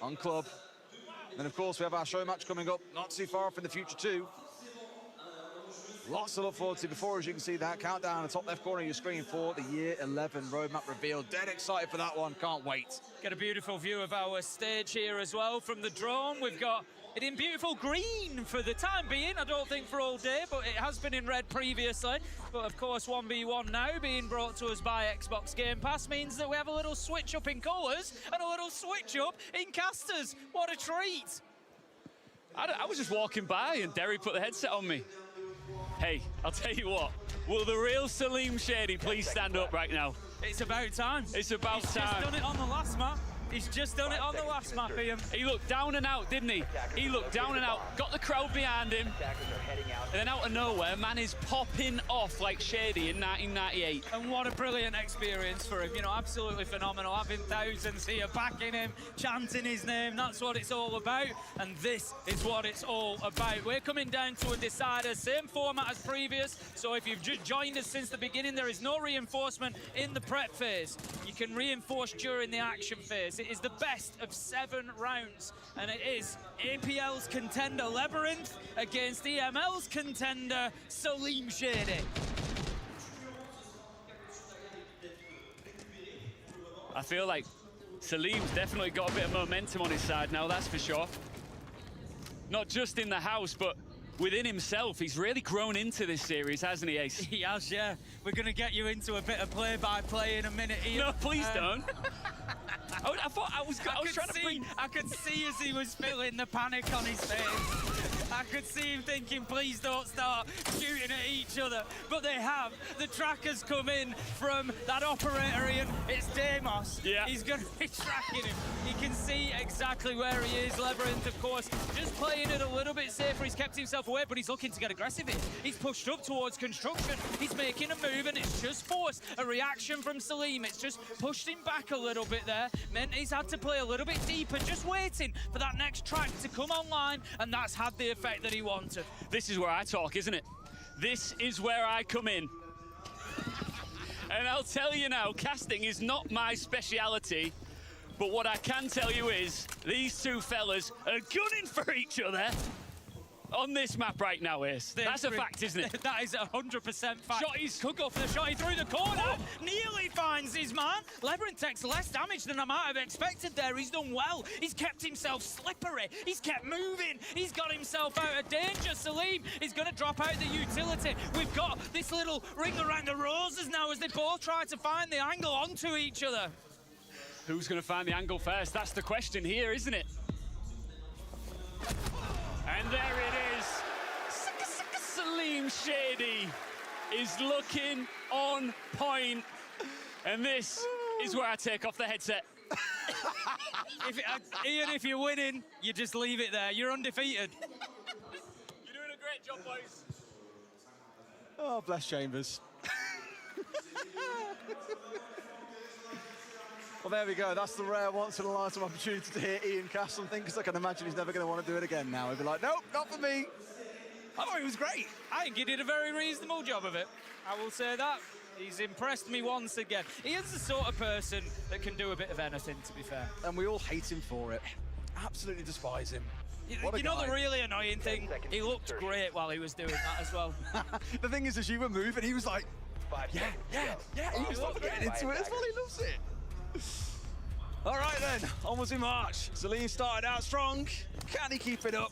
on club. And then, of course, we have our show match coming up not too far off in the future, too. Lots to look forward to before, as you can see that countdown in the top left corner of your screen for the Year 11 roadmap reveal. Dead excited for that one. Can't wait. Get a beautiful view of our stage here as well from the drone. We've got it in beautiful green for the time being. I don't think for all day, but it has been in red previously. But of course, 1v1 now being brought to us by Xbox Game Pass means that we have a little switch up in colours and a little switch up in casters. What a treat. I was just walking by and Derry put the headset on me. Hey, I'll tell you what, will the real Salim Shady please stand up right now? It's about time. It's about He's time. Just done it on the last map. He's just done it on the last map, Ian. He looked down and out, didn't he? He looked down and out, got the crowd behind him, and then out of nowhere, man is popping off like Shady in 1998. And what a brilliant experience for him. You know, absolutely phenomenal. Having thousands here backing him, chanting his name. That's what it's all about. And this is what it's all about. We're coming down to a decider. Same format as previous. So if you've just joined us since the beginning, there is no reinforcement in the prep phase. You can reinforce during the action phase. It is the best of 7 rounds, and it is APL's contender Labyrinth against EML's contender Salim Shady. I feel like Salim's definitely got a bit of momentum on his side now, that's for sure. Not just in the house, but within himself. He's really grown into this series, hasn't he, Ace? He has, yeah. We're going to get you into a bit of play-by-play in a minute, Ian. No, please don't. I could see as he was feeling the panic on his face. I could see him thinking, please don't start shooting at each other. But they have. The trackers come in from that operator, Ian. It's Deimos. Yeah. He's going to be tracking him. You can see exactly where he is. Labyrinth, of course, just playing it a little bit safer. He's kept himself away, but he's looking to get aggressive here. He's pushed up towards construction. He's making a move, and it's just forced a reaction from Salim. It's just pushed him back a little bit there. Meant he's had to play a little bit deeper, just waiting for that next track to come online, and that's had the effect that he wanted. This is where I talk, isn't it? This is where I come in. And I'll tell you now, casting is not my speciality, but what I can tell you is these two fellas are gunning for each other on this map right now, Ace. That's a fact, isn't it? That is 100% fact. Shotties. Could go for the shotty through the corner. Nearly finds his man. Labyrinth takes less damage than I might have expected there. He's done well. He's kept himself slippery. He's kept moving. He's got himself out of danger. Salim is going to drop out the utility. We've got this little ring around the roses now as they both try to find the angle onto each other. Who's going to find the angle first? That's the question here, isn't it? And there it is. Salim Shady is looking on point. And this is where I take off the headset. Ian, if you're winning, you just leave it there. You're undefeated. You're doing a great job, boys. Oh, bless Chambers. Well, there we go. That's the rare once-in-a-lifetime opportunity to hear Ian cast something, because I can imagine he's never going to want to do it again now. He'll be like, nope, not for me. I thought he was great. I think he did a very reasonable job of it. I will say that. He's impressed me once again. Ian's the sort of person that can do a bit of anything, to be fair. And we all hate him for it. Absolutely despise him. You know the really annoying thing? He looked great while he was doing that as well. The thing is, as you were moving, he was like, yeah. He was not getting into it as well. He loves it. All right then, onwards we march. Salim started out strong. Can he keep it up?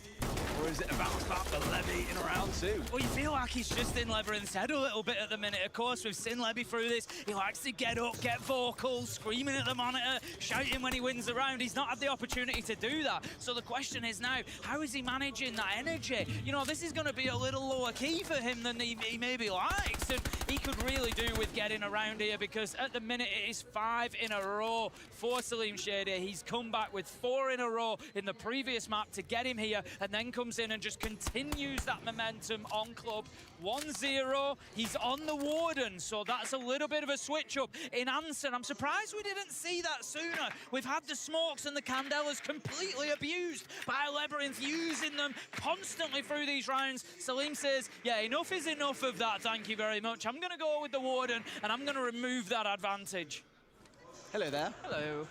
Or is it a bounce back for Levy in round 2? Well, you feel like he's just in Labyrinth's head a little bit at the minute. Of course, we've seen Levy through this. He likes to get up, get vocal, screaming at the monitor, shouting when he wins the round. He's not had the opportunity to do that. So the question is now, how is he managing that energy? You know, this is going to be a little lower key for him than he maybe likes. And he could really do with getting around here, because at the minute it is 5 in a row for Salim Shady. He's come back with 4 in a row in the previous map to get him here, and then comes in and just continues that momentum on club. 1-0, he's on the Warden, so that's a little bit of a switch up in Anson. I'm surprised we didn't see that sooner. We've had the smokes and the Candelas completely abused by Labyrinth, using them constantly through these rounds. Salim says, yeah, enough is enough of that, thank you very much. I'm going to go with the Warden, and I'm going to remove that advantage. Hello there. Hello.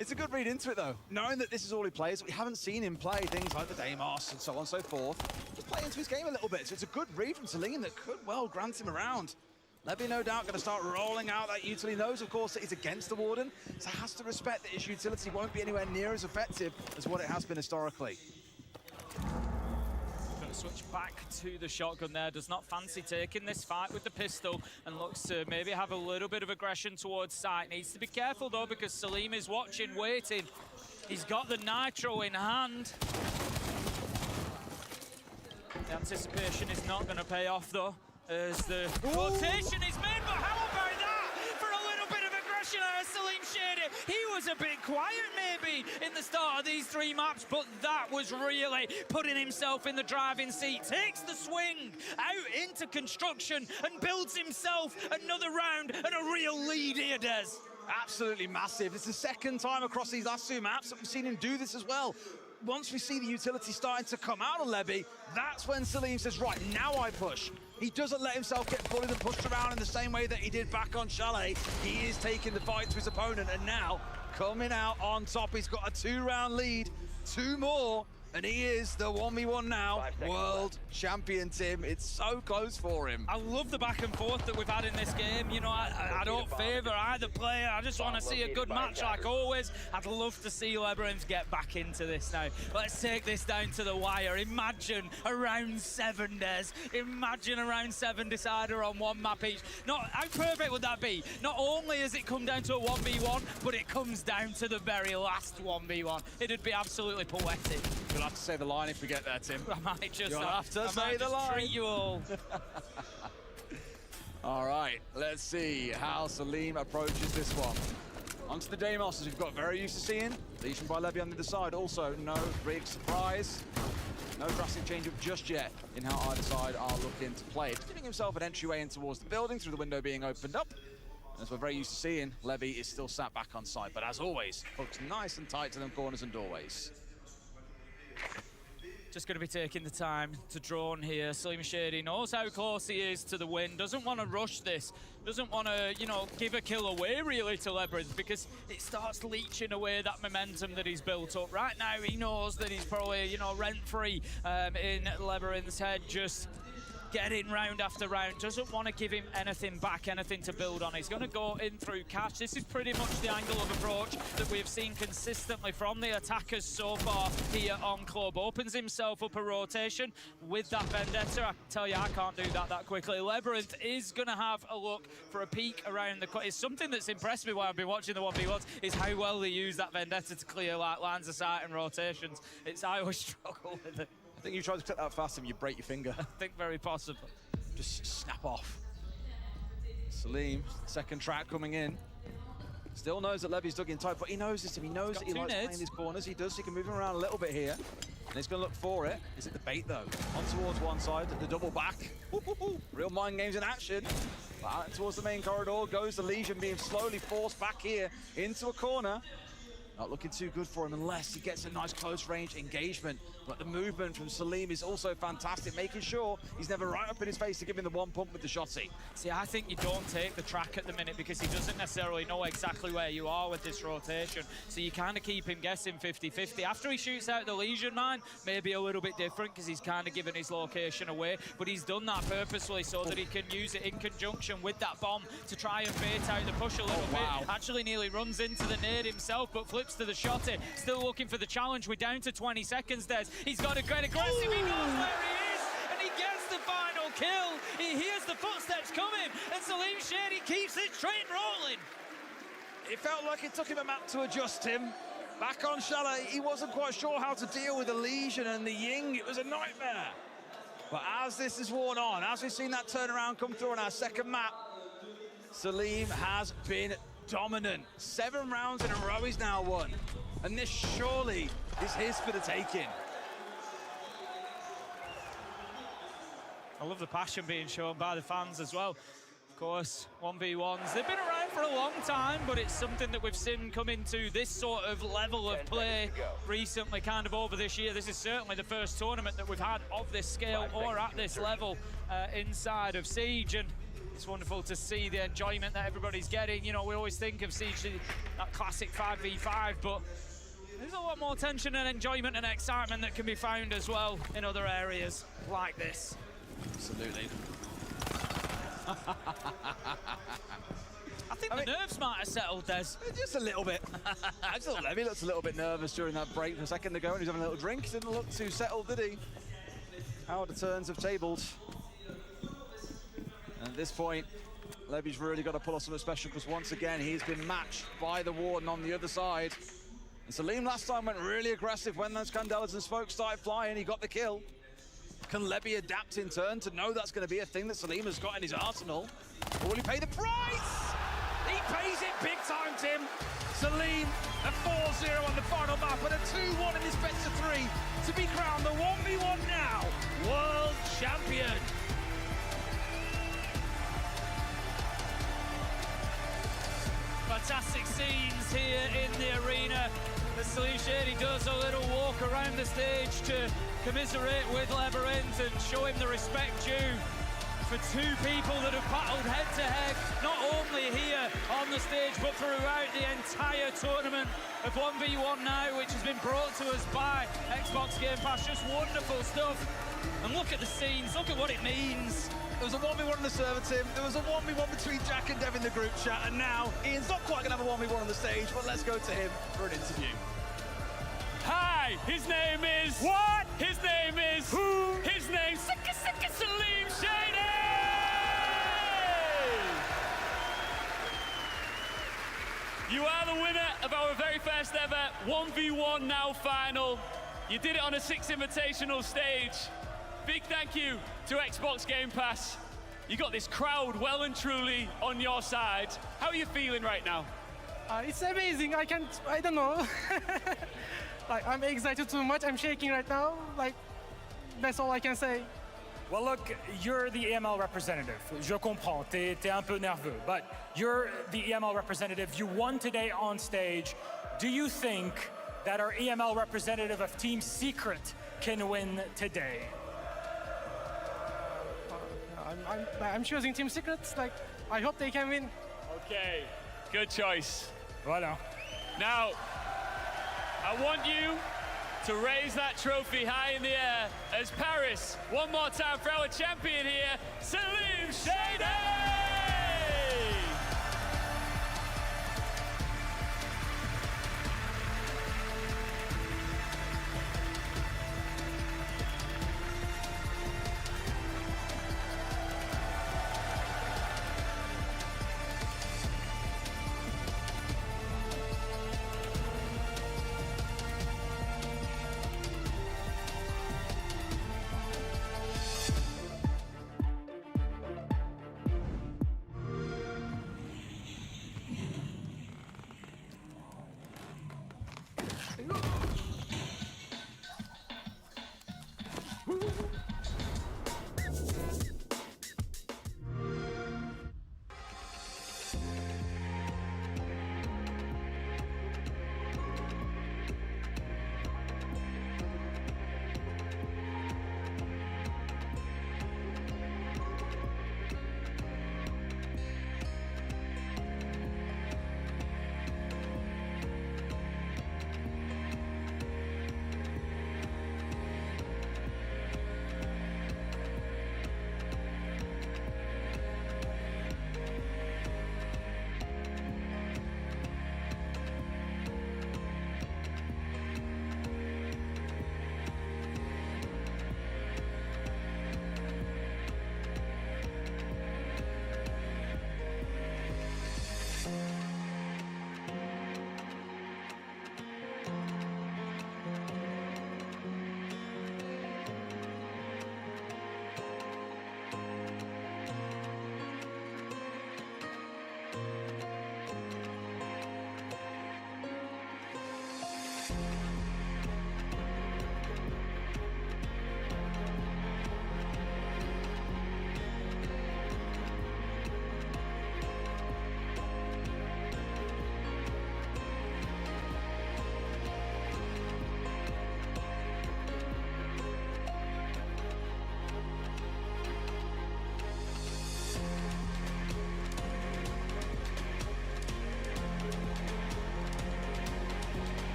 It's a good read into it, though. Knowing that this is all he plays, we haven't seen him play things like the Deimos and so on and so forth. Just play into his game a little bit. So it's a good read from Salim that could well grant him around. Levy, no doubt, going to start rolling out that utility. He knows, of course, that he's against the Warden, so has to respect that his utility won't be anywhere near as effective as what it has been historically. Going to switch back to the shotgun there. Does not fancy taking this fight with the pistol and looks to maybe have a little bit of aggression towards sight. Needs to be careful, though, because Salim is watching, waiting. He's got the nitro in hand. The anticipation is not going to pay off, though, as the rotation is made. But how about that for a little bit of aggression out of Salim Shady? He was a bit quiet maybe in the start of these 3 maps, but that was really putting himself in the driving seat. Takes the swing out into construction and builds himself another round and a real lead here, Des. Absolutely massive. It's the second time across these last 2 maps that we've seen him do this as well. Once we see the utility starting to come out of Levy, that's when Salim says, right, now I push. He doesn't let himself get bullied and pushed around in the same way that he did back on Chalet. He is taking the fight to his opponent, and now coming out on top. He's got a 2-round lead, 2 more, and he is the 1v1 now world champion, Tim. It's so close for him. I love the back and forth that we've had in this game. You know, I don't favour either player. I just want to see a good match like always. I'd love to see Lebrons get back into this now. Let's take this down to the wire. Imagine a round 7, Des. Imagine a round 7 decider on 1 map each. How perfect would that be? Not only has it come down to a 1v1, but it comes down to the very last 1v1. It'd be absolutely poetic. You'll have to say the line if we get there, Tim. I might just have to say the line. Treat you all. All right, let's see how Salim approaches this one. Onto the Deimos, as we've got very used to seeing. Legion by Levy on the other side. Also, no big surprise. No drastic change-up just yet in how either side are looking to play. Just giving himself an entryway in towards the building through the window being opened up. As we're very used to seeing, Levy is still sat back on site, but as always, hooks nice and tight to them corners and doorways. Just going to be taking the time to drone here. Salim Shady knows how close he is to the win, doesn't want to rush this, doesn't want to, you know, give a kill away really to Lebrons, because it starts leeching away that momentum that he's built up. Right now, he knows that he's probably, you know, rent-free in Lebrons' head, just getting round after round, doesn't want to give him anything back, anything to build on. He's going to go in through cash. This is pretty much the angle of approach that we've seen consistently from the attackers so far here on Club. Opens himself up a rotation with that Vendetta. I tell you, I can't do that quickly. Labyrinth is going to have a look for a peek around the corner. It's something that's impressed me while I've been watching the 1v1s, is how well they use that Vendetta to clear like lines of sight and rotations. I always struggle with it. I think you try to click that fast and you break your finger. I think very possible. Just snap off. Salim, second track coming in. Still knows that Levy's dug in tight, but he knows this. He knows that he likes playing these corners. He does. He can move him around a little bit here. And he's going to look for it. Is it the bait, though? On towards one side, the double back. Real mind games in action. Out towards the main corridor goes the Legion, being slowly forced back here into a corner. Not looking too good for him unless he gets a nice close range engagement. But the movement from Salim is also fantastic, making sure he's never right up in his face to give him the one pump with the shotty. See, I think you don't take the track at the minute because he doesn't necessarily know exactly where you are with this rotation. So you kind of keep him guessing 50-50. After he shoots out the Legion mine, maybe a little bit different because he's kind of given his location away. But he's done that purposely so that he can use it in conjunction with that bomb to try and bait out the push a little bit. Actually nearly runs into the nade himself, but flips to the shotty. Still looking for the challenge. We're down to 20 seconds, Des. He's got to get aggressive. He knows where he is, and he gets the final kill. He hears the footsteps coming, and Salim Shady keeps this train rolling. It felt like it took him a map to adjust him. Back on Chalet, he wasn't quite sure how to deal with the Legion and the Ying. It was a nightmare. But as this is worn on, as we've seen that turnaround come through on our second map, Salim has been dominant. 7 rounds in a row he's now won. And this surely is his for the taking. I love the passion being shown by the fans as well. Of course, 1v1s, they've been around for a long time, but it's something that we've seen come into this sort of level of play recently, kind of over this year. This is certainly the first tournament that we've had of this scale or at this level inside of Siege. And It's wonderful to see the enjoyment that everybody's getting. You know, we always think of Siege, that classic 5v5, but there's a lot more tension and enjoyment and excitement that can be found as well in other areas like this. Absolutely. I think the nerves might have settled, Des. Just a little bit. I just thought Levy looked a little bit nervous during that break a second ago, and he was having a little drink. Didn't look too settled, did he? How the turns have tabled. And at this point, Levy's really got to pull off something special, because once again, he's been matched by the Warden on the other side. And Salim last time went really aggressive when those candelas and smoke started flying. He got the kill. Can Levy adapt in turn to know that's going to be a thing that Salim has got in his arsenal? Or will he pay the price? He pays it big time, Tim. Salim, a 4-0 on the final map and a 2-1 in this best of 3 to be crowned the 1v1 now world champion. Fantastic scenes here in the arena. The Salim Shady does a little walk around the stage to commiserate with Labyrinth and show him the respect due for two people that have battled head-to-head, not only here on the stage, but throughout the entire tournament of 1v1 now, which has been brought to us by Xbox Game Pass. Just wonderful stuff. And look at the scenes, look at what it means. There was a 1v1 on the server, Tim. There was a 1v1 between Jack and Dev in the group chat, and now Ian's not quite going to have a 1v1 on the stage, but let's go to him for an interview. Hi, his name is... What? His name is... Who? His name's Salim Shady! You are the winner of our very first ever 1v1 now final. You did it on a 6 Invitational stage. Big thank you to Xbox Game Pass. You got this crowd well and truly on your side. How are you feeling right now? It's amazing. I don't know. Like, I'm excited too much. I'm shaking right now. Like, that's all I can say. Well, look, you're the EML representative. Je comprends, t'es un peu nerveux, but you're the EML representative. You won today on stage. Do you think that our EML representative of Team Secret can win today? I'm choosing Team Secrets. Like, I hope they can win. Okay, good choice. Voilà. Now, I want you to raise that trophy high in the air as Paris, one more time for our champion here, Salim Shady!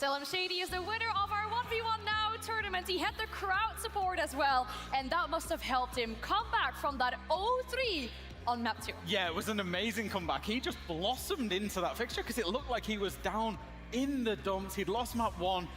Selim Shady is the winner of our 1v1 Now tournament. He had the crowd support as well, and that must have helped him come back from that 0-3 on map 2. Yeah, it was an amazing comeback. He just blossomed into that fixture because it looked like he was down in the dumps. He'd lost map 1.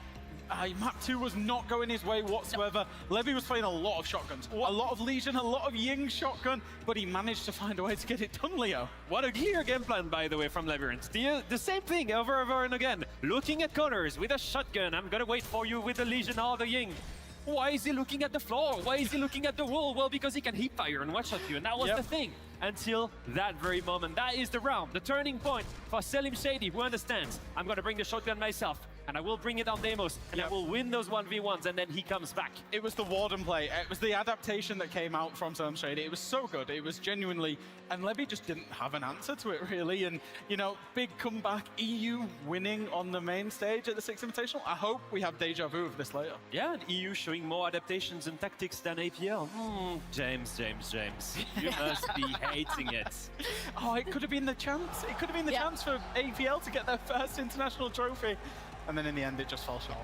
Map 2 was not going his way whatsoever. Levy was playing a lot of shotguns, a lot of Legion, a lot of Ying shotgun, but he managed to find a way to get it done, Leo. What a clear game plan, by the way, from Labyrinth. The same thing over and over and again. Looking at corners with a shotgun. I'm gonna wait for you with the Legion or the Ying. Why is he looking at the floor? Why is he looking at the wall? Well, because he can heat fire and one-shot you, and that was the thing. Until that very moment. That is the round, the turning point for Selim Shady, who understands. I'm gonna bring the shotgun myself, and I will bring it on Demos, and I will win those 1v1s, and then he comes back. It was the Warden play. It was the adaptation that came out from Selim Shady. It was so good. It was genuinely, and Levy just didn't have an answer to it, really. And, you know, big comeback, EU winning on the main stage at the 6th Invitational. I hope we have deja vu of this later. Yeah, and EU showing more adaptations and tactics than APL. James. You must be hating it. Oh, it could have been the chance. It could have been the chance for APL to get their first international trophy. And then in the end, it just fell short.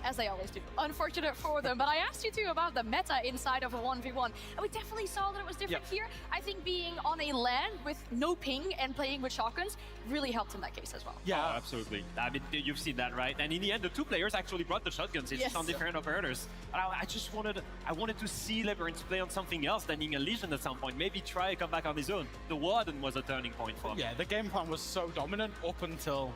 As they always do. Unfortunate for them. But I asked you too about the meta inside of a 1v1. And we definitely saw that it was different here. I think being on a land with no ping and playing with shotguns really helped in that case as well. Yeah, absolutely. I mean, you've seen that, right? And in the end, the two players actually brought the shotguns. It's just on different operators. I just wanted to see Labyrinth play on something else than being a Legion at some point. Maybe try come back on his own. The Warden was a turning point for him. Yeah, the game plan was so dominant up until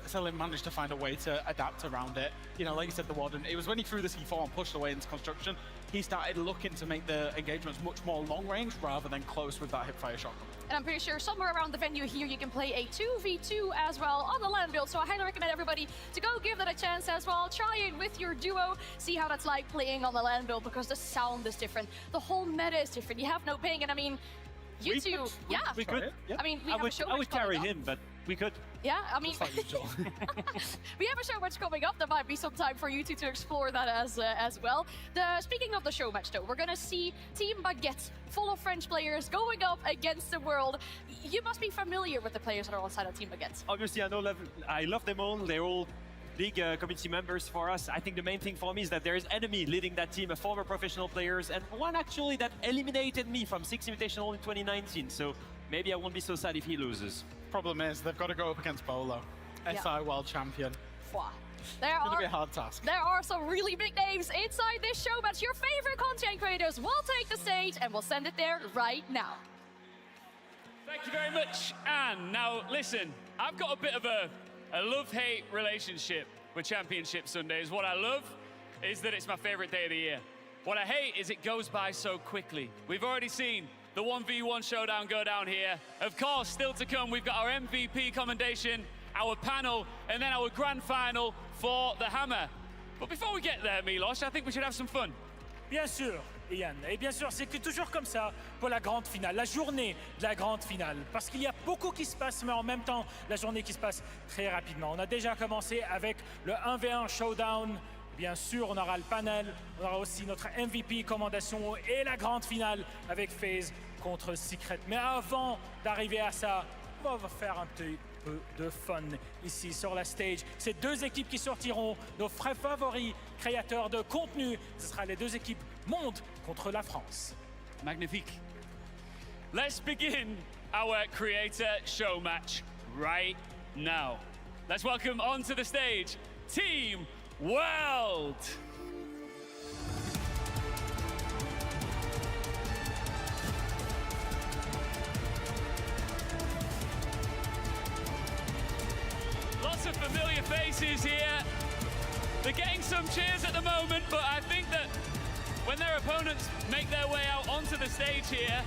Selim managed to find a way to adapt around it. You know, like you said, the Warden, it was when he threw the C4 and pushed away into construction, he started looking to make the engagements much more long range rather than close with that hipfire shotgun. And I'm pretty sure somewhere around the venue here you can play a 2v2 as well on the land build. So I highly recommend everybody to go give that a chance as well. Try it with your duo, see how that's like playing on the land build, because the sound is different. The whole meta is different. You have no ping, and I mean, you two, we could. I mean, we have a show. I would carry him, but we could. Yeah, I mean, we have a show match coming up. There might be some time for you two to explore that as well. Speaking of the show match, though, we're gonna see Team Baguette, full of French players, going up against the world. You must be familiar with the players that are on side of Team Baguette. Obviously, I love them all. They're all big community members for us. I think the main thing for me is that there is enemy leading that team, a former professional players, and one actually that eliminated me from 6 Invitational in 2019. So maybe I won't be so sad if he loses. Problem is, they've got to go up against Bolo, SI World Champion. It's gonna be a hard task. There are some really big names inside this show match. Your favorite content creators will take the stage, and we'll send it there right now. Thank you very much, Anne. Now, listen, I've got a bit of a love-hate relationship with Championship Sundays. What I love is that it's my favorite day of the year. What I hate is it goes by so quickly. We've already seen the 1v1 showdown go down here. Of course, still to come, we've got our MVP commendation, our panel, and then our grand final for the Hammer. But before we get there, Milos, I think we should have some fun. Bien sûr, Ian. Et bien sûr, c'est toujours comme ça pour la grande finale, la journée de la grande finale. Parce qu'il y a beaucoup qui se passe, mais en même temps, la journée qui se passe très rapidement. On a déjà commencé avec le 1v1 showdown. Bien sûr, on aura le panel, on aura aussi notre MVP commendation et la grande finale avec FaZe contre Secret. Mais avant d'arriver à ça, on va faire un petit peu de fun ici sur la stage. C'est deux équipes qui sortiront, nos frères favoris, créateurs de contenu. Ce sera les deux équipes monde contre la France. Magnifique. Let's begin our creator show match right now. Let's welcome onto the stage Team World. Lots of familiar faces here. They're getting some cheers at the moment, but I think that when their opponents make their way out onto the stage here,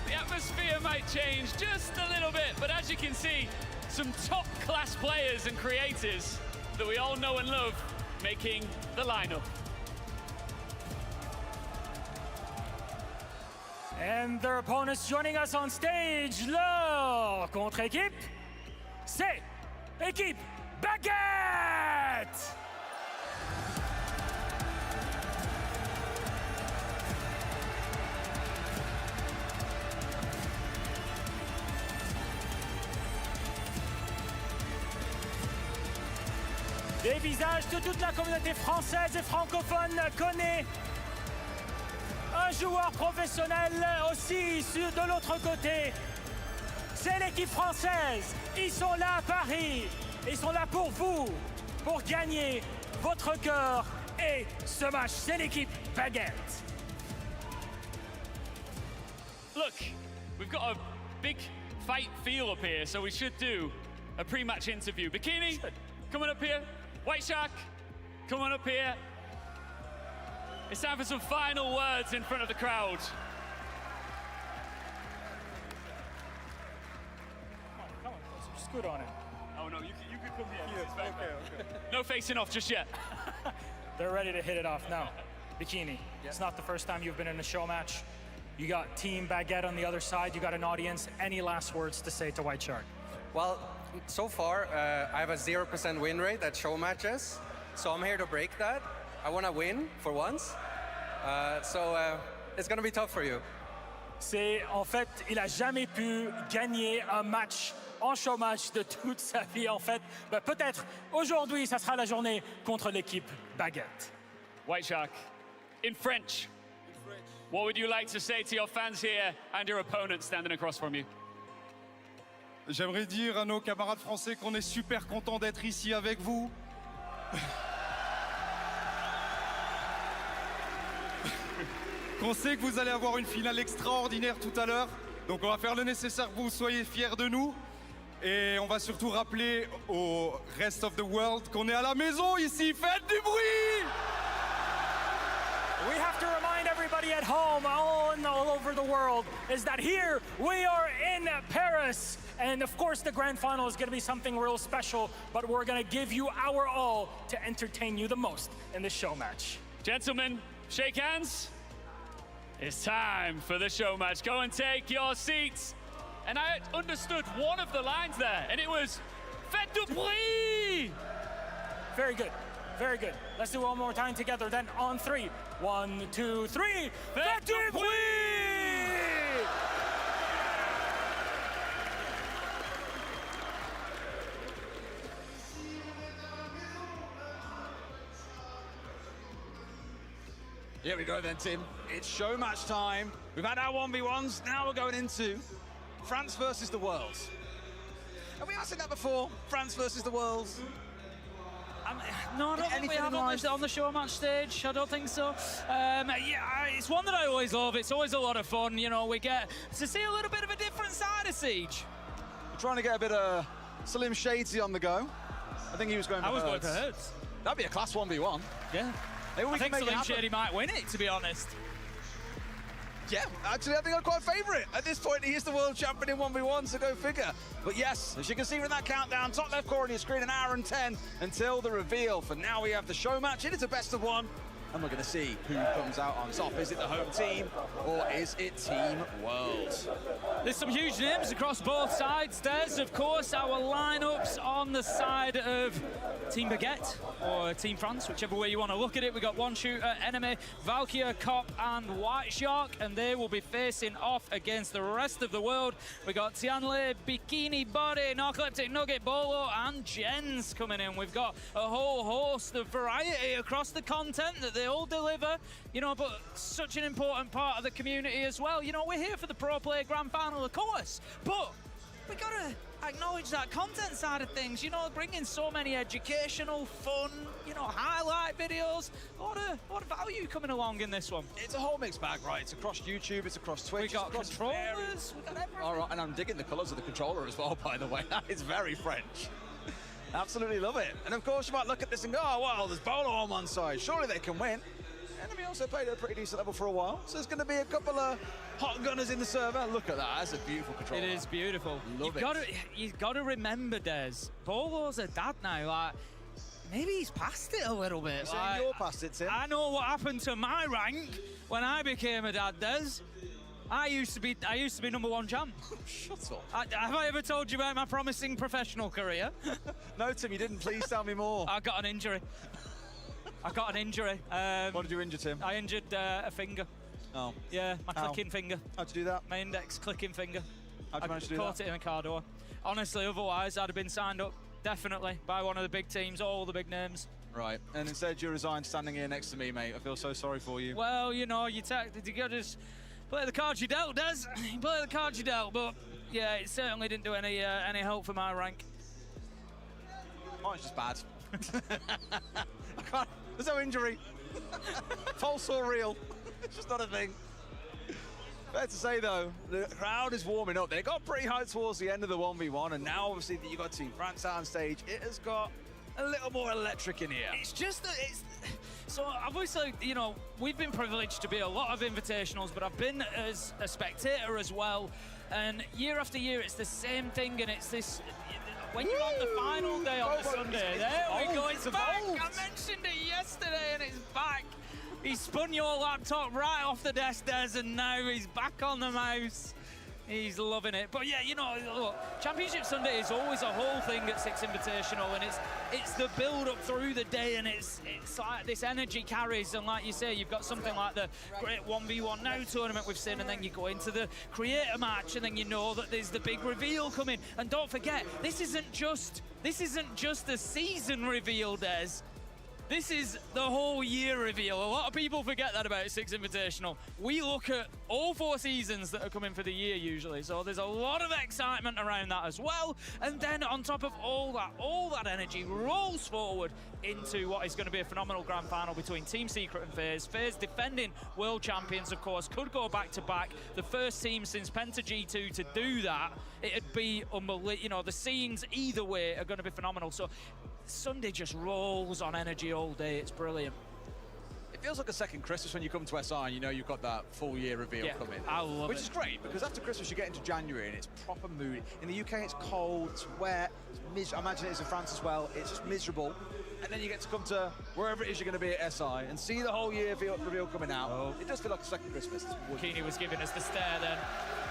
the atmosphere might change just a little bit. But as you can see, some top-class players and creators that we all know and love making the lineup. And their opponents joining us on stage. Leur contre-équipe, c'est équipe Baguette! les visages de toute la communauté française et francophone connaît un joueur professionnel aussi de l'autre côté. C'est l'équipe française. Ils sont là à Paris. Ils sont là pour vous, pour gagner votre cœur et ce match. C'est l'équipe Baguette. Look, we've got a big fight feel up here, so we should do a pre-match interview. Bikini, come on up here. White Shark, come on up here. It's time for some final words in front of the crowd. Come on, just scoot on it. Oh no, you can come here. Yes, okay. No facing off just yet. They're ready to hit it off now. Bikini, it's not the first time you've been in a show match. You got Team Baguette on the other side. You got an audience. Any last words to say to White Shark? Well, so far, I have a 0% win rate at show matches, so I'm here to break that. I want to win for once, so it's going to be tough for you. C'est, en fait, il a jamais pu gagner un match en show match de toute sa vie, en fait. Ben, peut-être aujourd'hui, ça sera la journée contre l'équipe Baguette. White Shark, in French, what would you like to say to your fans here and your opponent standing across from you? J'aimerais dire à nos camarades français qu'on est super contents d'être ici avec vous. Qu'on sait que vous allez avoir une finale extraordinaire tout à l'heure. Donc on va faire le nécessaire pour que vous soyez fiers de nous. Et on va surtout rappeler au rest of the world qu'on est à la maison ici. Faites du bruit! We have to remind everybody at home, all over the world, is that here we are in Paris. And of course, the grand final is going to be something real special, but we're going to give you our all to entertain you the most in this show match. Gentlemen, shake hands. It's time for the show match. Go and take your seats. And I understood one of the lines there, and it was, Faites du bruit! Very good. Very good. Let's do it one more time together then on 3. 1, 2, 3. Faites du bruit! Here we go then, Tim. It's show match time. We've had our 1v1s. Now we're going into France versus the world. Have we asked that before? France versus the world? No, I don't think we have on the show match stage. I don't think so. It's one that I always love. It's always a lot of fun. You know, we get to see a little bit of a different side of Siege. We're trying to get a bit of Slim Shady on the go. I think he was going for Hertz. I was going for Hertz. That'd be a class 1v1. Yeah. Maybe we I think Slim Shady might win it, to be honest. Yeah, actually, I think I'd quite favour it. At this point, he is the world champion in 1v1, so go figure. But yes, as you can see from that countdown, top left corner of your screen, 1 hour and 10 until the reveal. For now, we have the show match. It is a best of 1. And we're going to see who comes out on top. Is it the home team or is it Team World? There's some huge names across both sides. There's, of course, our lineups on the side of Team Baguette or Team France, whichever way you want to look at it. We've got One Shooter, Enemy, Valkyrie, Cop, and White Shark, and they will be facing off against the rest of the world. We've got Tianle, Bikini Body, Narcoleptic Nugget, Bolo, and Jens coming in. We've got a whole host of variety across the content that they all deliver, you know, but such an important part of the community as well. You know, we're here for the Pro Player Grand Final, of course, but we gotta acknowledge that content side of things, you know, bringing so many educational, fun, you know, highlight videos, a lot of value coming along in this one. It's a whole mixed bag, right? It's across YouTube, it's across Twitch, we got across controllers, we got everything. All right, and I'm digging the colours of the controller as well, by the way. That is very French. Absolutely love it. And of course, you might look at this and go, oh, well, there's Bolo on one side. Surely they can win. Enemy also played at a pretty decent level for a while. So there's going to be a couple of hot gunners in the server. Look at that. That's a beautiful controller. It is beautiful. You've got to remember, Des, Bolo's a dad now. Like, maybe he's past it a little bit. Like, you're past it, Tim. I know what happened to my rank when I became a dad, Des. I used to be #1 champ. Shut up. Have I ever told you about my promising professional career? No, Tim, you didn't. Please tell me more. I got an injury. What did you injure, Tim? I injured a finger. Oh. Yeah, my clicking finger. How'd you do that? My index clicking finger. How'd you manage to do caught that? it in a car door. Honestly, otherwise I'd have been signed up definitely. By one of the big teams, all the big names. Right, and instead you resign standing here next to me, mate. I feel so sorry for you. Well, you know, you gotta just play the cards you dealt, Des. You play the cards you dealt, but yeah, it certainly didn't do any help for my rank. Mine's just bad. I can't, there's no injury. False or real. It's just not a thing. Fair to say, though, the crowd is warming up. They got pretty high towards the end of the 1v1, and now, obviously, that you got Team France out on stage, it has got a little more electric in here. It's just that so obviously, you know, we've been privileged to be a lot of invitationals, but I've been as a spectator as well. And year after year, it's the same thing, and it's this. When you're on the final day on the Sunday, there we go, it's back. I mentioned it yesterday, and it's back. He spun your laptop right off the desk, Des, and now he's back on the mouse. He's loving it. But yeah, you know, look, Championship Sunday is always a whole thing at Six Invitational, and it's the build-up through the day, and it's like this energy carries, and like you say, you've got something like the great 1v1 now tournament we've seen, and then you go into the creator match, and then you know that there's the big reveal coming. And don't forget, this isn't just a season reveal, Des. This is the whole year reveal. A lot of people forget that about Six Invitational. We look at all 4 seasons that are coming for the year usually, so there's a lot of excitement around that as well. And then on top of all that energy rolls forward into what is going to be a phenomenal grand final between Team Secret and FaZe. FaZe, defending world champions, of course, could go back-to-back. The first team since Penta G2 to do that. It'd be unbelievable. You know, the scenes either way are going to be phenomenal. So Sunday just rolls on energy all day. It's brilliant. It feels like a second Christmas when you come to SI and you know you've got that full year reveal coming. I love Which it. is great, because after Christmas you get into January and it's proper mood. In the UK it's cold, it's wet, it's I imagine it's in France as well, it's just miserable. And then you get to come to wherever it is you're going to be at SI and see the whole year reveal coming out. Oh. It does feel like a second Christmas. Keeney was giving us the stare then.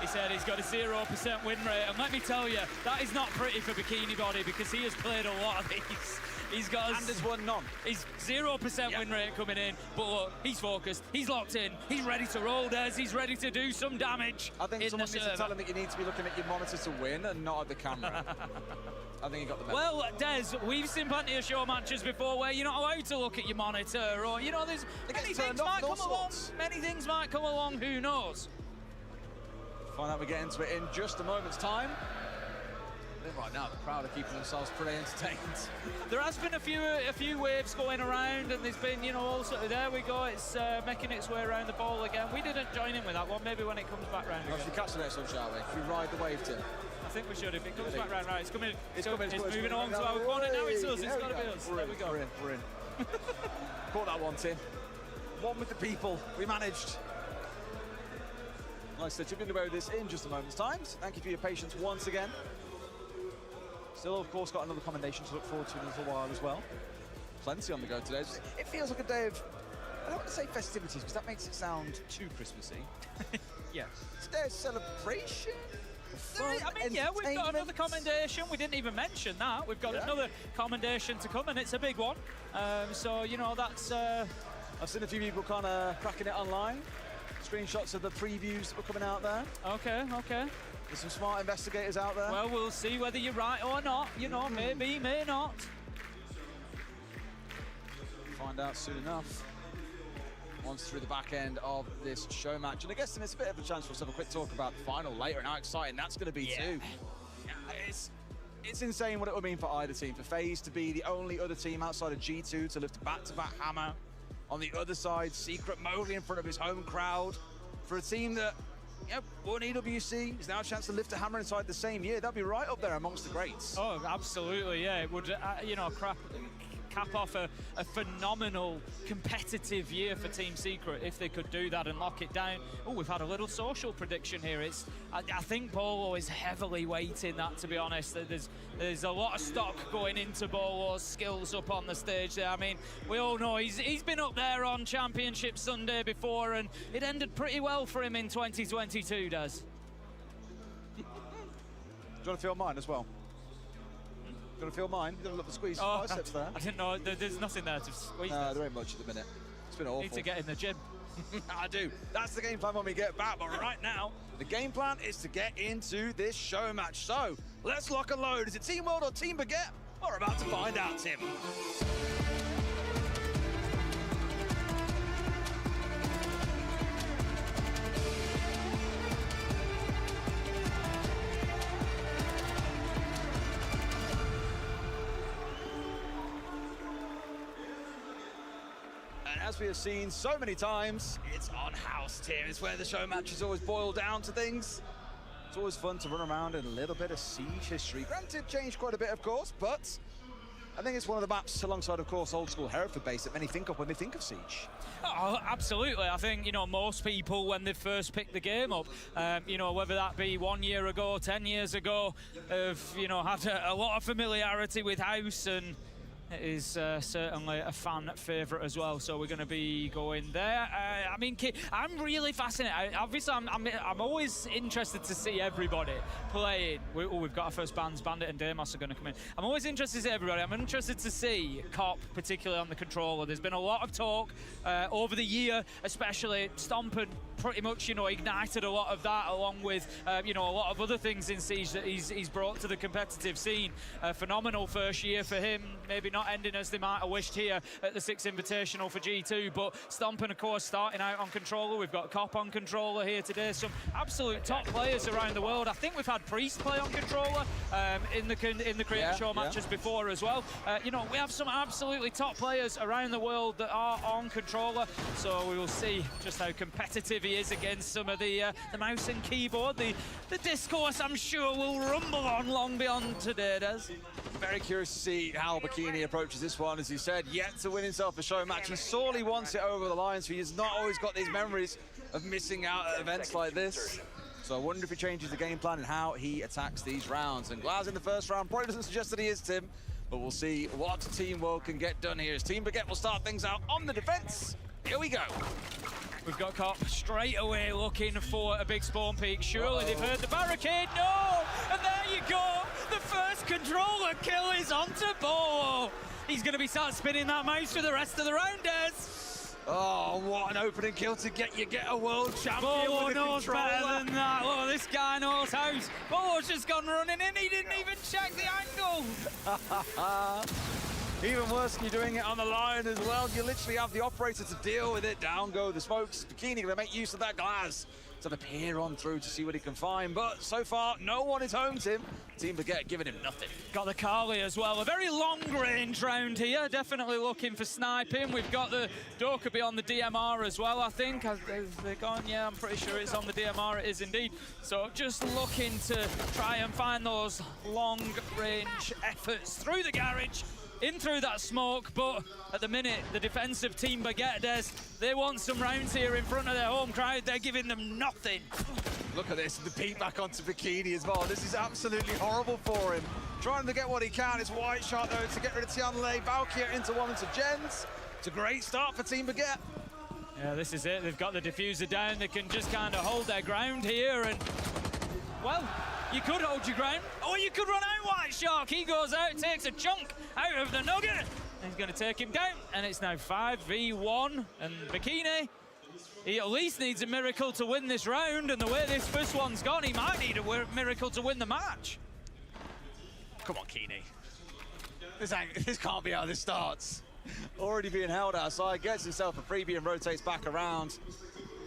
He said he's got a 0% win rate, and let me tell you, that is not pretty for Bikini Body, because he has played a lot of these. He's got and there's one none. He's 0% win rate coming in, but look, he's focused, he's locked in, he's ready to roll, Des, he's ready to do some damage. I think someone needs to tell him that you need to be looking at your monitor to win and not at the camera. I think he got the message. Well, Des, we've seen plenty of show matches before where you're not allowed to look at your monitor, or, you know, there's many things might come along. Many things might come along, who knows? Find out we get into it in just a moment's time. Right now, the crowd are keeping themselves pretty entertained. There has been a few waves going around, and there's been, you know, also there we go. It's making its way around the ball again. We didn't join in with that one. Maybe when it comes back round. Should we catch the next one, shall we? Should we ride the wave, Tim? I think we should. If it comes back round, right? It's coming. It's moving on to our corner now. It's us. It's got to be us. There we go. We're in. Caught that one, Tim. One with the people. We managed. Nice to chip in about this in just a moment's time. So thank you for your patience once again. Still, of course, got another commendation to look forward to in a little while as well. Plenty on the go today. It feels like a day of, I don't want to say festivities, because that makes it sound too Christmassy. Yes. It's a day of celebration. Fun, I mean, yeah, we've got another commendation. We didn't even mention that. We've got another commendation to come, and it's a big one. So, you know, that's... I've seen a few people kind of cracking it online. Screenshots of the previews that were coming out there. Okay. There's some smart investigators out there. Well, we'll see whether you're right or not. You know, maybe, may not. Find out soon enough. Once through the back end of this show match. And I guess it's a bit of a chance for us to have a quick talk about the final later and how exciting that's going to be too. Yeah, it's insane what it would mean for either team. For FaZe to be the only other team outside of G2 to lift a back-to-back hammer. On the other side, Secret Mowgli in front of his home crowd. For a team that won EWC, is now a chance to lift a hammer inside the same year. That'd be right up there amongst the greats. Oh, absolutely, yeah. It would, you know, cap off a phenomenal competitive year for Team Secret if they could do that and lock it down. Oh, we've had a little social prediction here. I think Bolo is heavily weighting that, to be honest. There's a lot of stock going into Bolo's skills up on the stage there. I mean, we all know he's been up there on Championship Sunday before, and it ended pretty well for him in 2022, Des. Do you want to feel mine as well? Gonna feel mine? Gonna look the squeeze biceps there. I didn't know. There's nothing there to squeeze. No, there ain't much at the minute. It's been awful. Need to get in the gym. I do. That's the game plan when we get back. But right now, the game plan is to get into this show match. So let's lock and load. Is it Team World or Team Baguette? We're about to find out, Tim. And as we have seen so many times, it's on house, Tim. It's where the show matches always boil down to things. It's always fun to run around in a little bit of Siege history. Granted, changed quite a bit, of course, but I think it's one of the maps, alongside, of course, old school Hereford base, that many think of when they think of Siege. Oh, absolutely. I think, you know, most people, when they first picked the game up, you know, whether that be 1 year ago, 10 years ago, have, you know, had a lot of familiarity with house, and it is certainly a fan favourite as well, so we're going to be going there. I mean, I'm really fascinated. Obviously, I'm always interested to see everybody playing. We've got our first bands, Bandit and Deimos are going to come in. I'm always interested to see everybody. I'm interested to see Cop, particularly on the controller. There's been a lot of talk over the year, especially Stompin pretty much, you know, ignited a lot of that, along with, you know, a lot of other things in Siege that he's brought to the competitive scene. Phenomenal first year for him, maybe not ending as they might have wished here at the 6th Invitational for G2, but Stompin, of course, starting out on controller. We've got Cop on controller here today. Some absolute top players around the world. I think we've had Priest play on controller in the Creator Show matches before as well. You know, we have some absolutely top players around the world that are on controller, so we will see just how competitive he is against some of the mouse and keyboard. The discourse, I'm sure, will rumble on long beyond today, Des. Very curious to see how Bikini approaches this one. As he said, yet to win himself a show match. He sorely wants it over the line, so he has not always got these memories of missing out at events like this. So I wonder if he changes the game plan and how he attacks these rounds. And Glaz in the first round probably doesn't suggest that he is, Tim, but we'll see what Team World can get done here. As Team Baguette will start things out on the defense. Here we go. We've got Cop straight away looking for a big spawn peak. Surely they've heard the barricade. No! And there you go. The first controller kill is onto Bo. He's going to be sat spinning that mouse for the rest of the round, Des. Oh, what an opening kill to get a world champion Bo with a knows controller. better than that. Oh, this guy knows house. Bo's just gone running in. He didn't even check the angle. Even worse when you're doing it on the line as well. You literally have the operator to deal with it. Down go the smokes. Bikini going to make use of that glass to peer on through to see what he can find. But so far, no one is home, Tim. Team Baguette giving him nothing. Got the Kali as well. A very long range round here. Definitely looking for sniping. We've got the Dokubi on the DMR as well, I think. Have they gone? Yeah, I'm pretty sure it's on the DMR. It is indeed. So just looking to try and find those long range efforts through the garage, in through that smoke, but at the minute, the defensive Team Baguette, Des, they want some rounds here in front of their home crowd. They're giving them nothing. Look at this, the peek back onto Bikini as well. This is absolutely horrible for him. Trying to get what he can. It's White Shot, though, to get rid of Tianle. Valkyrie into one into Jens. It's a great start for Team Baguette. Yeah, this is it. They've got the diffuser down. They can just kind of hold their ground here, and, well, you could hold your ground, or you could run out White Shark. He goes out, takes a chunk out of the nugget. He's going to take him down, and it's now 5v1. And Bikini, he at least needs a miracle to win this round, and the way this first one's gone, he might need a miracle to win the match. Come on, Keeney. This can't be how this starts. Already being held outside, gets himself a freebie and rotates back around.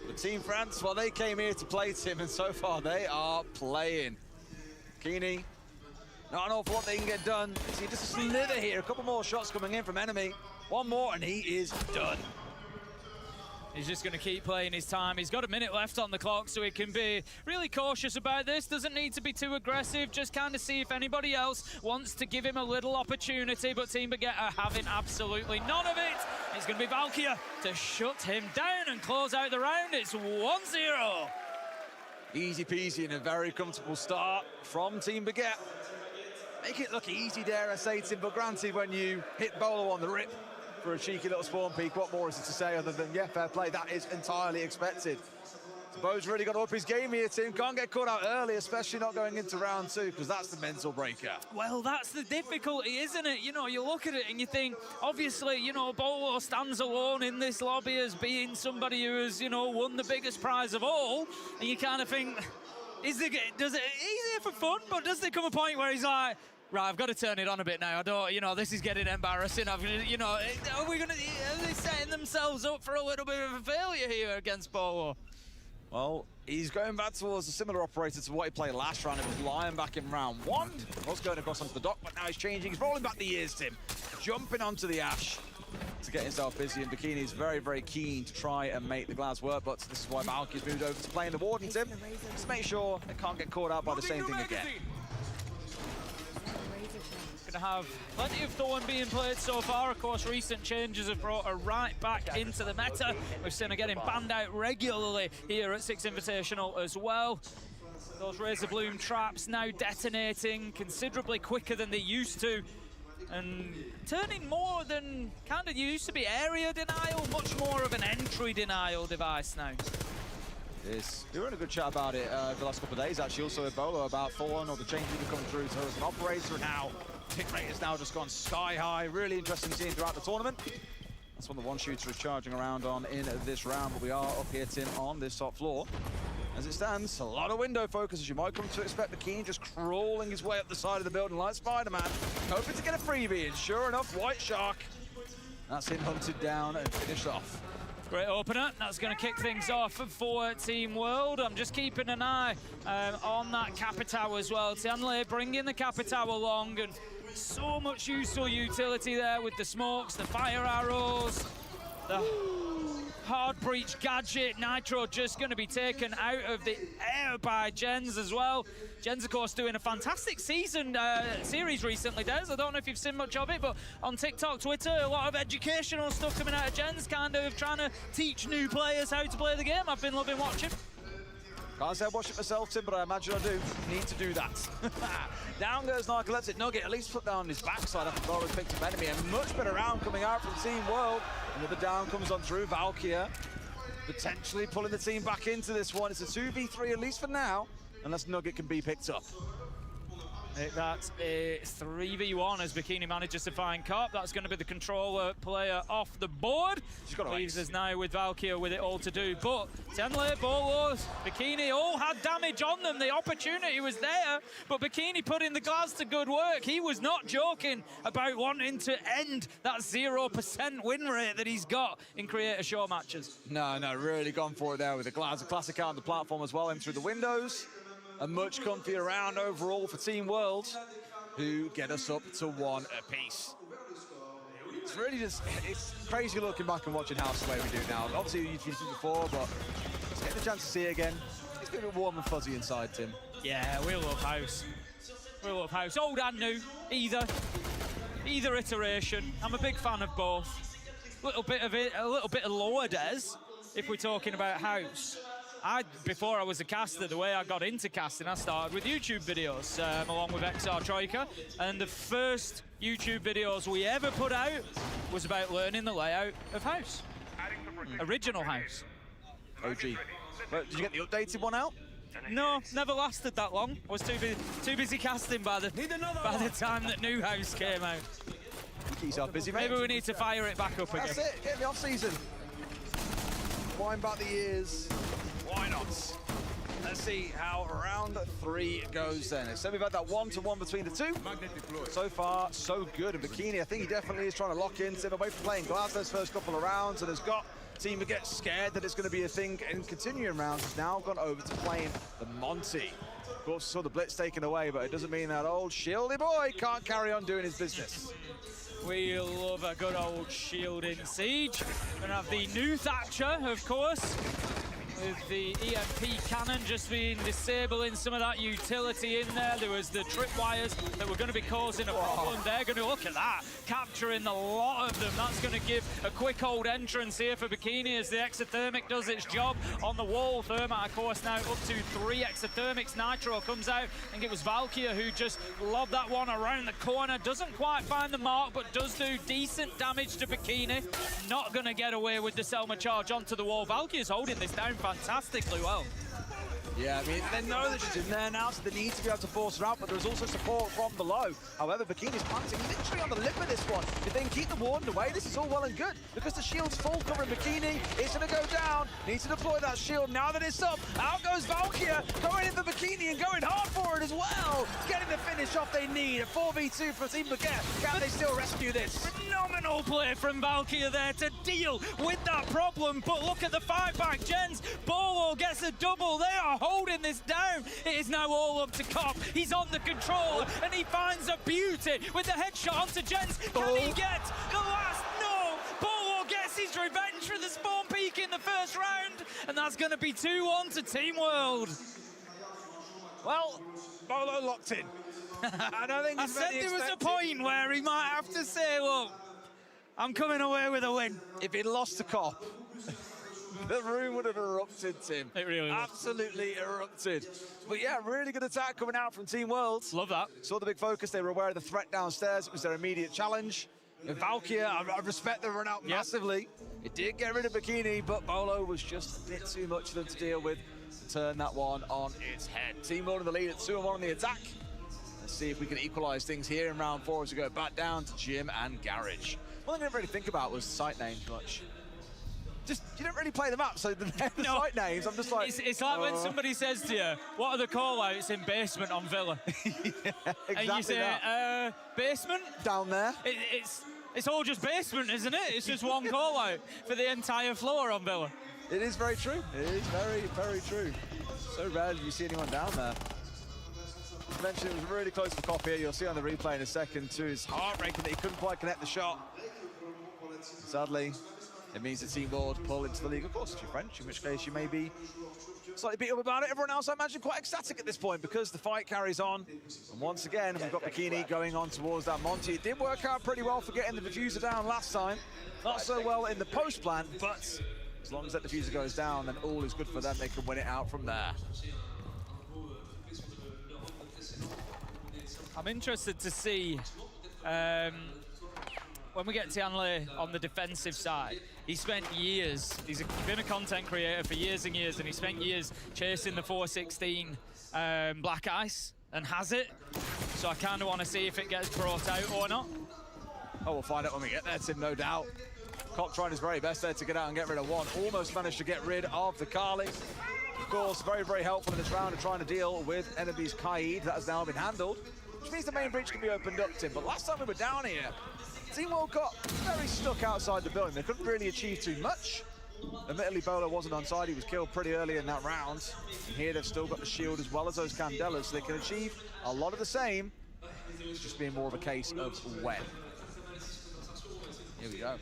But Team France, well, they came here to play Tim, and so far they are playing. Keeney, not an awful lot they can get done. See just a slither here, a couple more shots coming in from enemy. One more and he is done. He's just going to keep playing his time. He's got a minute left on the clock, so he can be really cautious about this. Doesn't need to be too aggressive, just kind of see if anybody else wants to give him a little opportunity, but Team Baguette are having absolutely none of it. It's going to be Valkyrie to shut him down and close out the round. It's 1-0. Easy peasy and a very comfortable start from Team Baguette. Make it look easy, dare I say, Tim, but granted, when you hit Bolo on the rip for a cheeky little spawn peak, what more is it to say other than, yeah, fair play, that is entirely expected. So Bo's really got to up his game here, Tim. Can't get caught out early, especially not going into round two, because that's the mental breaker. Well, that's the difficulty, isn't it? You know, you look at it and you think, obviously, you know, Bolo stands alone in this lobby as being somebody who has, you know, won the biggest prize of all, and you kind of think, does it easier for fun, but does there come a point where he's like, Right, I've got to turn it on a bit now. I don't, you know, this is getting embarrassing. You know, are they setting themselves up for a little bit of a failure here against Bowo? Well, he's going back towards a similar operator to what he played last round. It was lying back in round 1. He was going across onto the dock, but now he's changing. He's rolling back the ears, Tim. Jumping onto the Ash to get himself busy, and Bikini is very, very keen to try and make the Glaz work, but this is why Valky's moved over to playing the Warden, Tim. Just make sure they can't get caught out by the same thing again. Going to have plenty of Thorn being played so far. Of course, recent changes have brought her right back into the meta. We've seen her getting banned out regularly here at Six Invitational as well. Those Razor Bloom traps now detonating considerably quicker than they used to, and turning more than kind of used to be area denial, much more of an entry denial device now. Yes, we were in a good chat about it the last couple of days, actually, also with Bolo, about Thorn or the changes that come through to her as an operator, and now hit rate has now just gone sky high. Really interesting seeing throughout the tournament. That's one the one shooter is charging around on in this round, but we are up here, Tim, on this top floor. As it stands, a lot of window focus, as you might come to expect. Bikini just crawling his way up the side of the building like Spider-Man, hoping to get a freebie, and sure enough, White Shark. That's him hunted down and finished off. Great opener. That's going to kick things off for Team World. I'm just keeping an eye on that Capitao as well. Tianle bringing the Capitao along, and so much useful utility there with the smokes, the fire arrows, the hard breach gadget. Nitro just going to be taken out of the air by Jens as well. Jens, of course, doing a fantastic series recently, Des. I don't know if you've seen much of it, but on TikTok, Twitter, a lot of educational stuff coming out of Jens, kind of trying to teach new players how to play the game. I've been loving watching. Can't say I watch it myself, Tim, but I imagine I do. Need to do that. Down goes Narcoleptic Nugget, at least put down his backside after Bolo's picked up enemy. A much better round coming out from Team World. Another down comes on through. Valkyria potentially pulling the team back into this one. It's a 2v3 at least for now, unless Nugget can be picked up. That's a 3v1 as Bikini manages to find Cop. That's going to be the controller player off the board. Leaves us now with Valkyria with it all to do. But Tianle, Bolos, Bikini all had damage on them. The opportunity was there, but Bikini put in the Glaz to good work. He was not joking about wanting to end that 0% win rate that he's got in Creator Show matches. No, really gone for it there with the Glaz. A classic out on the platform as well, in through the windows. A much comfier round overall for Team World, who get us up to 1 apiece. It's really just, it's crazy looking back and watching House the way we do now. Obviously, you've seen it before, but just getting the chance to see it again. It's a bit warm and fuzzy inside, Tim. Yeah, we love House. We love House. Old and new, either iteration. I'm a big fan of both. A little bit of lower Des, if we're talking about House. Before I was a caster, the way I got into casting, I started with YouTube videos along with XR Troika, and the first YouTube videos we ever put out was about learning the layout of House. Original House. OG. But did you get the updated one out? No, never lasted that long. I was too busy casting by the time that New House came out. Keep yourself busy, mate. Maybe we need to fire it back up again. That's it, get the off-season. Wind back the ears. Why not? Let's see how round 3 goes then. So we've had that 1-to-1 between the two. So far, so good. And Bikini, I think he definitely is trying to lock in, step away from playing Glaz those first couple of rounds, and has got team to get scared that it's going to be a thing in continuing rounds. Has now gone over to playing the Monty. Of course, saw the blitz taken away, but it doesn't mean that old shieldy boy can't carry on doing his business. We love a good old shielding siege. We're gonna have the new Thatcher, of course, with the EMP cannon just being disabling some of that utility in there. There was the tripwires that were going to be causing a problem. They're going to look at that, capturing a lot of them. That's going to give a quick old entrance here for Bikini as the exothermic does its job on the wall. Thermite, of course, now up to 3 exothermics. Nitro comes out. I think it was Valkyria who just lobbed that one around the corner. Doesn't quite find the mark, but does do decent damage to Bikini. Not going to get away with the Selma charge onto the wall. Valkyria's holding this down fantastically well. Yeah, I mean, they know that she's in there now, so they need to be able to force her out, but there's also support from below. However, Bikini's planting literally on the lip of this one. If they can keep the Warden away, this is all well and good. good because the shield's full covering Bikini. It's going to go down. Needs to deploy that shield now that it's up. Out goes Valkyria, going in the Bikini and going hard for it as well. Getting the finish off they need. A 4v2 for Team Baguette. Can they still rescue this? Phenomenal play from Valkyria there to deal with that problem, but look at the fight back. Jens, Bolo gets a double. They are holding this down. It is now all up to Cop. He's on the controller and he finds a beauty with the headshot onto Jens. Can he get the last? No! Bolo gets his revenge for the spawn peak in the first round, and that's going to be 2-1 to Team World. Well, Bolo locked in. I don't think I said there was a point where he might have to say, look, I'm coming away with a win. If he'd lost to Cop, the room would have erupted, Tim. It really would. Absolutely erupted. But yeah, really good attack coming out from Team World. Love that. Saw the big focus. They were aware of the threat downstairs. It was their immediate challenge. And Valkyria, I respect the run out massively. It did get rid of Bikini, but Bolo was just a bit too much for them to deal with. Turn that one on its head. Team World in the lead at 2-1 on the attack. Let's see if we can equalize things here in round 4 as we go back down to Jim and Garage. One thing I didn't really think about was site names much. Just, you don't really play them up, so the site names, I'm just like... It's like when somebody says to you, what are the call-outs in basement on Villa? Yeah, exactly. And you say, basement? Down there. It's all just basement, isn't it? It's just one call-out for the entire floor on Villa. It is very true. It is very, very true. So rare you see anyone down there. As mentioned, it was really close for Cop here. You'll see on the replay in a second, too. It's heartbreaking that he couldn't quite connect the shot. Sadly, it means the Team World pull into the league. Of course, if you're French, in which case you may be slightly beat up about it. Everyone else, I imagine, quite ecstatic at this point because the fight carries on. And once again, we've got Bikini going on towards that Monty. It did work out pretty well for getting the diffuser down last time. Not so well in the post-plant, but as long as that diffuser goes down, then all is good for them. They can win it out from there. I'm interested to see when we get Tianle on the defensive side. He spent years, he's been a content creator for years and years, and he spent years chasing the 416 Black Ice and has it. So I kind of want to see if it gets brought out or not. Oh, we'll find out when we get there, Tim, no doubt. Cop trying his very best there to get out and get rid of one. Almost managed to get rid of the Kali. Of course, very, very helpful in this round of trying to deal with enemies Kaid. That has now been handled, which means the main breach can be opened up, Tim. But last time we were down here, Team World got very stuck outside the building. They couldn't really achieve too much. Admittedly, Bolo wasn't on side. He was killed pretty early in that round. And here they've still got the shield as well as those Candelas, so they can achieve a lot of the same. It's just being more of a case of when. Here we go.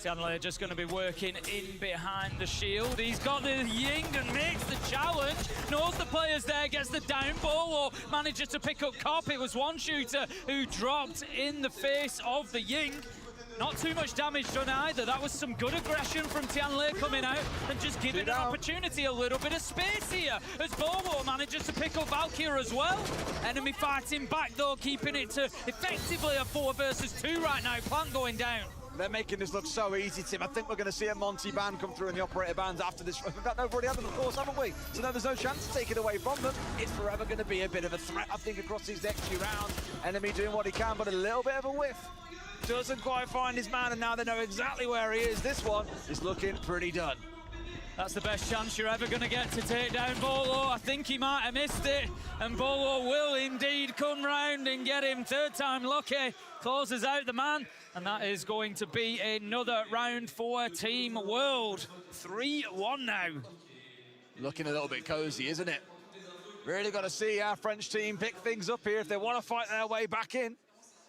Tianle just going to be working in behind the shield. He's got the Ying and makes the challenge. Knows the player's there, gets the down ball, or manages to pick up Cop. It was one shooter who dropped in the face of the Ying. Not too much damage done either. That was some good aggression from Tianle coming out and just giving an opportunity a little bit of space here as Bobo manages to pick up Valkyria as well. Enemy fighting back though, keeping it to effectively a 4 versus 2 right now. Plant going down. They're making this look so easy, Tim. I think we're going to see a Monty ban come through in the operator bans after this. In fact, we've already had them, of course, haven't we? So now there's no chance to take it away from them. It's forever going to be a bit of a threat, I think, across these next few rounds. Enemy doing what he can, but a little bit of a whiff. Doesn't quite find his man, and now they know exactly where he is. This one is looking pretty done. That's the best chance you're ever going to get to take down Bolo. I think he might have missed it, and Bolo will indeed come round and get him. Third time lucky, closes out the man, and that is going to be another round for Team World. 3-1 now. Looking a little bit cozy, isn't it? Really got to see our French team pick things up here if they want to fight their way back in.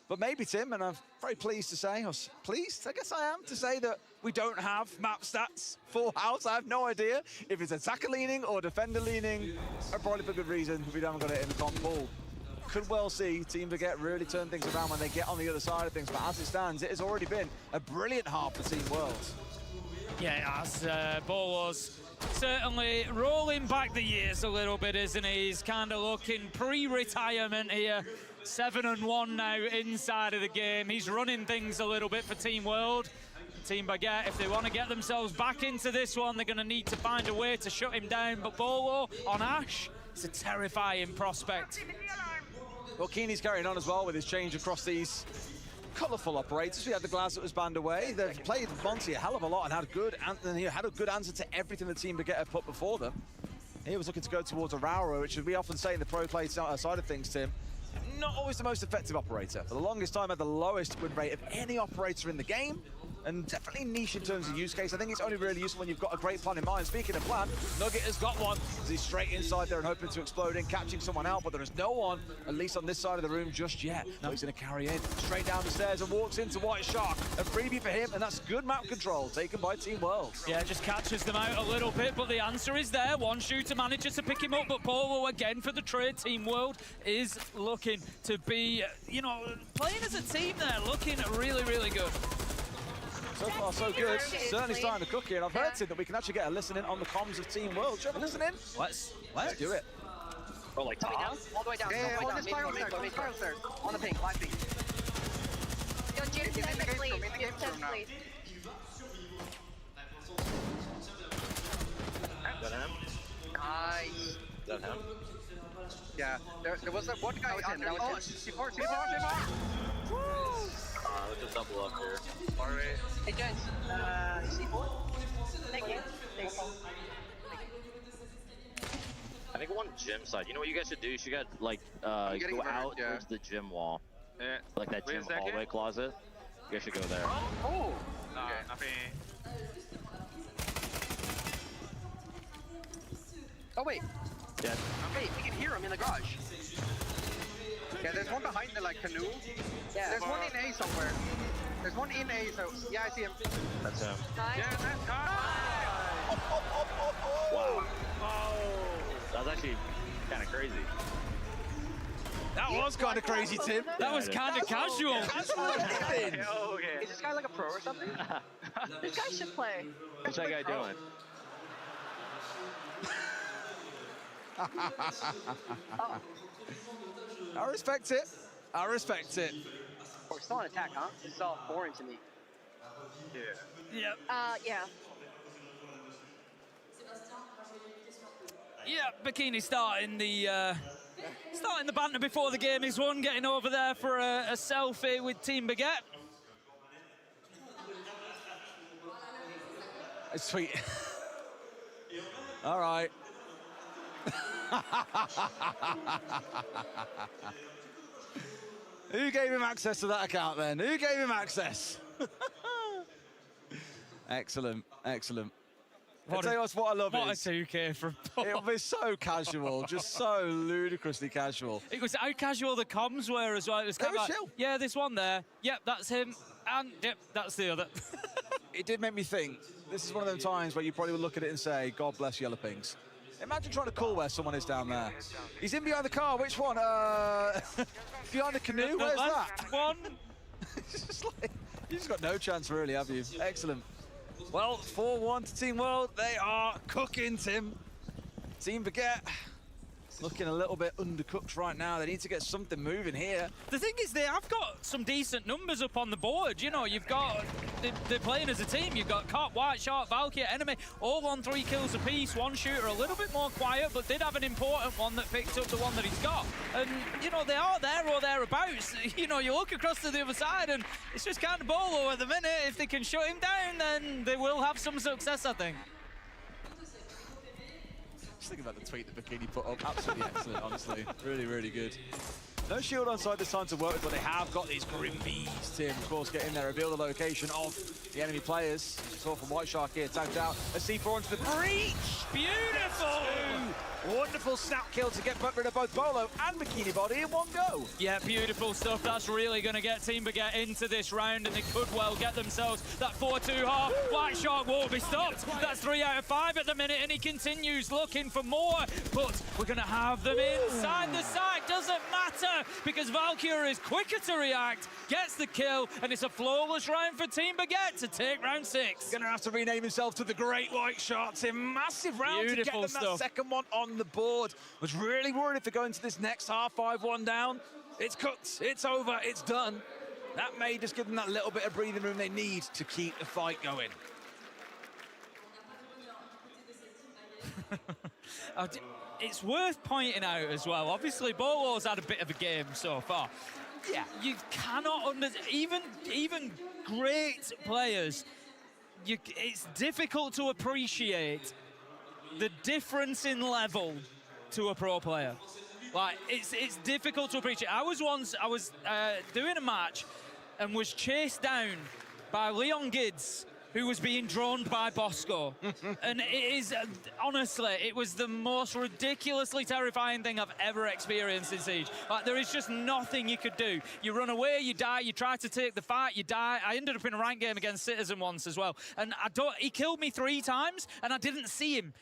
But maybe, Tim, and I'm very pleased to say, or pleased, I guess I am, to say that we don't have map stats for House. I have no idea if it's attacker leaning or defender leaning, or probably for good reason if we don't got it in the comp pool. Could well see Team Baguette really turn things around when they get on the other side of things, but as it stands, it has already been a brilliant half for Team World. Yeah, as Bolo's certainly rolling back the years a little bit, isn't he? He's kind of looking pre-retirement here. 7-1 now inside of the game. He's running things a little bit for Team World. Team Baguette, if they want to get themselves back into this one, they're going to need to find a way to shut him down. But Bolo on Ash, it's a terrifying prospect. Well, Keeney's carrying on as well with his change across these colourful operators. We had the Glass that was banned away. They've played Monty a hell of a lot and had a good answer to everything the team Baguette had put before them. He was looking to go towards a Rauro, which we often say in the pro play side of things, Tim. Not always the most effective operator. For the longest time, had the lowest win rate of any operator in the game. And definitely niche in terms of use case. I think it's only really useful when you've got a great plan in mind. Speaking of plan, Nugget has got one. He's straight inside there and hoping to explode in, catching someone out, but there is no one, at least on this side of the room, just yet. No, he's going to carry in straight down the stairs and walks into White Shark. A freebie for him, and that's good map control taken by Team World. Yeah, just catches them out a little bit, but the answer is there. One shooter manages to pick him up, but Polo again for the trade. Team World is looking to be, you know, playing as a team there, looking really, really good. So far, so good. Certainly starting to cook here. And I've heard, Tim, that we can actually get a listen in on the comms of Team World. Should we have a listen in? Let's do it. Oh, like top? Down, all the way down. Yeah, on the spiral stairs. On the pink, last pink. Yo, Jim, 10 please. Jim, 10 please. Is that him? Nice. Is that him? Yeah, there was one guy on there. Oh, C4. Let's just double up here. Alright. Hey, gents, C4? Thank you. Thanks. I think one gym side. You know what you guys should do? You should get, like, go out towards the gym wall. Yeah. Like that gym hallway closet. You guys should go there. Oh! No, nothing. Oh, wait. Yeah. Wait, we can hear him in the garage. Yeah, there's one behind the, like, canoe. Yeah. There's one in A somewhere. There's one in A, so... Yeah, I see him. That's him. Nice. Yeah, that's Wow. That was actually kind of crazy. That was kind of crazy, Tim. That was kind of casual. okay. Is this guy like a pro or something? This guy should play. What's that guy doing? I respect it. I respect it. Oh, we're still on attack, huh? This is all foreign to me. Yeah. Yep. Yeah. Yeah, Bikini starting the banter before the game is won, getting over there for a selfie with Team Baguette. It's sweet. All right. Who gave him access to that account then? Who gave him access? Excellent, excellent. I'll tell you what I love What is... a 2K from Paul. It was so casual, just so ludicrously casual. It was how casual the comms were as well. It was kind of like, chill. yeah, this one there. Yep, that's him. And, yep, that's the other. It did make me think, this is one of those times where you probably would look at it and say, God bless Yellow Pings. Imagine trying to call where someone is down there. He's in behind the car, which one? Behind the canoe, where's that? One. It's just like, you've just got no chance really, have you? Excellent. Well, 4-1 to Team World. They are cooking, Tim. Team Baguette looking a little bit undercooked right now. They need to get something moving here. The thing is, they have got some decent numbers up on the board. You know, you've got, they're playing as a team. You've got Cop, White Shark, Valkyrie, Enemy, all on 3 kills apiece. One shooter a little bit more quiet, but did have an important one that picked up the one that he's got. And, you know, they are there or thereabouts. You know, you look across to the other side and it's just kind of Bolo at the minute. If they can shut him down, then they will have some success, I think. Just think about the tweet that Bikini put up. Absolutely excellent, honestly. Really, really good. No shield on side this time to work with, but they have got these grim bees. Tim, of course, get in there, reveal the location of the enemy players. As you saw from White Shark here, tagged out a C4 into the breach. Beautiful! Wonderful snap kill to get rid of both Bolo and Bikini Body in one go. Yeah, beautiful stuff. That's really going to get Team Baguette into this round, and they could well get themselves that 4-2 half. White Shark won't be stopped. That's 3 out of 5 at the minute, and he continues looking for more. But we're going to have them inside the site. Doesn't matter, because Valkyrie is quicker to react, gets the kill, and it's a flawless round for Team Baguette to take round 6. Going to have to rename himself to the Great White Shark. Tim, massive round Beautiful to get them that second one on the board. Was really worried if they go into this next half 5-1 down. It's cooked, it's over, it's done. That may just give them that little bit of breathing room they need to keep the fight going. It's worth pointing out as well, obviously Bolo's had a bit of a game so far, Yeah, you cannot even great players. It's difficult to appreciate the difference in level to a pro player. Like it's difficult to appreciate. I was doing a match and was chased down by Leon Gids, who was being droned by Bosco. And it is, honestly, it was the most ridiculously terrifying thing I've ever experienced in Siege. Like, there is just nothing you could do. You run away, you die, you try to take the fight, you die. I ended up in a ranked game against Citizen once as well. And he killed me 3 times, and I didn't see him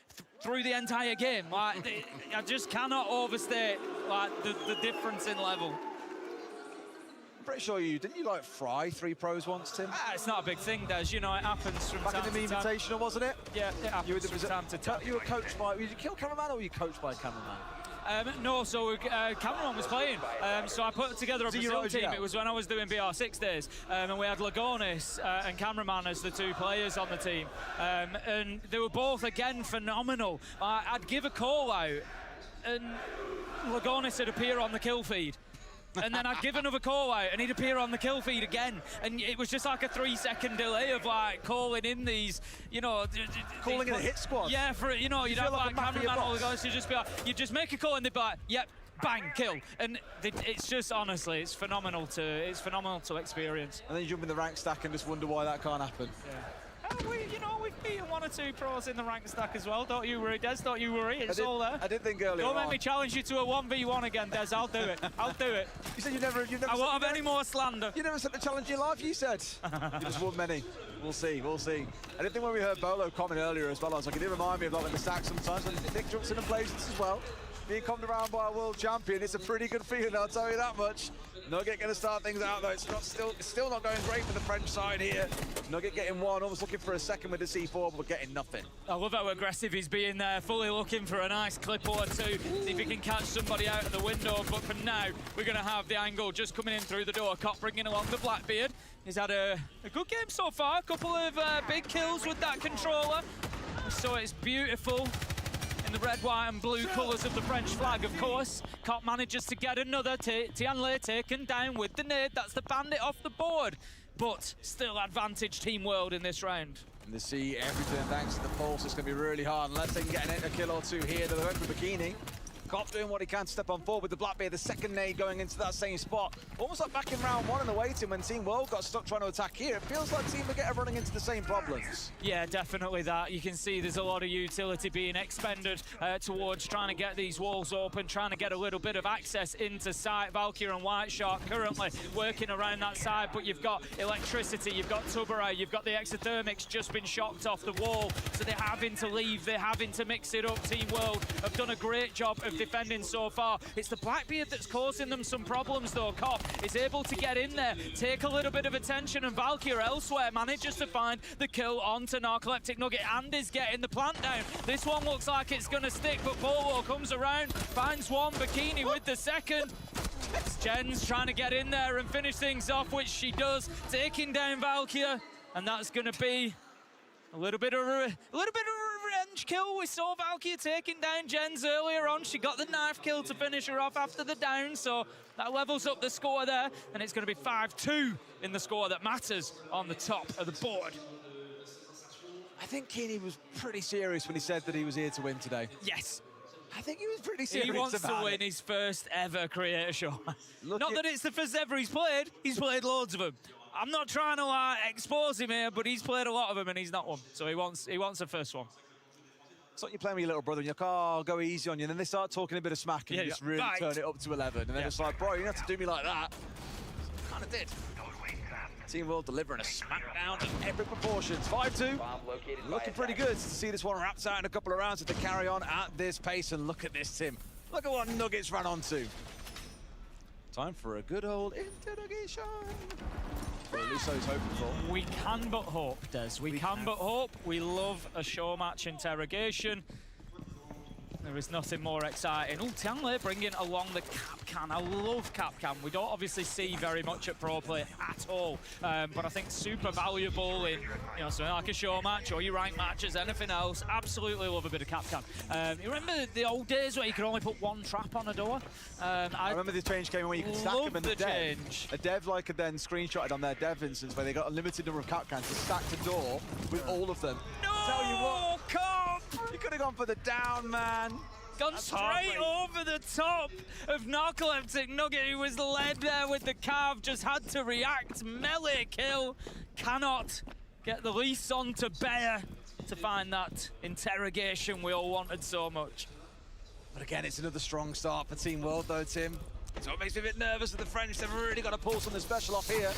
through the entire game. Like, I just cannot overstate, like, the difference in level. Pretty sure didn't you like fry 3 pros once, Tim? It's not a big thing, Des. You know, it happens from Back time in the to time. Invitational, wasn't it? Yeah, it happens from time to time. You were coached by, did you kill cameraman or were you coached by cameraman? No, so cameraman was playing. So I put together a Brazil team. It was when I was doing BR6 days. And we had Lagonis and cameraman as the 2 players on the team. And they were both, again, phenomenal. I'd give a call out and Lagonis would appear on the kill feed. And then I'd give another call out and he'd appear on the kill feed again. And it was just like a 3-second delay of like calling in these, you know... Calling in a hit squad? Yeah, you'd have like cameraman or the guys who just be like, you just make a call and they'd be like, yep, bang, kill. And it's just, honestly, it's phenomenal to experience. And then you jump in the rank stack and just wonder why that can't happen. Yeah. We've beaten 1 or 2 pros in the rank stack as well. Don't you worry, Des, don't you worry. It's all there. I did think earlier Don't make me challenge you to a 1v1 again, Des. I'll do it. I'll do it. You said you never I won't have any more slander. You never set the challenge in your life, you said. You just won many. We'll see. I did think when we heard Bolo comment earlier as well, I was like, it did remind me of like in the stack sometimes when Nick jumps in and plays this as well. Being commed around by a world champion, it's a pretty good feeling, I'll tell you that much. Nugget going to start things out though. It's still not going great for the French side here. Nugget getting 1, almost looking for a second with the C4, but getting nothing. I love how aggressive he's being there, fully looking for a nice clip or 2, see if he can catch somebody out of the window. But for now, we're going to have the angle just coming in through the door. Cop bringing along the Blackbeard. He's had a good game so far, a couple of big kills with that controller. So it's beautiful. In the red, white and blue colours of the French flag, of course. Cop manages to get another. Tianle taken down with the nade. That's the bandit off the board. But still advantage Team World in this round. And they see everything thanks to the pulse. It's going to be really hard unless they can get a kill or 2 here. They're going for Bikini. Cop doing what he can to step on forward with the Blackbeard, the second nade going into that same spot. Almost like back in round 1 in the waiting when Team World got stuck trying to attack here. It feels like Team Magetta are running into the same problems. Yeah, definitely that. You can see there's a lot of utility being expended towards trying to get these walls open, trying to get a little bit of access into sight. Valkyrie and White Shark currently working around that side, but you've got electricity, you've got Tubera, you've got the exothermics just been shocked off the wall, so they're having to leave, they're having to mix it up. Team World have done a great job of defending so far. It's the Blackbeard that's causing them some problems though. Cop is able to get in there, take a little bit of attention, and Valkyrie elsewhere manages to find the kill onto Narcoleptic Nugget and is getting the plant down. This one looks like it's going to stick, but Polo comes around, finds 1, Bikini with the second. Jen's trying to get in there and finish things off, which she does, taking down Valkyrie, and that's going to be a little bit of a revenge kill. We saw Valkyrie taking down Jens earlier on. She got the knife kill to finish her off after the down, so that levels up the score there, and it's going to be 5-2 in the score that matters on the top of the board. I think Keeney was pretty serious when he said that he was here to win today. Yes. I think he was pretty serious. He wants to win his first ever creator show. Not that it's the first ever he's played loads of them. I'm not trying to expose him here, but he's played a lot of them and he's not one. So he wants the first one. It's like you're playing with your little brother and you're like, oh, I'll go easy on you. And then they start talking a bit of smack and you just really turn it up to 11. And then it's like, bro, you don't have to do me like that. Kind of did. Team World delivering a smackdown in every proportion. 5-2. Looking pretty good to see this one wrapped out in a couple of rounds if they carry on at this pace. And look at this, Tim. Look at what Nuggets ran onto. Time for a good old interrogation. Or at least I was hoping for. We can but hope, Des. We can but hope. We love a show match interrogation. There is nothing more exciting. Oh, Tianle bringing along the Capcan. I love Capcan. We don't obviously see very much at Pro Play at all, but I think super valuable in, you know, something like a show match or your ranked matches, anything else. Absolutely love a bit of Capcan. You remember the old days where you could only put one trap on a door? I remember the change came in where you could stack them in the dev. A dev like could then screenshot it on their dev instance where they got a limited number of Capcans to stack the door with all of them. No! Tell you what, you could have gone for the down, man. Gone straight over the top of Narcoleptic Nugget, who was led there with the Cav, just had to react. Melee kill. Cannot get the lease on to bear to find that interrogation we all wanted so much. But again, it's another strong start for Team World though, Tim. So it makes me a bit nervous that the French have really got to pull something special off here.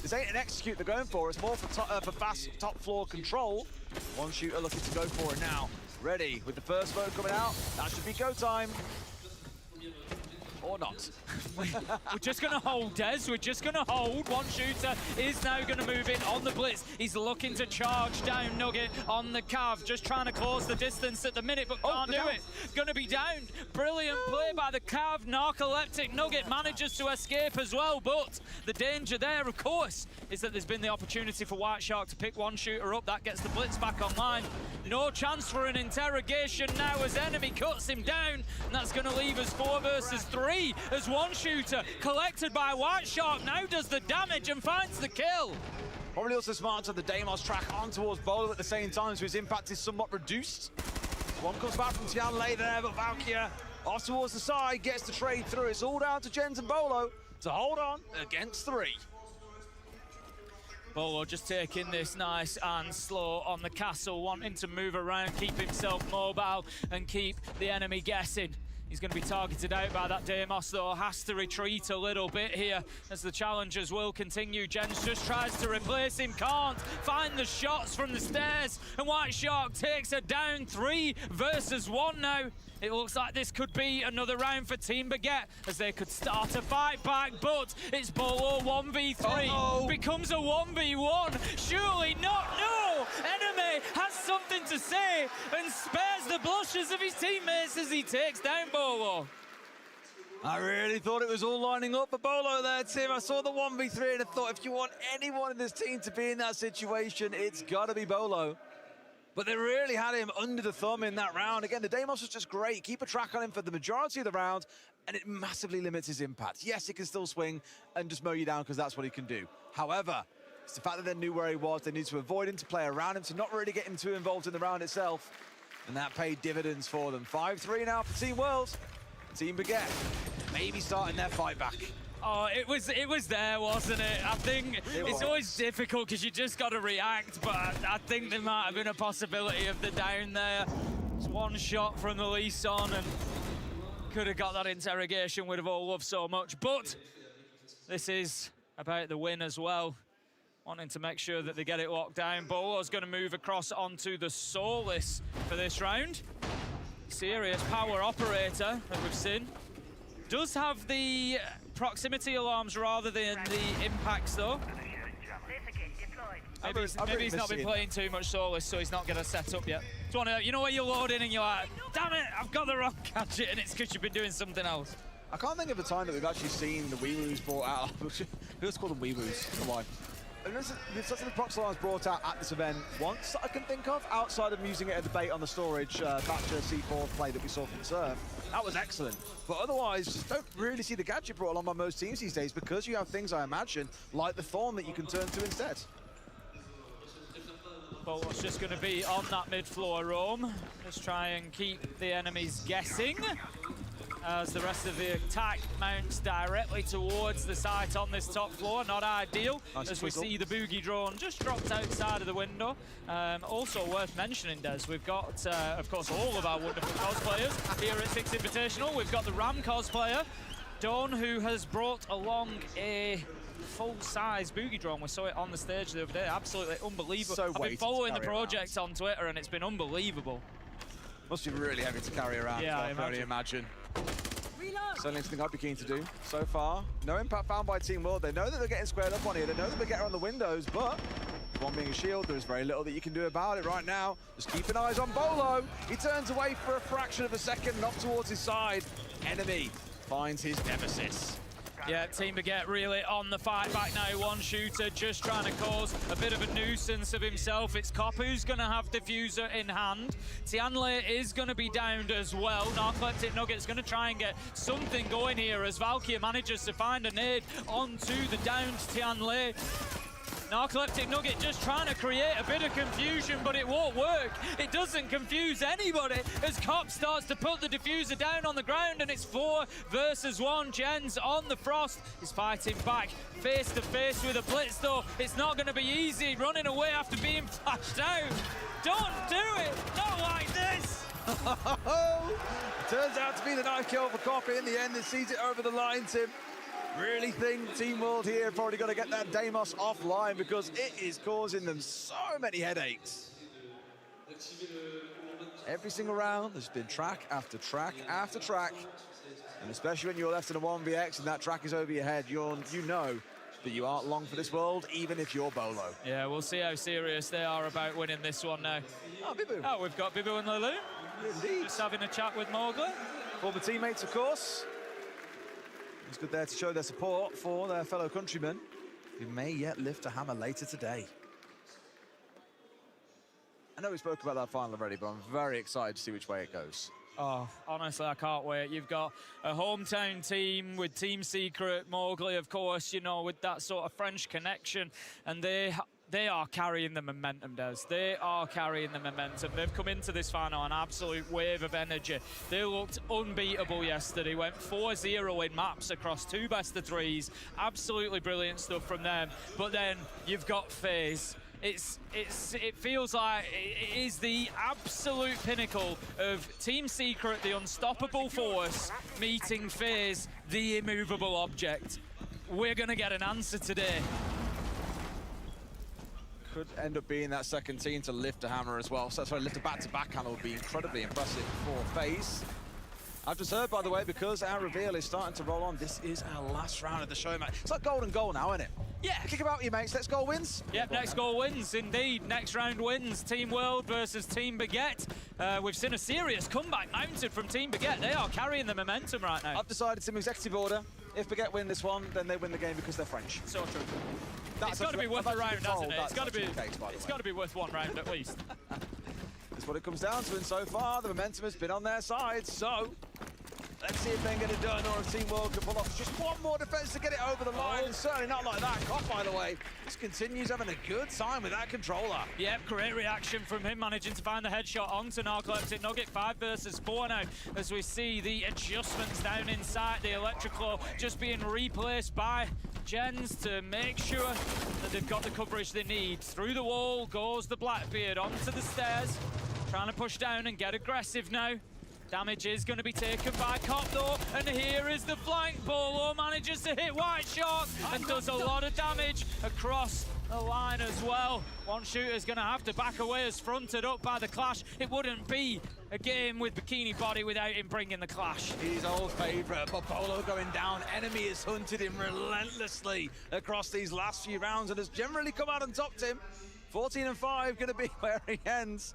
This ain't an execute they're going for, it's more for fast top floor control. One shooter looking to go for it now. Ready with the first smoke coming out. That should be go time. Or not. We're just going to hold, Des. We're just going to hold. One shooter is now going to move in on the blitz. He's looking to charge down Nugget on the Cav. Just trying to close the distance at the minute, but can't do it. Going to be downed. Brilliant play by the Cav. Narcoleptic Nugget manages to escape as well, but the danger there, of course, is that there's been the opportunity for White Shark to pick one shooter up. That gets the blitz back online. No chance for an interrogation now as enemy cuts him down, and that's going to leave us 4 versus 3 as one shooter collected by White Shark now does the damage and finds the kill. Probably also smart to the Deimos track on towards Bolo at the same time, so his impact is somewhat reduced. One comes back from Tianle there, but Valkyria off towards the side, gets the trade through. It's all down to Jens and Bolo to hold on against 3. Bolo just taking this nice and slow on the castle, wanting to move around, keep himself mobile and keep the enemy guessing. He's going to be targeted out by that Deimos, though. Has to retreat a little bit here as the challengers will continue. Jens just tries to replace him, can't find the shots from the stairs, and White Shark takes her down. 3 versus 1 now. It looks like this could be another round for Team Baguette as they could start a fight back, but it's Bolo 1v3. Becomes a 1v1. Surely not. No! Enemy has something to say and spares the blushes of his teammates as he takes down Bolo. I really thought it was all lining up for Bolo there, Tim. I saw the 1v3 and I thought if you want anyone in this team to be in that situation, it's got to be Bolo. But they really had him under the thumb in that round. Again, the Deimos was just great. Keep a track on him for the majority of the round, and it massively limits his impact. Yes, he can still swing and just mow you down because that's what he can do. However, it's the fact that they knew where he was. They need to avoid him, to play around him, to not really get him too involved in the round itself. And that paid dividends for them. 5-3 now for Team World. Team Baguette maybe starting their fight back. Oh, it was there, wasn't it? I think it's always difficult because you just got to react, but I think there might have been a possibility of the down there. It's one shot from the lease on and could have got that interrogation we'd have all loved so much. But this is about the win as well. Wanting to make sure that they get it locked down. Bolo's going to move across onto the Soulless for this round. Serious power operator that we've seen. Does have the proximity alarms rather than the impacts, though. Maybe he's not been playing too much Soulless, so he's not going to set up yet. It's one of, you know where you load in and you're like, damn it, I've got the wrong gadget, and it's because you've been doing something else. I can't think of a time that we've actually seen the Wee-Woos brought out. Let's call them Wee-Woos. Come on. There's such a prox alarms brought out at this event once that I can think of, outside of using it as debate on the storage Thatcher C4 play that we saw from Surf. That was excellent. But otherwise, just don't really see the gadget brought along by most teams these days because you have things, I imagine, like the Thorn that you can turn to instead. Bolo's just going to be on that mid-floor roam. Just try and keep the enemies guessing as the rest of the attack mounts directly towards the site on this top floor. Not ideal, nice as we see the boogie drone just dropped outside of the window. Also worth mentioning, Des, we've got, of course, all of our wonderful cosplayers here at Six Invitational. We've got the Ram cosplayer, Dawn, who has brought along a full-size boogie drone. We saw it on the stage the other day. Absolutely unbelievable. So I've been following the project on Twitter, and it's been unbelievable. Must be really heavy to carry around. Yeah, I can only imagine. Certainly something I'd be keen to do. So far, no impact found by Team World. They know that they're getting squared up on here. They know that we're getting on the windows, but one being a shield, there's very little that you can do about it right now. Just keep an eye on Bolo. He turns away for a fraction of a second, off towards his side. Enemy finds his nemesis. Yeah, Team Baguette really on the fight back now. One shooter just trying to cause a bit of a nuisance of himself. It's Cop who's going to have Diffuser in hand. Tianle is going to be downed as well. Narcoleptic Nugget's going to try and get something going here as Valkyrie manages to find a nade onto the downed Tianle. Narcoleptic Nugget just trying to create a bit of confusion, but it won't work. It doesn't confuse anybody as Cop starts to put the diffuser down on the ground, and it's 4 versus 1. Jens on the Frost is fighting back face to face with a Blitz, though. It's not going to be easy running away after being flashed out. Don't do it! Not like this! Turns out to be the knife kill for Cop in the end. It sees it over the line, Tim. Really think Team World here probably got to get that Deimos offline because it is causing them so many headaches. Every single round, there's been track after track after track. And especially when you're left in a 1vx and that track is over your head, you know that you aren't long for this world, even if you're Bolo. Yeah, we'll see how serious they are about winning this one now. Oh, Bibu. Oh, we've got Bibu and Lulu. Indeed. Just having a chat with Mowgli. Former teammates, of course. It's good there to show their support for their fellow countrymen who may yet lift a hammer later today. I know we spoke about that final already, but I'm very excited to see which way it goes. Oh, honestly, I can't wait. You've got a hometown team with Team Secret, Mowgli, of course, you know, with that sort of French connection, and they are carrying the momentum, Des. They are carrying the momentum. They've come into this final an absolute wave of energy. They looked unbeatable yesterday. Went 4-0 in maps across 2 best-of-3s. Absolutely brilliant stuff from them. But then you've got FaZe. It feels like it is the absolute pinnacle of Team Secret, the unstoppable force, meeting FaZe, the immovable object. We're going to get an answer today. Could end up being that second team to lift a hammer as well. So that's why lift a back-to-back hammer would be incredibly impressive for FaZe. I've just heard, by the way, because our reveal is starting to roll on, this is our last round of the show, mate. It's like golden goal now, isn't it? Yeah. Kick about you, mates. Next goal wins. Yep, next goal wins, indeed. Next round wins. Team World versus Team Baguette. We've seen a serious comeback mounted from Team Baguette. They are carrying the momentum right now. I've decided some executive order. If Baguette win this one, then they win the game because they're French. So true. It's got to be worth a round, hasn't it? It's got to be worth one round at least. That's what it comes down to, and so far the momentum has been on their side. So let's see if they can get it done, or if Team World can pull off just one more defense to get it over the line. And certainly not like that. Cop, by the way, just continues having a good time with that controller. Yep, great reaction from him, managing to find the headshot onto Narcoleptic Nugget. 5 versus 4 now, as we see the adjustments down inside. The Electroclaw just being replaced by Jens to make sure that they've got the coverage they need. Through the wall goes the Blackbeard onto the stairs, trying to push down and get aggressive now. Damage is going to be taken by Cop though, and here is the flank. Bolo manages to hit White Shark and does a lot of damage across the line as well. One shooter's going to have to back away as fronted up by the Clash. It wouldn't be a game with Bikini Body without him bringing the Clash. His old favourite, but Bolo going down. Enemy has hunted him relentlessly across these last few rounds and has generally come out and topped him. 14 and 5 going to be where he ends.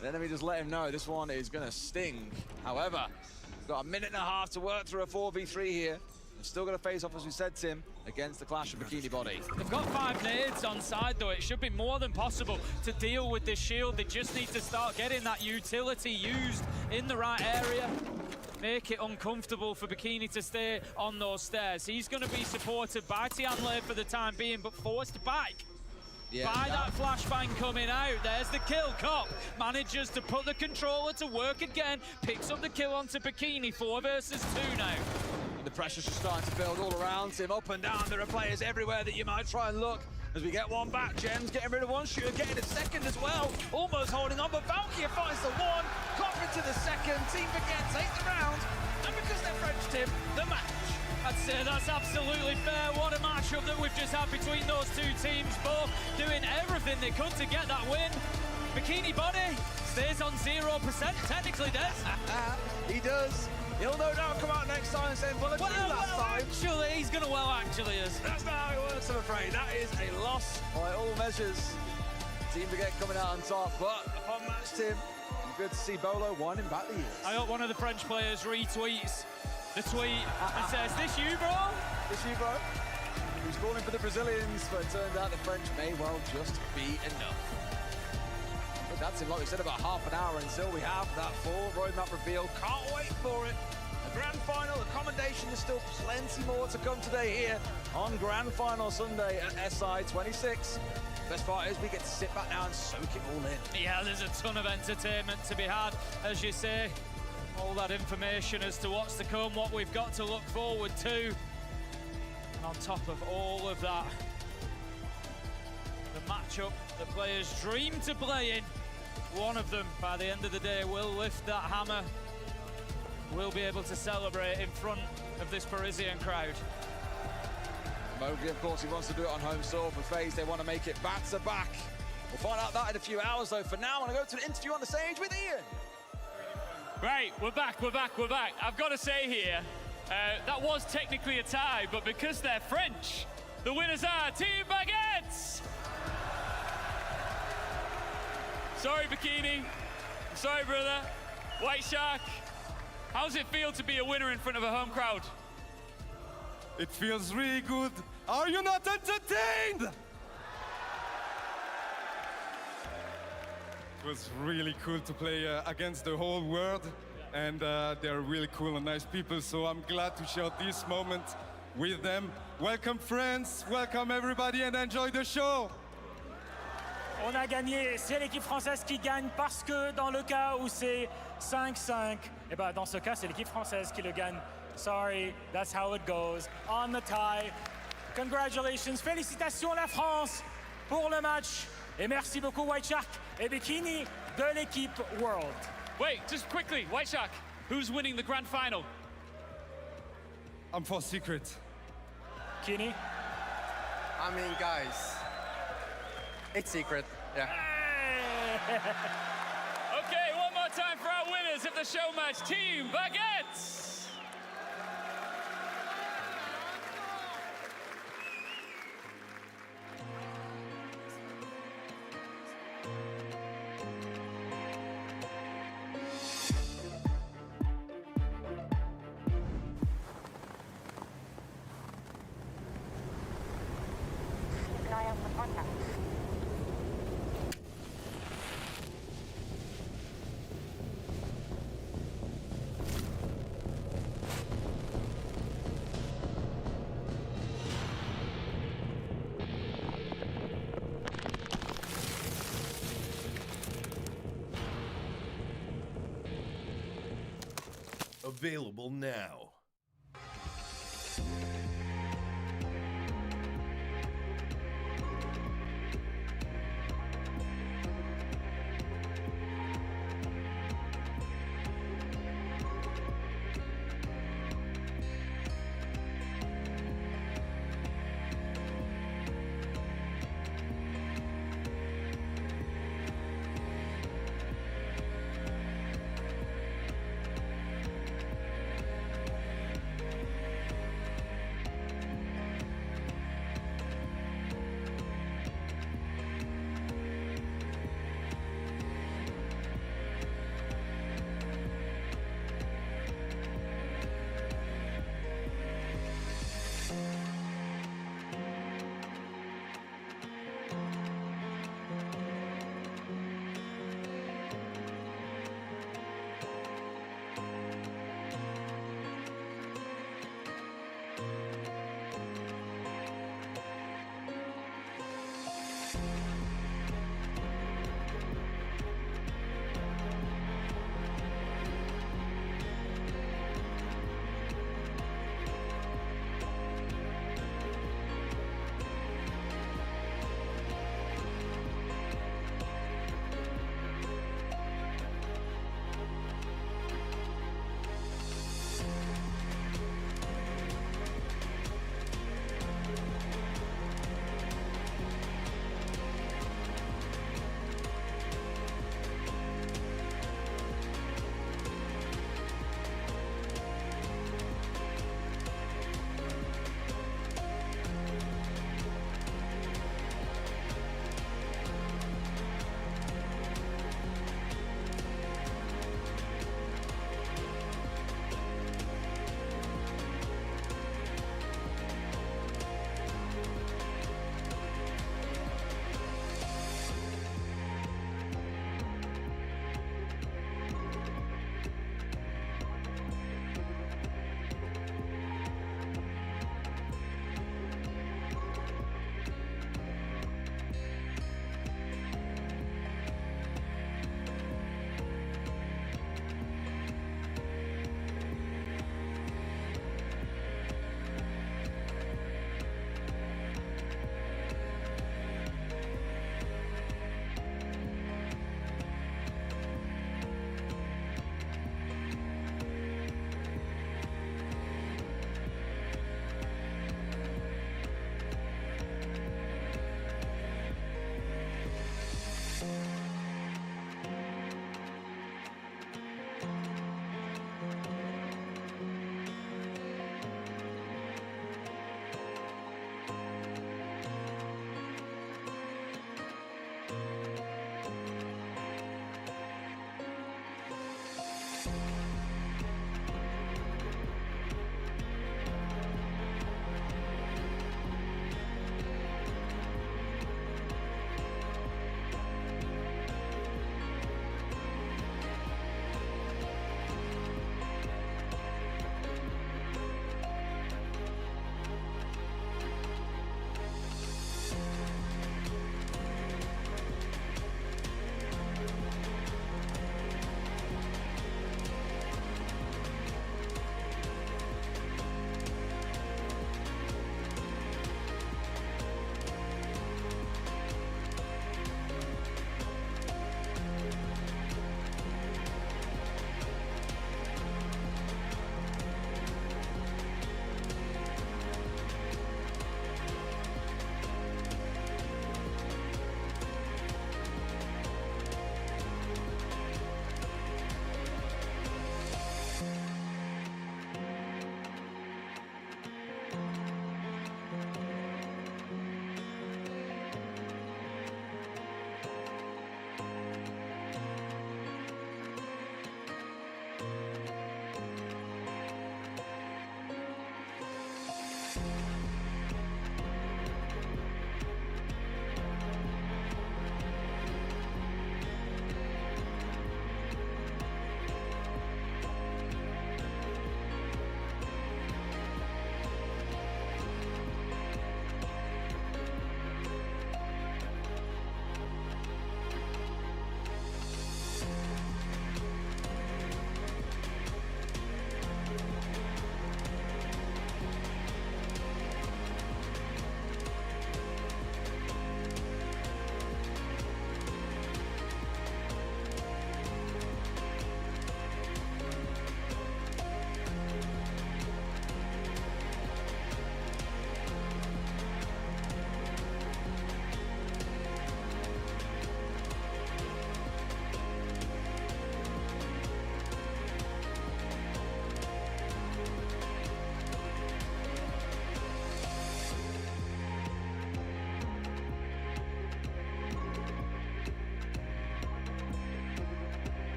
The enemy just let him know this one is going to sting. However, we've got a minute and a half to work through a 4v3 here. We're still going to face off, as we said, Tim, against the Clash of Bikini Body. They've got 5 nades on side, though. It should be more than possible to deal with this shield. They just need to start getting that utility used in the right area. Make it uncomfortable for Bikini to stay on those stairs. He's going to be supported by Tianle for the time being, but forced back. By that flashbang coming out. There's the kill. Cop manages to put the controller to work again. Picks up the kill onto Bikini. 4 versus 2 now. And the pressure's just starting to build all around him. Up and down, there are players everywhere that you might try and look. As we get one back, Jens getting rid of one shooter, getting a second as well. Almost holding on, but Valkyrie finds the one. Cop into the second. Team Baguette take the round. And because they're French, Tim, the match. I'd say that's absolutely fair. What a matchup that we've just had between those two teams, both doing everything they could to get that win. Bikini Body stays on 0%, technically, Des. He does. He'll no doubt come out next time and say, well, actually, he's going to actually is. That's not how it works, I'm afraid. That is a loss by all measures. Team Baguette coming out on top, but a fun match, Tim. Good to see Bolo winding back the years. I hope one of the French players retweets the tweet and says, "This you, bro? This you, bro?" He was calling for the Brazilians, but it turned out the French may well just be enough. But that's in, like we said, about half an hour until we have that full roadmap reveal. Can't wait for it. The grand final, the commendation, there's still plenty more to come today here on Grand Final Sunday at SI 26. Best part is we get to sit back now and soak it all in. Yeah, there's a ton of entertainment to be had, as you say. All that information as to what's to come, what we've got to look forward to. And on top of all of that, the matchup the players dream to play in. One of them, by the end of the day, will lift that hammer. Will be able to celebrate in front of this Parisian crowd. Mowgli, of course, he wants to do it on home soil for FaZe. They want to make it back-to-back. We'll find out that in a few hours, though. For now, I'm going to go to an interview on the stage with Ian. Right, we're back. I've got to say here, that was technically a tie, but because they're French, the winners are Team Baguettes! Sorry, Bikini. I'm sorry, brother. White Shark. How does it feel to be a winner in front of a home crowd? It feels really good. Are you not entertained? It was really cool to play against the whole world, and they're really cool and nice people, so I'm glad to share this moment with them. Welcome friends, welcome everybody, and enjoy the show. On a gagné, c'est l'équipe française qui gagne parce que dans le cas où c'est 5-5, et ben dans ce cas c'est l'équipe française qui le gagne. Sorry, that's how it goes. On the tie. Congratulations, félicitations la France pour le match. Et merci beaucoup White Shark et Bikini de l'équipe World. Wait, just quickly, White Shark, who's winning the grand final? I'm for secret. Kini? I mean, guys, it's secret, yeah. Okay, one more time for our winners of the show match, Team Baguettes! Available now.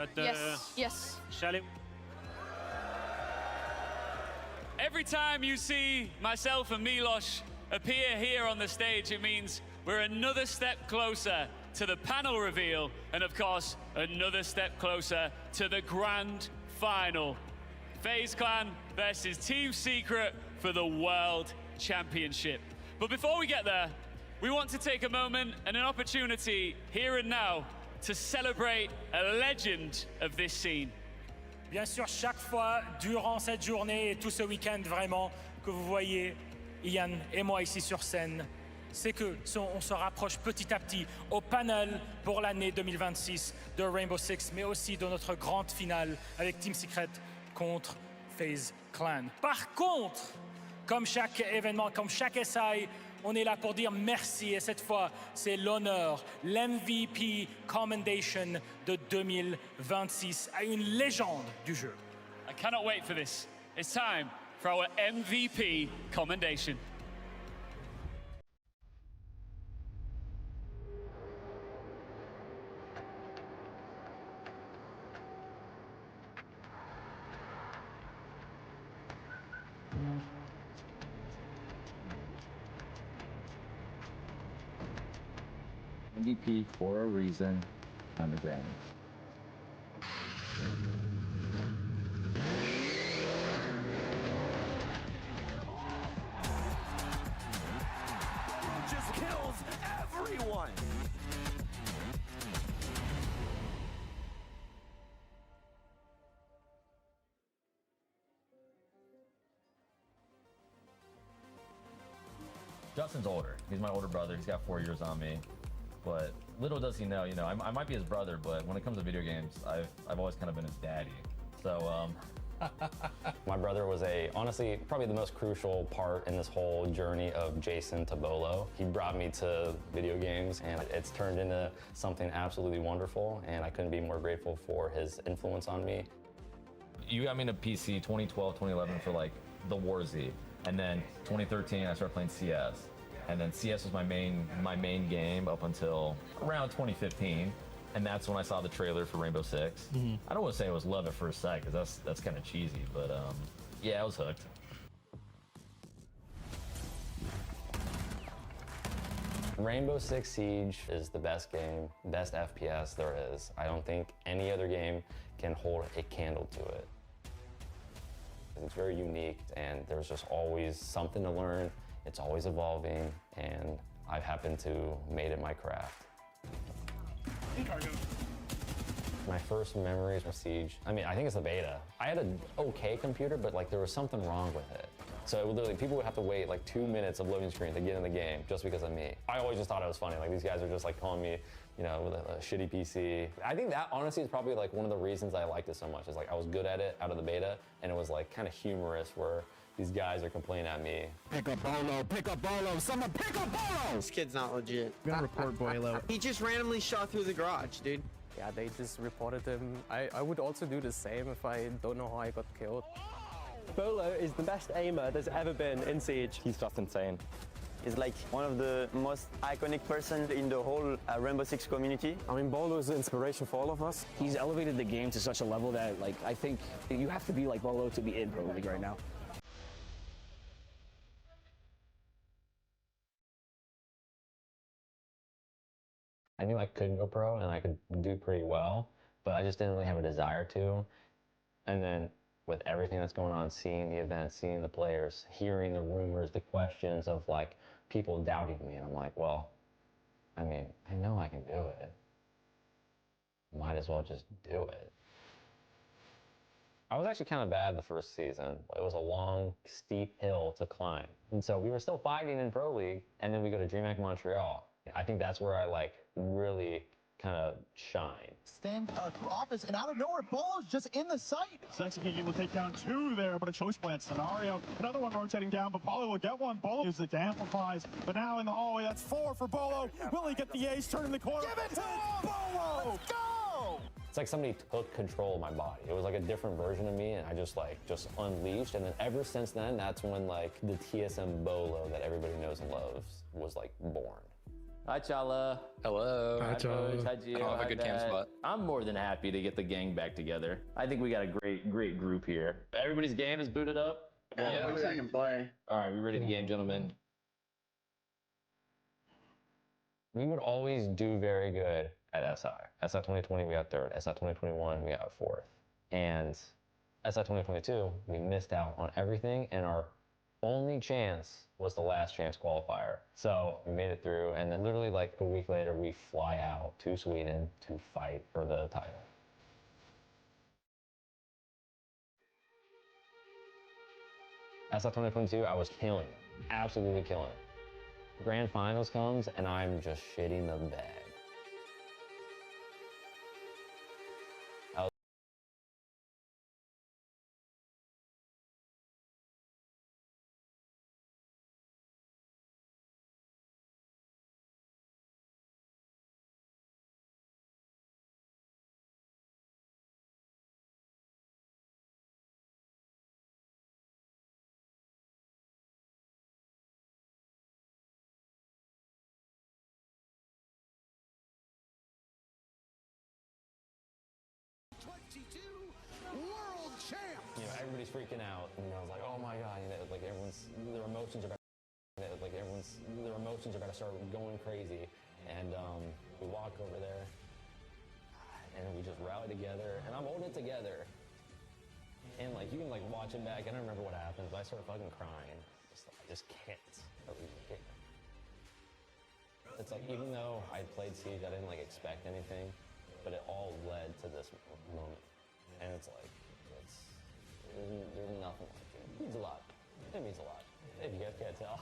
But yes. Shall Every time you see myself and Milos appear here on the stage, it means we're another step closer to the panel reveal, and of course, another step closer to the grand final. FaZe Clan versus Team Secret for the World Championship. But before we get there, we want to take a moment and an opportunity here and now to celebrate a legend of this scene. Bien sûr, chaque fois, durant cette journée et tout ce week-end vraiment, que vous voyez Ian et moi ici sur scène, c'est que on se rapproche petit à petit au panel pour l'année 2026 de Rainbow Six, mais aussi de notre grande finale avec Team Secret contre FaZe Clan. Par contre, comme chaque événement, comme chaque essai, on est là pour dire merci, et cette fois, c'est l'honneur, l'MVP Commendation de 2026 à une légende du jeu. I cannot wait for this. It's time for our MVP Commendation. MVP for a reason, I'm Ingame. Just kills everyone. Justin's older. He's my older brother. He's got 4 years on me. But little does he know, I might be his brother, but when it comes to video games, I've always kind of been his daddy. So, My brother was honestly, probably the most crucial part in this whole journey of Jason to Bolo. He brought me to video games, and it's turned into something absolutely wonderful, and I couldn't be more grateful for his influence on me. You got me into PC 2012, 2011 for like the War Z. And then 2013, I started playing CS. And then CS was my main game up until around 2015. And that's when I saw the trailer for Rainbow Six. I don't want to say it was love at first sight, because that's kind of cheesy, but yeah, I was hooked. Rainbow Six Siege is the best game, best FPS there is. I don't think any other game can hold a candle to it. It's very unique, and there's just always something to learn. It's always evolving, and I've happened to made it my craft. My first memories of Siege, I think it's the beta. I had an okay computer, but like there was something wrong with it. So literally people would have to wait like 2 minutes of loading screen to get in the game just because of me. I always just thought it was funny. Like these guys are just like calling me, with a shitty PC. I think that honestly is probably like one of the reasons I liked it so much, is like I was good at it out of the beta, and it was like kind of humorous where these guys are complaining at me. Pick up Bolo, someone pick up Bolo! This kid's not legit. I'm gonna report Bolo. He just randomly shot through the garage, dude. Yeah, they just reported him. I would also do the same if I don't know how I got killed. Bolo is the best aimer there's ever been in Siege. He's just insane. He's like one of the most iconic person in the whole Rainbow Six community. Bolo is an inspiration for all of us. He's elevated the game to such a level that, like, I think you have to be like Bolo to be in Pro League right now. I knew I could go pro and I could do pretty well, but I just didn't really have a desire to. And then with everything that's going on, seeing the events, seeing the players, hearing the rumors, the questions of like people doubting me, and I'm like, well, I know I can do it. Might as well just do it. I was actually kind of bad the first season. It was a long, steep hill to climb. And so we were still fighting in Pro League, and then we go to DreamHack Montreal. I think that's where I like really kind of shine. Stand office, and out of nowhere, Bolo's just in the sight. Sexy being able to take down two there, but a choice plant scenario. Another one rotating down, but Bolo will get one. Bolo uses it to amplifies, but now in the hallway, that's 4 for Bolo. Will he get the ace, turning the corner? Give it to Bolo! Let's go! It's like somebody took control of my body. It was like a different version of me, and I just unleashed. And then ever since then, that's when like the TSM Bolo that everybody knows and loves was like born. Hi, Chala. Hello. Hi, Coach. Hi, Gio. I don't have a Hi, good cam Dad. spot. I'm more than happy to get the gang back together. I think we got a great group here. Everybody's game is booted up. Yeah. Looks like I can play. All right, we ready to game, gentlemen? We would always do very good at SI. SI 2020, we got third. SI 2021, we got fourth. And SI 2022, we missed out on everything, and our only chance was the last chance qualifier. So we made it through, and then literally like a week later, we fly out to Sweden to fight for the title. SI 2022, I was killing it, absolutely killing it. Grand finals comes, and I'm just shitting the bed. World champ. You know, everybody's freaking out, and I was like, oh my god, you know, like their emotions are about to start going crazy, and we walk over there, and we just rally together, and I'm holding it together, and like you can like watch it back. I don't remember what happened, but I started fucking crying. I just can't. It's like even though I played Siege, I didn't like expect anything, but it all led to this moment. And it's like, there's nothing like it. It means a lot. It means a lot. If you guys can't tell.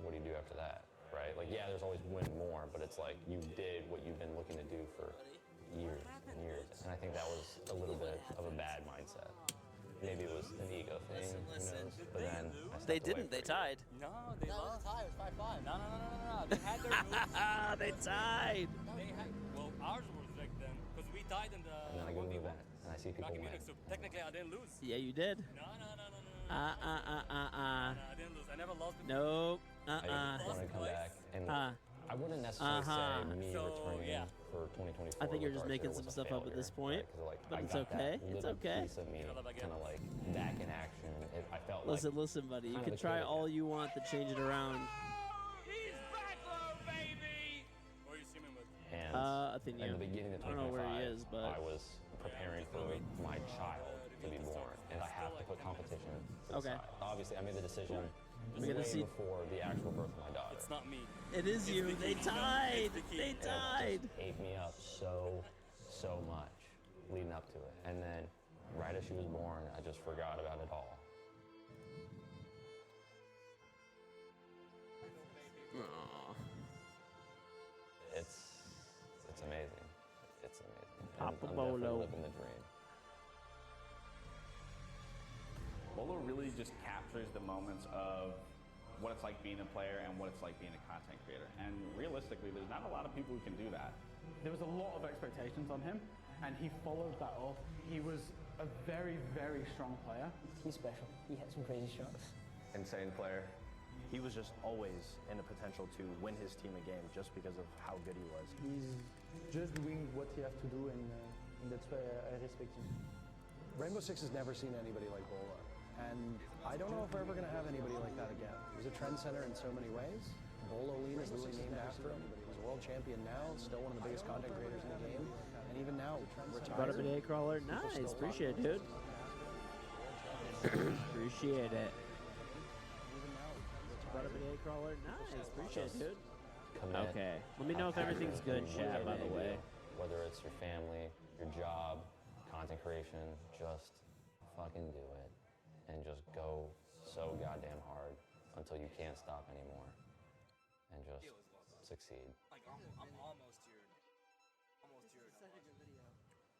What do you do after that, right? Like, yeah, there's always win more, but it's like you did what you've been looking to do for years and years. And I think that was a little bit of a bad mindset. Maybe it was an ego thing, who knows? But then I They didn't, they tied. No, they lost. It was 5-5. No. They had their moves. They tied. Well, ours was like then, because we tied in the. And then I go to the event, and I see people win. So technically, I didn't lose. Yeah, you did. No. I didn't lose. I never lost. Nope. I want to come back, and I wouldn't necessarily say me returning for 2024. I think you're just making some stuff up at this point, but it's okay. It's okay. Piece of me, kind of like back in action. I felt listen, buddy. You can try all you want to change it around. He's back low, baby. Who are you streaming with? And I think in the beginning of 2025, I don't know where he is, but I was preparing for my child to be born, and I have to put competition to the side. Obviously, I made the decision way before the actual birth of my daughter. It's not me. It is you. They tied. They tied. It ate me up so much leading up to it, and then right as she was born, I just forgot about it all. Aww. It's amazing. It's amazing. Papa I'm Bolo. definitely living the dream. Bolo really just captures the moments of what it's like being a player and what it's like being a content creator. And realistically, there's not a lot of people who can do that. There was a lot of expectations on him, and he followed that up. He was a very, very strong player. He's special. He had some crazy shots. Insane player. He was just always in a potential to win his team a game just because of how good he was. He's just doing what he has to do, and that's why I respect him. Rainbow Six has never seen anybody like Bolo. And I don't know if we're ever going to have anybody like that again. He's a trendsetter in so many ways. Bolo Lean is literally named after him. He's a world champion now, still one of the biggest content creators in the game. And even now, retired. Brought up an A crawler. Nice. Appreciate it, dude. Appreciate it. Brought up an A crawler. Nice. Appreciate it, dude. Commit. Okay. Let me know if everything's good, chat, by the way. Whether it's your family, your job, content creation, just fucking do it. And just go so goddamn hard until you can't stop anymore. And just succeed. Like, I'm almost here. Almost here. Such a good video.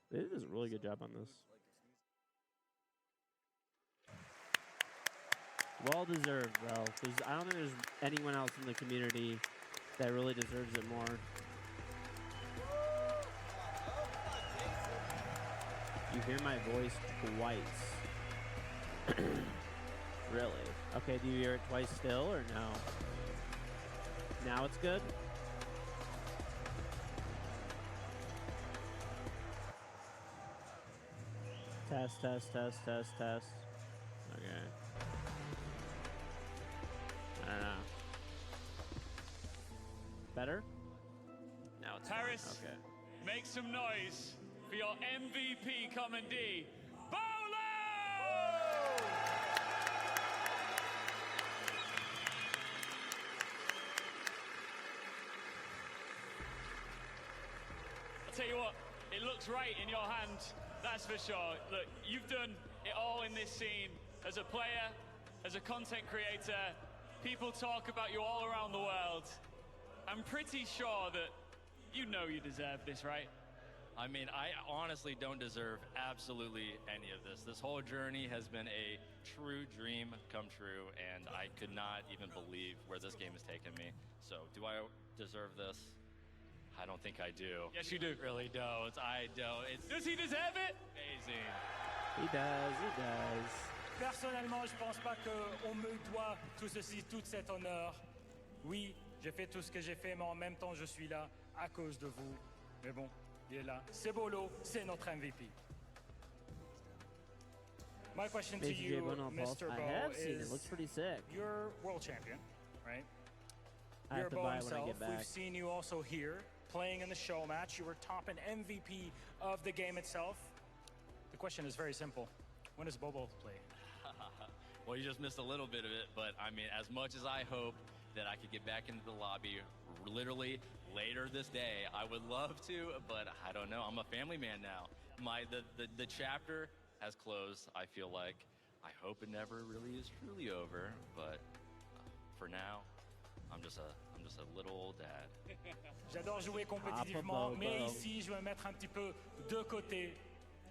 They did a really good job on this. Well deserved, though, because I don't think there's anyone else in the community that really deserves it more. You hear my voice twice. Really? Okay, do you hear it twice still, or no? Now it's good? Test, test, test, test, test. Okay. I don't know. Better? Now it's Paris, fine. Okay. make some noise for your MVP commandee, Bolo! I'll tell you what, it looks right in your hand, that's for sure. Look, you've done it all in this scene. As a player, as a content creator, people talk about you all around the world. I'm pretty sure that you know you deserve this, right? I mean, I honestly don't deserve absolutely any of this. This whole journey has been a true dream come true, and I could not even believe where this game has taken me. So, do I deserve this? I don't think I do. Yes, you do. Really don't. I don't. Does he deserve it? Amazing. He does, he does. Personnellement, je pense pas qu'on me doit tout ceci, tout cet honneur. Oui, j'ai fait tout ce que j'ai fait, mais en même temps, je suis là à cause de vous. Mais bon, il est là. C'est Bolo, c'est notre MVP. My question to you, Mr. Bo, I have seen it. is Looks pretty sick. you're world champion, right? I You're have to Bo buy it when I himself. get back. We've seen you also here, playing in the show match. You were top and MVP of the game itself. The question is very simple. When does Bobo play? Well, you just missed a little bit of it, but I mean, as much as I hope that I could get back into the lobby literally later this day, I would love to, but I don't know. I'm a family man now. The chapter has closed, I feel like. I hope it never really is truly over, but for now, I'm just a little old dad. J'adore jouer compétitivement, mais ici, je vais me mettre un petit peu de côté.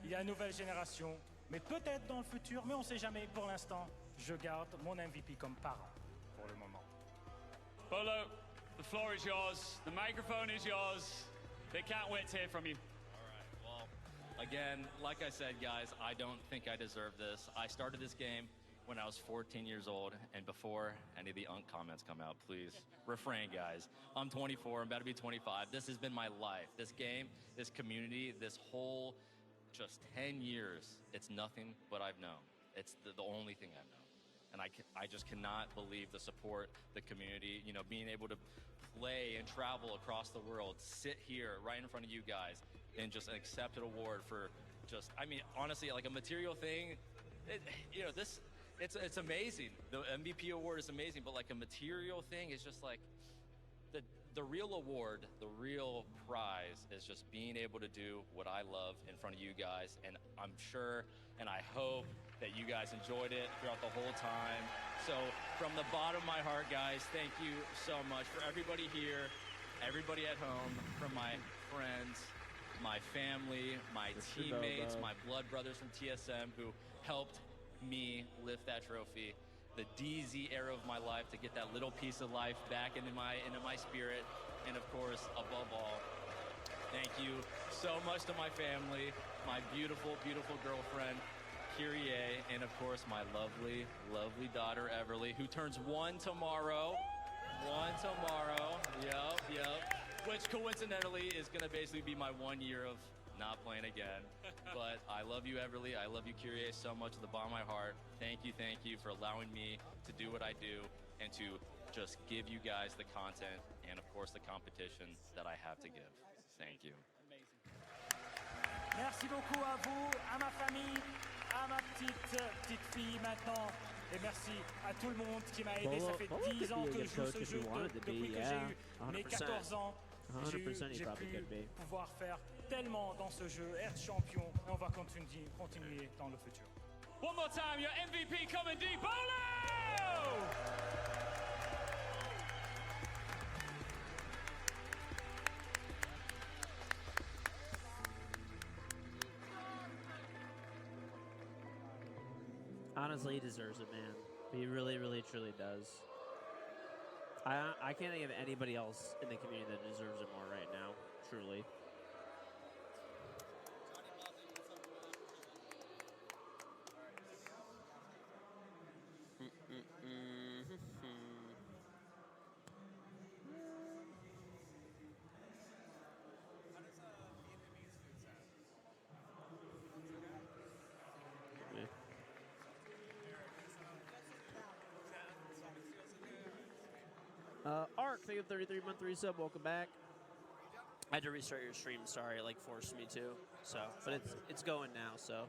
Il y a une nouvelle génération, mais peut-être dans le futur, mais on ne sait jamais. Pour l'instant, je garde mon MVP comme parent pour le moment. Bolo, the floor is yours. The microphone is yours. They can't wait to hear from you. All right, well, again, like I said, guys, I don't think I deserve this. I started this game when I was 14 years old, and before any of the unk comments come out, please refrain, guys. I'm 24, I'm about to be 25. This has been my life. This game, this community, this whole just 10 years, it's nothing but I've known. It's the only thing I've known. And I just cannot believe the support, the community, you know, being able to play and travel across the world, sit here right in front of you guys, and just accept an award for just, I mean, honestly, like a material thing, you know, this, it's amazing. The MVP award is amazing, but like a material thing is just like, the real award, the real prize is just being able to do what I love in front of you guys. And I'm sure, and I hope that you guys enjoyed it throughout the whole time. So from the bottom of my heart, guys, thank you so much for everybody here, everybody at home, from my friends, my family, my teammates, my blood brothers from TSM who helped me lift that trophy. The DZ era of my life to get that little piece of life back into my spirit, and of course, above all, thank you so much to my family, my beautiful, beautiful girlfriend, Kyrie, and of course, my lovely, lovely daughter, Everly, who turns 1 tomorrow. 1 tomorrow, yep. Which coincidentally is gonna basically be my 1 year of not playing again. But I love you, Everly. I love you, Kyrie, so much at the bottom of my heart. Thank you for allowing me to do what I do and to just give you guys the content and, of course, the competition that I have to give. Thank you. Merci beaucoup à vous, à ma famille, à ma petite fille maintenant. Et merci à tout le monde qui m'a aidé. Ça fait 10 ans que je joue ce jeu depuis que j'ai eu mes 14 ans. J'ai pu pouvoir faire tellement dans ce jeu, être champion, et on va continuer dans le futur. One more time, your MVP commandee, Bolo! Honestly, he deserves it, man. He really, really, truly does. I can't think of anybody else in the community that deserves it more right now. Truly. Ark, thank you for 33-month resub. Welcome back. I had to restart your stream. Sorry, it like forced me to. So, but it's going now. So,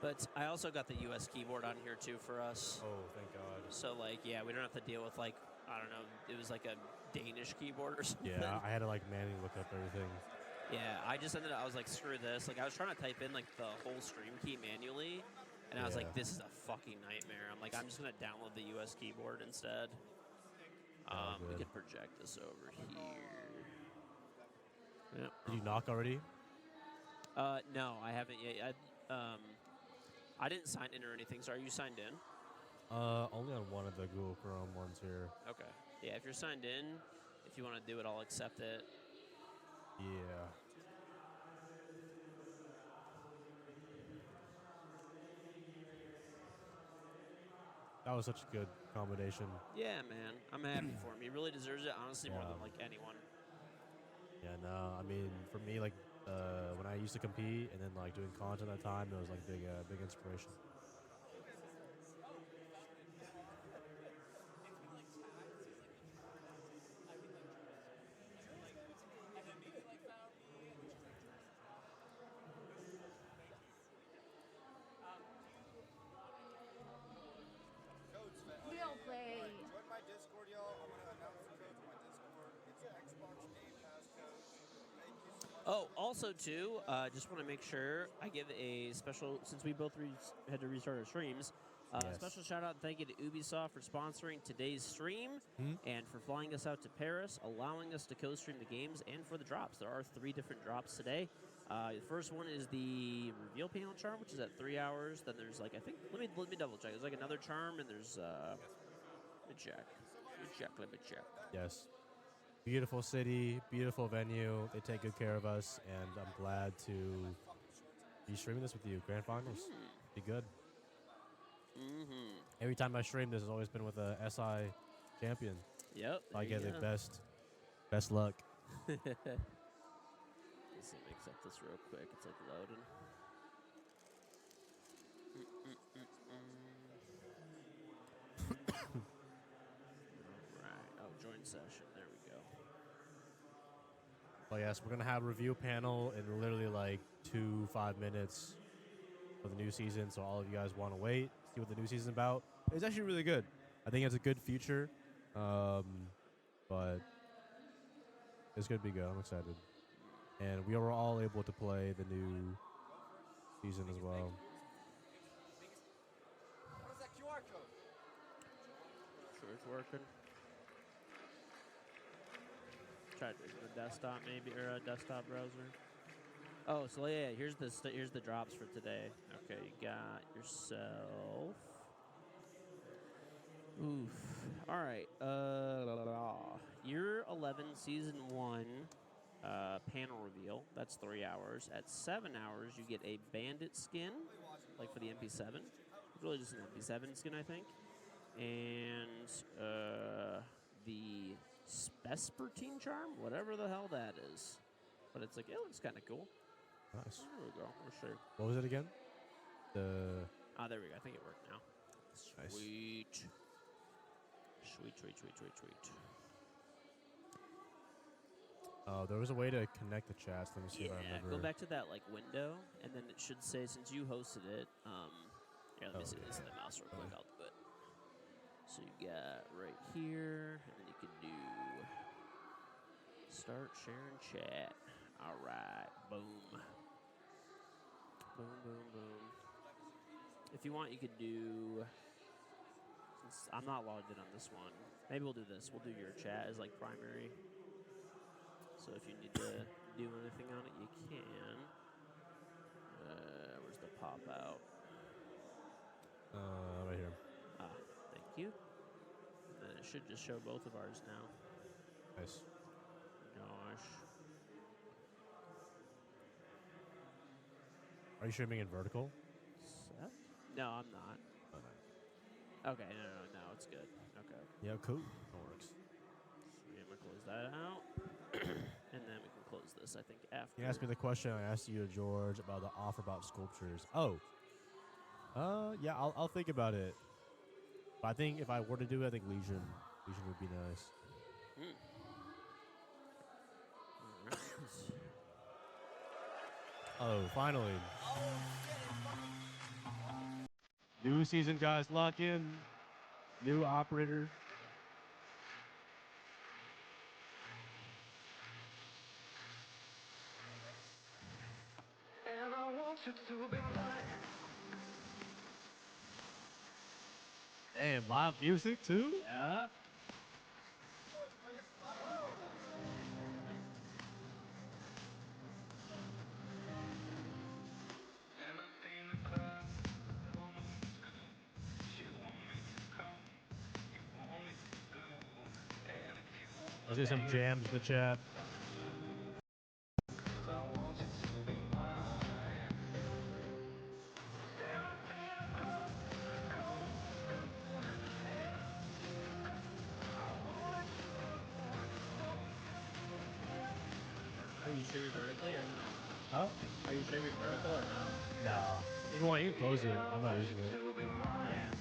but I also got the US keyboard on here too for us. Oh, thank God. So like, yeah, we don't have to deal with like, I don't know, it was like a Danish keyboard or something. Yeah, I had to like manually look up everything. Yeah, I just ended up, I was like, screw this. Like, I was trying to type in like the whole stream key manually, and I was like, this is a fucking nightmare. I'm like, I'm just gonna download the US keyboard instead. We could project this over here. Yep. Did you knock already? No, I haven't yet. I didn't sign in or anything. So are you signed in? Only on one of the Google Chrome ones here. Okay. Yeah, if you're signed in, if you want to do it, I'll accept it. Yeah. That was such a good combination. Yeah, man. I'm happy for him. He really deserves it, honestly, more than like anyone. Yeah, no, I mean, for me, like, when I used to compete and then like doing content at the time, it was like big inspiration. We'll play. Join my Discord, y'all. I'm gonna announce the code to my Discord. It's Xbox Game Pass code. Thank you so much. Oh, also too, just want to make sure I give a special, since we both had to restart our streams, special shout out and thank you to Ubisoft for sponsoring today's stream and for flying us out to Paris, allowing us to co-stream the games, and for the drops. There are 3 different drops today. The first one is the reveal panel charm, which is at 3 hours. Then there's like, I think, let me double check. There's like another charm, and there's let me check. Yes. Beautiful city, beautiful venue. They take good care of us, and I'm glad to be streaming this with you. Grand Finals. Be good. Every time I stream this has always been with a SI champion. Yep. I get the best luck. Let's see, let me accept this real quick. It's like loading. Right. Oh, join session. There we go. Oh yes, we're gonna have a review panel in literally like 5 minutes for the new season. So all of you guys want to wait, see what the new season's about. It's actually really good. I think it's a good future, but it's gonna be good. I'm excited, and we were all able to play the new season as well. What is that QR code? Sure it's working. Try to do the desktop maybe, or a desktop browser. Oh, so yeah, here's the drops for today. Okay, you got yourself. Oof. All right. Year 11, Season 1 panel reveal. That's 3 hours. At 7 hours, you get a bandit skin, like for the MP7. It's really just an MP7 skin, I think. And the Vespertine charm, whatever the hell that is. But it's like, it looks kind of cool. Nice. There we go. For sure. What was it again? There we go. I think it worked now. Nice. Sweet. Oh, there was a way to connect the chats. Let me see if I remember. Go back to that like window, and then it should say, since you hosted it, here, let me see this in the mouse real quick. I'll do it. So you got right here, and then you can do start sharing chat. All right, boom. Boom, boom, boom. If you want, you could do, since I'm not logged in on this one, maybe we'll do this. We'll do your chat as like primary. So if you need to do anything on it, you can. Where's the pop out? Right here. should just show both of ours now. Nice. Gosh. Are you streaming in vertical? No, I'm not. Oh, nice. Okay, no, it's good. Okay. Yeah, cool. That works. Sweet, I'm gonna close that out, and then we can close this. I think after. You asked me the question I asked you, George, about the offer about sculptures. Oh. Yeah, I'll think about it. But I think if I were to do it, I think Legion would be nice. Oh, finally. New season, guys, lock in. New operator. And I want you to be mine. Damn, live music too? Yeah. Let's do some jams in the chat. Are you streaming vertically or no? Huh? Are you streaming vertical or no? No. You want you can close it. I'm not using it. Yeah.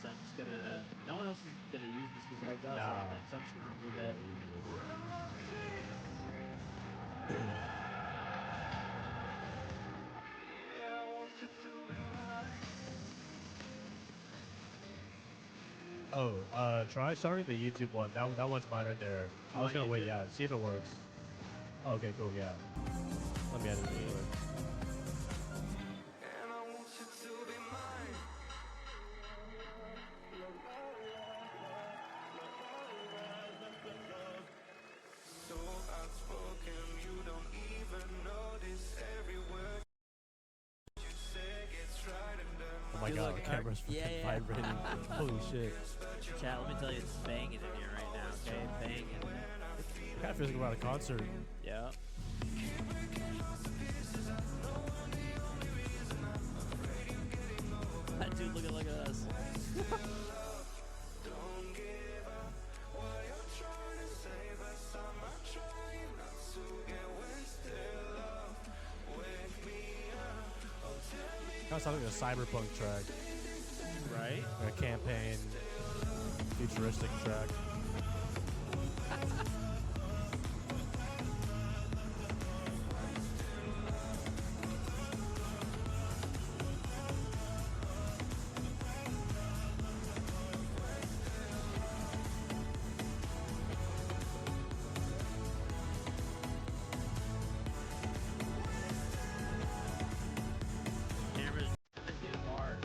So I'm just gonna. No one else is gonna use this besides us. Nah. So I'm just gonna remove it. Oh, try starting the YouTube one. That one's mine right there. I was gonna wait, yeah, see if it works. Oh, okay, cool, yeah. Let me edit it real quick. Oh my god, the camera's fucking vibrating. Holy shit. Chat, let me tell you, it's banging in here right now, okay? Banging. It kind of feels like we're at a concert. Yeah. Dude, look at us. Kind of sounds like a cyberpunk track. Right? Or a campaign, futuristic track. Camera's getting hard.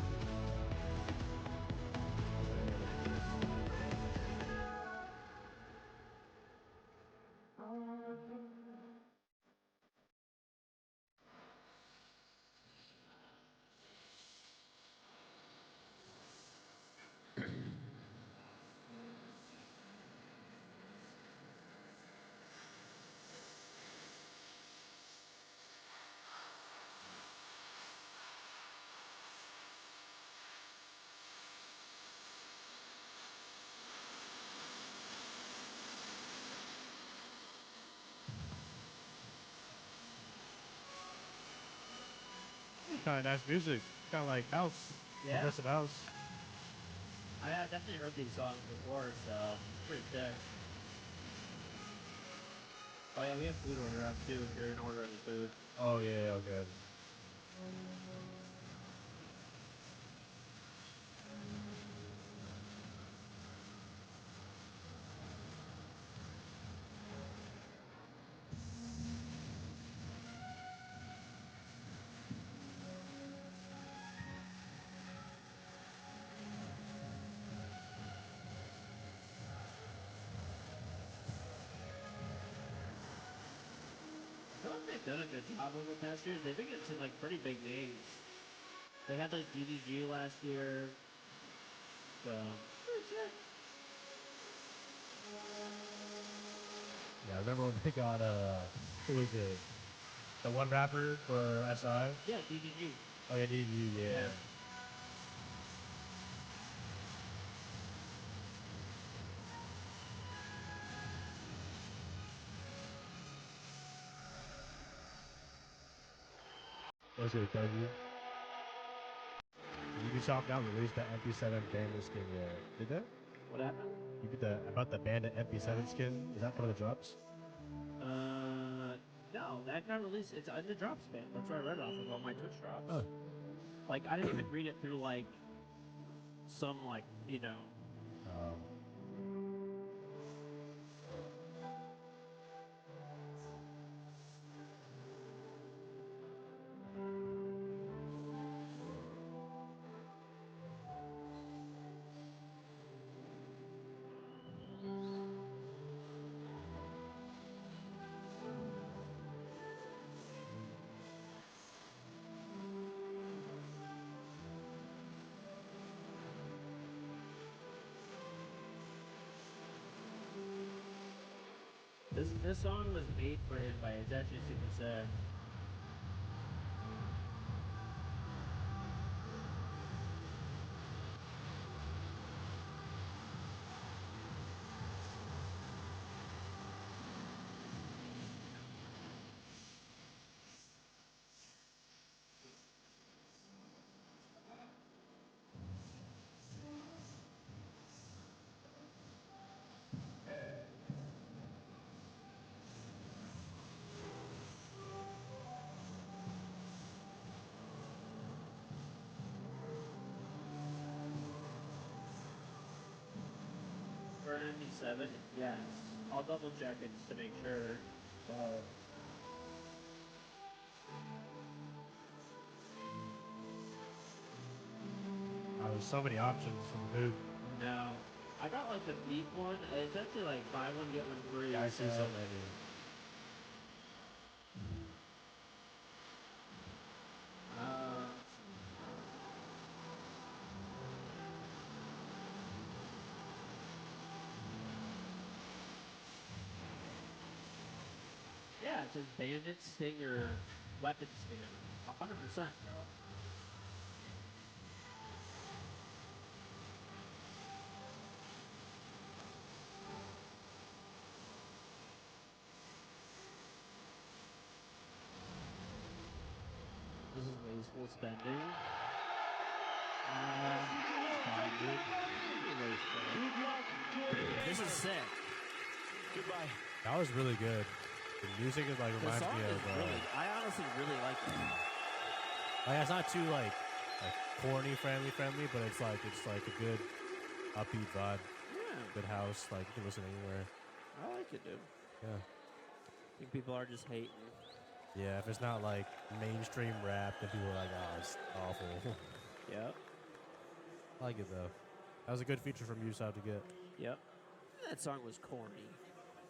Kind of nice music. Kind of like house. Yeah. Progressive house. I have definitely heard these songs before, so it's pretty sick. Oh yeah, we have food order up too if you're in order of the food. Oh yeah, okay. I feel like they've done a good job over the past years. They've been getting some like pretty big names. They had like DDG last year. Yeah, I remember when they got who was it? The one rapper for SI? Yeah, DDG. Oh yeah, DDG, yeah. What's it, Dougie? Ubisoft now released the MP7 Bandit skin yet. Did that? What happened? You did the about the Bandit MP7 skin? Is that one of the drops? No, that got released. It's in the drops ban. That's where I read off of all my Twitch drops. Oh. Like, I didn't even read it through, like, some, like, you know. This song was made for him by it's actually super sad. For an MP7, yes. I'll double check it just to make sure. There's so many options from Boot. No. I got like the beef one. It's actually like buy one, get one free. Yeah, I see so many. Yeah, it says Bandit Stinger, Weapon Stinger. 100%. This is wasteful spending. Fine, dude. This is sick. Goodbye. That was really good. The music is like The reminds song me is of. really, I honestly really like it. Like it's not too like corny friendly, but it's like a good upbeat vibe. Yeah. Good house. Like you can listen anywhere. I like it, dude. Yeah. I think people are just hating. Yeah. If it's not like mainstream rap, then people are like, oh, it's awful. Yep. I like it though. That was a good feature from Ubisoft to get. Yep. That song was corny.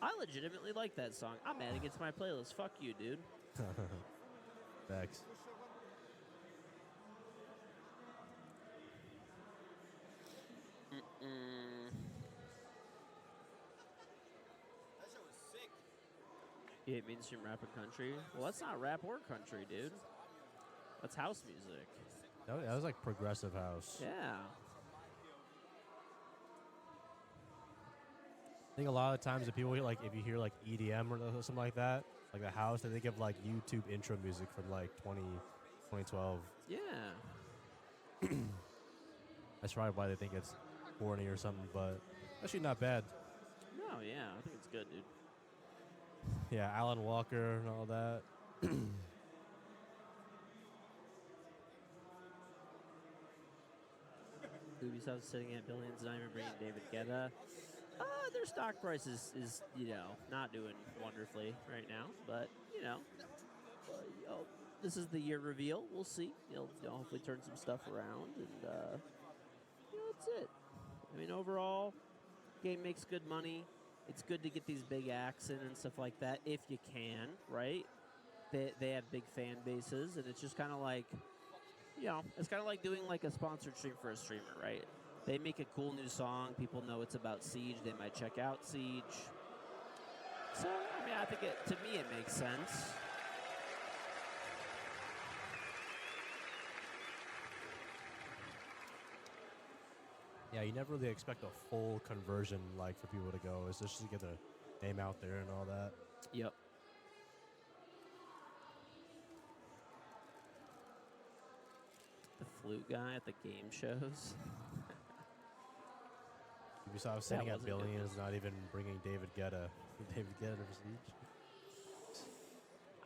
I legitimately like that song. I'm adding it to my playlist. Fuck you, dude. Thanks. You hate mainstream rap and country? Well, that's not rap or country, dude. That's house music. That was like progressive house. Yeah. I think a lot of times if people hear, like if you hear like EDM or something like that, like the house, they think of like YouTube intro music from like 2012. Yeah. That's probably why they think it's corny or something, but actually not bad. No, yeah, I think it's good, dude. Yeah, Alan Walker and all that. Ubisoft's sitting at billions, not even bringing David Guetta. Their stock price is, you know, not doing wonderfully right now, but, you know, this is the year reveal. We'll see. He'll hopefully turn some stuff around, and, you know, that's it. I mean, overall, game makes good money. It's good to get these big acts in and stuff like that if you can, right? They have big fan bases, and it's just kind of like, you know, it's kind of like doing like a sponsored stream for a streamer, right? they make a cool new song. People know it's about Siege. They might check out Siege. So, I mean, I think to me it makes sense. Yeah, you never really expect a full conversion, like, for people to go. It's just to get the name out there and all that. Yep. The flute guy at the game shows. Ubisoft sitting at billions, not even bringing David Guetta to Siege.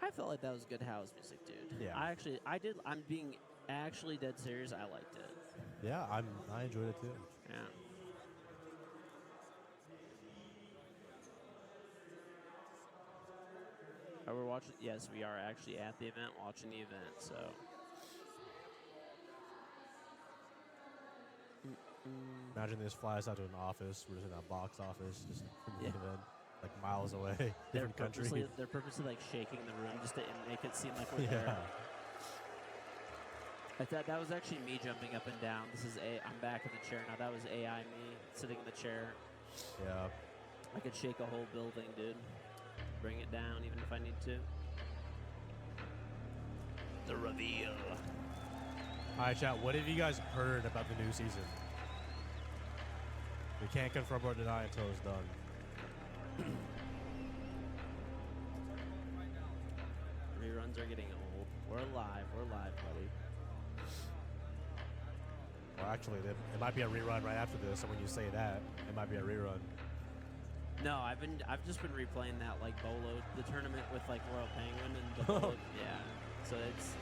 I felt like that was good house music, dude. Yeah. I'm being actually dead serious. I liked it. Yeah, I enjoyed it too. Yeah. We're watching. Yes, we are actually at the event, watching the event. So. Imagine this flies out to an office. We're just in a box office, just from the event, like miles away, different country. They're purposely like shaking the room just to make it seem like we're there. I thought that was actually me jumping up and down. I'm back in the chair now. That was AI me sitting in the chair. Yeah. I could shake a whole building, dude. Bring it down even if I need to. The reveal. All right, chat. What have you guys heard about the new season? We can't confirm or deny until it's done. Reruns are getting old. We're live, buddy. Well, actually, it might be a rerun right after this. So when you say that, it might be a rerun. No, I've just been replaying that like Bolo, the tournament with like Royal Penguin and the Bolo. Yeah. So it's.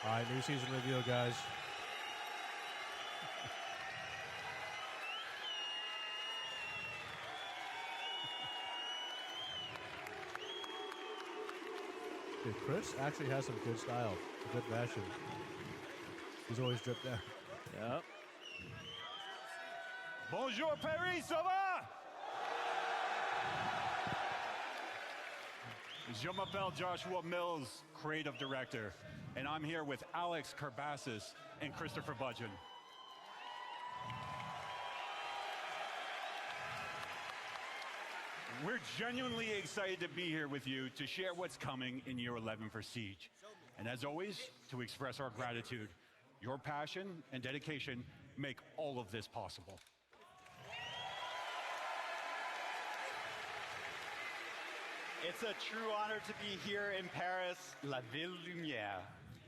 All right, new season reveal, guys. Dude, Chris actually has some good style, good fashion. He's always dripped out. Yep. Bonjour Paris, ça va? Je m'appelle Joshua Mills, creative director, and I'm here with Alex Karbassis and Christopher Budgeon. We're genuinely excited to be here with you to share what's coming in Year 11 for Siege. And as always, to express our gratitude. Your passion and dedication make all of this possible. It's a true honor to be here in Paris, la ville lumière.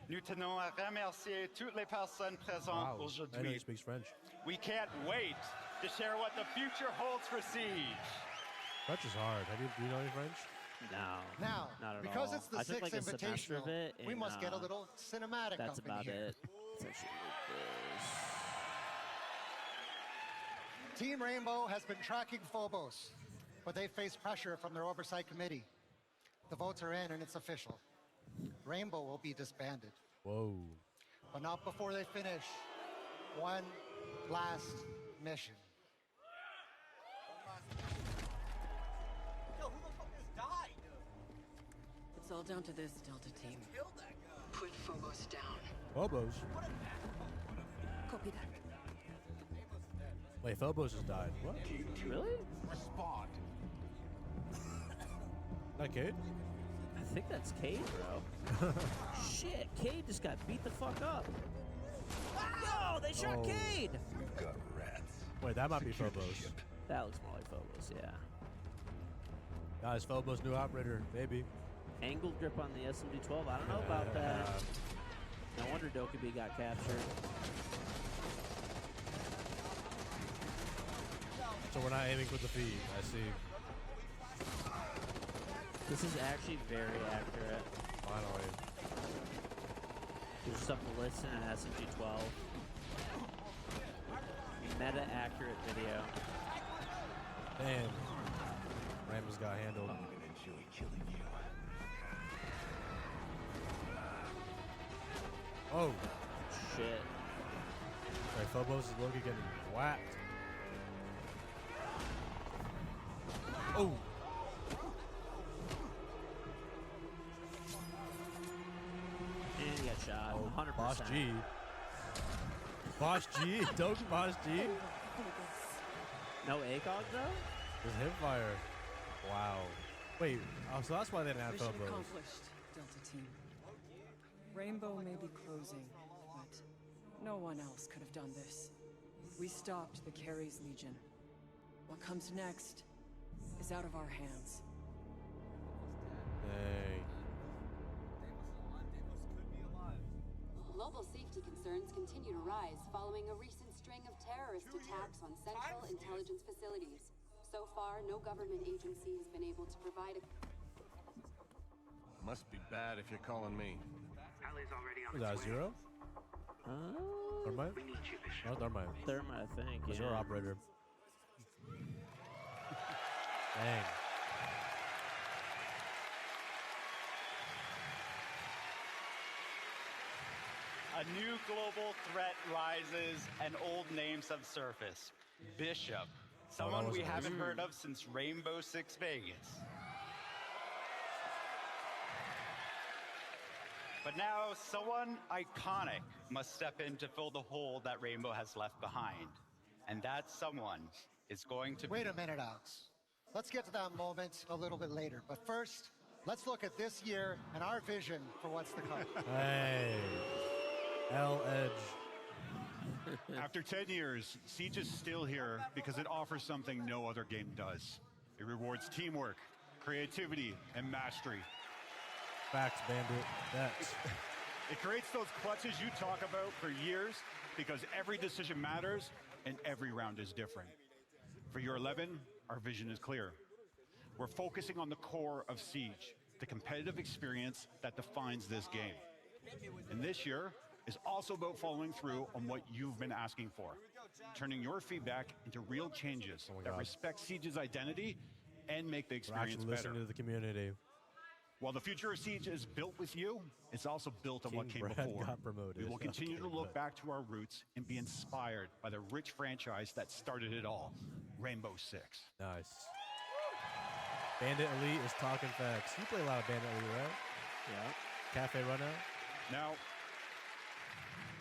Nous tenons à remercier toutes les personnes présentes aujourd'hui. I know he speaks French. We can't wait to share what the future holds for Siege. French is hard. Do you know any French? No. Now, not at because all. it's the I took sixth like a semester invitational, of it, we and, must get a little cinematic That's up in about here. it. It's actually this. Team Rainbow has been tracking Phobos, but they face pressure from their oversight committee. The votes are in and it's official. Rainbow will be disbanded. Whoa. But not before they finish one last mission. Yo, who the fuck just died? It's all down to this, Delta team. Kill that guy. Put Phobos down. Phobos? Copy that. Wait, Phobos has died. What? Really? Respond. That Cade? I think that's Cade, bro. Shit, Cade just got beat the fuck up. Yo, they shot Cade! We've got rats. Wait, that might be Phobos. That looks more like Phobos, yeah. Guys, Phobos new operator, maybe. Angled grip on the SMG-12. I don't know about that. No wonder Dokkaebi got captured. So we're not aiming for the feed, I see. This is actually very accurate. Finally. There's stuff to listen at SMG-12. Meta-accurate video. Damn. Ramos got handled. I'm gonna enjoy killing you. Oh. Shit. Phobos is looking getting whacked. Oh. And he got shot. 100%. Boss G. Boss G. Doge Boss G. No ACOG though? There's hipfire. Wow. Wait, so that's why they didn't have Mission Phobos. accomplished, Delta Team. Rainbow may be closing, but no one else could have done this. We stopped the Carries Legion. What comes next is out of our hands. Dang. Global safety concerns continue to rise following a recent string of terrorist attacks on central intelligence facilities. So far, no government agency has been able to provide a... Must be bad if you're calling me. Was that zero? Thermite? Oh, Thermite. Thermite, I think. Was Yeah. your operator? Dang. A new global threat rises and old names have surfaced. Bishop, someone we haven't heard of since Rainbow Six Vegas. But now someone iconic must step in to fill the hole that Rainbow has left behind. And that someone is going to Wait a minute, Alex. Let's get to that moment a little bit later. But first, let's look at this year and our vision for what's to come. Hey. L Edge. After 10 years, Siege is still here because it offers something no other game does. It rewards teamwork, creativity, and mastery. Facts, Bandit. Facts. It creates those clutches you talk about for years because every decision matters and every round is different. For year 11, our vision is clear. We're focusing on the core of Siege, the competitive experience that defines this game. And this year is also about following through on what you've been asking for, turning your feedback into real changes that respect Siege's identity and make the experience Actually better. listening to the community. While the future of Siege is built with you, it's also built on what came Brad before. got promoted. We will continue Okay, to look good. back to our roots and be inspired by the rich franchise that started it all, Rainbow Six. Nice. Bandit Elite is talking facts. You play a lot of Bandit Elite, right? Yeah. Cafe Runout? Now,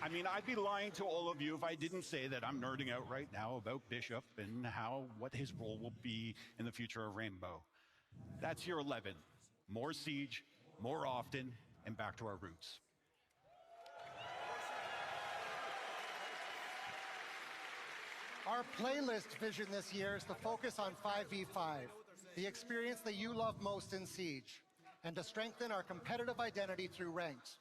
I mean, I'd be lying to all of you if I didn't say that I'm nerding out right now about Bishop and what his role will be in the future of Rainbow. That's year 11. More Siege, more often, and back to our roots. Our playlist vision this year is to focus on 5v5, the experience that you love most in Siege, and to strengthen our competitive identity through ranked.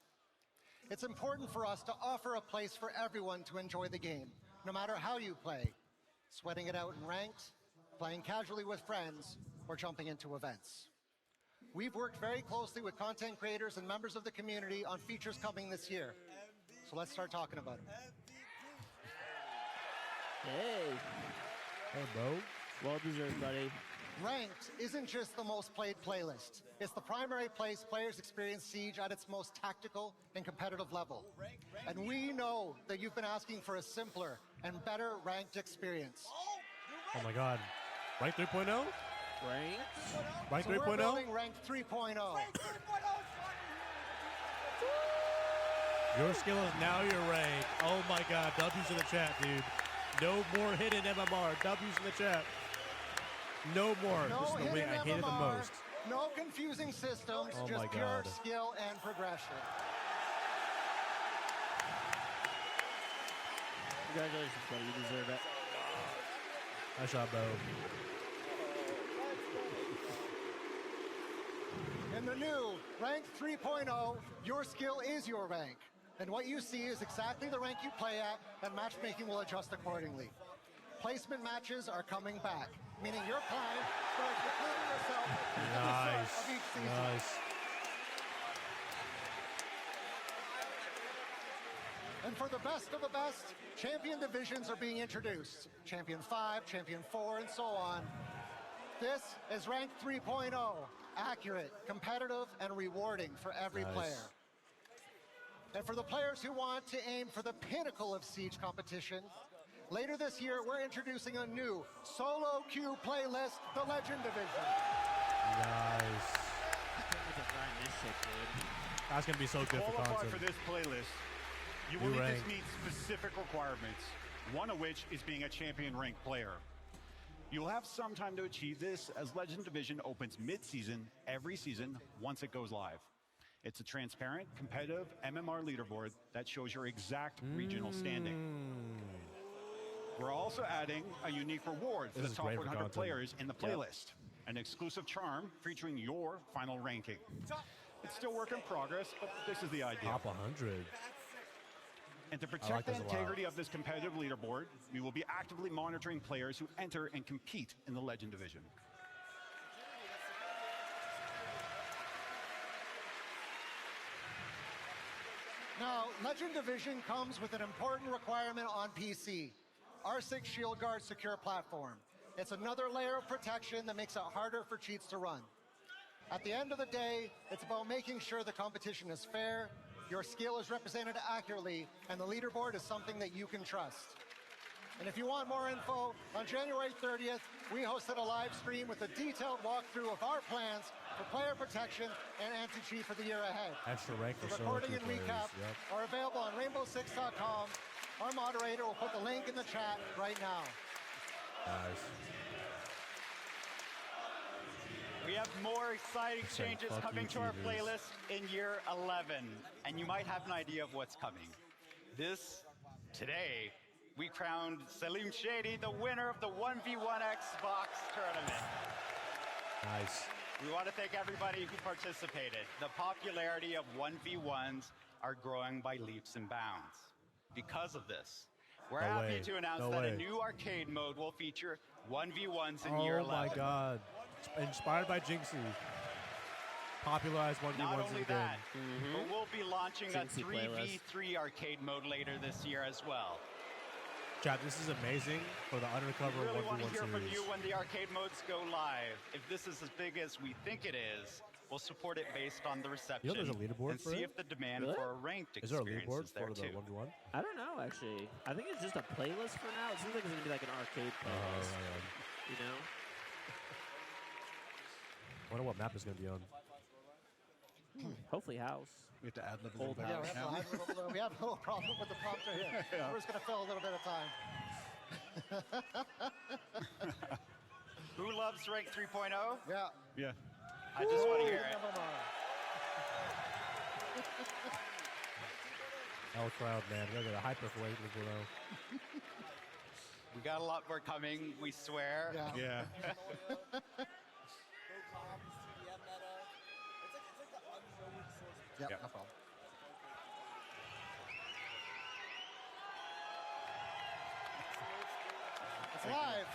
It's important for us to offer a place for everyone to enjoy the game, no matter how you play, sweating it out in ranked, playing casually with friends, or jumping into events. We've worked very closely with content creators and members of the community on features coming this year. So let's start talking about them. Hey. Hey, bro. Well deserved, buddy. Ranked isn't just the most played playlist. It's the primary place players experience Siege at its most tactical and competitive level. And we know that you've been asking for a simpler and better ranked experience. Oh my god. Rank 3.0? Rank? Rank So we're 3.0? building ranked 3.0. Your skill is now your rank. Oh my god. W's in the chat, dude. No more hidden MMR. W's in the chat. No more. No This is the way hidden I hate it the MMR, most. no confusing systems, Oh my just pure God. skill and progression. Congratulations, buddy. You deserve it. Nice shot, bro. In the new Rank 3.0, your skill is your rank. And what you see is exactly the rank you play at, and matchmaking will adjust accordingly. Placement matches are coming back, meaning your climb starts recruiting yourself at the start Nice. of each season. Nice. And for the best of the best, champion divisions are being introduced. Champion 5, Champion 4, and so on. This is Rank 3.0. Accurate, competitive, and rewarding for every Nice. player. And for the players who want to aim for the pinnacle of Siege competition, later this year, we're introducing a new solo queue playlist, the Legend Division. Nice. That's going to be so good for qualify content. for this playlist, you will need to meet specific requirements, one of which is being a champion rank player. You'll have some time to achieve this as Legend Division opens mid-season every season once it goes live. It's a transparent, competitive MMR leaderboard that shows your exact regional standing. We're also adding a unique reward for the top 100 players in the playlist, an exclusive charm featuring your final ranking. It's still work in progress, but this is the idea. Top 100. And to protect the integrity of this competitive leaderboard, we will be actively monitoring players who enter and compete in the Legend Division. Now, Legend Division comes with an important requirement on PC, R6 Shield Guard Secure Platform. It's another layer of protection that makes it harder for cheats to run. At the end of the day, it's about making sure the competition is fair, your skill is represented accurately, and the leaderboard is something that you can trust. And if you want more info, on January 30th, we hosted a live stream with a detailed walkthrough of our plans for player protection and anti-cheat for the year ahead. Extra rank for the recording and recap are available on rainbow6.com. Our moderator will put the link in the chat right now. Nice. We have more exciting changes coming to our playlist in year 11, and you might have an idea of what's coming. Today, we crowned Salim Shady the winner of the 1v1 Xbox tournament. Nice. We want to thank everybody who participated. The popularity of 1v1s are growing by leaps and bounds. Because of this, we're happy to announce that a new arcade mode will feature 1v1s in year 11. Oh my god. Inspired by Jinxie. Popularized 1v1s Not only in the that, game. but we'll be launching Jinxie a 3v3 arcade mode later this year as well. Chat, this is amazing for the undercover We really 1v1 want to hear series. from you when the arcade modes go live. If this is as big as we think it is, we'll support it based on the reception. You know there's a leaderboard and for see it? if the demand Really? for a ranked Is there a experience leaderboard is there for the too. 1v1? I don't know, actually. I think it's just a playlist for now. It seems like it's going to be like an arcade playlist. You know? I wonder what map is going to be on. Hopefully house. We have to add levels. Old Yeah, house. we have a little problem with the prompter here. We're just going to fill a little bit of time. Who loves Rank 3.0? Yeah. Yeah. I just want to hear it. Hell crowd, man. We're going to hyperflate below. We got a lot more coming, we swear. Yeah. Yep, no problem. It's live.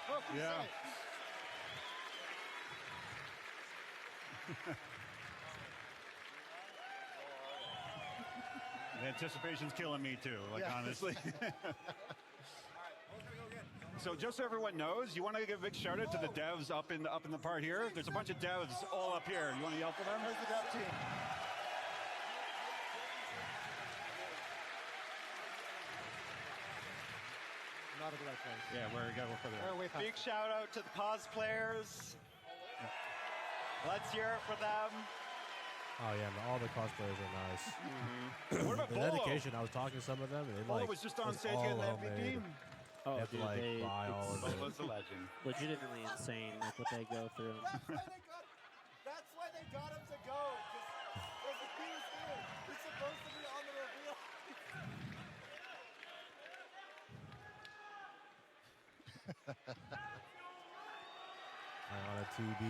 What can you Yeah. say? The anticipation's killing me too, Yeah. honestly. So just so everyone knows, you want to give a big shout out to the devs up in the part here. There's a bunch of devs all up here. You want to yell for them? Where's the dev team? Not at the right place. Yeah, where we got for They're way past. Big shout out to the cosplayers. Let's hear it for them. Oh, yeah, man, all the cosplayers are nice. What about The Bolo? dedication, I was talking to some of them, and they Bolo like, was just on it's stage all getting the homemade. MVP. Oh, They have to dude, like buy all of it. Bolo's a legend. Legitimately insane, like what they go through. That's why they got him to go. Because he was there. He's supposed to be on the reveal. On a 2B.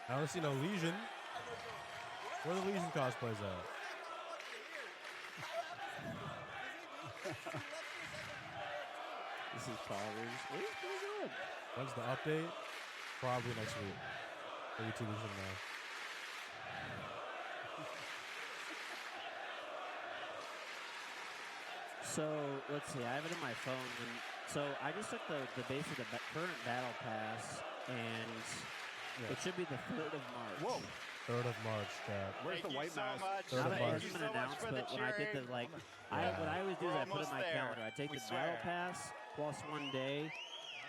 I don't see no Legion. Where are the Legion cosplays at? This is probably pretty good. When's the update? Probably next week. Maybe 2 weeks from now. So let's see. I have it in my phone. And so I just took the base of the current battle pass, and it should be the 3rd of March. Whoa! 3rd of March, chat. Where's the white mask? Now that it 3rd of March. hasn't been announced, but when I did the what I always do is I put in my calendar. I take the battle pass plus 1 day,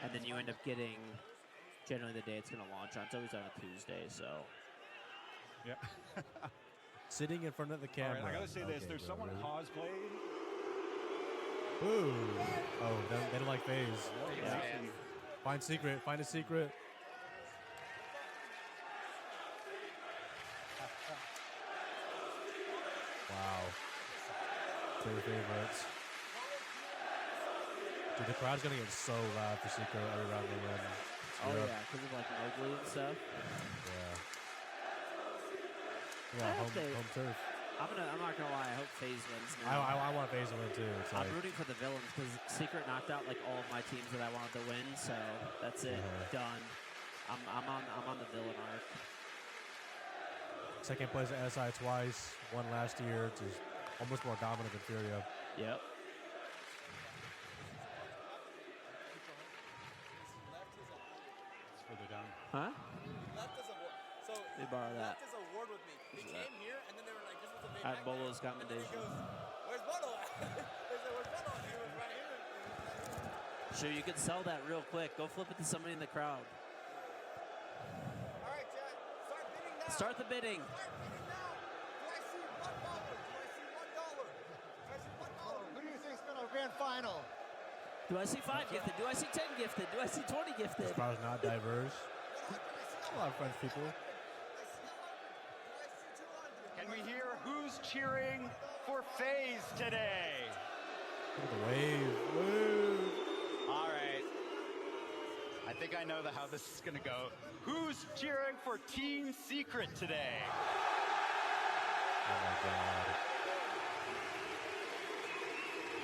and then you end up getting generally the day it's going to launch on. It's always on a Tuesday, so. Yeah. Sitting in front of the camera. All right, I gotta say this. Okay, There's bro, someone really? cosplayed. Ooh. Oh, they don't like phase. Yeah. Find secret. Find a secret. Wow. Clear favorites. Dude, the crowd's gonna get so loud for Secret every round they win. Oh yeah, because of like Mowgli and stuff. Yeah. I Yeah, hope they- home turf. I'm not gonna lie. I hope FaZe wins now. I want FaZe to win too. It's I'm like, rooting for the villains because Secret knocked out like all of my teams that I wanted to win. So that's it. Done. I'm on the villain arc. second place at SI twice, won last year. Just almost more dominant than Furia. Yep. It's further down. Huh? Left is a ward. So Let me borrow that. left is a ward with me. They came here and then they were like, this was a big At backpack. Bolo's And then he commendation. goes, where's Bolo at? They said, where's Bolo? And he was right here. Sure, you could sell that real quick. Go flip it to somebody in the crowd. All right, Jack. Start bidding now. Start the bidding. Start bidding now. Do I see $1? Do I see $1? Do I see $1? Who do you think's going to grand final? Do I see 5 gifted? Do I see 10 gifted? Do I see 20 gifted? This crowd's not diverse. A lot of French people. Can we hear who's cheering for FaZe today? Look at the wave. Woo. All right. I think I know how this is going to go. Who's cheering for Team Secret today? Oh my god.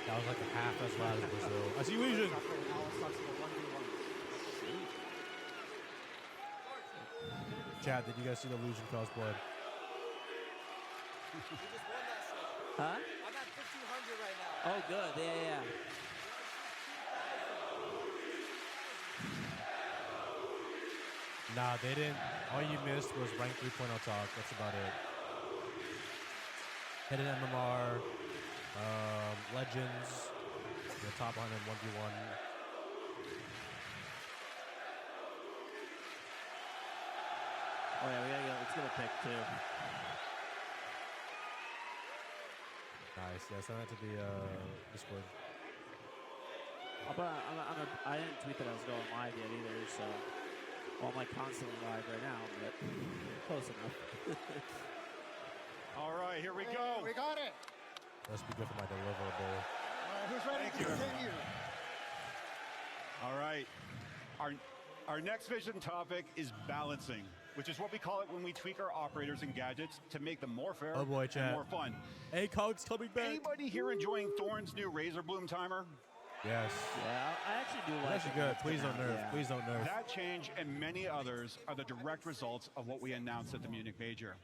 That was like a half as loud as Brazil. I see Legion. Chad, did you guys see the Legion cosplay? Huh? I'm at 1,500 right now. Oh, good. Yeah. Nah, they didn't. All you missed was rank 3.0 talk. That's about it. Hidden MMR, Legends, the top 100 1v1. Oh yeah, let's get a pick too. Nice. Yeah, send that to the Discord. I didn't tweet that I was going live yet either, so well, I'm like constantly live right now, but close enough. All right, here we go. We got it. Must be good for my deliverable. All right, who's ready to continue? All right. Our next vision topic is balancing, which is what we call it when we tweak our operators and gadgets to make them more fair Oh boy, and chat. more fun. ACOG's coming back. Anybody here enjoying Thorn's new Razor Bloom timer? Yes. Yeah, I actually do It's like actually it. good. It's Please don't now, nerf. yeah. Please don't nerf. That change and many others are the direct results of what we announced at the Munich Major.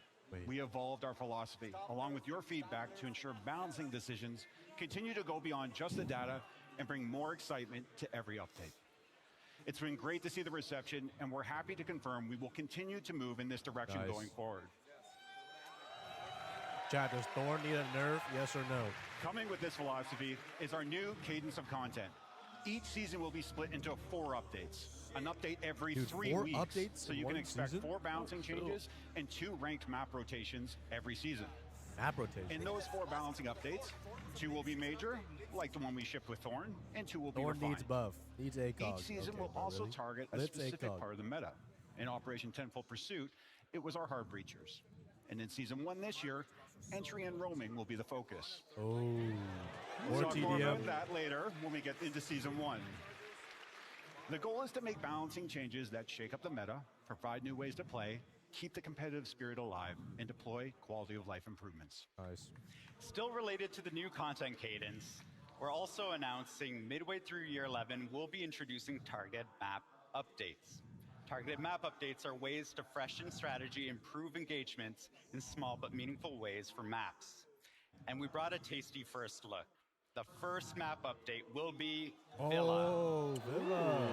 We evolved our philosophy, along with your feedback, to ensure balancing decisions continue to go beyond just the data and bring more excitement to every update. It's been great to see the reception, and we're happy to confirm we will continue to move in this direction Nice. going forward. Chad, does Thorn need a nerf? Yes or no? Coming with this philosophy is our new cadence of content. Each season will be split into 4 updates. An update every Dude, 3 4 weeks. updates So in you can one expect season? 4 balancing Oh, cool. changes and 2 ranked map rotations every season. Map rotation. In those 4 balancing updates, 2 will be major, like the one we shipped with Thorn, and 2 will be Thorn refined. needs buff. Needs ACOG. Each season Okay, will bro, also really? target But a it's specific ACOG. part of the meta. In Operation Tenfold Pursuit, it was our hard breachers. And in Season 1 this year, entry and roaming will be the focus. Oh. We'll More talk more TDM. about that later when we get into Season 1. The goal is to make balancing changes that shake up the meta, provide new ways to play, keep the competitive spirit alive, and deploy quality of life improvements. Nice. Still related to the new content cadence, we're also announcing midway through year 11, we'll be introducing targeted map updates. Targeted map updates are ways to freshen strategy, improve engagements in small but meaningful ways for maps. And we brought a tasty first look. The first map update will be Villa. Oh, Villa.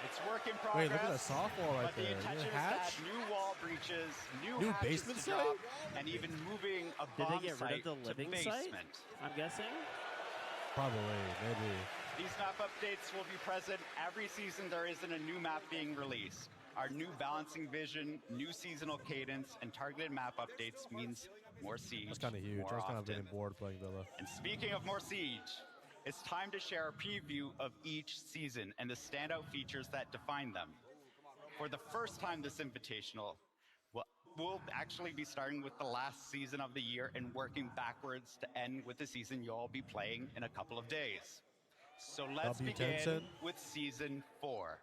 It's work in Wait, progress. look at the softball right but the there. intention is to Hatch? add new wall breaches, new New hatches basement to site? drop, and even moving a Did bomb they get rid site of the to living basement. site? I'm guessing. Probably, maybe. These map updates will be present every season there isn't a new map being released. Our new balancing vision, new seasonal cadence, and targeted map updates means more Siege. That's kind of huge. I was kind of getting bored playing Villa. And speaking of more Siege, it's time to share a preview of each season and the standout features that define them. For the first time this Invitational, we'll actually be starting with the last season of the year and working backwards to end with the season you'll all be playing in a couple of days. So let's begin with Season 4.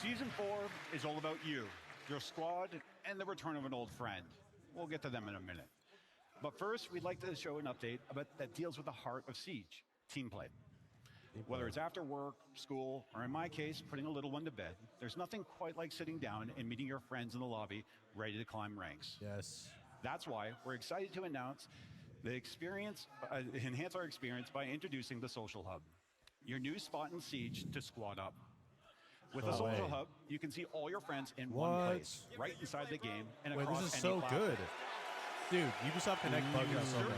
Season 4 is all about you, your squad, and the return of an old friend. We'll get to them in a minute. But first, we'd like to show an update that deals with the heart of Siege, team play. Whether it's after work, school, or in my case, putting a little one to bed, there's nothing quite like sitting down and meeting your friends in the lobby, ready to climb ranks. Yes. That's why we're excited to announce the experience, enhance our experience by introducing the Social Hub, your new spot in Siege to squad up. With the Social Hub, you can see all your friends in one place, right inside the game and across this is any so platform. good. Dude, Ubisoft Connect bugged out so much.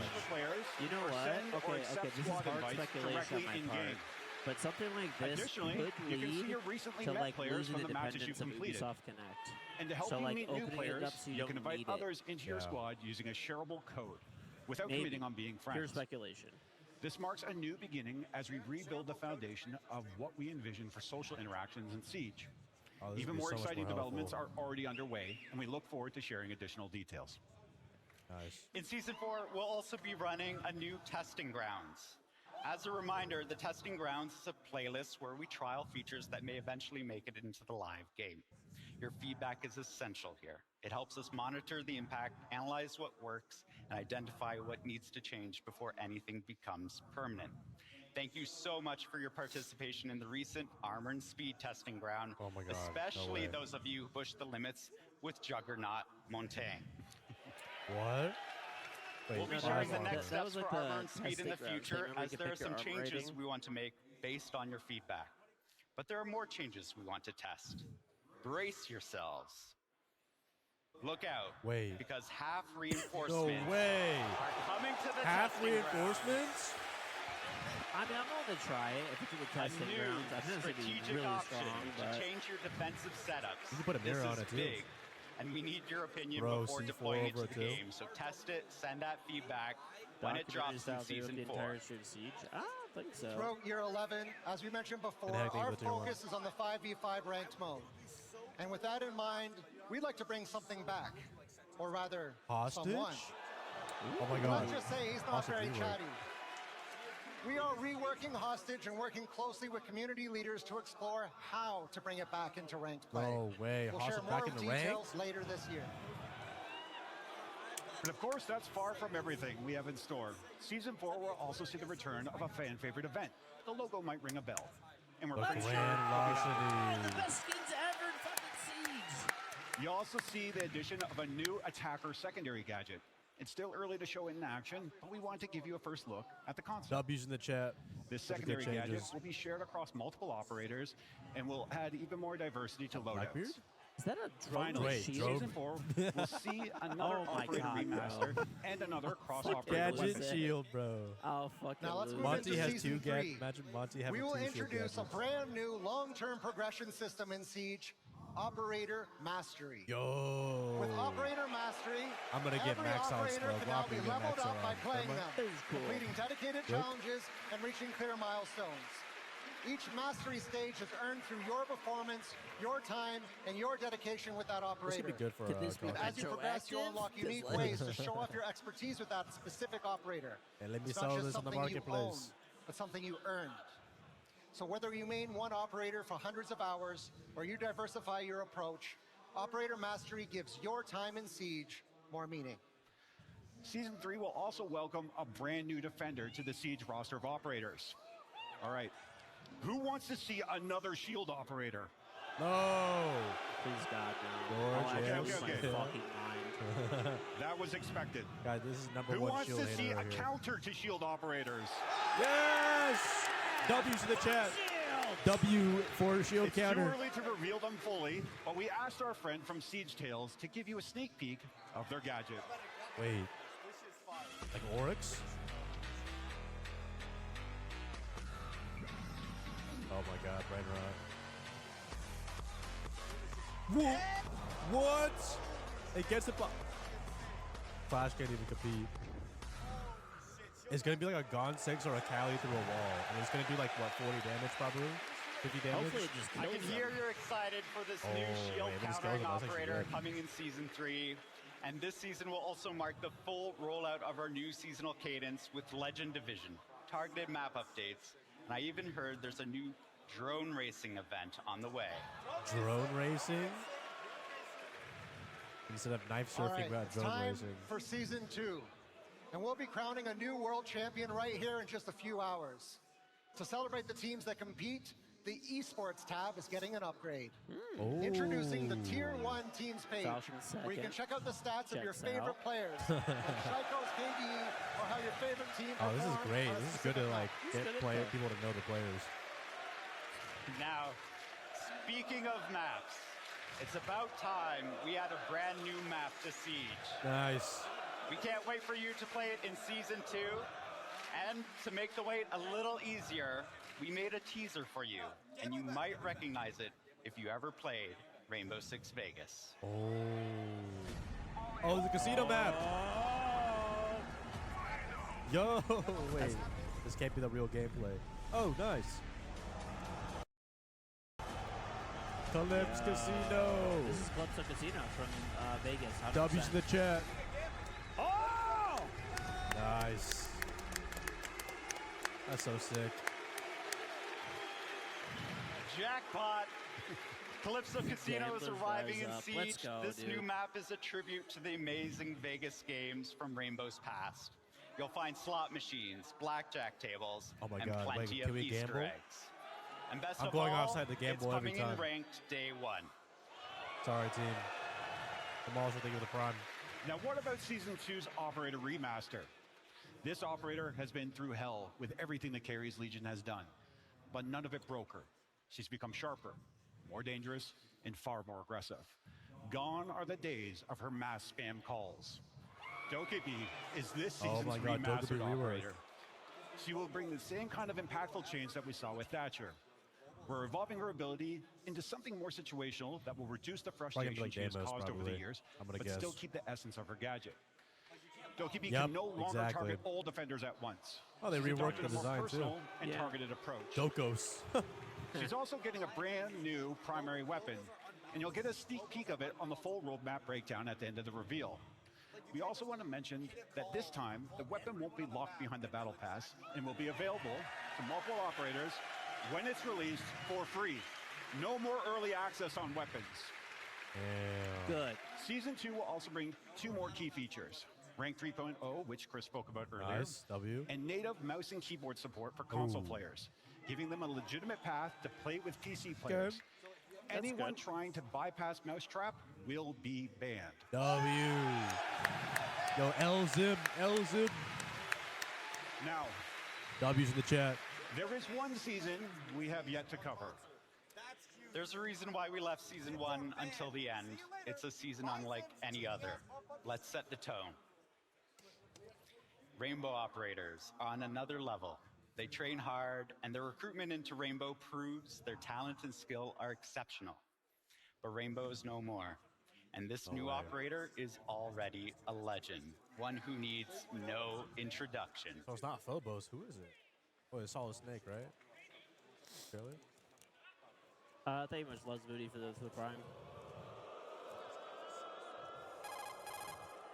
You know what? Okay, this is hard speculation on my part. But something like this Additionally, could you can see lead your recently to met like players losing from the the matches you dependence of completed. Ubisoft Connect. And to help so you like meet new opening players, it up so you, can don't invite need others it. into your squad using a shareable code without Maybe. committing on being friends. Pure speculation. This marks a new beginning as we rebuild the foundation of what we envision for social interactions in Siege. Even more exciting developments are already underway, and we look forward to sharing additional details. Nice. In Season 4, we'll also be running a new testing grounds. As a reminder, the testing grounds is a playlist where we trial features that may eventually make it into the live game. Your feedback is essential here. It helps us monitor the impact, analyze what works, and identify what needs to change before anything becomes permanent. Thank you so much for your participation in the recent Armor and Speed testing ground, oh my God, especially those of you who pushed the limits with Juggernaut Montaigne. What? Wait, we'll be sharing the next steps for Armor and Speed in the future, as there are some changes we want to make based on your feedback. But there are more changes we want to test. Brace yourselves. Look out. Wait. Because half reinforcements no way. are coming to the half testing reinforcements? I mean, I'm willing to try it if it's in the testing grounds. I think it's going to be really strong. To change your defensive setups. You can put a mirror on it too. Big, and we need your opinion before C4 deploying it to the too. game. So test it, send that feedback when it drops in Season 4. Siege? I don't think so. Throughout Year 11, as we mentioned before, our focus is on the 5v5 ranked mode. And with that in mind, we'd like to bring something back. Or rather, someone. Oh my God. Let's just say he's not very chatty. We are reworking Hostage and working closely with community leaders to explore how to bring it back into ranked play. No way. We'll Hostage share more back into details ranked? later this year. But of course, that's far from everything we have in store. Season 4 will also see the return of a fan favorite event. The logo might ring a bell. And we're pretty sure The best skins ever in fucking Siege. You also see the addition of a new attacker secondary gadget. It's still early to show it in action, but we want to give you a first look at the concept. W's in the chat. This secondary gadget will be shared across multiple operators and will add even more diversity to loadouts. Is that a drone? Finally, Season 4 will see another operator remaster and another cross-operator Gadget weapon. shield, bro. Oh, fucking Now let's move Monty into has Season 2 3. Imagine Monty having We will 2 shield introduce a gadgets. brand new long-term progression system in Siege, Operator Mastery. Yo. With Operator Mastery, I'm gonna get every max out operator slow. can now be Get leveled max up by around. playing Am I- them, That is cool. completing dedicated Yep. challenges and reaching clear milestones. Each mastery stage is earned through your performance, your time, and your dedication with that This operator. could be good for And as you progress, you'll unlock unique Does ways to show off your expertise with that specific operator. And let me It's sell not just this on the something you own, marketplace. but something you earned. So whether you main one operator for hundreds of hours or you diversify your approach, Operator Mastery gives your time in Siege more meaning. Season 3 will also welcome a brand new defender to the Siege roster of operators. All right, who wants to see another shield operator? No. Please, God, no. George, I yes. lose my Okay. fucking mind. That was expected. Guys, this is number Who one wants shield to see hater a right here. counter to shield operators? Yes! W's in the chat. W for shield It's counter. too early to reveal them fully, but we asked our friend from Siege Tales to give you a sneak peek of their gadget. Wait. Like Oryx? Oh my god, Brain Rot. What? It gets the Flash can't even compete. It's gonna be like a Gone 6 or a Cali through a wall. And it's gonna do like what, 40 damage probably? 50 damage? Hopefully it just I kills can them. hear you're excited for this new shield wait, this countering goes on. That's actually operator good. coming in Season 3. And this season will also mark the full rollout of our new seasonal cadence with Legend Division, targeted map updates, and I even heard there's a new drone racing event on the way. Drone racing? Instead of knife All surfing, right, about it's drone time racing. for Season 2. And we'll be crowning a new world champion right here in just a few hours. To celebrate the teams that compete, the esports tab is getting an upgrade. Introducing the Tier 1 teams page, Falcon where you can second. check out the stats of your Checks favorite out. players, like Shaiko's KDE, or how your favorite team Oh, this is performed great. on a This is good to specific like map. get people to know the players. Now, speaking of maps, it's about time we add a brand new map to Siege. Nice. We can't wait for you to play it in Season 2. And to make the wait a little easier, we made a teaser for you, and you might recognize it if you ever played Rainbow Six Vegas. Oh, the casino map. Yo, wait. This can't be the real gameplay. Oh, nice. Calypso Casino. This is Calypso Casino from Vegas. 100%. W's in the chat. Oh! Nice. That's so sick. Jackpot! Calypso Casino is Gambler's arriving in Rise Up. Siege. Let's go, This dude. new map is a tribute to the amazing Vegas games from Rainbow's past. You'll find slot machines, blackjack tables, Oh my and God, wait, plenty can of we Easter gamble? eggs. And best I'm of going all, offside the gamble it's every coming time. in ranked day 1. Sorry, team. I'm also thinking of the prime. Now, what about Season 2's Operator Remaster? This operator has been through hell with everything the Carries Legion has done, but none of it broke her. She's become sharper, more dangerous, and far more aggressive. Gone are the days of her mass spam calls. Dokkaebi is this Oh season's my God, remastered Dokkaebi rework. operator. She will bring the same kind of impactful change that we saw with Thatcher. We're evolving her ability into something more situational that will reduce the Probably gonna frustration be like she has Deimos, caused over the probably. years, I'm gonna but guess. still keep the essence of her gadget. Dokkaebi Yep, can no longer exactly. target all defenders at once. Oh, they She's reworked adopted the a more design, too. personal and Yeah. targeted approach. Dokos. She's also getting a brand new primary weapon, and you'll get a sneak peek of it on the full roadmap breakdown at the end of the reveal. We also want to mention that this time, the weapon won't be locked behind the battle pass and will be available to multiple operators when it's released for free. No more early access on weapons. Good. Season 2 will also bring 2 more key features. Rank 3.0, which Chris spoke about earlier, Nice, W. and native mouse and keyboard support for console Ooh. players, giving them a legitimate path to play with PC players. Anyone good. trying to bypass Mousetrap will be banned. W. Yo, L-Zim. L-Zim. Now, W's in the chat. there is one season we have yet to cover. There's a reason why we left Season 1 until the end. It's a season unlike any other. Let's set the tone. Rainbow operators are on another level. They train hard, and their recruitment into Rainbow proves their talent and skill are exceptional. But Rainbow is no more. And this new operator is already a legend, one who needs no introduction. So it's not Phobos. Who is it? Oh, it's Solid Snake, right? Really? I think much loves booty for the prime.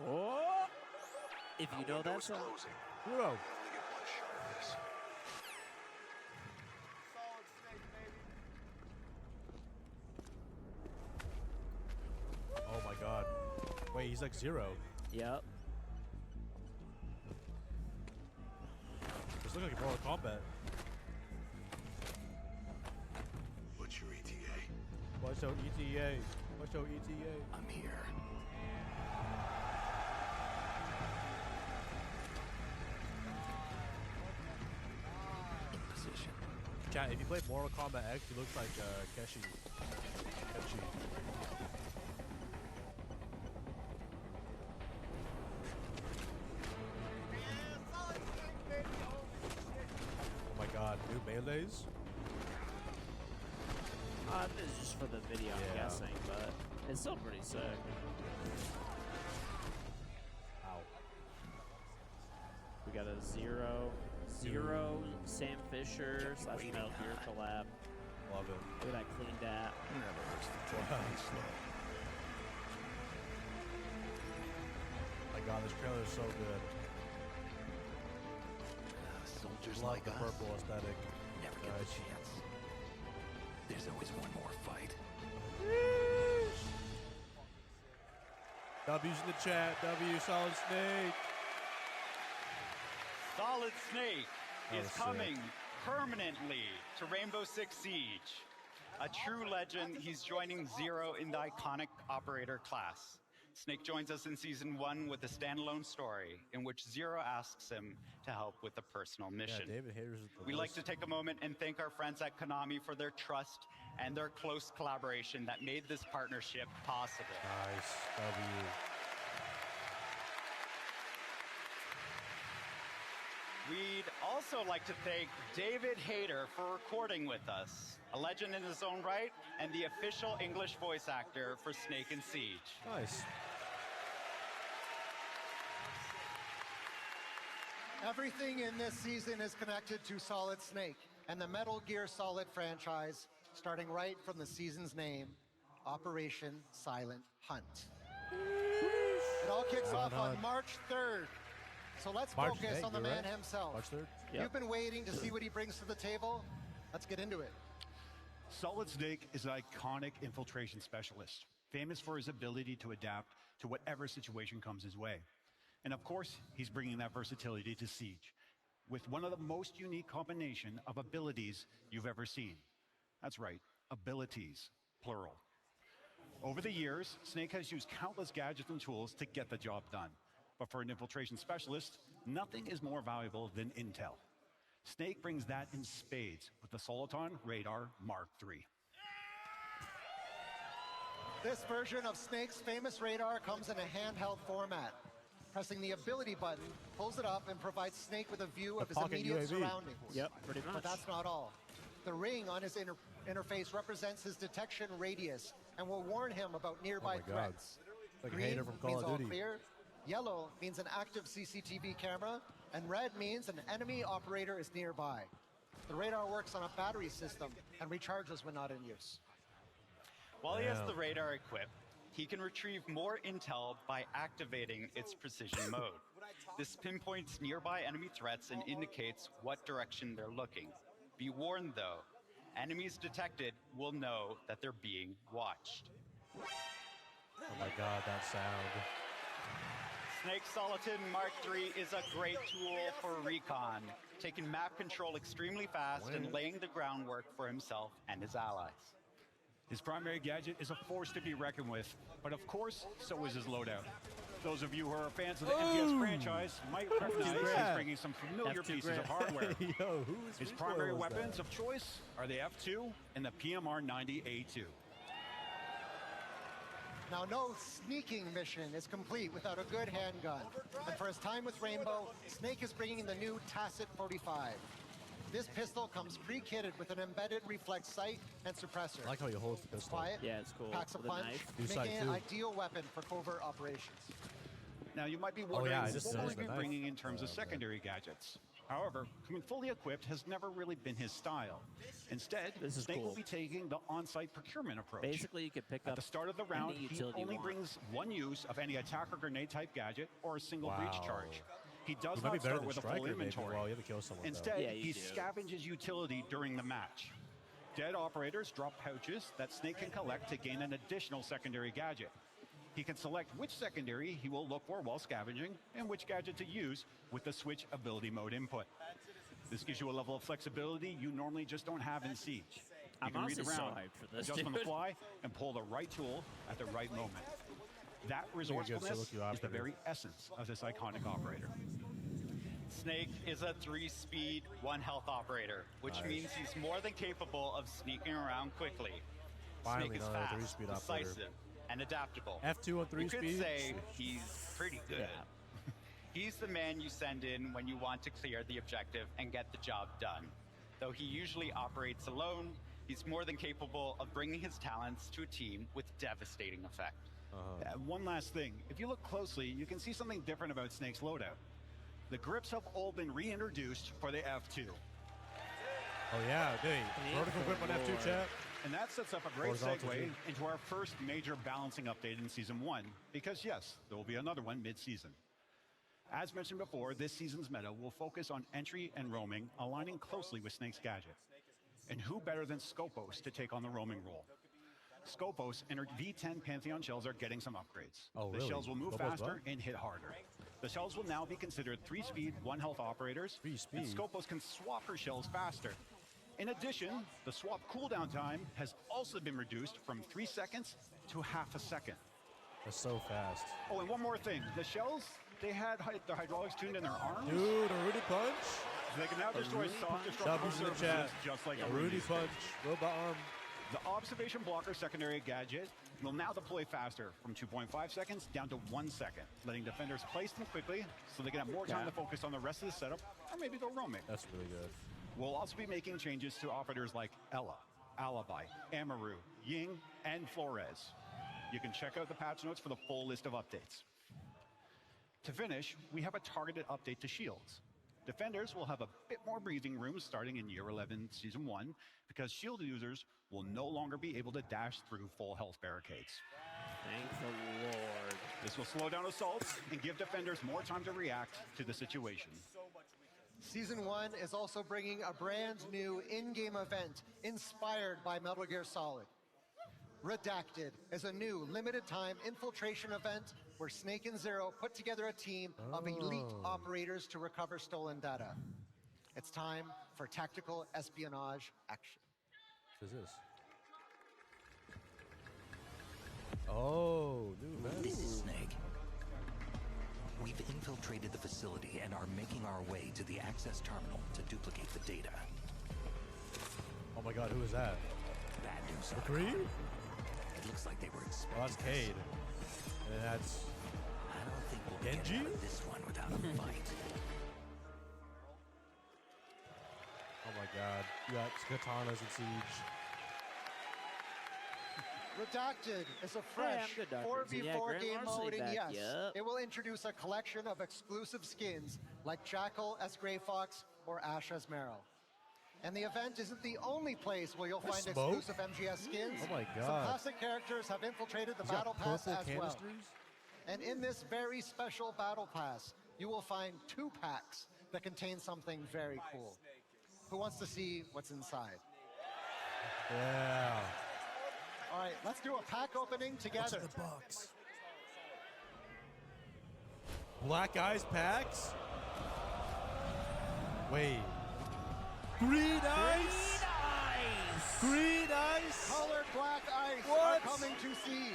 Oh! If you know that song. Whoa. Oh my God. Wait, he's like 0. Yep. This looks like Mortal Kombat. What's your ETA? What's your ETA? What's your ETA? I'm here. In position. Chat, if you play Mortal Kombat X, he looks like Keshi. Oh my god, new melees? This is just for the video, I'm guessing, but it's still pretty sick. Ow. We got a Zero Sam Fisher / Metal Gear collab. Love it. Look at that clean dat. Never hurts to take things slow. My god, this trailer is so good. Soldiers Love like the us purple aesthetic. never get the chance. There's always one more fight. W's in the chat. W, Solid Snake. Solid Snake That is was coming sick. permanently to Rainbow Six Siege. A true legend, he's joining Zero in the iconic operator class. Snake joins us in Season 1 with a standalone story in which Zero asks him to help with a personal mission. Yeah, David Hayter's the We'd like best. to take a moment and thank our friends at Konami for their trust and their close collaboration that made this partnership possible. Nice. W. We'd also like to thank David Hayter for recording with us, a legend in his own right, and the official English voice actor for Snake and Siege. Nice. Everything in this season is connected to Solid Snake and the Metal Gear Solid franchise, starting right from the season's name, Operation Silent Hunt. It all kicks off on March 3rd. So let's focus on the man himself. March 3rd? You've been waiting to see what he brings to the table. Let's get into it. Solid Snake is an iconic infiltration specialist, famous for his ability to adapt to whatever situation comes his way. And of course, he's bringing that versatility to Siege, with one of the most unique combination of abilities you've ever seen. That's right, abilities, plural. Over the years, Snake has used countless gadgets and tools to get the job done. But for an infiltration specialist, nothing is more valuable than intel. Snake brings that in spades with the Soliton Radar Mark III. This version of Snake's famous radar comes in a handheld format. Pressing the ability button pulls it up and provides Snake with a view of his immediate surroundings. Yep, pretty much. But that's not all. The ring on his interface represents his detection radius and will warn him about nearby threats. Like Green Hayter from Call means of all Duty. clear. Yellow means an active CCTV camera, and red means an enemy operator is nearby. The radar works on a battery system and recharges when not in use. While he has the radar equipped, he can retrieve more intel by activating its precision mode. This pinpoints nearby enemy threats and indicates what direction they're looking. Be warned though, enemies detected will know that they're being watched. Oh my god, that sound. Snake Soliton Mark III is a great tool for recon, taking map control extremely fast and laying the groundwork for himself and his allies. His primary gadget is a force to be reckoned with, but of course, so is his loadout. Those of you who are fans of the MGS franchise might recognize he's bringing some familiar pieces of hardware. Yo, who is His primary weapons of choice are the F2 and the PMR-90A2. Now, no sneaking mission is complete without a good handgun. And for his time with Rainbow, Snake is bringing the new Tacit 45. This pistol comes pre-kitted with an embedded reflex sight and suppressor. I like how he holds the pistol. Quiet, Yeah, it's cool. packs a With a punch, knife. Do making sight it an too. ideal weapon for covert operations. Now, you might be wondering I just what will noticed he be the knife. bringing in terms of secondary gadgets. However, coming fully equipped has never really been his style. Instead, This is Snake will cool. be taking the on-site procurement approach. Basically, you could pick At up the start of the round, any he utility only you want. brings one use of any attack or grenade type gadget or a single breach Wow. charge. He does He might be not better start than with a Striker, full maybe. inventory. Well, you have to kill someone, though. Instead, Yeah, you he do. scavenges utility during the match. Dead operators drop pouches that Snake can collect to gain an additional secondary gadget. He can select which secondary he will look for while scavenging and which gadget to use with the switch ability mode input. This gives you a level of flexibility you normally just don't have in Siege. You I'm can read honestly so around, hyped for this, adjust on the dude. fly, and pull the right tool at the right moment. That good resourcefulness solo is queue the operator. very essence of this iconic operator. Snake is a 3-speed, 1-health operator, which means he's more than capable of sneaking around quickly. Finally, Snake is another fast, 3-speed operator. decisive, and adaptable. F2 on 3-speed? You could say he's pretty good. He's the man you send in when you want to clear the objective and get the job done. Though he usually operates alone, he's more than capable of bringing his talents to a team with devastating effect. One last thing. If you look closely, you can see something different about Snake's loadout. The grips have all been reintroduced for the F2. Oh yeah, vertical grip on F2, chat. And that sets up a great Horizontal segue too. into our first major balancing update in Season 1, because yes, there will be another one mid-season. As mentioned before, this season's meta will focus on entry and roaming, aligning closely with Snake's gadget. And who better than Skopos to take on the roaming role? Skopos and her V10 Pantheon shells are getting some upgrades. Oh, The really? shells will move Skopos faster what? and hit harder. The shells will now be considered 3-speed, 1-health operators, and Skopos can swap her shells faster. In addition, the swap cooldown time has also been reduced from 3 seconds to half a second. That's so fast. Oh, and one more thing. The shells, they had the hydraulics tuned in their arms. Dude, a Rudy punch. They can now destroy soft destructible Chubby's in the surfaces chat. just like A Rudy punch. Robot arm. The observation blocker secondary gadget will now deploy faster from 2.5 seconds down to 1 second, letting defenders place them quickly so they can have more time to focus on the rest of the setup or maybe go roaming. That's really good. We'll also be making changes to operators like Ella, Alibi, Amaru, Ying, and Flores. You can check out the patch notes for the full list of updates. To finish, we have a targeted update to shields. Defenders will have a bit more breathing room starting in Year 11 Season 1 because shield users will no longer be able to dash through full health barricades. Thank the Lord. This will slow down assaults and give defenders more time to react to the situation. Season 1 is also bringing a brand new in-game event inspired by Metal Gear Solid. Redacted is a new limited-time infiltration event where Snake and Zero put together a team of elite operators to recover stolen data. It's time for tactical espionage action. What is this? Oh, new man. This is Snake. We've infiltrated the facility and are making our way to the access terminal to duplicate the data. Oh my god, who is that? Bad news. McCree? It looks like they were expecting. Oh, that's Cade. And that's I don't think we'll Genji? get out of this one without a fight. Oh my god. You got katanas in Siege. Redacted is a fresh good, Dr. Z. 4v4 Yeah, Grant game Larson mode, and back yes, you up. it will introduce a collection of exclusive skins like Jackal as Grey Fox or Ash as Meryl. And the event isn't the only place where you'll find Smoke? exclusive MGS skins. Oh my Some god. classic characters have infiltrated the He's got Battle Pass purple as well. canisters? And in this very special Battle Pass, you will find 2 packs that contain something very cool. Who wants to see what's inside? Yeah. All right, let's do a pack opening together. What's in the box? Black Eyes packs? Wait. Green Ice? Green Ice? Colored black ice What? are coming to Siege.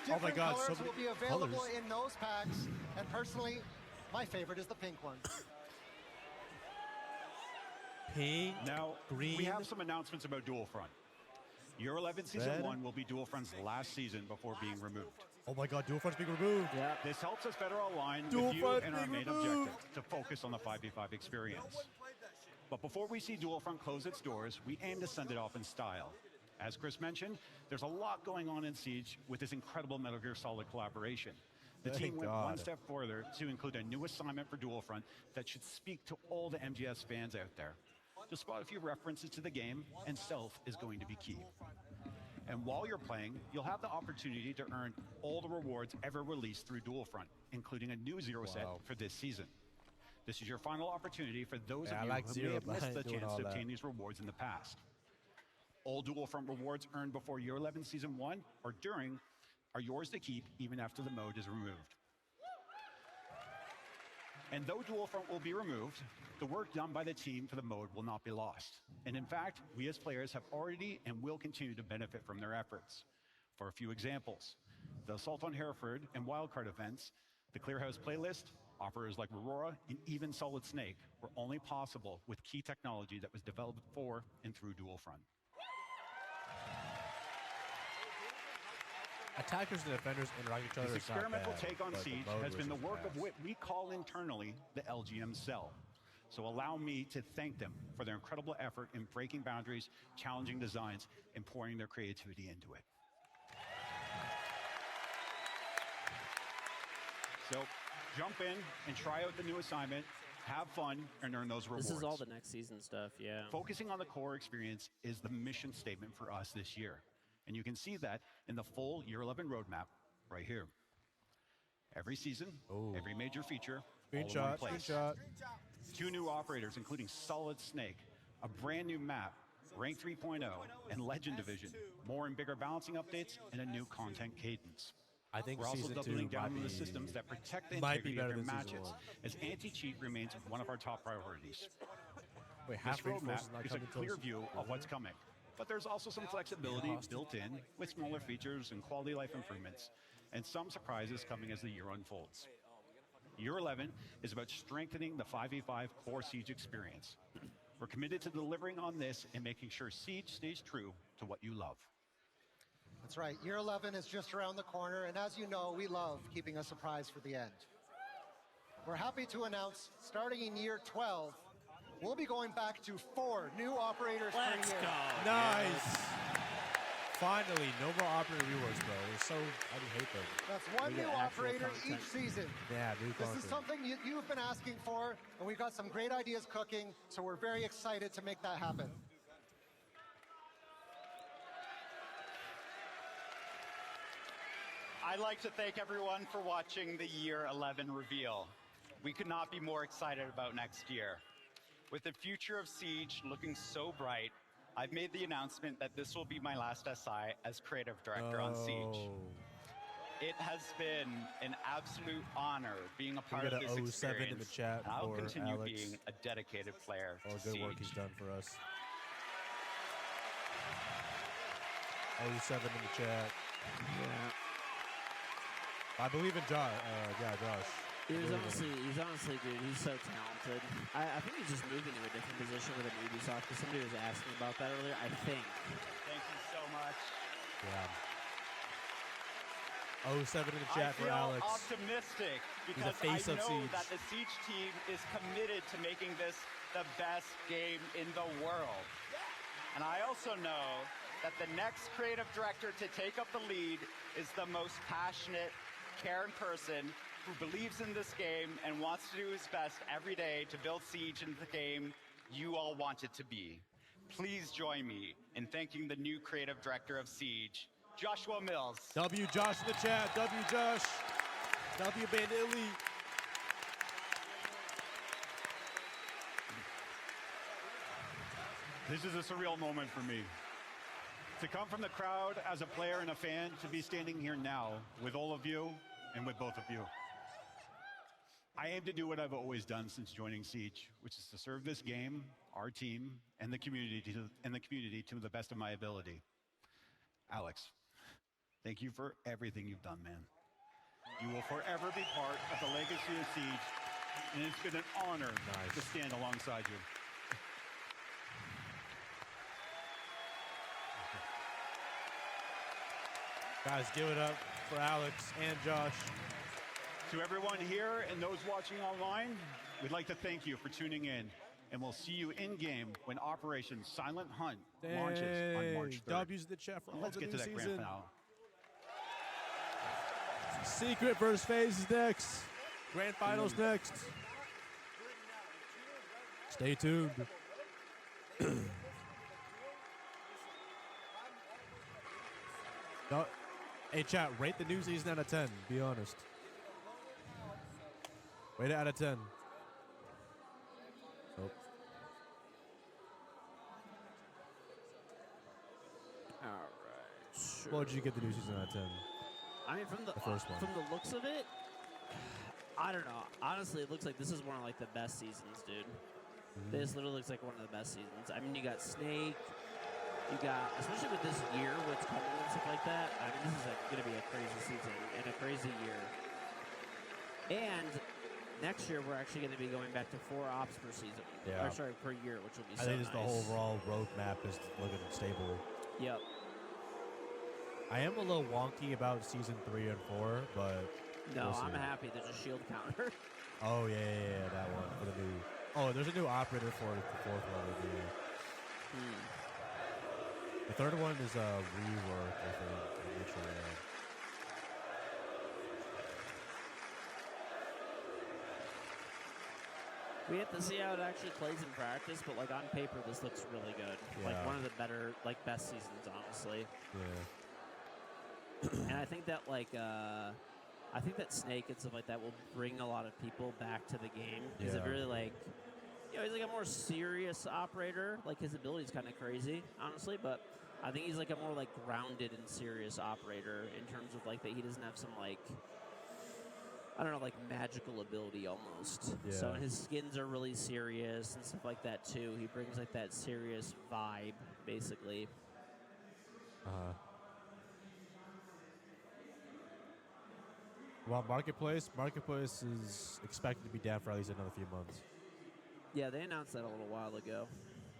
Oh my Different god, so colors many will be available colors. in those packs, and personally, my favorite is the pink one. Pink, Now, green. we have some announcements about Dual Front. Year 11 Season Red. 1 will be Dual Front's last season before being removed. Oh my god, Dual Front's being removed. Yeah. This helps us better align Dual with you Front and our being main removed. objective, to focus on the 5v5 experience. But before we see Dual Front close its doors, we aim to send it off in style. As Chris mentioned, there's a lot going on in Siege with this incredible Metal Gear Solid collaboration. The Thank team went God. one step further to include a new assignment for Dual Front that should speak to all the MGS fans out there. To spot a few references to the game, and stealth is going to be key. And while you're playing, you'll have the opportunity to earn all the rewards ever released through Dual Front, including a new Zero set for this season. This is your final opportunity for those Yeah, I of you like who Zero, may have but I missed ain't the doing chance all to that. obtain these rewards in the past. All Dual Front rewards earned before Year 11 Season 1 or during are yours to keep even after the mode is removed. And though Dual Front will be removed, the work done by the team for the mode will not be lost. And in fact, we as players have already and will continue to benefit from their efforts. For a few examples, the Assault on Hereford and Wildcard events, the Clearhouse playlist, Offers like Aurora and even Solid Snake were only possible with key technology that was developed for and through Dual Front. Attackers and defenders interact with each other. This experimental is not bad, take on but the Siege mode has been the was work of fast. what we call internally the LGM cell. So allow me to thank them for their incredible effort in breaking boundaries, challenging designs, and pouring their creativity into it. So jump in and try out the new assignment, have fun, and earn those rewards. This is all the next season stuff, yeah. Focusing on the core experience is the mission statement for us this year. And you can see that in the full Year 11 roadmap right here. Every season, every major feature, all in one place. Screenshot. 2 new operators, including Solid Snake, a brand new map, Rank 3.0, and Legend Division, more and bigger balancing updates, and a new content cadence. I think We're also season doubling 2 down might on the be- systems that protect the might be integrity of better their than season matches, 1. as anti-cheat remains one of our top priorities. Wait, This half roadmap reinforced not is a coming till clear season view of what's coming, but there's also some flexibility built in with smaller features and quality of life improvements, and some surprises coming as the year unfolds. Year 11 is about strengthening the 5v5 core Siege experience. We're committed to delivering on this and making sure Siege stays true to what you love. That's right. Year 11 is just around the corner, and as you know, we love keeping a surprise for the end. We're happy to announce, starting in Year 12, we'll be going back to 4 new operators Let's per year. go. Nice. Finally, no more operator rewards, bro. They're so, I hate them. That's one We new get actual operator content. each season. Yeah, new This content. is something you've been asking for, and we've got some great ideas cooking, so we're very excited to make that happen. I'd like to thank everyone for watching the Year 11 reveal. We could not be more excited about next year. With the future of Siege looking so bright, I've made the announcement that this will be my last SI as creative director on Siege. It has been an absolute honor being a part got of a this 07 experience. in the chat and I'll for continue Alex. being a dedicated player All to the good work he's Siege. done for us. 07 in the chat. Yeah. I believe in Josh. Yeah, Josh. He's honestly, dude, he's so talented. I think he's just moving to a different position within Ubisoft, because somebody was asking about that earlier, I think. Thank you so much. Yeah. 07 in the chat for Alex. I feel optimistic He's the because face I of know Siege. that the Siege team is committed to making this the best game in the world. And I also know that the next creative director to take up the lead is the most passionate, caring person who believes in this game and wants to do his best every day to build Siege into the game you all want it to be. Please join me in thanking the new creative director of Siege, Joshua Mills. W Josh in the chat. W Josh. W Bandit Elite. This is a surreal moment for me. To come from the crowd as a player and a fan, to be standing here now with all of you and with both of you. I aim to do what I've always done since joining Siege, which is to serve this game, our team, and the community to the best of my ability. Alex, thank you for everything you've done, man. You will forever be part of the legacy of Siege, and it's been an honor to stand alongside you. Guys, give it up for Alex and Josh. To everyone here and those watching online, we'd like to thank you for tuning in, and we'll see you in-game when Operation Silent Hunt launches on March 3rd. W's in the chat for all Let's the get new to that season. grand finale. Secret versus phase is next. Grand finals next. Stay tuned. Hey, chat, rate the new season out of 10. Be honest. Rate it out of 10. Nope. All right. Sure. What would you get the new season out of 10? I mean, from the first one. from the looks of it, I don't know. Honestly, it looks like this is one of like the best seasons, dude. This literally looks like one of the best seasons. I mean, you got Snake. You got, especially with this year, what's coming and stuff like that. I mean, this is going to be a crazy season and a crazy year. And next year we're actually going to be going back to 4 ops per season. Yeah. Or sorry, per year, which will be I so think just the nice. whole overall roadmap is looking stable. Yep. I am a little wonky about season 3 and 4, but No, we'll I'm see. happy there's a shield counter. Oh yeah, that one for the new. Oh, there's a new operator for the 4th level. Yeah. The 3rd one is a rework, I think. I'm not sure. We have to see how it actually plays in practice, but like on paper, this looks really good. Like Yeah. one of the better, like best seasons, honestly. Yeah. And I think that I think that Snake and stuff like that will bring a lot of people back to the game because it Yeah. really like, he's like a more serious operator. Like his ability is kind of crazy, honestly, but I think he's like a more like grounded and serious operator in terms of like that he doesn't have some like, I don't know, like magical ability almost. So Yeah. his skins are really serious and stuff like that too. He brings like that serious vibe, basically. Well, Marketplace is expected to be down for at least another few months. Yeah, they announced that a little while ago.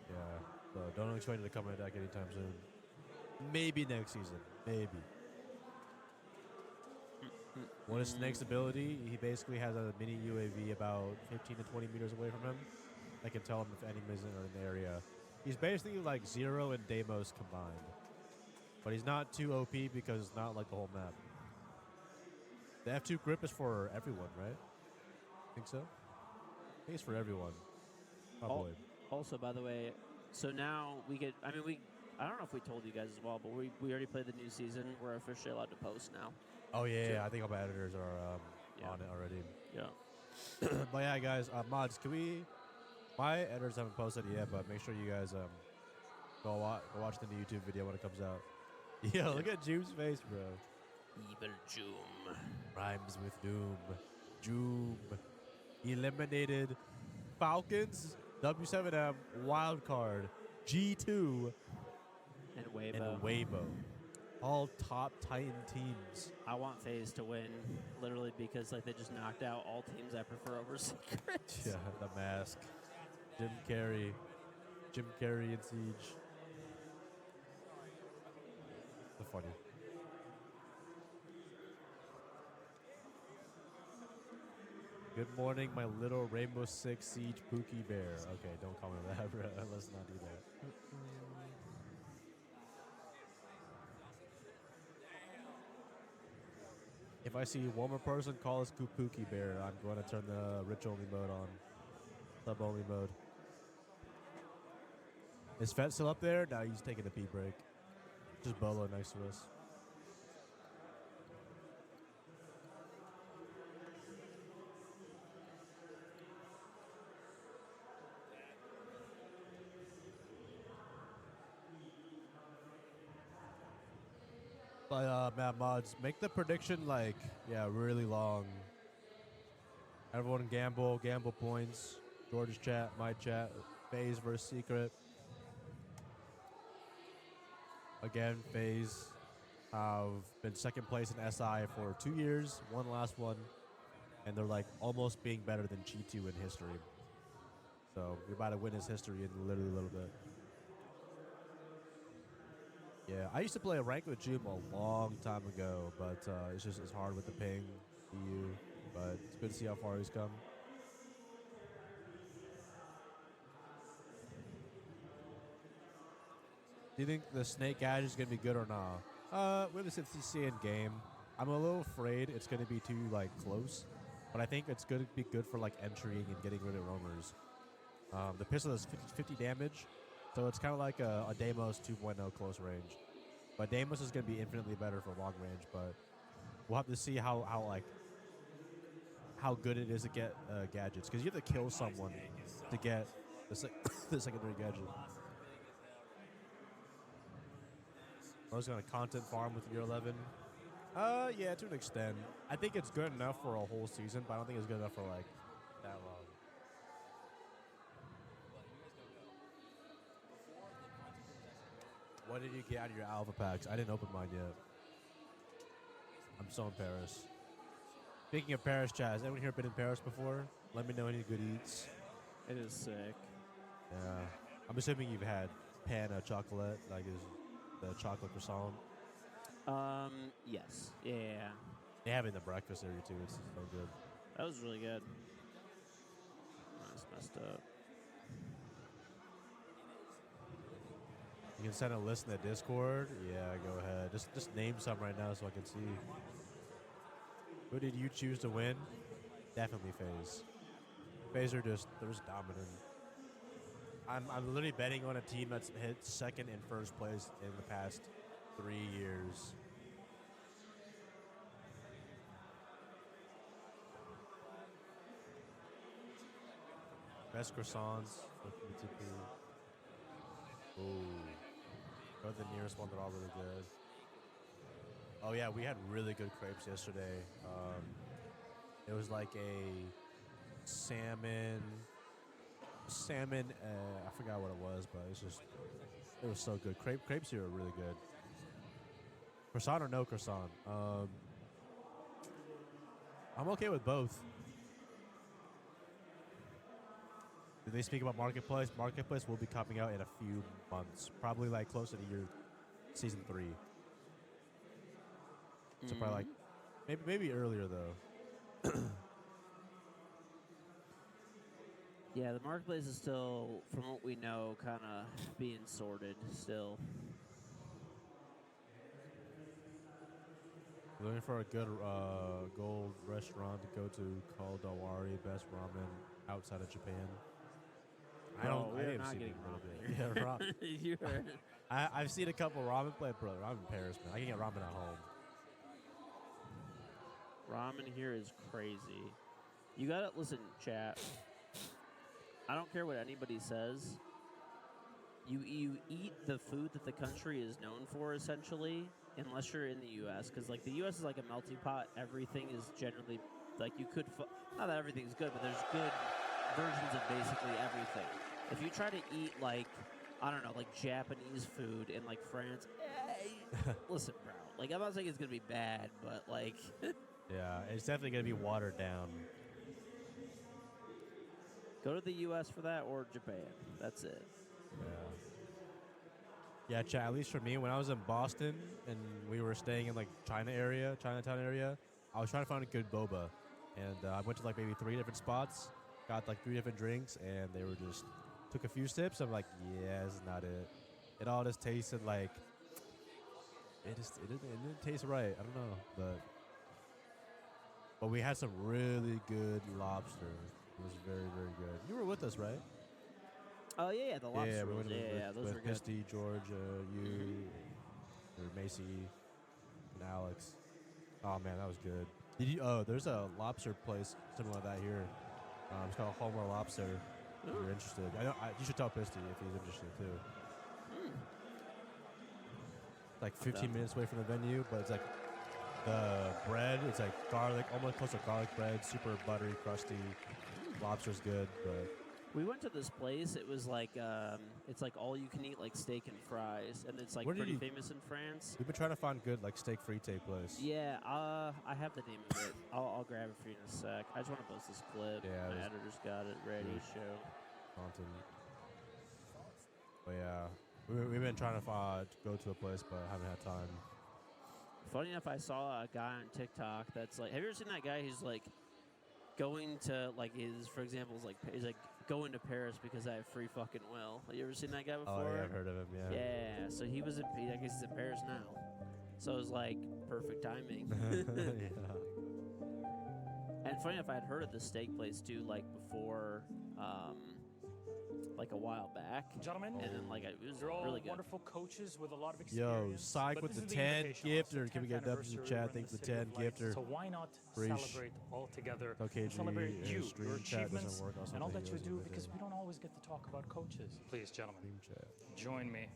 Yeah, so don't expect it to come back anytime soon. Maybe next season, maybe. What is Snake's ability? He basically has a mini UAV about 15 to 20 meters away from him. I can tell him if enemies are in the area. He's basically like Zero and Deimos combined. But he's not too OP because it's not like the whole map. The F2 grip is for everyone, right? Think so? I think it's for everyone. Probably. Also, by the way, so now we get, I don't know if we told you guys as well, but we already played the new season. We're officially allowed to post now. Oh, yeah, I think all my editors are on it already. Yeah. But yeah, guys, mods, my editors haven't posted it yet, but make sure you guys go watch the new YouTube video when it comes out. Yeah, look at Joom's face, bro. Evil Joom. Rhymes with Doom. Joom. Eliminated Falcons, W7M, Wildcard, G2, and Weibo. All top Titan teams. I want FaZe to win, literally, because like they just knocked out all teams I prefer over Secrets. Yeah, the mask. Jim Carrey and Siege. So funny. Good morning, my little Rainbow Six Siege Pookie Bear. Okay, don't call me that, bro. Let's not do that. If I see one more person call us Pookie Bear, I'm going to turn the rich only mode on. Sub only mode. Is Fett still up there? No, he's taking a pee break. Just Bolo next to us. But Mad Mods, make the prediction like, really long. Everyone gamble points. George's chat, my chat, FaZe versus Secret. Again, FaZe have been second place in SI for 2 years, one last one, and they're like almost being better than G2 in history. So you're about to witness history in literally a little bit. Yeah, I used to play a rank with Joom a long time ago, but it's hard with the ping, EU. But it's good to see how far he's come. Do you think the Snake gadget is gonna be good or not? We're gonna see in game. I'm a little afraid it's gonna be too like close, but I think it's gonna be good for like entering and getting rid of roamers. The pistol does 50 damage, so it's kind of like a Deimos 2.0 close range. But Deimos is going to be infinitely better for long range, but we'll have to see how good it is to get gadgets. Because you have to kill someone to get the secondary gadget. I was going to content farm with year 11. Yeah, to an extent. I think it's good enough for a whole season, but I don't think it's good enough for like that long. What did you get out of your alpha packs? I didn't open mine yet. I'm so in Paris. Speaking of Paris, chat, has anyone here been in Paris before? Let me know any good eats. It is sick. Yeah. I'm assuming you've had pain au chocolat, like is the chocolate croissant. Yes. Yeah. They have it in the breakfast area too. It's so good. That was really good. Oh, that's messed up. You can send a list in the Discord. Yeah, go ahead. Just name some right now so I can see. Who did you choose to win? Definitely FaZe. FaZe are they're just dominant. I'm literally betting on a team that's hit second and first place in the past 3 years. Best croissants. Ooh. Go to the nearest one. They're all really good. Oh yeah, we had really good crepes yesterday. It was like a salmon. I forgot what it was, but it was so good. Crepes here are really good. Croissant or no croissant? I'm okay with both. Did they speak about Marketplace? Marketplace will be coming out in a few months, probably like closer to season 3. So probably like maybe earlier though. Yeah, the marketplace is still, from what we know, kind of being sorted still. Looking for a good gold restaurant to go to called Dawari, best ramen outside of Japan. We're not getting ramen. Yeah, ramen. I've seen a couple ramen places, bro. I'm in Paris, man. I can get ramen at home. Ramen here is crazy. You gotta listen, chat. I don't care what anybody says. You eat the food that the country is known for, essentially, unless you're in the U.S. Because like the U.S. is like a melting pot. Everything is generally like you could. Not that everything's good, but there's good versions of basically everything. If you try to eat like I don't know, like Japanese food in like France, listen, bro. Like I'm not saying it's gonna be bad, but like. Yeah, it's definitely gonna be watered down. Go to the U.S. for that or Japan. That's it. Yeah, chat, at least for me, when I was in Boston and we were staying in like Chinatown area, I was trying to find a good boba. And I went to like maybe 3 different spots, got like 3 different drinks, and they were just, took a few sips. I'm like, yeah, this is not it. It all just tasted like, it didn't taste right. I don't know, but we had some really good lobster. It was very, very good. You were with us, right? Oh, yeah, the lobster Yeah, we rolls. went Yeah, those with were good. Misty, George, you, Macy, and Alex. Oh, man, that was good. There's a lobster place similar to that here. It's called Homer Lobster. If you're interested. You should tell Pisty if he's interested, too. It's like 15 minutes away from the venue, but it's like the bread, it's like garlic, almost close to garlic bread, super buttery, crusty. Lobster's good, but we went to this place. It was like it's like all you can eat like steak and fries, and it's like pretty famous in France. We've been trying to find good like steak frite place. Yeah, I have the name of it. I'll grab it for you in a sec. I just want to post this clip. Yeah, my editor's got it ready to show. Content. But yeah, we've been trying to go to a place, but haven't had time. Funny enough, I saw a guy on TikTok that's like, have you ever seen that guy who's like going to like for example, is like going to Paris because I have free fucking will. Have you ever seen that guy before? Oh yeah, I've heard of him. Yeah. Yeah. So I guess he's in Paris now. So it was like perfect timing. Yeah. And funny enough, I had heard of the steak place too, like before, like a while back. Gentlemen, and then like it was you're all really good. wonderful coaches with a lot of experience. Yo, Psych with the 10 gifter. Can we get up to the chat? Thanks for the 10 gifter. So why not celebrate all together? Okay, celebrate you, stream your chat doesn't achievements, work. and all that you do, because we don't always get to talk about coaches. Please, gentlemen, join me.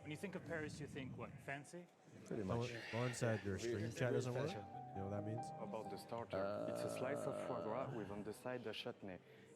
When you think of Paris, you think what? Fancy? Pretty much. Lauren said your stream chat doesn't work. You know what that means? About the starter, it's a slice of foie gras with on the side the chutney.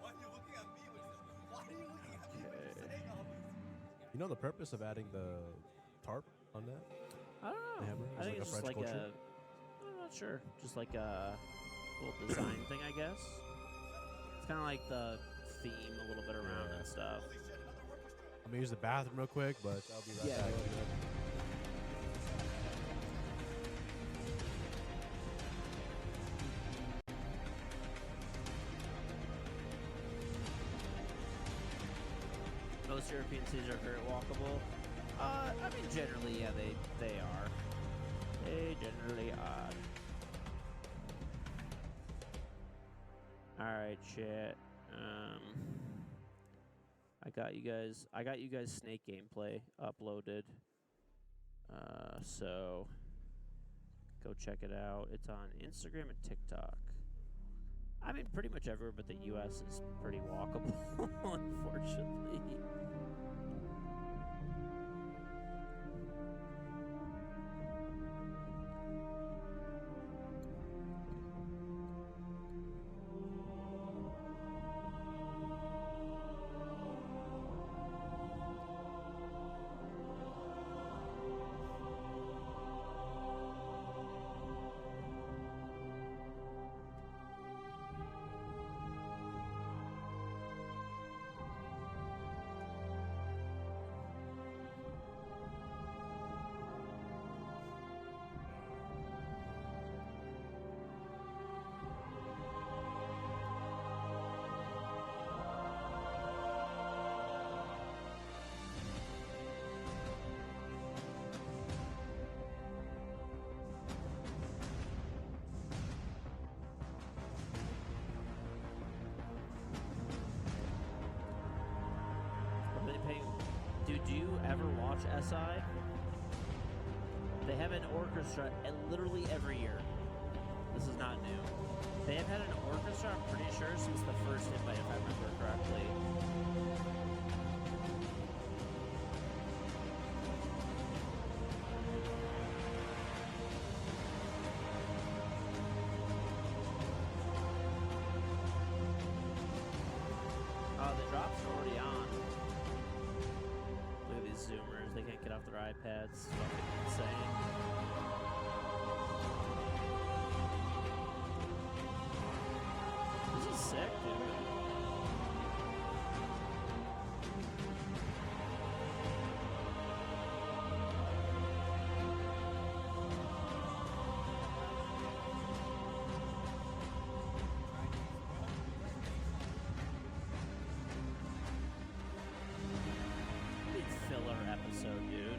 What? You know the purpose of adding the tarp on that? I don't know. Hammer? I think like it's a just French like culture? I'm not sure. Just like a little design thing, I guess. It's kind of like the theme a little bit around and stuff. I'm gonna use the bathroom real quick, but I'll be right back. Most European cities are very walkable. I mean, generally, yeah, they are. They generally are. All right, chat. I got you guys Snake gameplay uploaded. So go check it out. It's on Instagram and TikTok. I mean, pretty much everywhere but the U.S. is pretty walkable, unfortunately. Dude, do you ever watch SI? They have an orchestra literally every year. This is not new. They have had an orchestra, I'm pretty sure, since the first invite, if I remember correctly. Oh, the drops are already on. Look at these Zoomers. They can't get off their iPads. It's fucking insane. This is sick, dude. Big filler episode, dude.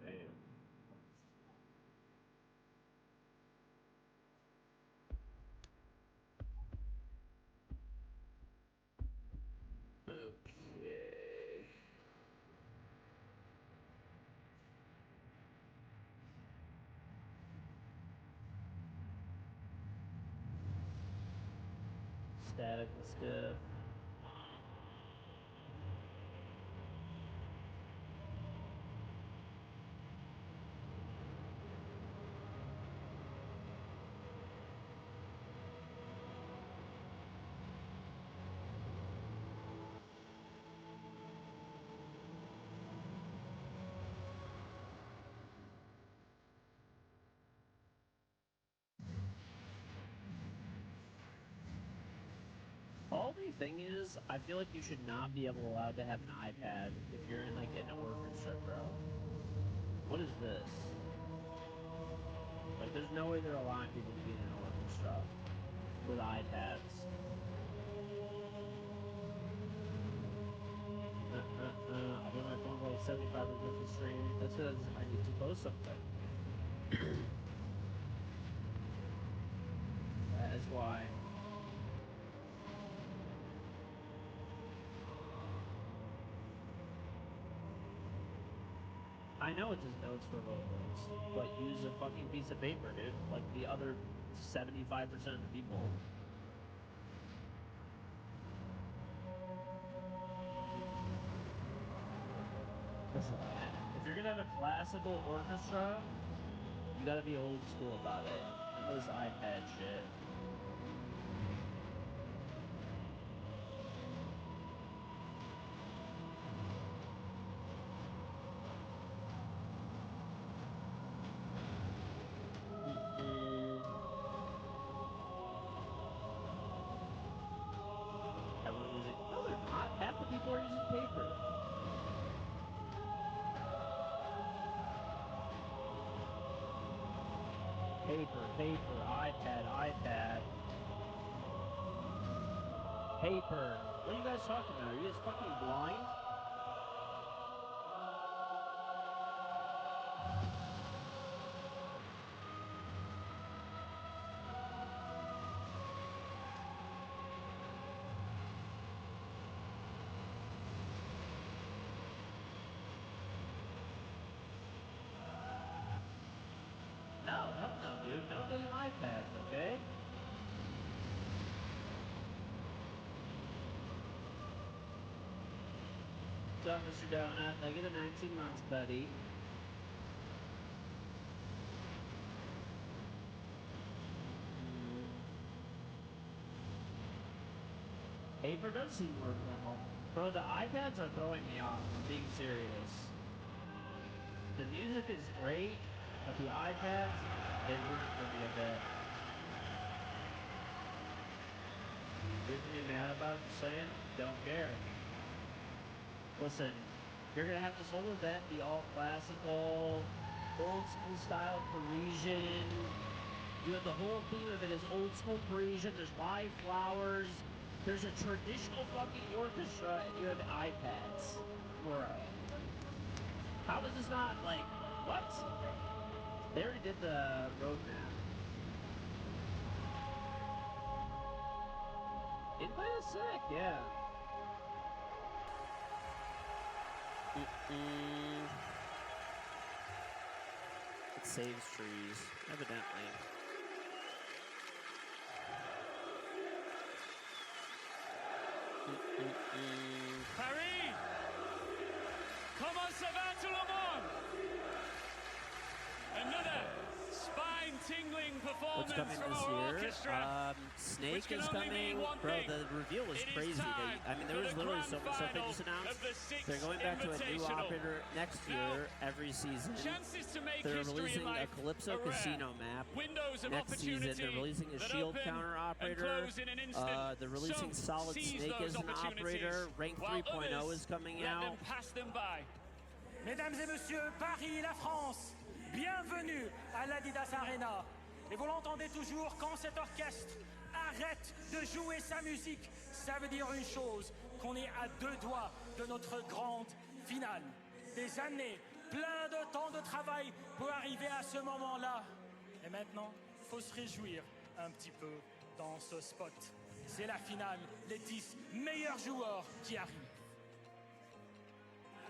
Okay. Static and stuff. only thing is, I feel like you should not be allowed to have an iPad if you're in like an orchestra, bro. What is this? Like, there's no way they're allowing people to be in an orchestra with iPads. I think my phone's like 75% of the stream. That's because I need to post something. That is why. I know it just notes for vocals, but use a fucking piece of paper, dude. Like the other 75% of the people. Listen, if you're gonna have a classical orchestra, you gotta be old school about it. And this iPad shit. Everyone's using, no, they're not. Half the people are using paper. Paper, iPad. Paper. What are you guys talking about? Are you guys fucking blind? No, dude. No damn iPads, okay? What's up, Mr. Donut? I get a 19 months, buddy. Paper does seem more formal. Bro, the iPads are throwing me off. I'm being serious. The music is great, but the iPads, they ruined for me a bit. Reason you're mad about it, just saying, don't care. Listen, you're gonna have this whole event be all classical, old school style Parisian. You have the whole theme of it is old school Parisian. There's live flowers. There's a traditional fucking orchestra, and you have iPads. Bro. How is this not, like, what? They already did the roadmap. Invite is sick, yeah. It saves trees, evidently. Paris! Comment ça va tout le monde? Another spine-tingling What's performance coming from this our year? orchestra. Snake is coming. Bro, the reveal was crazy. I mean, there was literally so much stuff they just announced. They're going back to a new operator next year every season. They're releasing a Calypso Casino map next season. They're releasing a Shield counter operator. They're releasing Solid Snake as an operator. Rank 3.0 is coming out. Mesdames et messieurs, Paris, la France, bienvenue à l'Adidas Arena. Et vous l'entendez toujours, quand cet orchestre arrête de jouer sa musique, ça veut dire une chose, qu'on est à 2 doigts de notre grande finale. Des années, plein de temps de travail pour arriver à ce moment-là. Et maintenant, il faut se réjouir un petit peu dans ce spot. C'est la finale, les 10 meilleurs joueurs qui arrivent.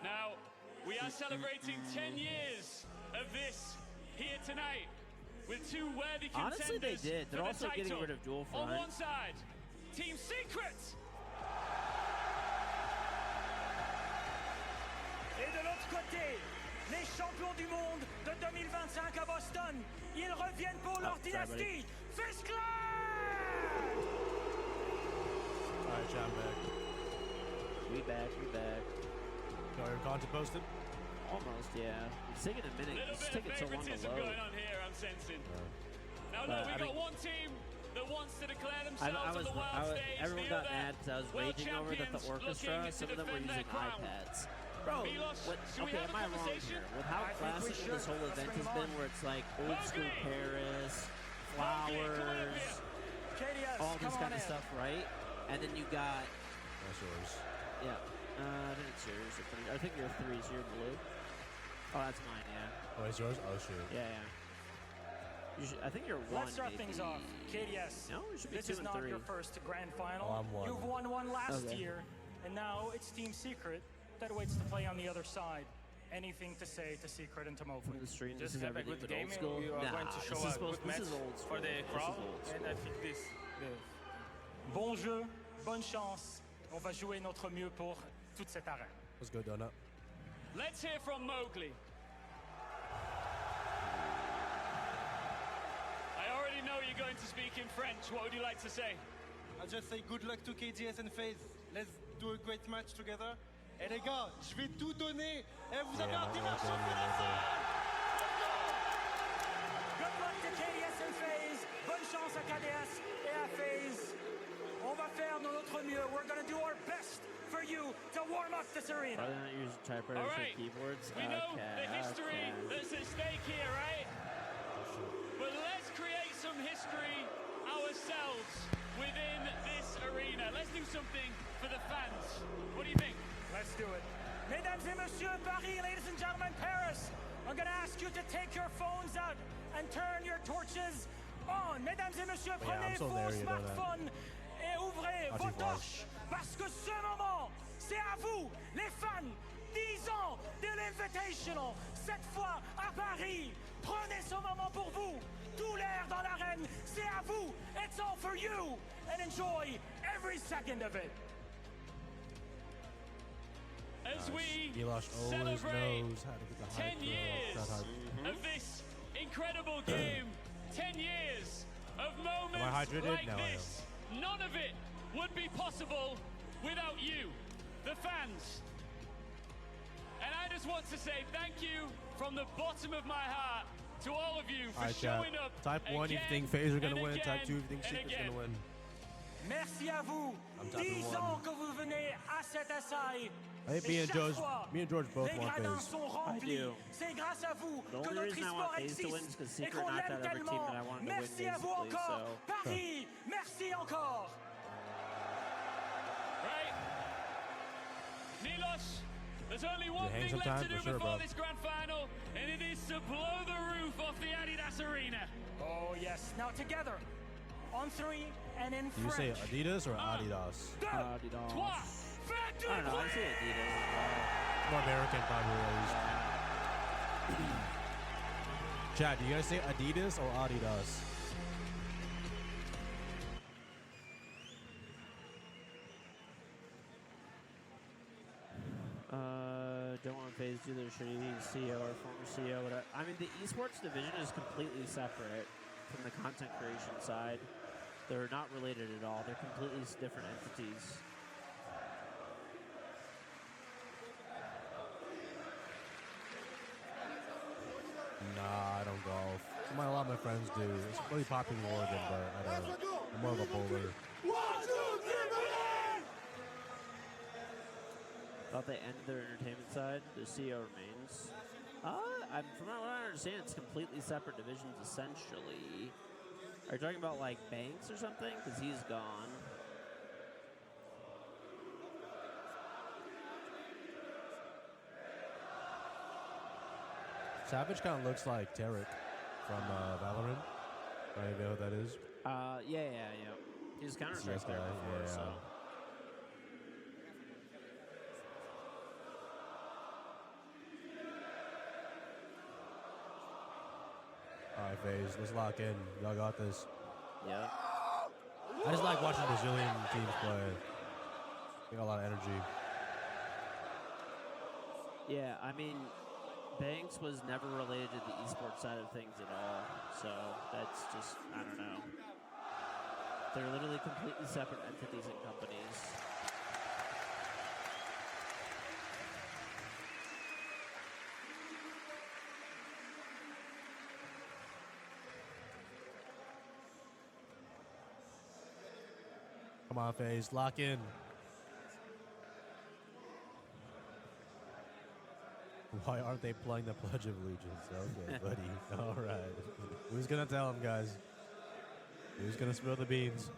Now, we are celebrating 10 years of this here tonight with 2 worthy contenders. Honestly, they did. They're for also the getting title. rid of dual On front. one side, Team Secret. Et de l'autre côté, les champions du monde de 2025 à Boston, ils reviennent pour leur dynastie. Fist Clap! All right, John, back. We back. Got your content posted? Almost, yeah. It's taking a minute. It's taking so long to Favoritism load. going on here, I'm sensing. Now look, we got one team that wants to declare Everyone got mad because I was raging over that the orchestra, some of them were using iPads. Bro, okay, am I wrong here? With how classic this whole event has been, where it's like old school Paris, flowers, all this kind of stuff, right? And then you got... That's yours. Yeah. I think it's yours. I think you're 3, so you're blue. Oh, that's mine, yeah. Oh, it's yours? Oh, shoot. Yeah, yeah. I think you're 1, Let's start maybe. things off. KDS, No, it should be this 2 is and not 3. your first grand final. Oh, I'm 1. You've won one last Okay. year, and now it's Team Secret that waits to play on the other side. Anything to say to Secret and to Mowgli? From the stream, this Just is have a everything good but game. old school. You are Nah, going to show this is a good match old school. for the This is crowd, old school. and I think this. Bon jeu, bonne chance. On va jouer notre mieux pour toute cette arène. Let's go, Donut. Let's hear from Mowgli. I already know you're going to speak in French. What would you like to say? I'll just say good luck to KGS and FaZe. Let's do a great match together. Et les gars, je vais tout donner. Et vous avez un dimanche championnat. Good luck to KDS and FaZe. Bonne chance à KDS et à FaZe. On va faire de notre mieux. We're going to do our best for you to warm up this arena. Probably not use typewriters All for right. keyboards. We know the history that's at stake here, right? But let's create some history ourselves within this arena. Let's do something for the fans. What do you think? Let's do it. Mesdames et messieurs, Paris, ladies and gentlemen, Paris, I'm going to ask you to take your phones out and turn your torches on. Mesdames et messieurs, Yeah, prenez I'm so vos there, you know that. smartphones et ouvrez Not vos too far. torches parce que ce moment, c'est à vous, les fans. 10 ans de l'Invitational, cette fois à Paris. Prenez ce moment pour vous. Tout l'air dans l'arène, c'est à vous. It's all for you. And enjoy every second of it. As we Elosh always celebrate knows how to get the 10 hype years that hype. of this incredible game, 10 years of moments hydrated? like No, I this, none of it would be possible without you, the fans. And I just want to say thank you from the bottom of my heart to all of you for Alright, chat. showing up. Type 1 if you again think FaZe are going to and win. Type 2 if you think again and Secret's going to again. win. Merci à vous. I'm tapping 10 1. ans que vous venez à cette SI. I think me and George both les want gradins FaZe. sont remplis. C'est grâce à vous The que only notre reason I histoire want FaZe to win is existe because et Secret qu'on knocked l'aime out every team tellement. that I wanted to win, Merci à vous basically, encore. so. Paris, merci encore. Right? Milos, there's only one hang thing left sometime? to do For sure, before bro. this grand final, and it is to blow the roof off the Adidas Arena. Oh yes. Now together, on 3 and in Do you say French. Adidas or Adidas? Adidas. Toi, I don't know. I say Adidas as well. More American, probably at least. Chat, do you guys say Adidas or Adidas? Don't want FaZe to do their shitty CEO or former CEO. But I mean, the esports division is completely separate from the content creation side. They're not related at all. They're completely different entities. Nah, I don't golf. A lot of my friends do. It's really popular in Oregon, but I don't. I'm more of a bowler. Thought they ended their entertainment side. The CEO remains. From what I understand, it's completely separate divisions, essentially. Are you talking about, like, Banks or something? Because he's gone. Savage kind of looks like Tarek from Valorant. Right, you know who that is? Yeah. He's Counter-Strike CS guy, player before, yeah. so. All right, FaZe, let's lock in. Y'all got this. Yeah. I just like watching Brazilian teams play. They got a lot of energy. Yeah, I mean, Banks was never related to the esports side of things at all. So that's just, I don't know. They're literally completely separate entities and companies. on, FaZe. Lock in. Why aren't they playing the Pledge of Allegiance? Okay, buddy. All right. Who's going to tell them, guys? Who's going to spill the beans?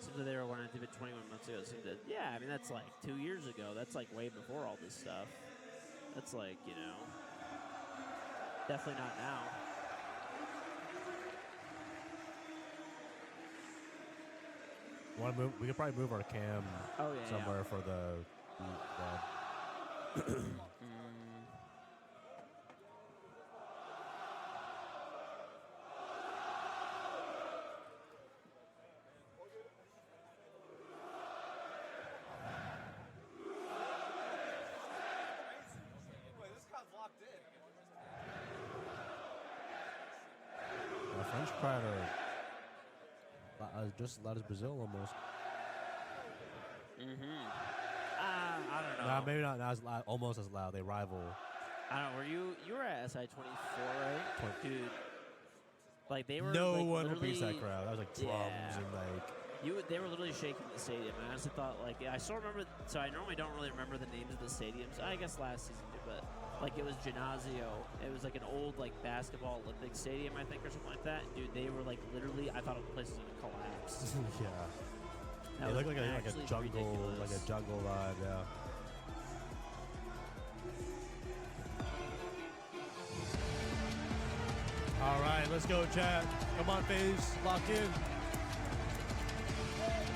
Seems like they were wanting to do it 21 months ago. Yeah, I mean, that's like 2 years ago. That's like way before all this stuff. That's like, you know, definitely not now. Want to move? We could probably move our cam somewhere for the. French pride are just as loud as Brazil almost. I don't know. Nah, maybe not as loud, almost as loud. They rival. I don't know. You were at SI 24, right? Dude. Like they were. No like, one would beat literally- that crowd. That was like drums and like. They were literally shaking the stadium. I honestly thought, like, I still remember. So I normally don't really remember the names of the stadiums. I guess last season too, but like it was Ginásio. It was like an old like basketball Olympic stadium, I think, or something like that. Dude, they were like literally. I thought the place was gonna collapse. Yeah. That It was looked like a actually jungle, ridiculous. like a jungle vibe. Yeah. All right, let's go, chat. Come on, FaZe, lock in.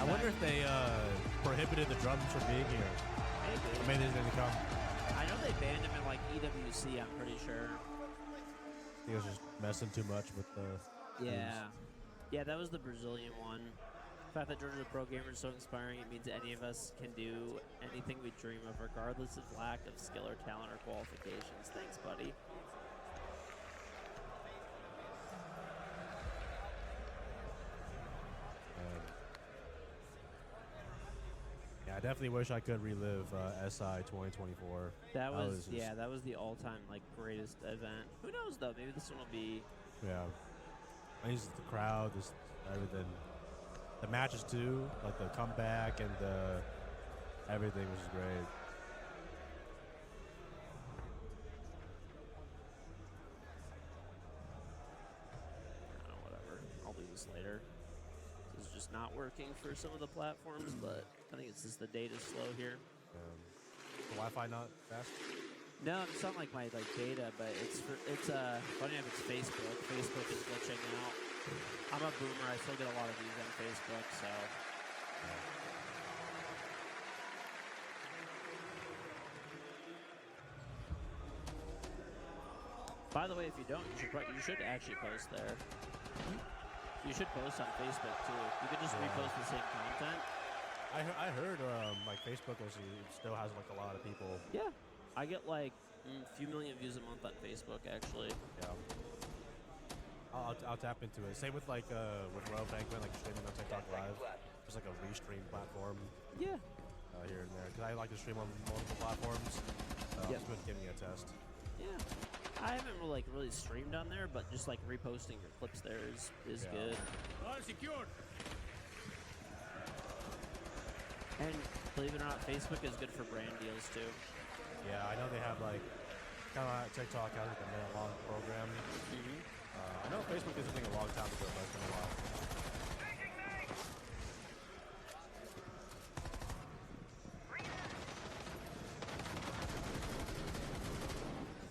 I wonder if they prohibited the drums from being here. Maybe. Or maybe they didn't come. I know they banned him in like EWC. I'm pretty sure. He was just messing too much with the. Yeah. Yeah, that was the Brazilian one. The fact that Georgia Pro Gamer is so inspiring, it means any of us can do anything we dream of, regardless of lack of skill or talent or qualifications. Thanks, buddy. Yeah, I definitely wish I could relive SI 2024. That was just- yeah, that was the all-time like greatest event. Who knows though? Maybe this one will be. Yeah. I mean, just the crowd, just everything. The matches too, like the comeback and everything was great. Whatever. I'll do this later. This is just not working for some of the platforms, but I think it's just the data's slow here. The Wi-Fi not fast? No, it's not like my data, but it's funny enough, it's Facebook. Facebook is glitching out. I'm a boomer. I still get a lot of views on Facebook, so. By the way, if you don't, you should actually post there. You should post on Facebook too. You could just repost the same content. I heard like Facebook still has like a lot of people. Yeah, I get like a few million views a month on Facebook actually. Yeah. I'll tap into it. Same with like with Royal Banquet, like streaming on TikTok Live. There's like a restream platform. Yeah. Here and there, because I like to stream on multiple platforms. Yep. It's been giving me a test. Yeah. I haven't really streamed on there, but just like reposting your clips there is good. Secured. And believe it or not, Facebook is good for brand deals too. Yeah, I know they have like kind of TikTok has like a minute-long program. I know Facebook is something a long time ago, but it's been a while.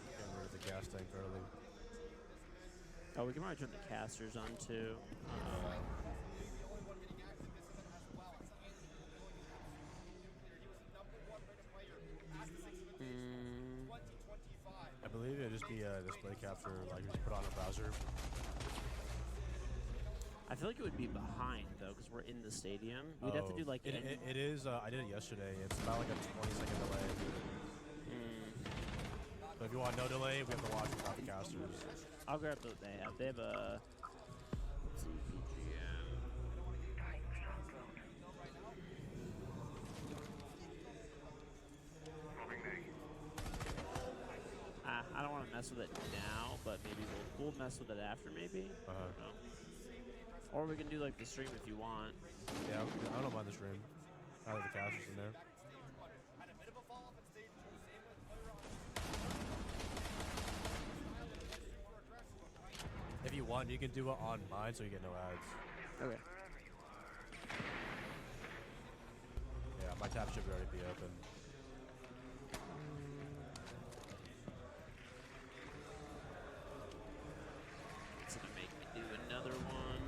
Getting rid of the gas tank early. Oh, we can probably turn the casters on too. I believe it'd just be a display capture, like you just put on a browser. I feel like it would be behind though, because we're in the stadium. We'd have to do like it is. I did it yesterday. It's about like a 20-second delay. So if you want no delay, we have to watch without the casters. I'll grab what they have. They have a. Let's see, PGM. I don't want want to mess with it now, but maybe we'll mess with it after, maybe. I don't know. Or we can do like the stream if you want. Yeah, I don't mind the stream. I have the casters in there. If you want, you can do it on mine so you get no ads. Okay. Yeah, my tab should already be open. It's gonna make me do another one.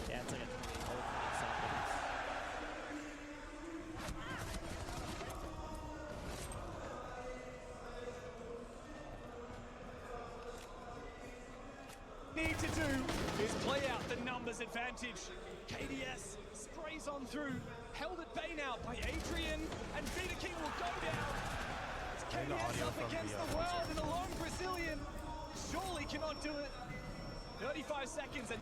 Yeah, it's like a 20 seconds. Need to do is play out the numbers advantage. KDS sprays on through, held at bay now by Adrian, and Vita King will go down. It's KDS up against the world in a long Brazilian. Surely cannot do it. 35 seconds and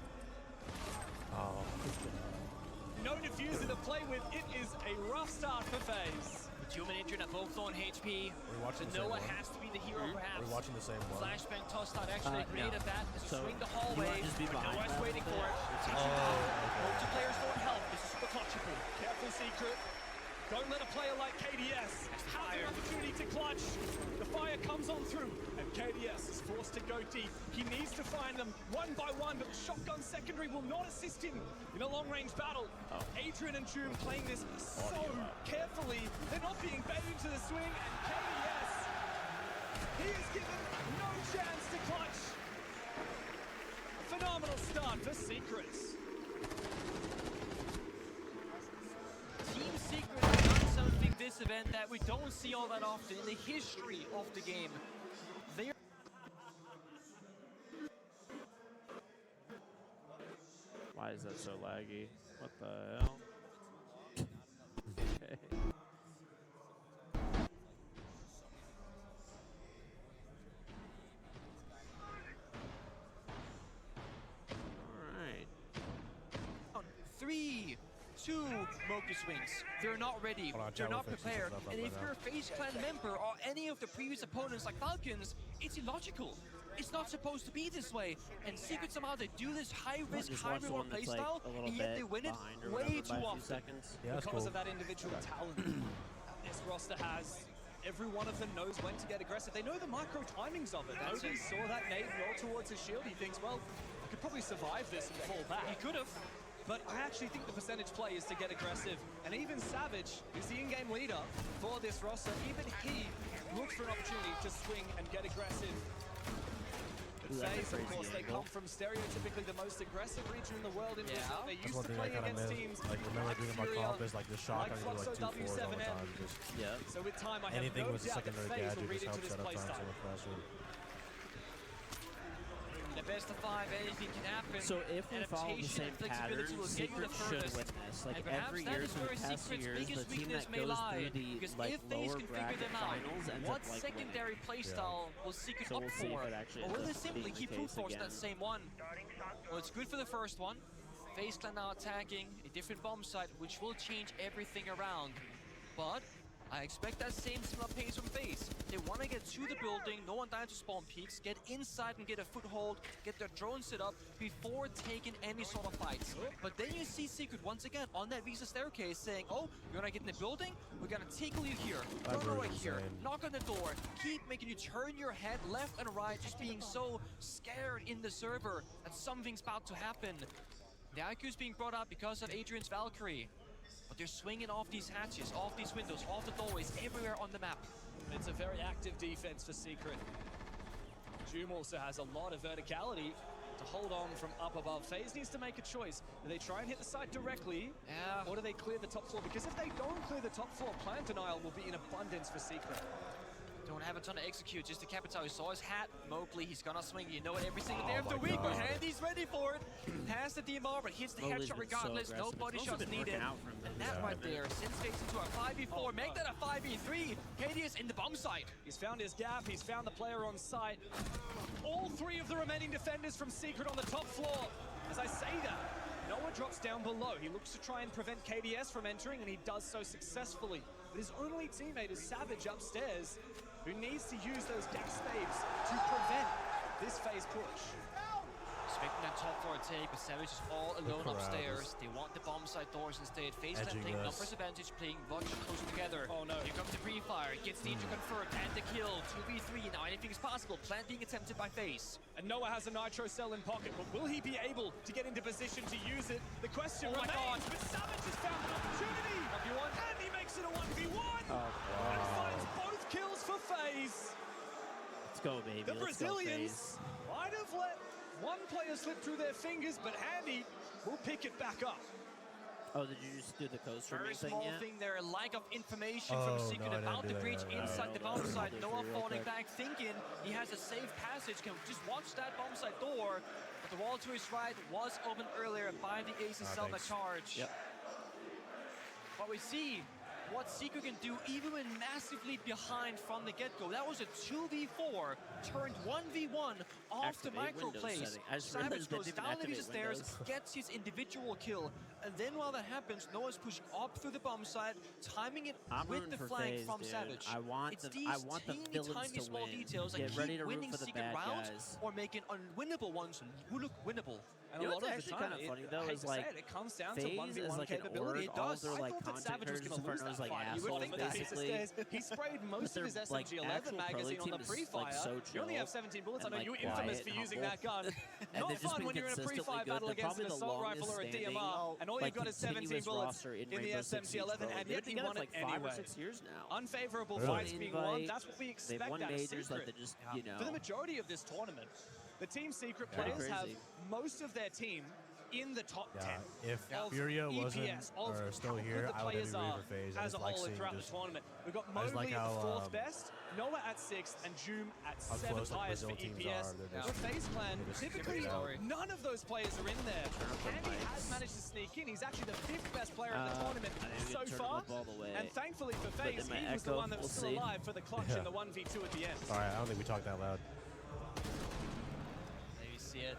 no diffuser to play with. It is a rough start for FaZe. Doom and Adrian are both low on HP. So Noah has to be the hero, perhaps. We're watching the same one. Flashbang toss start actually great at that. As So, we swing the you hallway, wanna just be but behind Noah's that waiting a for bit? it. It takes some time. Multiplayers don't help. This is super clutchable. Careful, Secret. Don't let a player like KDS have an opportunity to clutch. The fire comes on through, and KDS is forced to go deep. He needs to find them one by one, but the shotgun secondary will not assist him in a long-range battle. Adrian and Doom playing this so carefully. They're not being baited into the swing, and KDS, he is given no chance to clutch. A phenomenal start for Secrets. Team Secret has done something this event that we don't see all that often in the history of the game. They are Why is that so laggy? What the hell? Okay. Alright. 3, 2 Mocha swings. They're not ready. Hold on, They're Chad, not we'll fix this prepared. stuff up And right if now. you're a FaZe Clan member or any of the previous opponents like Falcons, it's illogical. It's not supposed to be this way. And Secret somehow they do this high-risk, Just watch the high-reward one that's, like, playstyle, a little and yet bit they win it behind or way whatever too by a few often. seconds. Yeah, that's Because cool. of that individual talent this roster has. Every one of them knows when to get aggressive. They know the micro timings of it. Nobody saw that nade roll towards his shield. He thinks, well, I could probably survive this and fall back. He could have. But I actually think the percentage play is to get aggressive. And even Savage, who's the in-game leader for this roster, even he looks for an opportunity to swing and get aggressive. But FaZe, of course, they come from stereotypically the most aggressive region in the world in Brazil. They're That's used one to thing I playing kind of against miss. teams Like, remember doing my Furia, comp is like the shotgun, like you do like Fluxo 2 4s all the W7M. time. Just So with time, I have anything no with the doubt that secondary FaZe gadget will read just into helps this set up time so playstyle. much faster. In the best of 5, anything can happen. So if we follow the Adaptation same and flexibility pattern, will get you Secret the should furthest. win this. Like And perhaps every that year is for where the past Secret's years, the biggest team weakness that may goes lie. through the Because like if FaZe lower can figure bracket them out, finals ends what up like secondary playstyle will Secret So opt we'll see if for? it actually Or will ends they up simply being the keep brute case force again. that same one? Well, it's good for the first one. FaZe Clan now attacking a different bomb site, which will change everything around. But I expect that same similar pace from FaZe. They want to get to the building, no one dying to spawn peaks, get inside and get a foothold, get their drone set up before taking any sort of fights. But then you see Secret once again on that Visa staircase saying, oh, you're gonna get in the building, we're gonna tickle you here, That run away version's here, insane. knock on the door, keep making you turn your head left and right, just being so scared in the server that something's about to happen. The IQ's being brought up because of Adrian's Valkyrie. But they're swinging off these hatches, off these windows, off the doorways, everywhere on the map. It's a very active defense for Secret. Doom also has a lot of verticality to hold on from up above. FaZe needs to make a choice. Do they try and hit the site directly, or do they clear the top floor? Because if they don't clear the top floor, plant denial will be in abundance for Secret. Don't have a ton to execute, just the Capital. You saw his hat. Mowgli, he's gonna swing. You know it every single day Oh of the my week, but ready for it. Has the DMR, but hits the Mowgli's headshot been so regardless. No aggressive. body It's also shots been working needed. out for him. And that right there sends FaZe into a 5v4. Make that a 5v3. KDS in the bomb site. He's found his gap. He's found the player on site. All three of the remaining defenders from Secret on the top floor. As I say that, Noah drops down below. He looks to try and prevent KDS from entering, and he does so successfully. But his only teammate is Savage upstairs, who needs to use those gas spades to prevent this FaZe push. Expecting that top floor take, but Savage is all alone upstairs. They want the bomb site doors instead. FaZe playing numbers advantage, playing much closer together. Oh no. Here comes the pre-fire, gets the intro confirmed, and the kill. 2v3, now anything is possible. Plant being attempted by FaZe. And Noah has a nitro cell in pocket, but will he be able to get into position to use it? The question Oh my remains, God. but Savage has found an opportunity! 1v1. And he makes it a 1v1! And finds both kills for FaZe! Let's go, baby. The Let's go, Brazilians might have let one player slip through their fingers, but Handy will pick it back up. Oh, did you just do the coaster Very thing small yet? thing there, lack of information from Secret about the breach inside the bomb site. Noah falling back, thinking he has a safe passage, can just watch that bomb site door. But the wall to his right was opened earlier by the Aces Selma charge. Yep. But we see what Secret can do even when massively behind from the get-go. That was a 2v4 turned 1v1 off the Activate micro Windows plays. setting. I just Savage realized they goes didn't down activate the stairs, Windows. gets his individual kill, and then while that happens, Noah's pushing up through the bomb site, timing it I'm with rooting the for flank FaZe, from dude. Savage. I want It's the these teeny villains tiny to small win. details that Get ready keep to root winning for the Secret bad rounds guys. or making unwinnable ones look winnable. And You a know lot what's of the actually time, kind of funny though I hate is to like say it comes down to FaZe 1v1 is like capability. an org. All their I like thought that content Savage was creators going to lose are that like fight. You would assholes think that piece of basically. stairs. He sprayed most of his their, like, SMG-11 actual pro magazine on team the is, pre-fire. like, so You only chill have 17 bullets. I and, know like, you're infamous quiet for and using humble. that gun. And Not they've just fun been when you're in a consistently pre-fire good. battle They're against an probably the assault rifle or a longest DMR, and all like, you've got is 17 continuous bullets roster in in the Rainbow Six Siege, SMG-11, bro. and They've yet been he together won for it like 5 anyway. or 6 years now. Unfavorable Really? fights being won. That's what we They've expect won out of majors, Secret. like they just, you know. For the majority of this tournament, the Team Secret Pretty players have crazy. most of their team in the top 10. If of Furia wasn't EPS, of or still how here, good the I would players be rooting are for FaZe. I as just a like whole seeing throughout just the tournament. We've got I just Mowgli like at the how, 4th best, Noah at 6th, and Joom at how 7th close, like, highest for Brazil teams EPS. are. They're For just- FaZe Clan, they just typically figure it out. none of those players are in there. Andy has managed to sneak in. He's actually the 5th best player in the tournament I think we so can turn far. him up all the way. And thankfully for But FaZe, then my he was the echo, one that was we'll still see. alive for the clutch Yeah. in the 1v2 at the end. All right, I don't think we talked that loud. There you see it.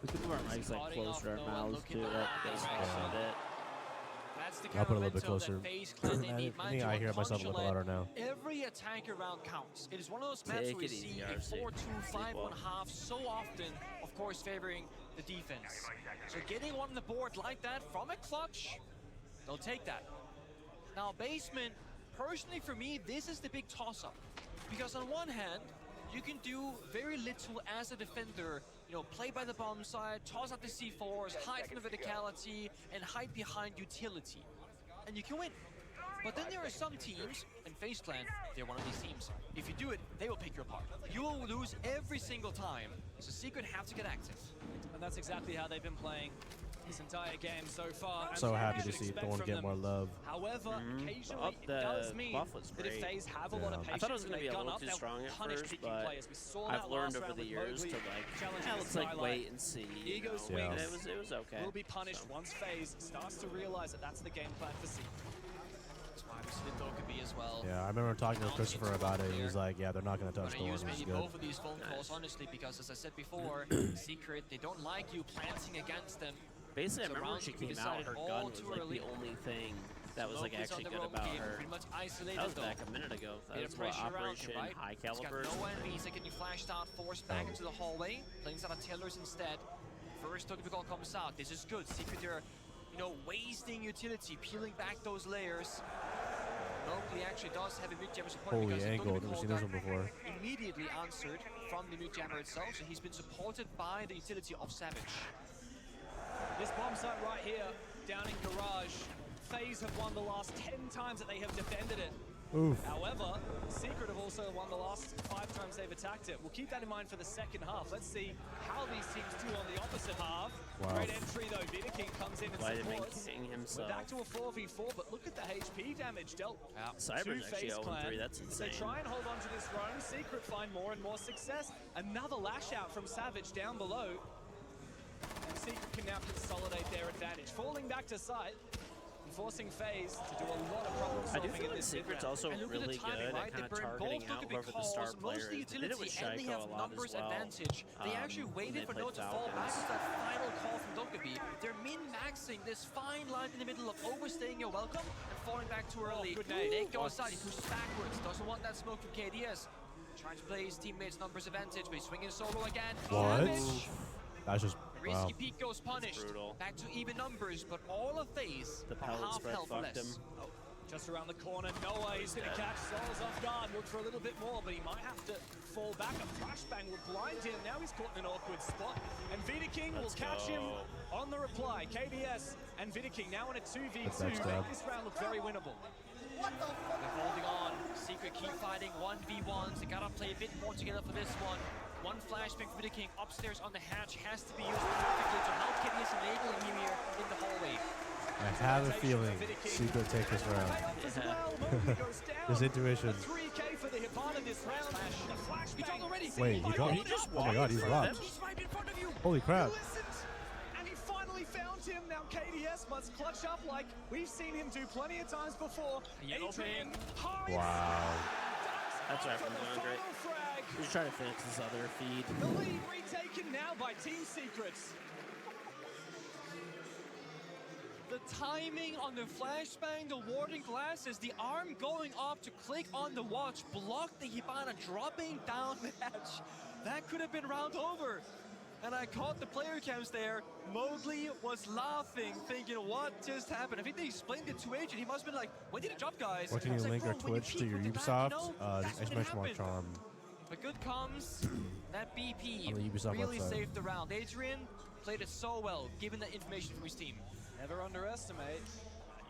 We could move our mics like Spotting closer to our off Noah, mouths looking too. at That the basically direction. said it. That's the I'll put it a little bit momentum closer. that FaZe Clan they I need. think I hear myself a little louder now. Every attacker round counts. It is one of those maps Take where we it see easy, a RC. 4-2, 5-1 Sleep half so often, of course favoring the defense. So getting one on the board like that from a clutch, they'll take that. Now basement, personally for me, this is the big toss-up. Because on one hand, you can do very little as a defender, you know, play by the bomb side, toss out the C4s, hide from the verticality, and hide behind utility. And you can win. But then there are some teams, and FaZe Clan, they're one of these teams. If you do it, they will pick you apart. You will lose every single time. So Secret have to get active. And that's exactly how they've been playing this entire game so far. I'm and so what happy we to should see expect Thorn from get them. more love. However, occasionally Up it the does mean buff was that if great. FaZe have a lot of Yeah. patience I thought it was and going to they be a gun little up, too they'll strong at punish first, picking but players. We saw I've that learned last over round the with years Mowgli to like, challenging yeah, the let's like Skylight. wait and see. you Ego know. swings And it was okay. will be punished so. once FaZe starts to realize that that's the game plan for Secret. That's why we see the Dokkaebi as well. Yeah, I remember talking to Christopher about it. He was like, "Yeah, they're not going to touch I'm gonna Thorn, use which is maybe good." both of these phone calls, honestly, because as I said before, Secret, they don't like you planting against them. Basically, I So remember when rounds she can be came out, decided her all gun was too like early. the only thing that was like Locals on actually the good road about game, her. pretty much isolated That was though. back a minute ago. That Bit was of what pressure around Operation him, right? High He's got Caliber. Noah and Misa getting flashed out, forced back into the hallway. Playing out of Tellers instead. First Dokkaebi call comes out. This is good. Secret, they're, you know, wasting utility, peeling back those layers. Mowgli actually does have a mid-jammer support Holy because the angle, Dokkaebi never call seen this got one before. immediately answered from the mid-jammer itself, so he's been supported by the utility of Savage. This bomb site right here, down in Garage, FaZe have won the last 10 times that they have defended it. Oof. However, Secret have also won the last 5 times they've attacked it. We'll keep that in mind for the second half. Let's see how these teams do on the opposite half. Wow. Great entry though, Vidaking comes in and Vitamin supports. King We're himself. back to a 4v4, but look at the HP damage dealt Cyber's to actually FaZe 0-3, Clan. that's As they insane. try and hold on to this run, Secret find more and more success. Another lash out from Savage down below. Secret can now consolidate their advantage, falling back to side. Forcing FaZe to do a lot of problem I do solving feel in like this Secret's mid-round. also really good at kind of targeting out whoever the star player most of the is. They did it with utility and they Shaiko have a lot numbers as well. advantage. They actually when waited for played Note to fall back Falcons. with that final call from Dokkaebi. They're min-maxing this fine line in the middle of overstaying your welcome and falling back too early. Nick goes side, he pushes backwards, doesn't want that smoke from KDS. Trying to play his teammates' numbers advantage, but he's swinging solo again. What? Damage. That's just Risky peek goes punished. Back to even numbers, but all of FaZe The are pellet half spread health or fucked less. him. Oh, just around the corner, Noah is going to catch Souls off guard. Look for a little bit more, but he might have to fall back. A flashbang will blind him. Now he's caught in an awkward spot. And Vidaking will catch him on the reply. KDS and Vidaking now in a 2v2. Make this round look very winnable. They're holding on. Secret keep fighting 1v1s. They gotta play a bit more together for this one. One flashbang for the King upstairs on the hatch has to be used perfectly to help KDS enabling him here in the hallway. I have a feeling Secret take this round. This intuition. 3K for the Hibana this round. Wait, he dropped? Oh my god, he's dropped. Holy crap. And he finally found him. Now KDS must clutch up like we've seen him do plenty of times before. Adrian, Wow. That's right from Andre. He's trying to fix his other feed. the lead retaken now by Team Secrets. The timing on the flashbang, the warding glasses, the arm going up to click on the watch, block the Hibana dropping down the hatch. That could have been round over. And I caught the player cams there. Mowgli was laughing, thinking, what just happened? I think they explained it to Agent. He must have been like, when did it drop, guys? What can you link our Twitch to your Ubisoft? Exclamation mark charm. But good comes that BP On the Ubisoft really website. saved the round. Adrian played it so well, given that information from his team. Never underestimate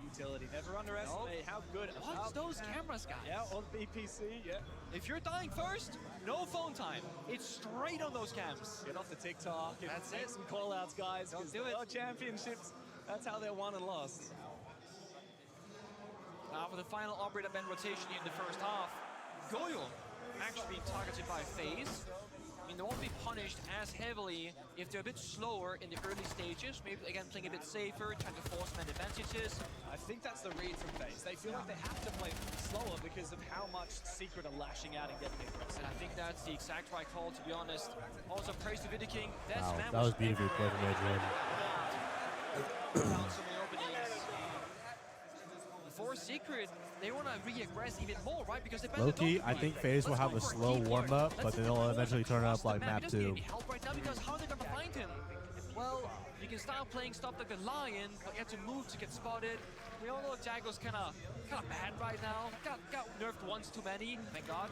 utility. Never underestimate how good. Watch those cameras, guys. Yeah, on BPC, yeah. If you're dying first, no phone time. It's straight on those cams. Get off the TikTok. That's make it. some call-outs, guys. Don't do it. Championships, that's how they're won and lost. Now for the final operator band rotation in the first half, Goyle actually being targeted by FaZe. I mean, they won't be punished as heavily if they're a bit slower in the early stages. Maybe, again, playing a bit safer, trying to force man advantages. I think that's the read from FaZe. They feel like they have to play slower because of how much Secret are lashing out and getting aggressive. And I think that's the exact right call, to be honest. Also, praise to Vidaking. Wow, that was beautifully played from Adrian. Found so many openings. For Secret, they want to re-aggress even more, right? Because they Low-key, I think FaZe will have a slow warm-up, but then they'll eventually turn up like map 2. Help right now because how are they going to find him? Well, you can start playing stuff like the Lion, but you have to move to get spotted. We all know Jago's kind of bad right now. Got nerfed once too many, thank God.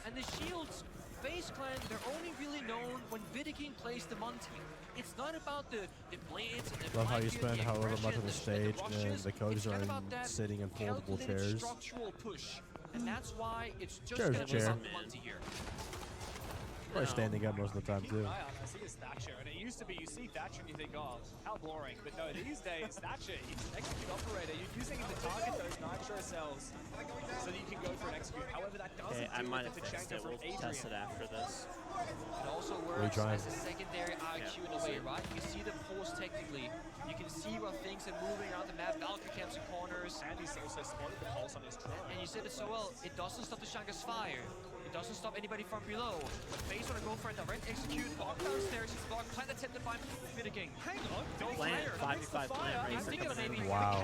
And the Shields, FaZe Clan, they're only really known when Vidaking plays the Monty. It's not about the blades and the Love how you flanking, spend the however much aggression, on the stage and the coaches are sitting in foldable calculated chairs. structural push. And that's why it's just Chair's a going to be chair. about the Monty here. Probably standing up most of the time too. I see his Thatcher, and it used to be you see Thatcher and you think, oh, how boring. But no, these days, Thatcher, he's an execute operator. You're using him to target those nitro cells so that you can go for an execute. However, that doesn't Okay, I do might with have the fixed Tachanka it. from We'll Adrian. test it after this. It also What are you works trying? as a secondary IQ in a way, right? You can see the pulse technically. You can see where things are moving around the map, Valkyrie camps in corners. And he's also spotted the pulse on his drone. And you said it so well, it doesn't stop the Shanka's fire. It doesn't stop anybody from below. But FaZe want to go for a direct execute, block downstairs, he's blocked, plant attempted by Vidaking. Hang on, Don't Plant, fire. 5v5 plant I racer think it's coming maybe in. Wow.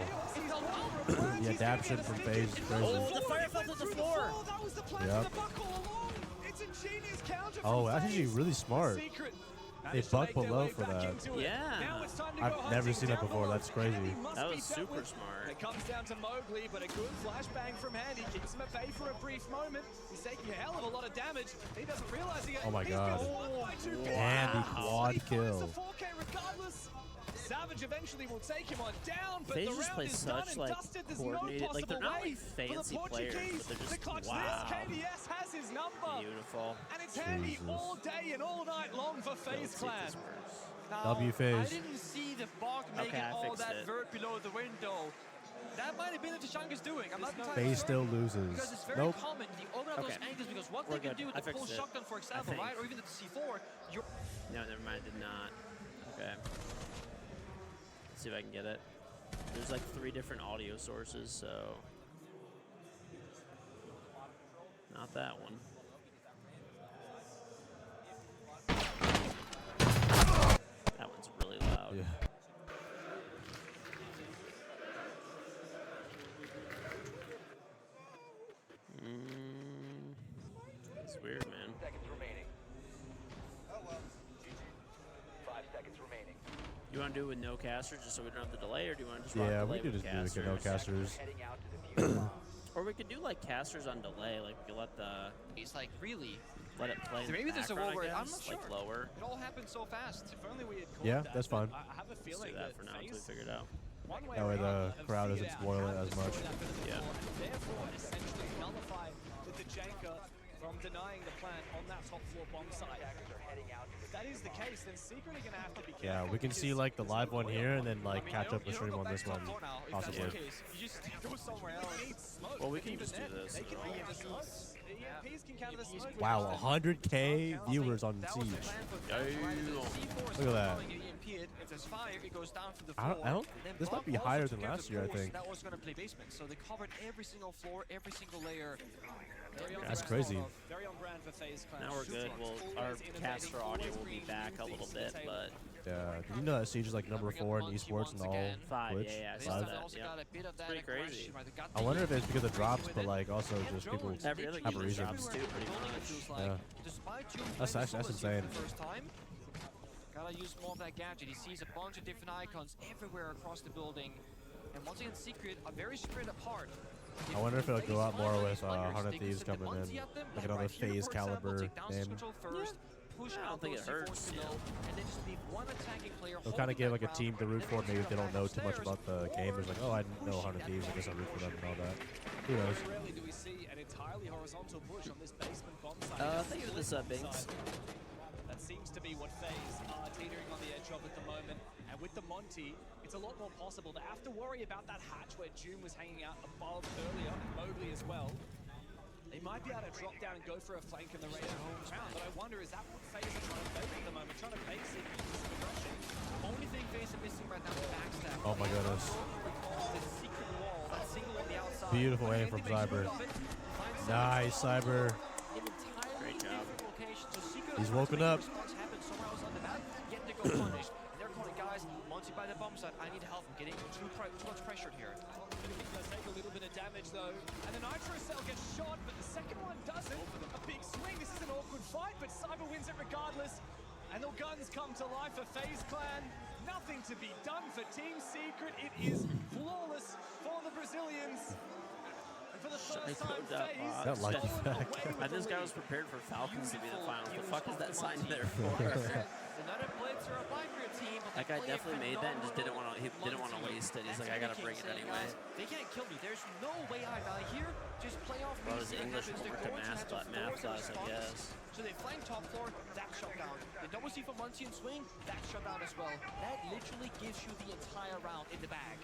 The adaptation from FaZe is crazy. Oh, the fire fell to the floor. That was the plan Yep. for the buck all along. It's a genius counter Oh, from that's actually FaZe. really smart. Secret. They buck below for that. Yeah. I've never seen that before. That's crazy. That was super smart. It comes down to Mowgli, but a good flashbang from Handy keeps him at bay for a brief moment. He's taking a hell of a lot of damage. He doesn't realize he Oh my he's god. been won by 2K. Handy He quad finds kill. the 4K regardless. Savage eventually will take him on down, but FaZe the just round play is done such and like dusted. There's coordinated, no like they're possible not way like for the fancy players, Portuguese but they're to just clutch wow. this. KDS has his number. Beautiful. And it's Handy Jesus. all day and all night long for FaZe Clan. Now, W FaZe. I didn't see the bug making Okay, I all fixed that it. vert below the window. That might have been what Tachanka's doing. I'm not entirely FaZe sure. still loses. Because it's very Nope. common to open up those Okay. angles because what We're they can good. do with I the full fixed it. shotgun, for example, think. right? Or even the C4, you're No, never mind. Did not. Okay. see if I can get it. There's like 3 different audio sources, so not that one. That one's really loud. Yeah. It's weird, man. Seconds remaining. Oh well. 5 seconds remaining. You want to do it with no casters just so we don't have the delay, or do you want to just Yeah, rock we delay could with just do casters? no casters. Heading out to the fuse. Or we could do like casters on delay, like we could let the It's like, really? let it play. So in maybe the there's a background, world where I I'm guess, not like sure. lower. It all happened so fast. If only we had caught Yeah, that, that's but fine. I have a Let's feeling do that for now until we FaZe, figure it out. one way That or way the another, have crowd figured doesn't out spoil how it to as destroy much. that bit of the Yeah. floor, and therefore essentially nullify the Janker from denying the plan on that top floor bomb site. If that is the case, then Secret are going to have to be careful. Yeah, we can see like the live one here and then like catch up the stream on this one, possibly. You just go somewhere else. Well, we can just do this. They can counter the smokes. The EMPs can counter the smokes. Wow, 100K viewers on Siege. Look at that. If there's fire, it goes down to the I floor. don't. Then This might Bob be also higher took than care of last the year, I force think. That was going to play basement, so they covered every single floor, every single layer. That's crazy. Very on brand for FaZe Clan. Now we're good. Well, our caster audio will be back a little bit, but Yeah, did you know that Siege is like number 4 in esports and all 5, Twitch? yeah, I They saw Five? that. also Yeah. got a bit of that Pretty crazy. aggression, right? They got I the wonder if heat it's because of with drops, it. but like also And just people Jones, Every other have game a is reason. drops too, pretty Building, it much. feels like. Yeah. Despite June That's playing actually- that's solo queue insane. for the first time, gotta use more of that gadget. He sees a bunch of different icons everywhere across the building. And once again, Secret are very spread apart. I wonder if it'll go out more with players, 100 they can Thieves send the coming Monty in, at them, like another right here, FaZe for example, caliber take down name. Control first, push I don't out think those it hurts, C4s you know. below, and then just leave one attacking player They'll kind holding of give that like a ground, team to root and for. then Maybe if they don't know push too much upstairs, about the game. There's like, oh, I didn't know 100 Thieves. I guess I'll root for them and all that. Who knows? Very rarely do we see an entirely horizontal push on this basement bomb site. Thank you for this, Binks. That seems to be what FaZe are teetering on the edge of at the moment. And with the Monty, it's a lot more possible. They have to worry about that hatch where June was hanging out above earlier, and Mowgli as well. They might be able to drop down and go for a flank in the radar round, but I wonder, is that what FaZe are trying to fake at the moment? Trying to bait Secret into some aggression? Only thing FaZe are missing right now is backstab. Oh my goodness. The secret wall, that single on the outside. Beautiful aim from Cyber. Nice, Cyber. Great job. He's woken up. Yet they go punished. And they're calling, guys, Monty by the bomb site. I need help. I'm getting too much pressure here. Does take a little bit of damage though, and the Nitro Cell gets shot, but the second one doesn't. A big swing. This is an awkward fight, but Cyber wins it regardless. And the guns come to life for FaZe Clan. Nothing to be done for Team Secret. It is flawless for the Brazilians. And for the first time, FaZe That lucky stolen fact. away with I this the guy lead. was prepared for Falcons to be the finals. The fuck is that sign there for? Another blitzer applied for your team. But That guy definitely made that and just didn't want to. He didn't want to waste it. He's like, I gotta bring it anyway. They can't kill me. There's no way out here. Just play off Bro, me. his see what English happens. They're over to going to math have to math force class, I their guess. response. So they flank top floor, that shut down. The double C for Muncie and swing, that shut down as well. That literally gives you the entire round in the bag.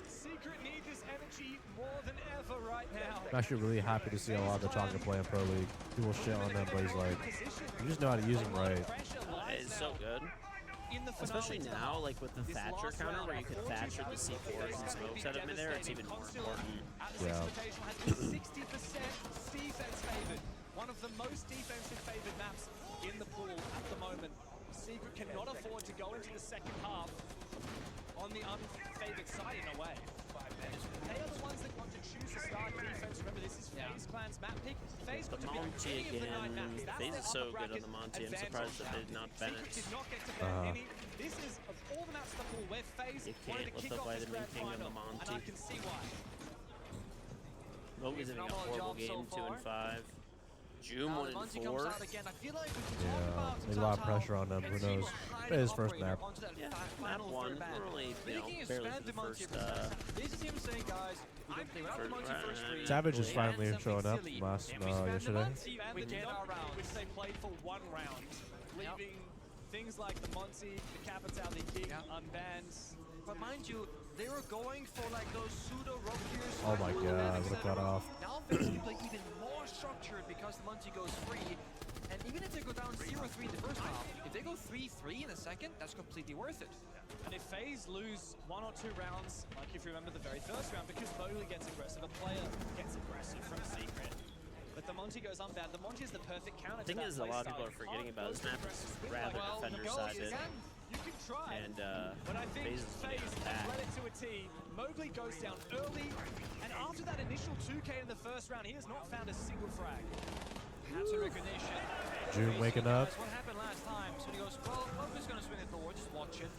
Secret need this energy more than ever right now. I'm actually really happy to see a lot of the Chonga play in Pro League. People shit on them, but he's like, you just know how to use them right. It's so good. Especially now, like with the Thatcher counter, where you can Thatcher the C4s and smokes out of mid there, it's even more important. Yeah. 60% defense favored. One of the most defensive favored maps in the pool at the moment. Secret cannot afford to go into the second half on the unfavored side in a way. They are the ones that want to choose to start defense. Remember, this is FaZe Clan's map pick. FaZe The got to be on Monty any of the 9 again. maps. That's FaZe their is so upper good on bracket the Monty. I'm advantage surprised that they did not ban Secret it. did not get to ban any. This is, of all the maps in the pool, where FaZe You wanted can't to let kick the off this Vitamin grand King on final, the and Monty. I can see why. Mowgli's having a Phenomenal horrible job so game, 2 and far. 5. June 1 and Muncie comes 4. out again. I feel like we can Yeah, talk about there's a lot of Total pressure on them. Who and see knows? what It's his first operator map. onto that Yeah, final map 1. third man. We're only, Making his barely stand the to Muncie first. This is him saying, guys, we can play without the Muncie first three. Savage is We finally ban showing up something from last silly, and we spam the yesterday. Muncie, we get our round. Which they played for 1 round, leaving things like the Monty, the Capital, the King unbanned. But mind you, they were going for like those pseudo rope gears. Oh my god, what a cut off. Now FaZe can play even more structured because the Monty goes free. And even if they go down 0-3 in the first half, if they go 3-3 in the second, that's completely worth it. And if FaZe lose 1 or 2 rounds, like if you remember the very first round, because Mowgli gets aggressive, a player gets aggressive from Secret. But the Monty goes unbanned. The Monty is the perfect counter The thing to that is, a lot of people are forgetting about this map. It's rather defender-sided. You can try. And but I think FaZe is FaZe getting has attacked. led it to a T. Mowgli goes down early, and after that initial 2K in the first round, he has not found a single frag. Absolute recognition. June waking up. That's what happened last time. So he goes, well, Mowgli's gonna swing at the door, just watch it.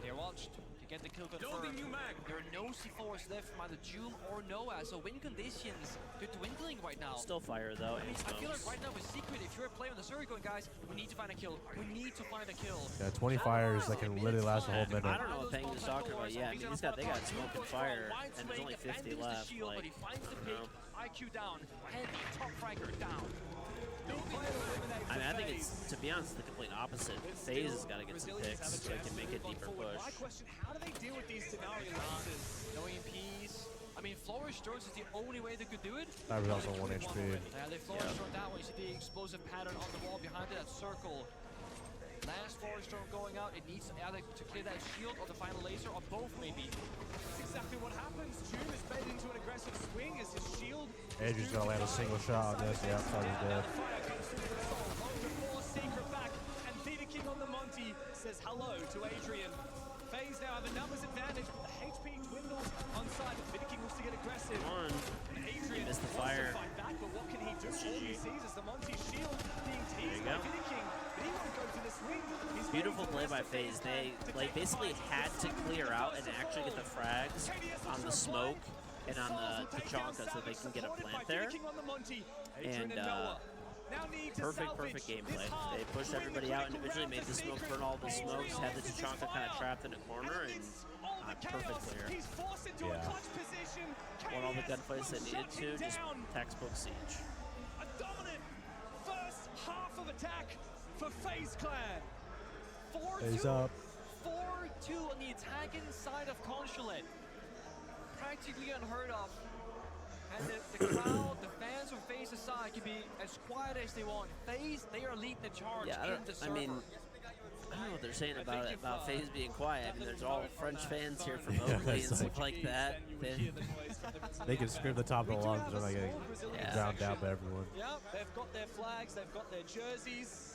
They're watched to get the kill confirmed. There are no C4s left from either June or Noah, so win conditions, they're dwindling right now. Still fire though, I and mean, I feel like smokes. right now with Secret, if you're a player on the server going, guys, we need to find a kill. We need to find a kill. Yeah, 20 fires that can literally last a whole minute. I don't know what Peng is talking about yet. I mean, they got smoke and fire, and there's only 50 left. But he finds the pick, IQ down, heavy, top fragger down. I mean, I think it's, to be honest, the complete opposite. FaZe has got to get some picks so they can make a deeper push. My question, how do they deal with these scenario losses? No EMPs. I mean, Flourish drones is the only way they could do it. That was also 1 HP. Yeah, they Flourish drone that one. You see the explosive pattern on the wall behind it, that circle. Last Flourish drone going out. It needs either to clear that shield or the final laser, or both maybe. That's exactly what happens. June is baited into an aggressive swing as his shield. Adrian's gonna land a single shot on this. Yeah, so he's dead. Secret back, and Theta King on the Monty says hello to Adrian. FaZe now have a numbers advantage, but the HP dwindles on side. Theta King wants to get aggressive. Come on. Adrian Missed the wants fire. to fight back, but what can he do? All he sees is the Monty shield being teased There by you go. Theta King. But he won't go for the swing. He's Beautiful play by FaZe. They basically had to clear out and actually get the frags on the smoke and on the Tachanka so they can get a plant there. And perfect gameplay. They pushed everybody out individually, made the smoke burn all the smokes, had the Tachanka kind of trapped in a corner, and perfect clear. Yeah. Won all the gunfights they needed to, just textbook siege. A dominant first half of attack for FaZe Clan. 4-2. 4-2 on the attacking side of Consulate. Practically unheard of. And the crowd, the fans from FaZe's side can be as quiet as they want. FaZe, they are leading the charge in the server. I mean, I don't know what they're saying about FaZe being quiet. I mean, there's all French fans here from Mowgli and stuff like that. They can scream the top of the lungs. They're not getting drowned out by everyone. Yeah, they've got their flags, they've got their jerseys.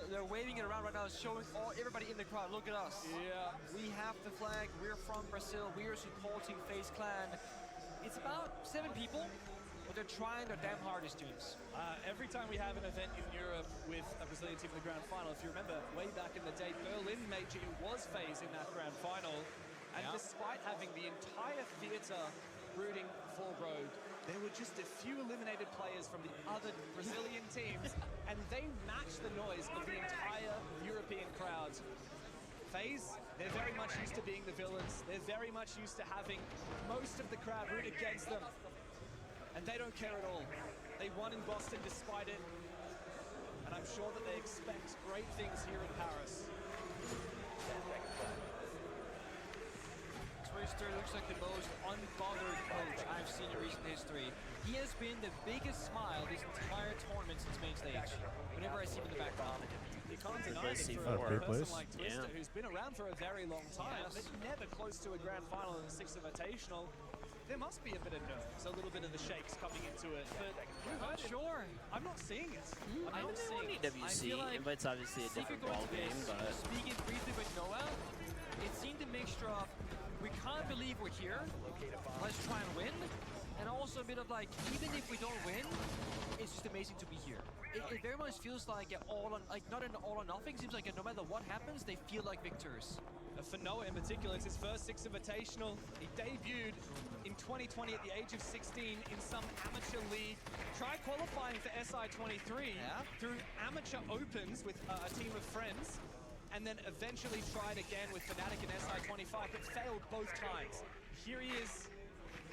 They're waving it around right now, showing everybody in the crowd. Look at us. Yeah. We have the flag. We're from Brazil. We are supporting FaZe Clan. It's about 7 people, but they're trying their damn hardest, teams. Every time we have an event in Europe with a Brazilian team in the grand final, if you remember way back in the day, Berlin Major was FaZe in that grand final. And despite having the entire theater rooting for Rogue, there were just a few eliminated players from the other Brazilian teams, and they matched the noise of the entire European crowds. FaZe, they're very much used to being the villains. They're very much used to having most of the crowd root against them. And they don't care at all. They won in Boston despite it. And I'm sure that they expect great things here in Paris. Twister looks like the most unbothered coach I've seen in recent history. He has been the biggest smile this entire tournament since main stage. Whenever I see him in the background. You can't deny it for a great person place. like Twister, who's been around for a very long time, but never close to a grand final in the 6th Invitational. There must be a bit of nerves, a little bit of the shakes coming into it, but I'm not sure. I'm not seeing it. I mean, they won EWC. Invite's obviously a different ball game, but Speaking briefly with Noah, it seemed a mixture of we can't believe we're here, let's try and win, and also a bit of like, even if we don't win, it's just amazing to be here. It very much feels like not an all or nothing. Seems like no matter what happens, they feel like victors. For Noah in particular, it's his first 6th Invitational. He debuted in 2020 at the age of 16 in some amateur league. Tried qualifying for SI23 through amateur opens with a team of friends, and then eventually tried again with Fnatic and SI25, but failed both times. Here he is,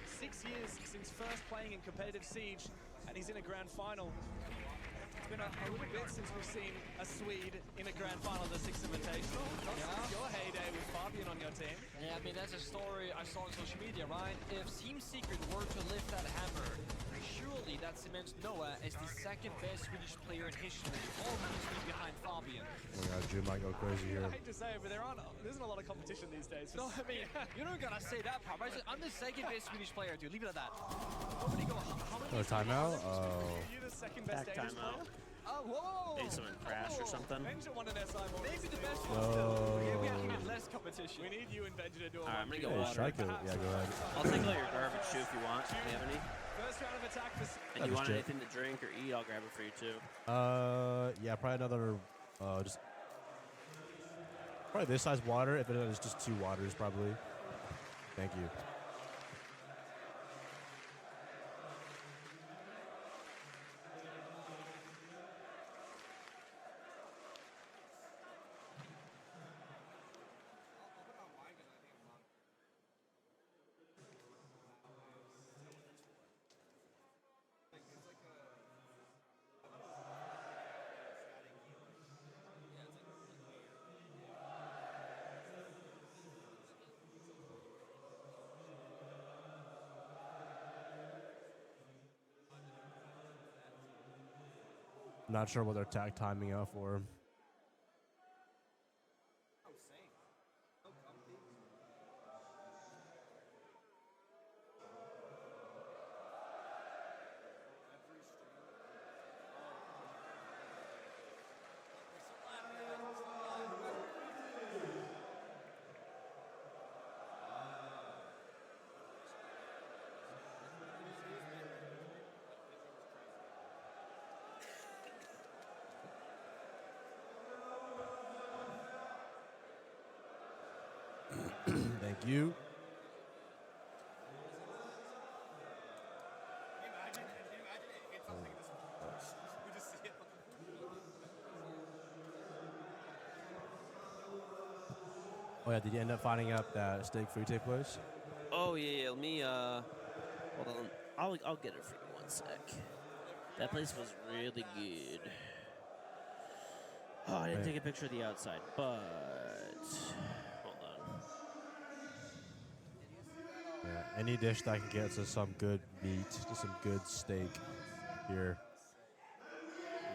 6 years since first playing in competitive Siege, and he's in a grand final. It's been a little bit since we've seen a Swede in a grand final of the 6th Invitational. Not since your heyday with Fabian on your team. Yeah, I mean, that's a story I saw on social media, right? If Team Secret were to lift that hammer, surely that cements Noah as the second best Swedish player in history, almost behind Fabian. Oh my god, Drew might go crazy here. I hate to say it, but there isn't a lot of competition these days. No, I mean, you don't gotta say that part. I'm the second best Swedish player, dude. Leave it at that. Nobody go. How many? Oh, timeout? Oh. You're the second best Back Danish timeout. player? Whoa! Maybe someone crash or something. Benja won an SI more. Maybe the best No. one still. Yeah, we have even less competition. We need you and Benja to do a All right, I'm gonna go Hey, water. strike it. Yeah, go ahead. I'll take all your garbage too if you want. Do you have any? First round of attack for... And you just want chip. anything to drink or eat? I'll grab it for you too. Yeah, probably another, just probably this size water. If it is just 2 waters, probably. Thank you. Not sure what they're tag timing out for. Thank you. Oh yeah, did you end up finding out that steak free take place? Oh yeah, let me hold on. I'll get it for you one sec. That place was really good. Oh, I didn't take a picture of the outside, but hold on. Yeah, any dish that can get to some good meat, to some good steak here.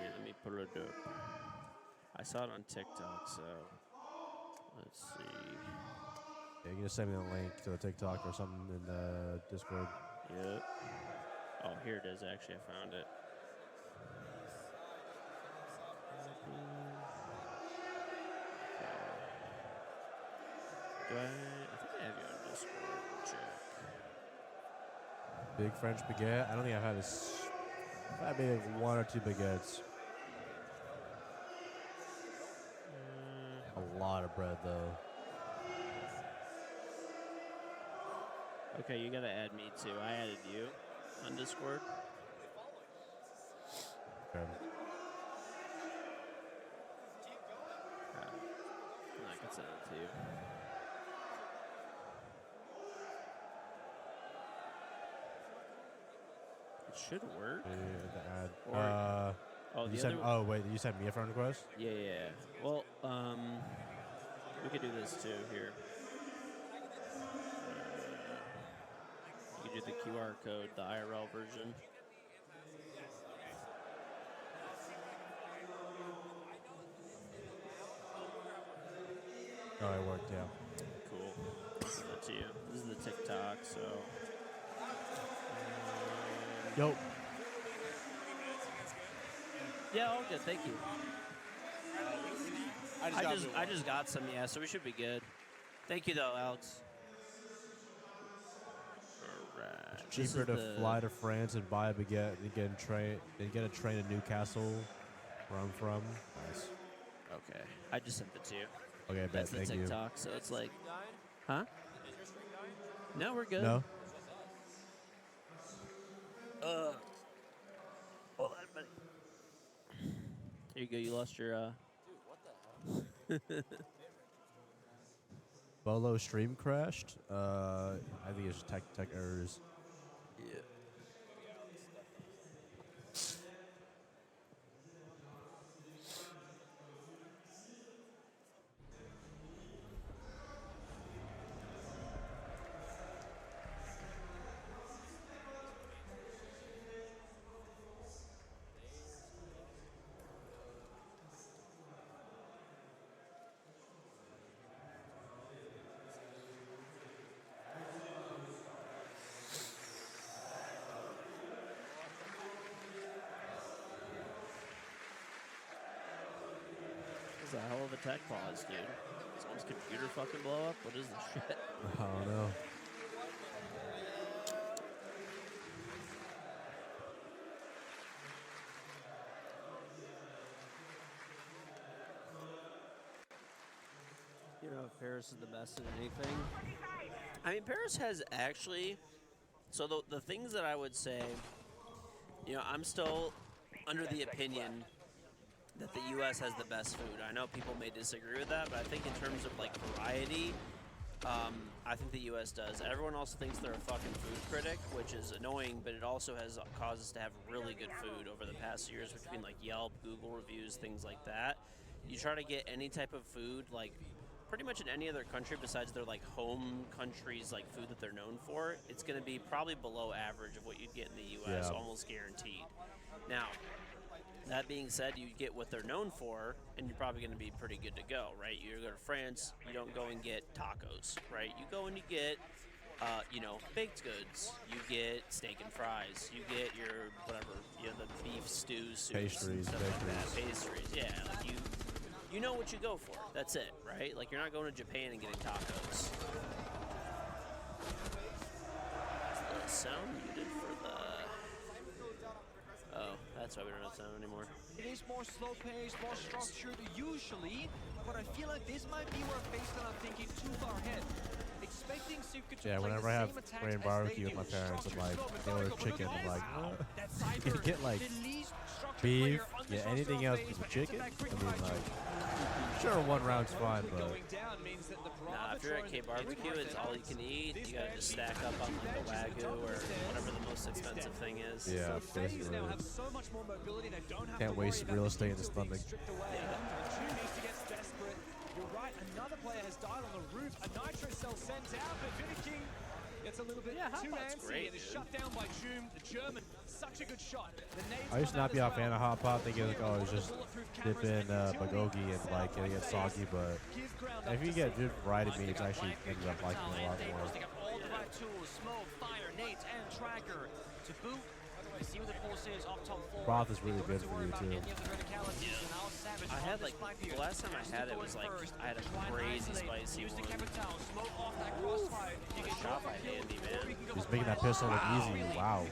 Yeah, let me pull it up. I saw it on TikTok, so let's see. Yeah, you can just send me the link to the TikTok or something in the Discord. Yep. Oh, here it is. Actually, I found it. I think I have you on Discord. Check. Big French baguette. I don't think I've had this. I've had maybe 1 or 2 baguettes. A lot of bread, though. Okay, you gotta add me too. I added you on Discord. Okay. I can send it to you. It should work. Oh, you sent, oh wait, you sent me a friend request? Yeah. Well, we could do this too here. You could do the QR code, the IRL version. Oh, it worked, yeah. Cool. I'll send that to you. This is the TikTok, so. Yo. Yeah, all good. Thank you. I just got some, yeah, so we should be good. Thank you, though, Alex. All right. Cheaper to fly to France and buy a baguette than get a train in Newcastle, where I'm from. Nice. Okay. I just sent it to you. Okay, That's bet. the Thank TikTok, so it's like, huh? No, we're good. No. Hold on, buddy. There you go. You lost your. Dude, what the hell? Bolo stream crashed. I think it's tech errors. Yeah. It's a hell of a tech pause, dude. Someone's computer fucking blow up? What is this shit? I don't know. You know, if Paris is the best at anything. I mean, Paris has actually. So the things that I would say, you know, I'm still under the opinion that the U.S. has the best food. I know people may disagree with that, but I think in terms of like variety, I think the U.S. does. Everyone else thinks they're a fucking food critic, which is annoying, but it also has caused us to have really good food over the past years between like Yelp, Google reviews, things like that. You try to get any type of food, like pretty much in any other country besides their like home country's like food that they're known for, it's going to be probably below average of what you'd get in the U.S., almost guaranteed. Now, that being said, you get what they're known for, and you're probably going to be pretty good to go, right? You go to France, you don't go and get tacos, right? You go and you get, you know, baked goods. You get steak and fries. You get your whatever, you know, the beef stews, soups, Pastries, stuff like that. bakeries. Pastries, yeah. Like you know what you go for. That's it, right? Like you're not going to Japan and getting tacos. Is the sound muted for the? Oh, that's why we don't have sound anymore. It is more slow paced, more structured usually, but I feel like this might be where Faceland are thinking too far ahead. Expecting Secret to play whenever I the have same attacks Korean as barbecue they with my do. parents, I'm Structured like, slow, they order methodical. chicken. I'm like, That you Cyber, get like the least structured beef, player, yeah, undershots anything their else face, but but chicken. back-to-back I quick mean, fire like, sure, one round's fine, but Nah, if you're at K Barbecue, it's all you can eat. You gotta just stack up on like the Wagyu or whatever the most expensive thing is. yeah, basically. now have so much more mobility, they don't have Can't to worry waste about real the estate in need this to be stomach. stripped away. Two needs to get desperate. You're right, another player has died on the roof. A nitro cell sent out, but Vinny King gets a little bit too antsy great, and is dude. shut down by Joom, the German. Such a good shot. The nades I used to come not out be as a well. fan of hot pot, thinking like, oh, it's just dip in bulgogi and like it'll get soggy, but if you get good variety meats, I actually ended up liking it a lot more. They got all the right tools, smoke, fire, nades, and tracker. To boot, you see what the pulse is off top floor. Broth is really good for you too. I had like the last time I had it was like I had a crazy spicy one. Shot by Handy, man. He's making that pistol look easy. Wow.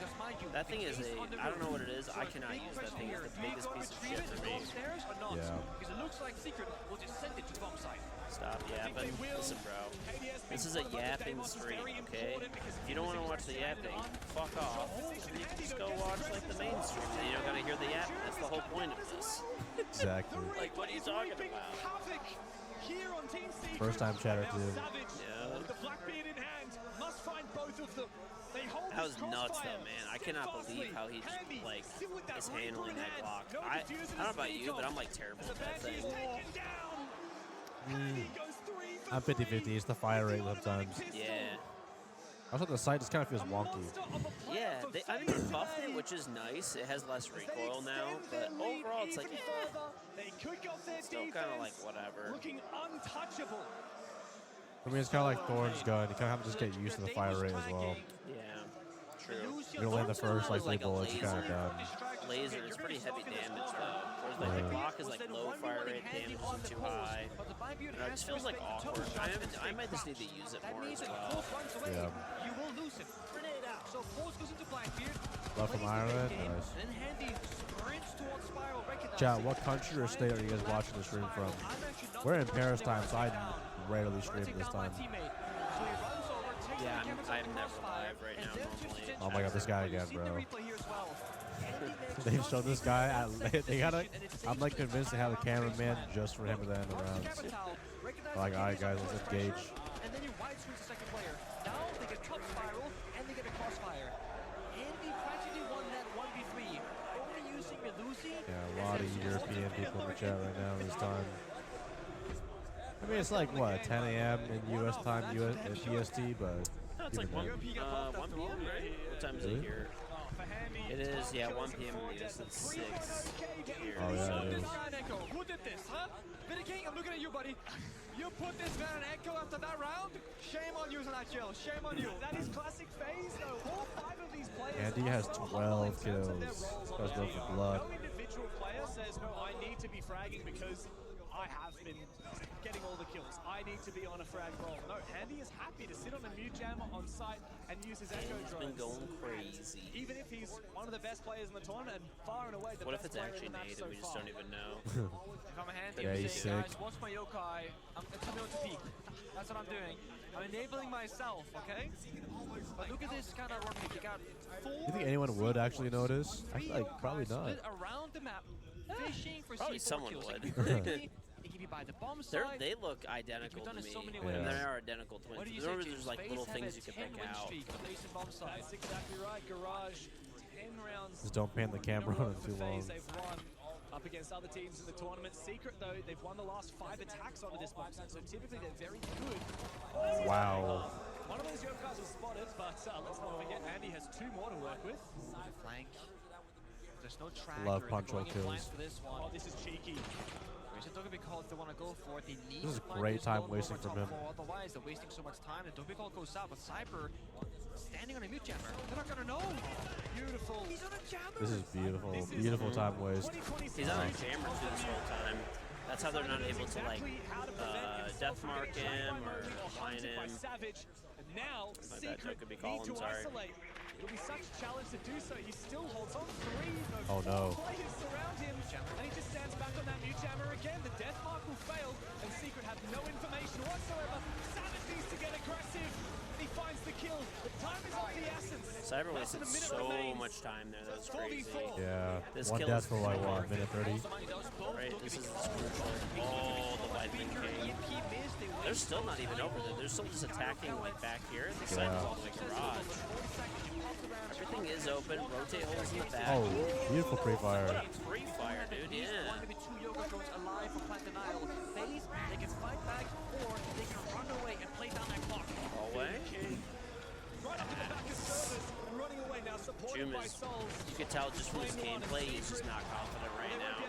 That thing is I don't know what it is. I cannot use that thing. It's the biggest piece of shit for me. Yeah. Because it looks like Secret will just send it to bomb site. Stop yapping. Listen, bro. This is a yapping stream, okay? If you don't want to watch the yapping, fuck off. You can just go watch like the main stream. Then you don't gotta hear the yapping. That's the whole point of this. Exactly. Like, what are you talking about? First time chatter too. Yeah. The Blackbeard in hand must find both of them. They hold That was this nuts, crossfire. though, man. I cannot believe how he just, like, is handling that Glock. I don't know about you, but I'm, like, terrible at that thing. I'm 50-50. It's the fire rate sometimes. Yeah. Also, the sight just kind of feels wonky. Yeah, I mean, they buffed it, which is nice. It has less recoil now, but overall, it's like, They could go their still kind of like whatever. looking untouchable. I mean, it's kind of like Thorn's gun. You kind of have to just get used to the fire rate as well. Yeah, true. You're gonna land the first like 3 bullets, you're kind of done. Laser is pretty heavy damage though. Whereas like the Glock is like low fire rate, damage isn't too high. And it just feels like awkward. I might just need to use it more as well. Yeah. You will lose it. Grenade out. So Pulse goes into Blackbeard. Love from Ireland. Nice. Then Handy sprints towards Spiral. Chat, what country or state are you guys watching the stream from? We're in Paris time, so I rarely stream this time. Yeah, I'm never live right now normally. Oh my god, this guy again, bro. They've shown this guy. They gotta. I'm like convinced they have a cameraman just for him at the end of the rounds. Like, alright guys, let's engage. And then you wide switch the second player. Now they get top Spiral and they get a crossfire. Andy practically won that 1v3. Only using Melusi. Yeah, a lot of European people in the chat right now this time. I mean, it's like, what, 10 a.m. in U.S. time, PST, but... No, it's like 1 p.m., right? What time is it here? It is, yeah, 1 p.m. in the US. It's 6 here. Oh, yeah, it is. Who did this, huh? Vinny King, I'm looking at you, buddy. You put this man an echo after that round? Shame on you, Zanaccio. Shame on you. That is classic phase, though. All 5 of these players... Andy has 12 kills. This guy's going for blood. No individual player says, no, I need to be fragging because I have been getting all the kills. I need to be on a frag roll. No, Andy is happy to sit on a mute jammer on site and use his echo He's drones. been going crazy. Even if he's one of the best players in the tournament and far and away the What if best it's player actually in the match Nate so and we just far. don't even know? If I'm a hand Yeah, team he's saying, sick. guys, watch my yokai, I'm telling you what to peek. That's what I'm doing. I'm enabling myself, okay? But look at this kind of run pick. You got You think anyone would actually notice? I feel like probably not. split around the map, fishing for Probably C4 someone kills. would. They can be early, they can be by the bomb side. They look identical You've done to it me. so many And ways. they are identical twins. What do you Remember, say, there's like James? little FaZe things have you a can pick 10-win out. streak on the base and bomb side. That's exactly right. Garage, 10 rounds. Just don't pan the camera on it too long. They've won up against other teams in the tournament. Secret, though, they've won the last 5 attacks onto this bomb site, so typically they're very good. Wow. One of those yokais was spotted, but let's not forget, Andy has 2 more to work with. Flank. There's no tracker. Love They're punch going roll in blind kills. for this one. Oh, this is cheeky. Because they want to go for it. They need This is to find great those time lone wasting over from top him. 4, otherwise, they're wasting so much time. The Dobby call goes out, but Cyber standing on a mute jammer. They're not going to know. Beautiful. He's on a jammer. This is beautiful. Beautiful time waste. He's on a jammer too this whole time. That's how they're not able to like death mark him or line him. Now, My bad, Secret could be need calling, to sorry. isolate. It'll be such a challenge to do so. He still holds on 3. Oh, no. Players surround him, and he just stands back on that mute jammer again. The death mark will fail, and Secret have no information whatsoever. Savage needs to get aggressive. He finds the kill. The time is of the essence. Cyber Less wasted than a minute so remains. much time there. That was crazy. Yeah. This One kill death is for like what, minute 30? Right, this is crucial. Oh, the Lightning King. They're still not even over there. They're still just attacking like back here. The side is all the way garage. Everything is open. Rotate holes in the back. Oh, beautiful pre-fire. What a pre-fire, dude. Yeah. Maybe 2 yoga drones alive for plant denial. FaZe, they can fight back, or they can run away and play down that clock. Away. Right up in the back of servers and running away now, supported Jum by is, Souls. you can tell just from his gameplay, he's just not confident right now.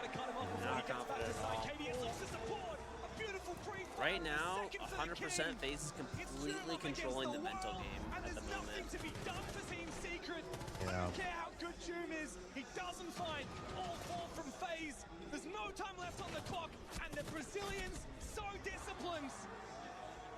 Not confident at all. KDS looks to support. A beautiful pre-fire. Right now, 100% FaZe is completely controlling the mental game at the moment. To be done for Team Secret. I Yeah. don't care how good Jum is. He doesn't find all 4 from FaZe. There's no time left on the clock, and the Brazilians, so disciplined,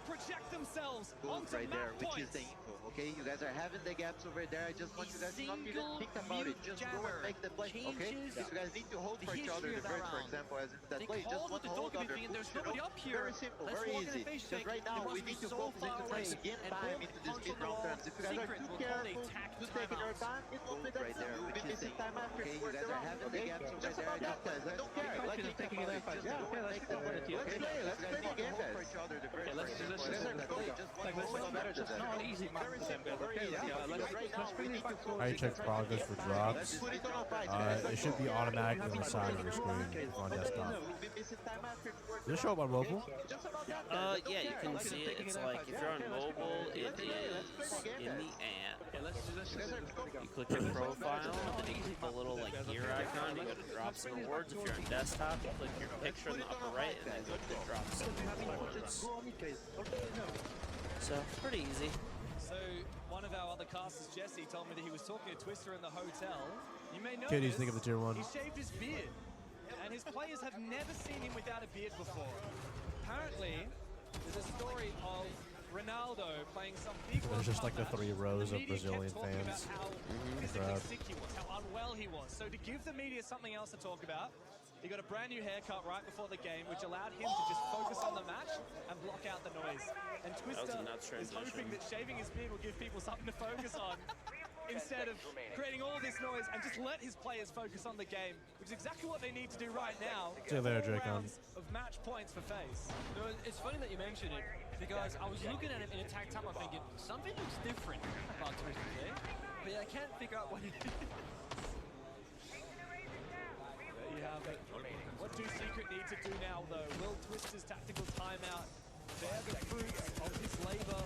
project themselves onto right there, map which points. is the info. Okay, you guys are having the gaps over there. I just want you guys to not even think about it. Just go and make the play. Okay, if you guys need to hold for each other, the bird, for example, as in that play, just want to hold other boots, There's nobody up here. Very simple, very easy. Because right now we need to focus into trying to gain time into this mid-round terms. If you guys are too careful, too taking your time, it will be that right there. We'll be missing time after. Okay, you guys are having the gaps over there. I don't care. Like you taking it out. Just go and make the play. Let's play the game, guys. For each other, the bird, for example, as in that play. Just one hold better than that. Very simple, very easy. How you check progress for drops? It should be automatically on the side of your screen on desktop. Does it show up on mobile? Yeah, you can see it. It's like if you're on mobile, it is in the app. You click your profile, then you click the little like gear icon, you go to drops and rewards. If you're on desktop, you click your picture in the upper right, and then go to the drops and rewards. So, pretty easy. So, one of our other casters, Jesse, told me that he was talking to Twister in the hotel. You may know Kid, you think of the tier 1. he shaved his beard, and his players have never seen him without a beard before. Apparently, there's a story of Ronaldo playing some big There's just like the 3 rows of media Brazilian kept talking fans. about how The physically crowd. sick he was, how unwell he was. So to give the media something else to talk about, he got a brand new haircut right before the game, which allowed him to just focus on the match and block out the noise. And Twister nuts is hoping transition. that shaving his beard will give people something to focus on instead of creating all this noise and just let his players focus on the game, which is exactly what they need to do right now. See you later, 4 Dracon. rounds of match points for FaZe. No, it's funny that you mentioned it, because I was looking at him in attack time, I'm thinking, something looks different about Twister today, but I can't figure out what it is. There you have it. What do Secret need to do now, though? Will Twister's tactical timeout bear the fruits of his labor?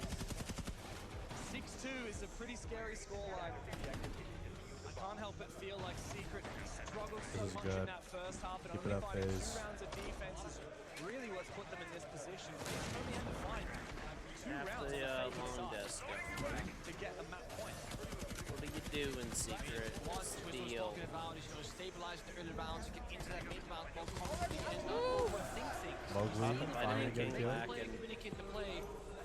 6-2 is a pretty scary scoreline. I can't help but feel like Secret struggled so This is much good. in that first half, and Keep only it up, finding FaZe. 2 rounds of defense is really what's put them in this position. It's only had to find 2 Half rounds the on the long fading desk. side to get a map point. What do you do in secret? What Twister was Steal. talking about is, stabilize the early rounds, get into that mid round, both confidently and not overthink things. Mowgli finally getting killed. Communicate the play.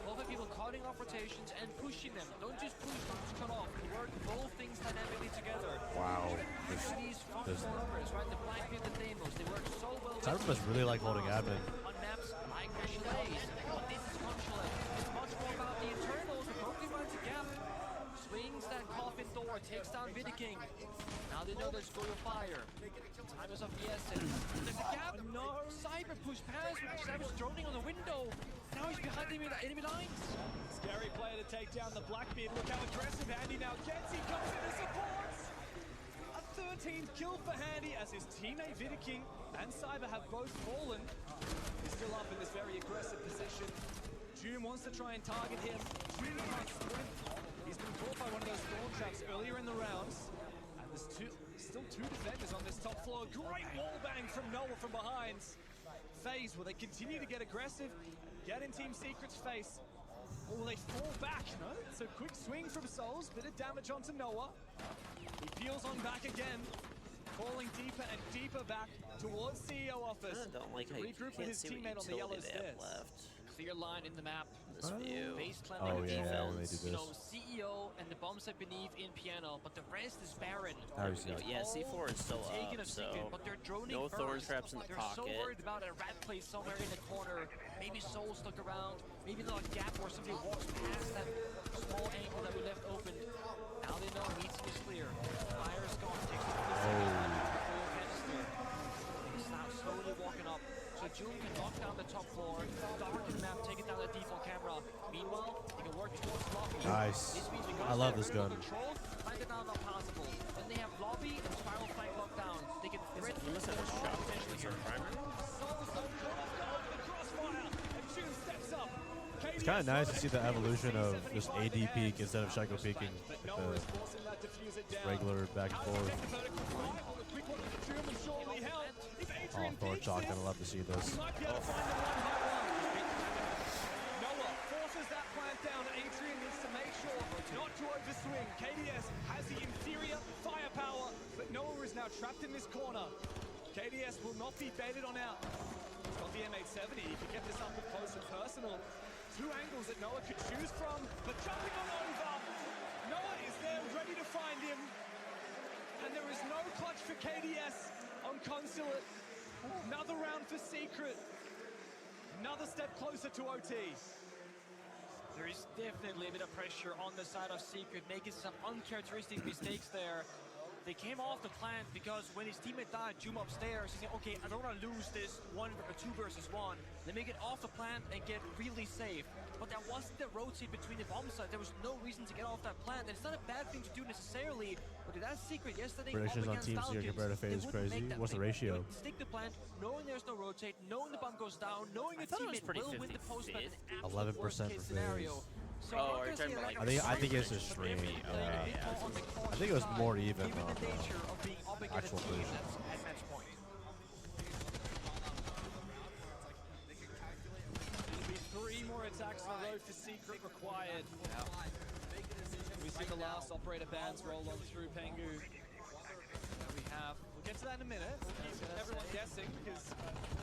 Both of people cutting off rotations and pushing them. Don't just push, don't just cut off. Work both things dynamically together. Wow. These front numbers, right? The Blackbeard, the Deimos, they work so well. Cyber must really like holding admin. On maps like the Chalets, but this is functional. It's much more about the internals. The Brooklyn runs a gap, swings that coffin door, takes down Vidiking. Now they know there's going to fire. Time is of the essence. There's a gap. No. Cyber push past. Cyber's droning on the window. Now he's behind the enemy lines. Scary player to take down the Blackbeard. Look how aggressive Handy now gets. He comes in and supports. A 13th kill for Handy as his teammate Vidiking and Cyber have both fallen. He's still up in this very aggressive position. Doom wants to try and target him. Doom can't sprint. He's been caught by one of those thorn traps earlier in the rounds. And there's still two defenders on this top floor. Great wall bang from Noah from behind. FaZe, will they continue to get aggressive? Get in Team Secret's face. Or will they fall back? No, it's a quick swing from Souls. Bit of damage onto Noah. He peels on back again. Falling deeper and deeper back towards CEO office. I don't like how you regroup with can't his see what teammate on the yellow utility they have stairs. left. Clear line in the map. This view. Oh yeah, when they do You know, this. CEO and the bomb set beneath in piano, but the rest is barren. There we go. Yeah, C4 is still Taken up, of so Secret, but they're droning no thorn first. traps in the They're pocket. so worried about a rat place somewhere in the corner. Maybe Soul stuck around. Maybe not a gap where somebody walks past that small angle that we left open. Now they know meeting is clear. Fire's gone. Takes 20 seconds before canister. He's now slowly walking up. So June can knock down the top floor, darken the map, take it down the default camera. Meanwhile, he can work towards lobby. Nice. This means I love this gun. Control, find it down not possible. Then they have lobby and spiral flank locked down. They can threat He must have a shot potentially here. It's kind of nice to see the evolution of just AD peak instead of Shaco peeking. Regular back and forth. Oh, Thor shotgun. I love to see this. Noah forces that plant down. Adrian needs to make sure not to overswing. KDS has the inferior firepower, but Noah is now trapped in this corner. KDS will not be baited on out. He's got the M870. He can get this up and close and personal. Two angles that Noah could choose from, but jumping on over. Noah is there ready to find him. And there is no clutch for KDS on Consulate. Another round for Secret. Another step closer to OT. There is definitely a bit of pressure on the side of Secret, making some uncharacteristic mistakes there. They came off the plant because when his teammate died, Jum upstairs, he said, okay, I don't want to lose this 1 or 2 versus 1. They make it off the plant and get really safe. But that wasn't the rotate between the bomb site. There was no reason to get off that plant. And it's not a bad thing to do necessarily, but that's Secret yesterday. Predictions on Team Secret compared to FaZe is crazy. What's the ratio? Stick the plant, knowing there's no rotate, knowing the bomb goes down, knowing your teammate will win the post plant. 11% for FaZe. So are you talking about like I think it's a stream. I think it was more even on actual version. Three more attacks on the road for Secret required. We see the last operator bands roll on through Pengu. We'll get to that in a minute. Everyone guessing because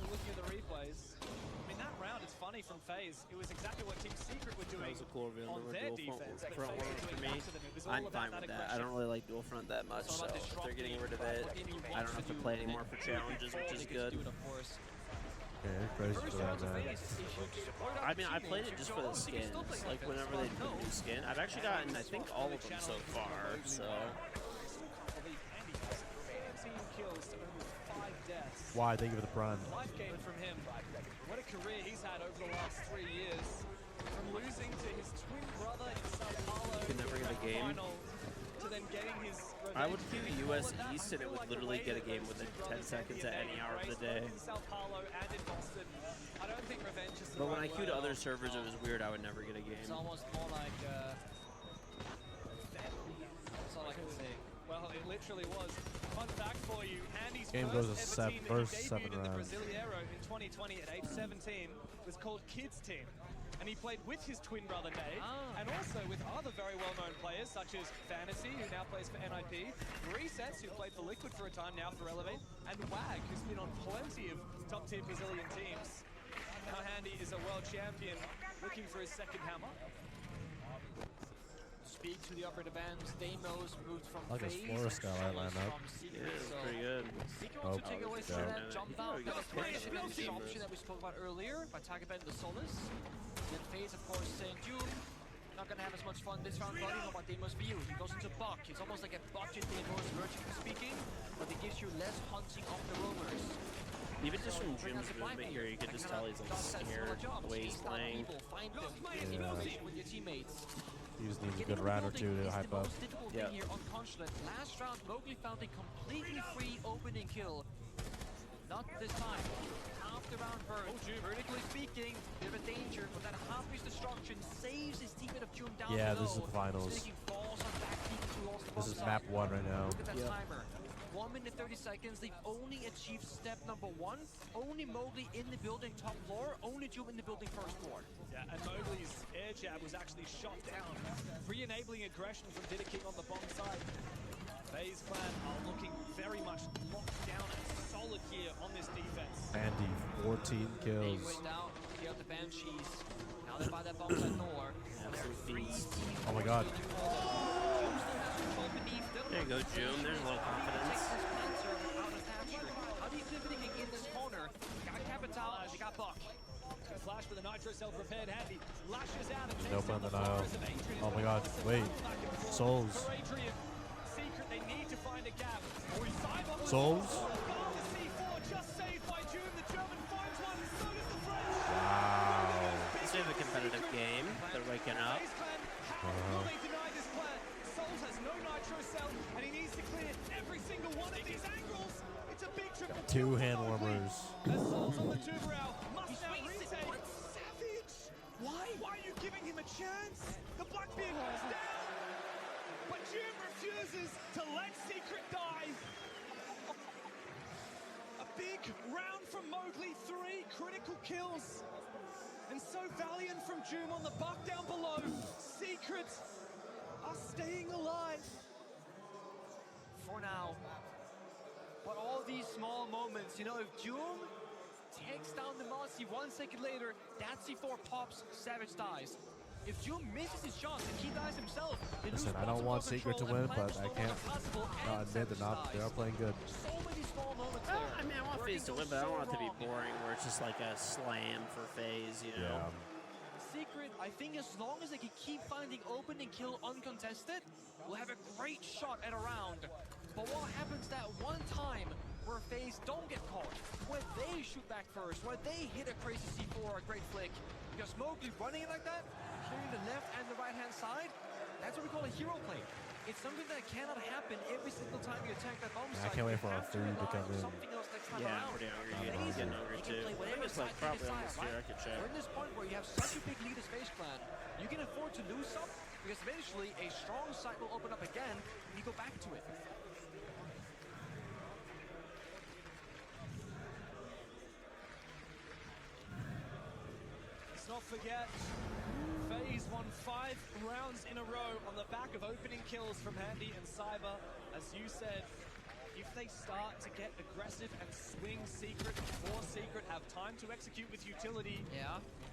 we're looking at the replays. I mean, that round, it's funny from FaZe. It was exactly what Team Secret were doing That was a cool reveal on their defense. But front FaZe work were for doing me. back to them. It was all I'm about fine that with that. I aggression. don't really like dual front that much, so if they're getting rid of it, I don't have to play anymore for challenges, which is good. Yeah, crazy for that, man. I mean, I played it just for the skins. Like, whenever they put a new skin. I've actually gotten, I think, all of them so far, so... Why? Thank you for the prime. Life game from him. What a career he's had over the last 3 years. From losing to his twin brother in Sao Paulo You can never get a game. final, to then getting his I would queue US East and it would literally get a game within 10 seconds at any hour of the day. in Sao Paulo and in Boston. I don't think revenge is the But when I right queued word. other servers, it was weird. I would never get a game. It's almost more like That's all I can say. Well, it literally was. Fun fact for you, Andy's Game goes first to ever team that first he 7 debuted in the rounds. Brasileiro in 2020 at age 17 was called Kids Team. And he played with his twin brother Nate, and also with other very well-known players such as Fantasy, who now plays for NIP, Resets, who played for Liquid for a time, now for Elevate, and Wag, who's been on plenty of top-tier Brazilian teams. Now Handy is a world champion looking for his second hammer. Speak to the operator bands. Deimos moved from I like his phase. Flora Skylight lineup. Yeah, it's pretty good. Secret wants to take away some of that jump out. Yeah, The option that we spoke about earlier by target band the Solus. Then phase, of course, saying Doom. Not gonna have as much fun this round, buddy. How about Deimos for you? He goes into Buck. It's almost like a budget Deimos, virtually speaking, but it gives you less hunting of the roamers. Even just from Jim's movement here, you can just tell he's like scared the way he's playing. Find them, with your teammates. He just needs a good round or two to hype up. Yeah. Here on Consulate. Last round, Mowgli found a completely free opening kill. Not this time. Half the round burn. Vertically speaking, bit of a danger, but that half-piece destruction saves his teammate of Doom down Yeah, below. this is the finals. This is map 1 right now. Look at that timer. 1 minute 30 seconds. They've only achieved step number 1. Only Mowgli in the building top floor. Only Doom in the building first floor. Yeah, and Mowgli's air jab was actually shot down, re-enabling aggression from Diddy King on the bomb side. FaZe Clan are looking very much locked down and solid here on this defense. Andy, 14 kills. Out, here the Banshees. Now they're by that bomb side door. Oh my god. There you go, June. There's a little confidence. How do you feel in this corner? Got Capital, you got Buck. Flash with a Nitro cell prepared Handy. Lashes out and Nope on the Nile. Oh my god, wait. Souls. Secret, they need to find a gap. Souls? Just saved by June. The German finds one, so does the French. Wow. Let's have a competitive game. They're waking up. Will they deny this plan? Souls has no Nitro cell, and he needs to clear every single one of these angles. It's a big triple. 2 hand warmers. Souls on the Tuberau must now retake. Savage! Why? Why are you giving him a chance? The Blackbeard goes down, but June refuses to let Secret die. A big round from Mowgli, 3 critical kills. And so valiant from Doom on the Buck down below. Secrets are staying alive. For now. But all these small moments, you know, if Doom takes down the Mossy 1 second later, that C4 pops, Savage dies. If Doom misses his shot and he dies himself, they Listen, lose I don't want control Secret to and win, plan but I slow can't possible, not and admit Savage they are dies. playing good. So many small moments I there. mean, I want FaZe to win, but I don't want it to be boring where it's just like a slam for FaZe, you know? Yeah. Secret, I think as long as they can keep finding open and kill uncontested, we'll have a great shot at a round. But what happens that one time where FaZe don't get caught, where they shoot back first, where they hit a crazy C4 or a great flick? Because Mowgli running it like that, clearing the left and the right-hand side, that's what we call a hero play. It's something that cannot happen every single time you attack that bomb site. I can't wait for our You have to food to rely come on in. something else next time Yeah, around. I'm pretty hungry. I'm I'm getting hungry You can too. play I whatever think it's like side you probably desire, almost here. I right? could check. We're in this point where you have such a big lead as FaZe Clan, you can afford to lose some, because eventually a strong side will open up again, and you go back to it. Let's not forget, FaZe won 5 rounds in a row on the back of opening kills from Handy and Cyber. As you said, if they start to get aggressive and swing Secret before Secret have time to execute with utility,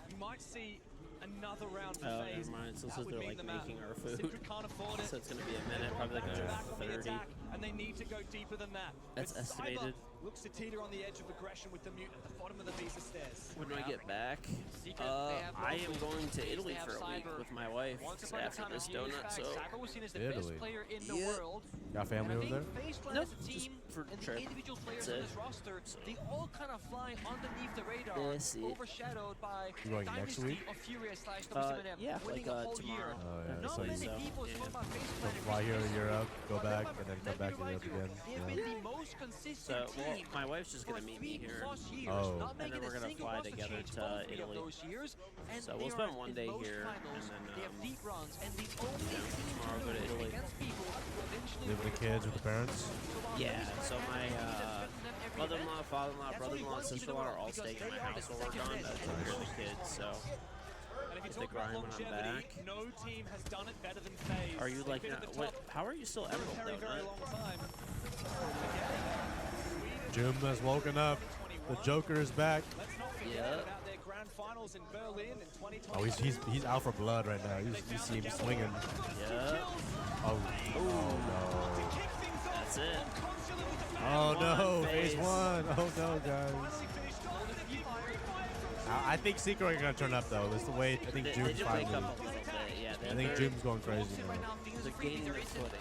you might see another round for FaZe. Never mind. So That would they're mean like the map. making our food. Secret can't afford it. So it's going to be a minute, probably like Back on the 30. attack, and they need to go deeper than that. That's But estimated. Cyber looks to teeter on the edge of aggression with the mute at the bottom of the visa stairs. When do I get back? I am going to Italy for a week with my wife after this donut, so Cyber was seen as the Italy. best player in the world. Got family over there? FaZe Clan Nope, as a just team for and trip. the individual players That's on it. this roster, they all kind of fly underneath the radar, That's it. overshadowed by You going next Dynasty week? of Furious / WCMM, yeah, winning like, a whole tomorrow. year. Oh, yeah, Not so many you- people Yeah. spoke about FaZe So Clan in fly here to recent Europe, years. go But back, remember, and then let come me back to remind Europe you, again. They've Yeah. been the most consistent well, team my wife's just for going to meet me here. 3+ years, Oh. not And then making we're a gonna single fly roster together change to for 3 Italy. of those years, and So they we'll are spend in one day most here, finals. and then, they have deep runs, and the only yeah, team tomorrow to go to lose Italy. against people who eventually Live with the kids, with the parents. Yeah, so my mother-in-law, father-in-law, brother-in-law, sister-in-law are all staying in my house while we're gone to take care of the kids, so And if you if they talk about grind when I'm longevity, back. no team has done it better than FaZe. Are you They've like, been at not, the what, top how are you still for a Emerald very, though, very Nut? long time. Jim has woken up. The Joker is back. Let's not Yeah. About their grand finals in Berlin in 2020. Oh, he's out for blood right now. You see him swinging. Yeah. Oh no. That's it. Oh no, phase one. Oh no, guys. I think Secret are gonna turn up though. That's the way. I think They June's did finally. wake up a little bit. Yeah, I think June's going crazy now. They're gaining their footing.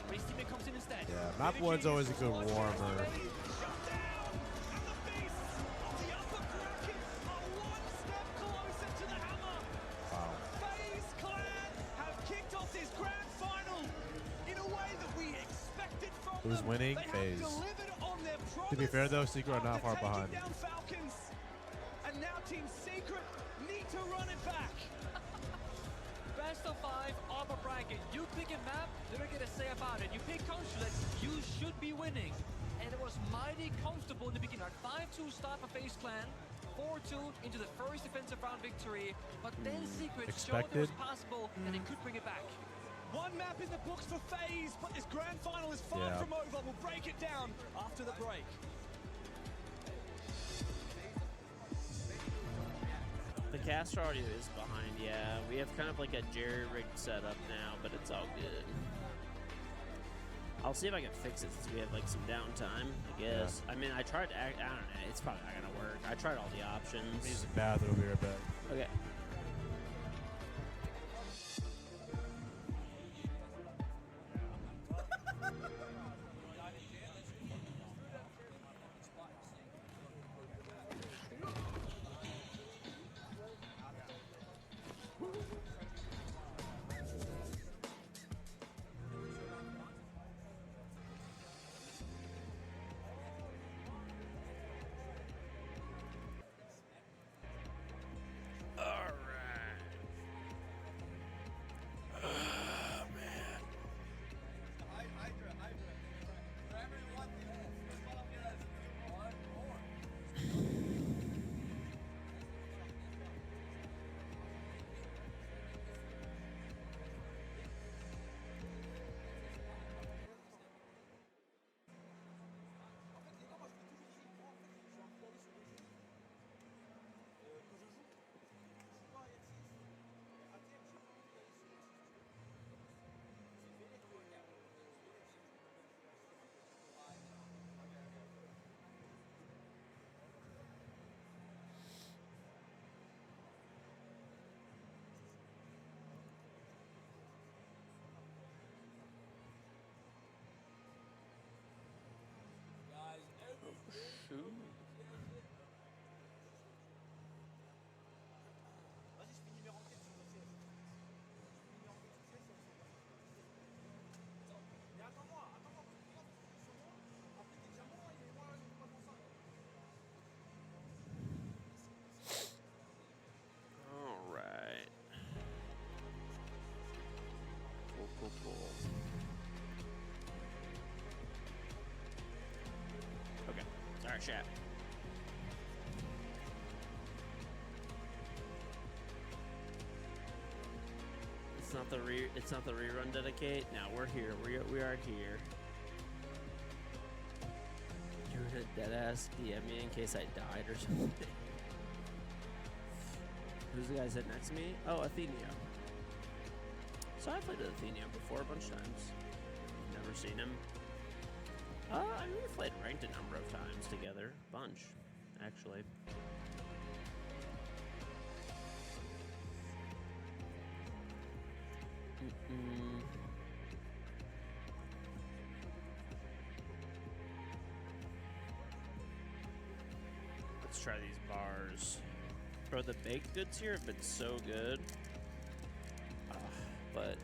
Yeah, map one's always a good warmer. Wow. FaZe Clan have kicked off this grand final in a way that we expected from Who's them. winning? They have FaZe. delivered on their To be fair though, Secret are not after far taking behind. down Falcons. And now Team Secret need to run it back. Best of 5 upper bracket. You pick a map, you don't get a say about it. You pick Consulate, you should be winning. And it was mighty comfortable in the beginning. 5-2 start for FaZe Clan. 4-2 into the first defensive round victory. But then Secret showed it was possible and they could bring it back. One map in the books for FaZe, but this grand final is far from over. We'll break it down after the break. The caster audio is behind, yeah. We have kind of like a jerry-rigged setup now, but it's all good. I'll see if I can fix it since we have like some downtime, I guess. Yeah. I mean, I tried to act, I don't know, it's probably not gonna work. I tried all the options. Use the bathroom, be right back. Okay. Okay, sorry, chat. It's not the rerun dedicate. Now we're here. We are here. You're gonna deadass DM me in case I died or something. Who's the guy sitting next to me? Oh, Athenia. So I played with Athenia before a bunch of times. Never seen him. I mean, we've played ranked a number of times together. Bunch, actually. Let's try these bars. Bro, the baked goods here have been so good. But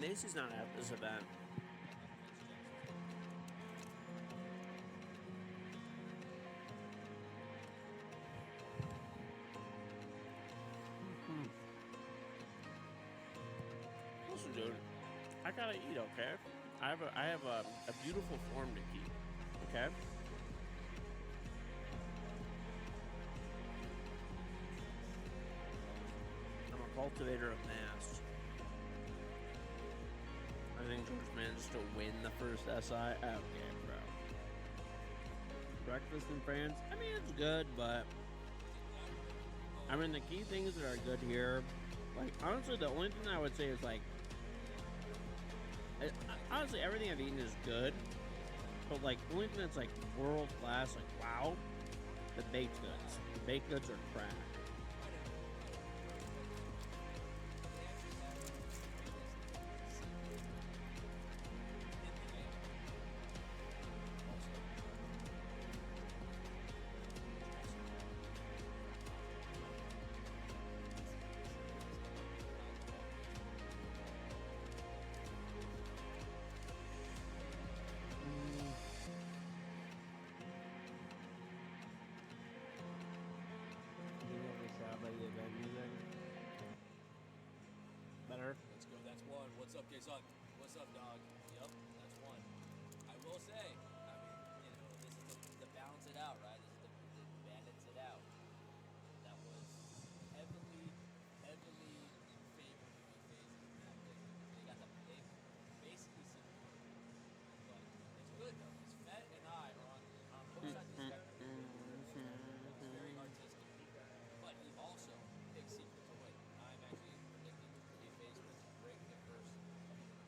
Macy's not at this event. gotta eat, okay? I have a beautiful form to keep, okay? I'm a cultivator of mass. I think George managed to win the first SI. Okay, bro. Breakfast in France. I mean, it's good, but I mean, the key things that are good here, like, honestly, the only thing I would say is, like, honestly, everything I've eaten is good, but, like, the only thing that's, like, world-class, like, wow, the baked goods. The baked goods are crack. Better. Let's go. That's one. What's up, Jason? What's up, dog? Yep, that's one. I will say, I mean, this is the balance it out, right? This is the balance it out. That was heavily favored in that thing. They basically said, but it's good though. It's Fett and I are on both sides of the spectrum. It's very artistic, but he also picks secrets away. I'm actually predicting a phase where to break the first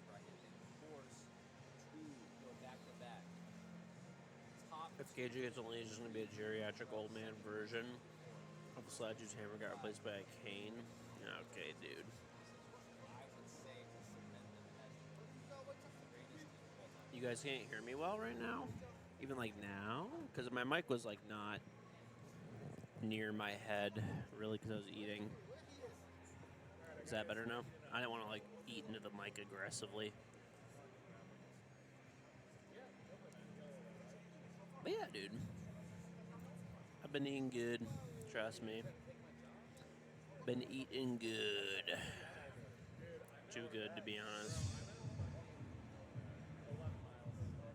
bracket and force to go back to back. Top. If KG gets only, it's just going to be a geriatric old man version of the Slide whose hammer got replaced by a cane. Okay, dude. You guys can't hear me well right now? Even like now? Because my mic was like not near my head, really, because I was eating. Is that better now? I didn't want to like eat into the mic aggressively. But yeah, dude. I've been eating good. Trust me. Been eating good. Too good, to be honest.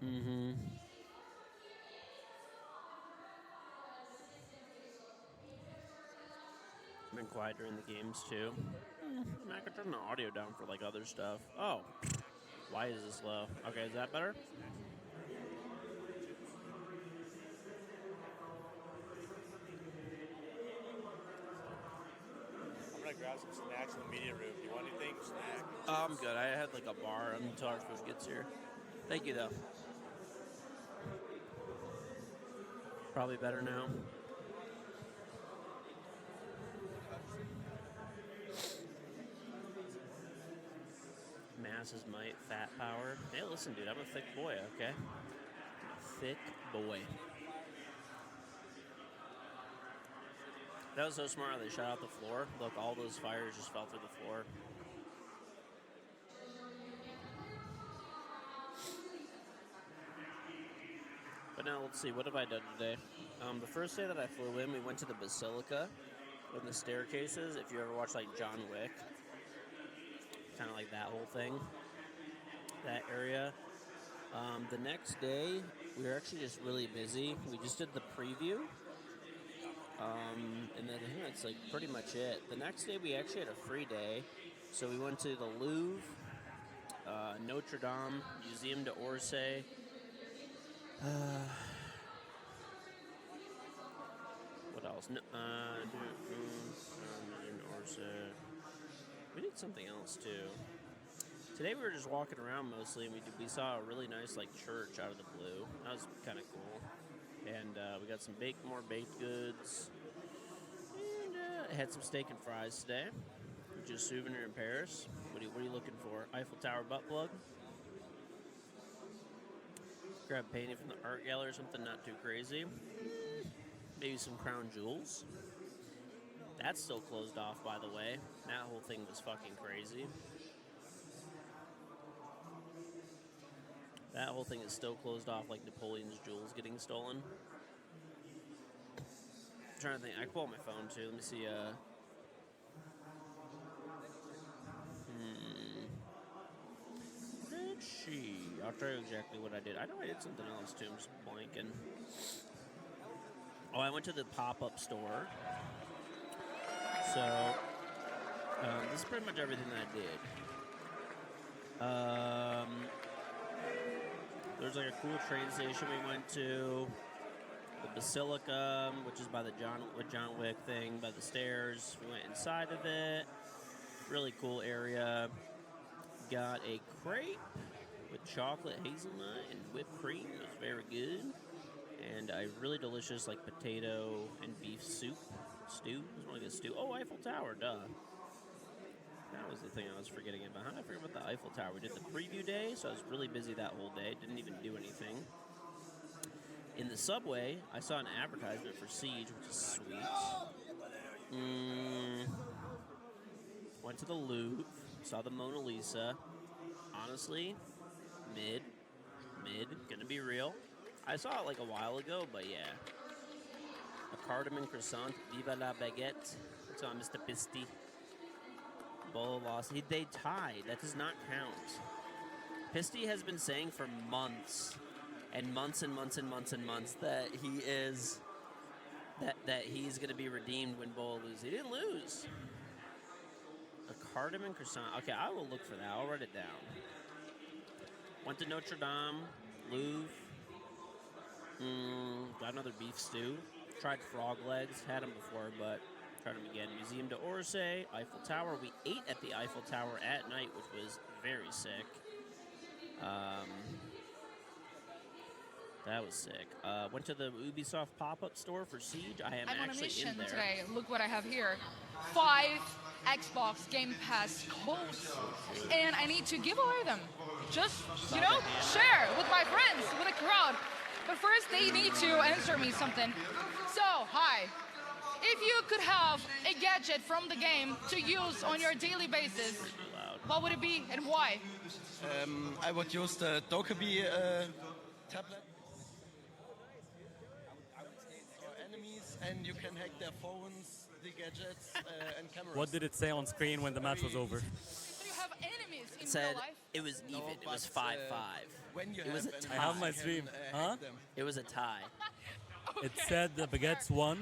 Mm-hmm. Been quiet during the games, too. I mean, I could turn the audio down for, like, other stuff. Oh. Why is this low? Okay, is that better? I'm gonna grab some snacks in the media room. Do you want anything? Snack? I'm good. I had, like, a bar until our food gets here. Thank you, though. Probably better now. Mass is might, fat power. Hey, listen, dude, I'm a thick boy, okay? I'm a thick boy. That was so smart how they shut out the floor. Look, all those fires just fell through the floor. But now, let's see, what have I done today? The first day that I flew in, we went to the Basilica with the staircases. If you ever watch, like, John Wick, kind of like that whole thing, that area. The next day, we were actually just really busy. We just did the preview. And then I think that's, like, pretty much it. The next day, we actually had a free day. So we went to the Louvre, Notre Dame, Museum d'Orsay. What else? Museum d'Orsay. We did something else, too. Today we were just walking around mostly, and we saw a really nice, like, church out of the blue. That was kind of cool. And we got some more baked goods. And I had some steak and fries today, which is a souvenir in Paris. What are you looking for? Eiffel Tower butt plug? Grab a painting from the art gallery or something not too crazy. Maybe some crown jewels. That's still closed off, by the way. That whole thing was fucking crazy. That whole thing is still closed off, like Napoleon's jewels getting stolen. I'm trying to think. I can pull out my phone, too. Let me see. I'll tell you exactly what I did. I know I did something else too. I'm just blanking. Oh, I went to the pop-up store. So, this is pretty much everything that I did. There's like a cool train station we went to. The Basilica, which is by the John Wick thing, by the stairs. We went inside of it. Really cool area. Got a crepe with chocolate hazelnut and whipped cream. It was very good. And a really delicious like potato and beef stew. It was really good stew. Oh, Eiffel Tower, duh. That was the thing I was forgetting about. How did I forget about the Eiffel Tower? We did the preview day, so I was really busy that whole day. Didn't even do anything. In the subway, I saw an advertisement for Siege, which is sweet. Went to the Louvre, saw the Mona Lisa. Honestly, mid, gonna be real. I saw it like a while ago, but yeah. A cardamom croissant, viva la baguette. That's on Mr. Pisty. Bolo lost. They tied. That does not count. Pisty has been saying for months and months and months and months and months that he is that he's going to be redeemed when Bolo loses. He didn't lose. A cardamom croissant. Okay, I will look for that. I'll write it down. Went to Notre Dame, Louvre. Got another beef stew. Tried frog legs. Had them before, but tried them again. Museum d'Orsay, Eiffel Tower. We ate at the Eiffel Tower at night, which was very sick. That was sick. Went to the Ubisoft pop-up store for Siege. I am I'm on a actually mission in there. today. Look what I have here. 5 Xbox Game Pass codes. And I need to give away them. Just, share with my friends, with the crowd. But first, they need to answer me something. So, hi. If you could have a gadget from the game to use on your daily basis, what would it be and why? I would use the Dokkaebi tablet. Enemies, and you can hack their phones, the gadgets, and cameras. What did it say on screen when the match was over? Do you have enemies in It said real life? it was even. It was 5-5. It was a tie. I have my stream. Huh? It was a tie. It said the Baguettes won.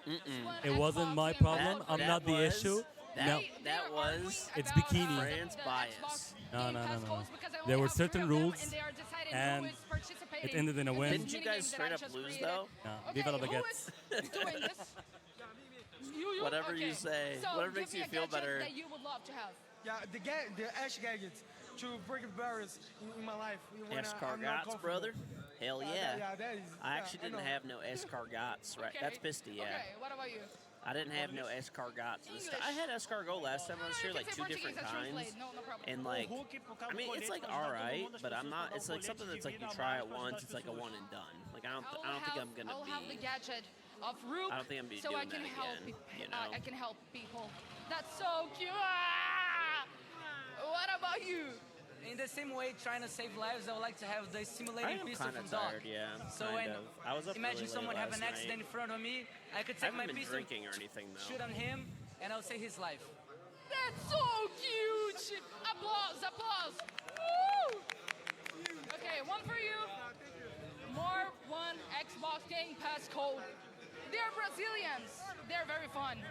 Mm-mm. It wasn't my problem. I'm not the issue. No. That was It's bikini. Fran's bias. No. There were certain rules, and it ended in a win. Didn't you guys straight up lose though? No. Viva la Baguettes. Whatever you say, So whatever give makes me you a feel gadget better. that you would love to have. Yeah, the Ash gadgets to break the barriers in my life. when I'm not Escargots, comfortable. brother. Hell yeah. that is. I actually didn't have no escargots. Right, that's Pisty. Yeah. Okay, what about you? I didn't have no escargots. I had escargot last time I was here, like 2 different kinds. And like, I mean, it's like all right, but I'm not. It's like something that's like you try it once, it's like a one and done. Like I don't think I'm gonna I'll have the be. gadget of Rook, I don't think I'm gonna be so I doing can that help. again, you know? I can help people. That's so cute. Ah! What about you? In the same way, trying to save lives, I would like to have the I simulating am pistol kind from of Doc. tired, yeah. So kind when of. I was up imagine really someone late have an last accident night. in front of me, I could I take haven't my been pistol, drinking or anything though. shoot on him, and I'll save his life. That's so cute. Applause, applause. Woo! Okay, one for you. More one Xbox Game Pass code. They're Brazilians. They're very fun.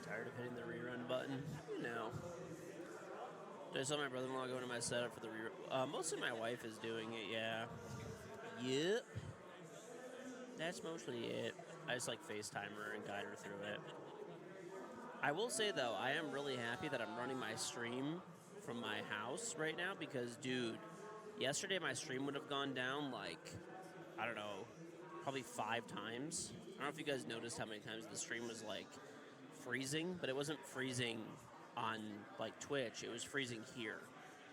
Tired of hitting the rerun button? No. Did I saw my brother-in-law going to my setup for the rerun? Mostly my wife is doing it, yeah. Yep. That's mostly it. I just like FaceTime her and guide her through it. I will say, though, I am really happy that I'm running my stream from my house right now because, dude, yesterday my stream would have gone down like, I don't know, probably 5 times. I don't know if you guys noticed how many times the stream was like freezing, but it wasn't freezing on like Twitch. It was freezing here.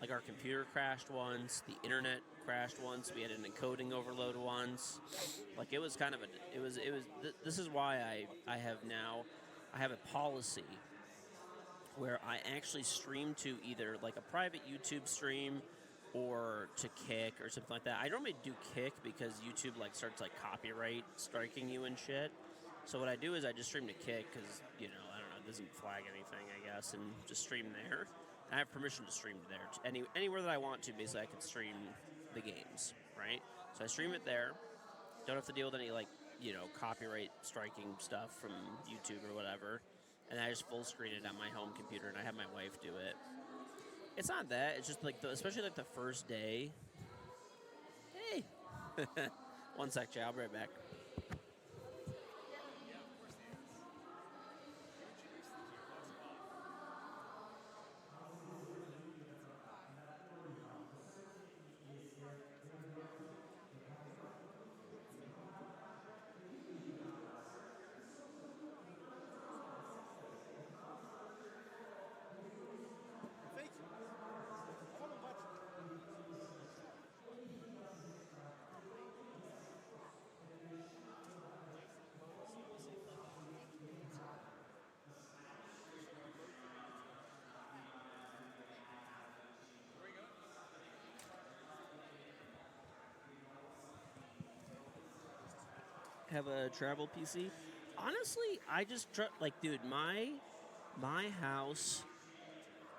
Like our computer crashed once, the internet crashed once, we had an encoding overload once. Like it was kind of this is why I have a policy where I actually stream to either like a private YouTube stream or to kick or something like that. I normally do kick because YouTube like starts like copyright striking you and shit. So what I do is I just stream to kick because, you know, I don't know, it doesn't flag anything, I guess, and just stream there. And I have permission to stream there. Anywhere that I want to, basically, I can stream the games, right? So I stream it there. Don't have to deal with any, like, you know, copyright striking stuff from YouTube or whatever. And I just full screen it on my home computer, and I have my wife do it. It's not that. It's just, like, especially, like, the first day. Hey. One sec, Jay. I'll be right back. Have a travel PC. Honestly, I just like, dude, my house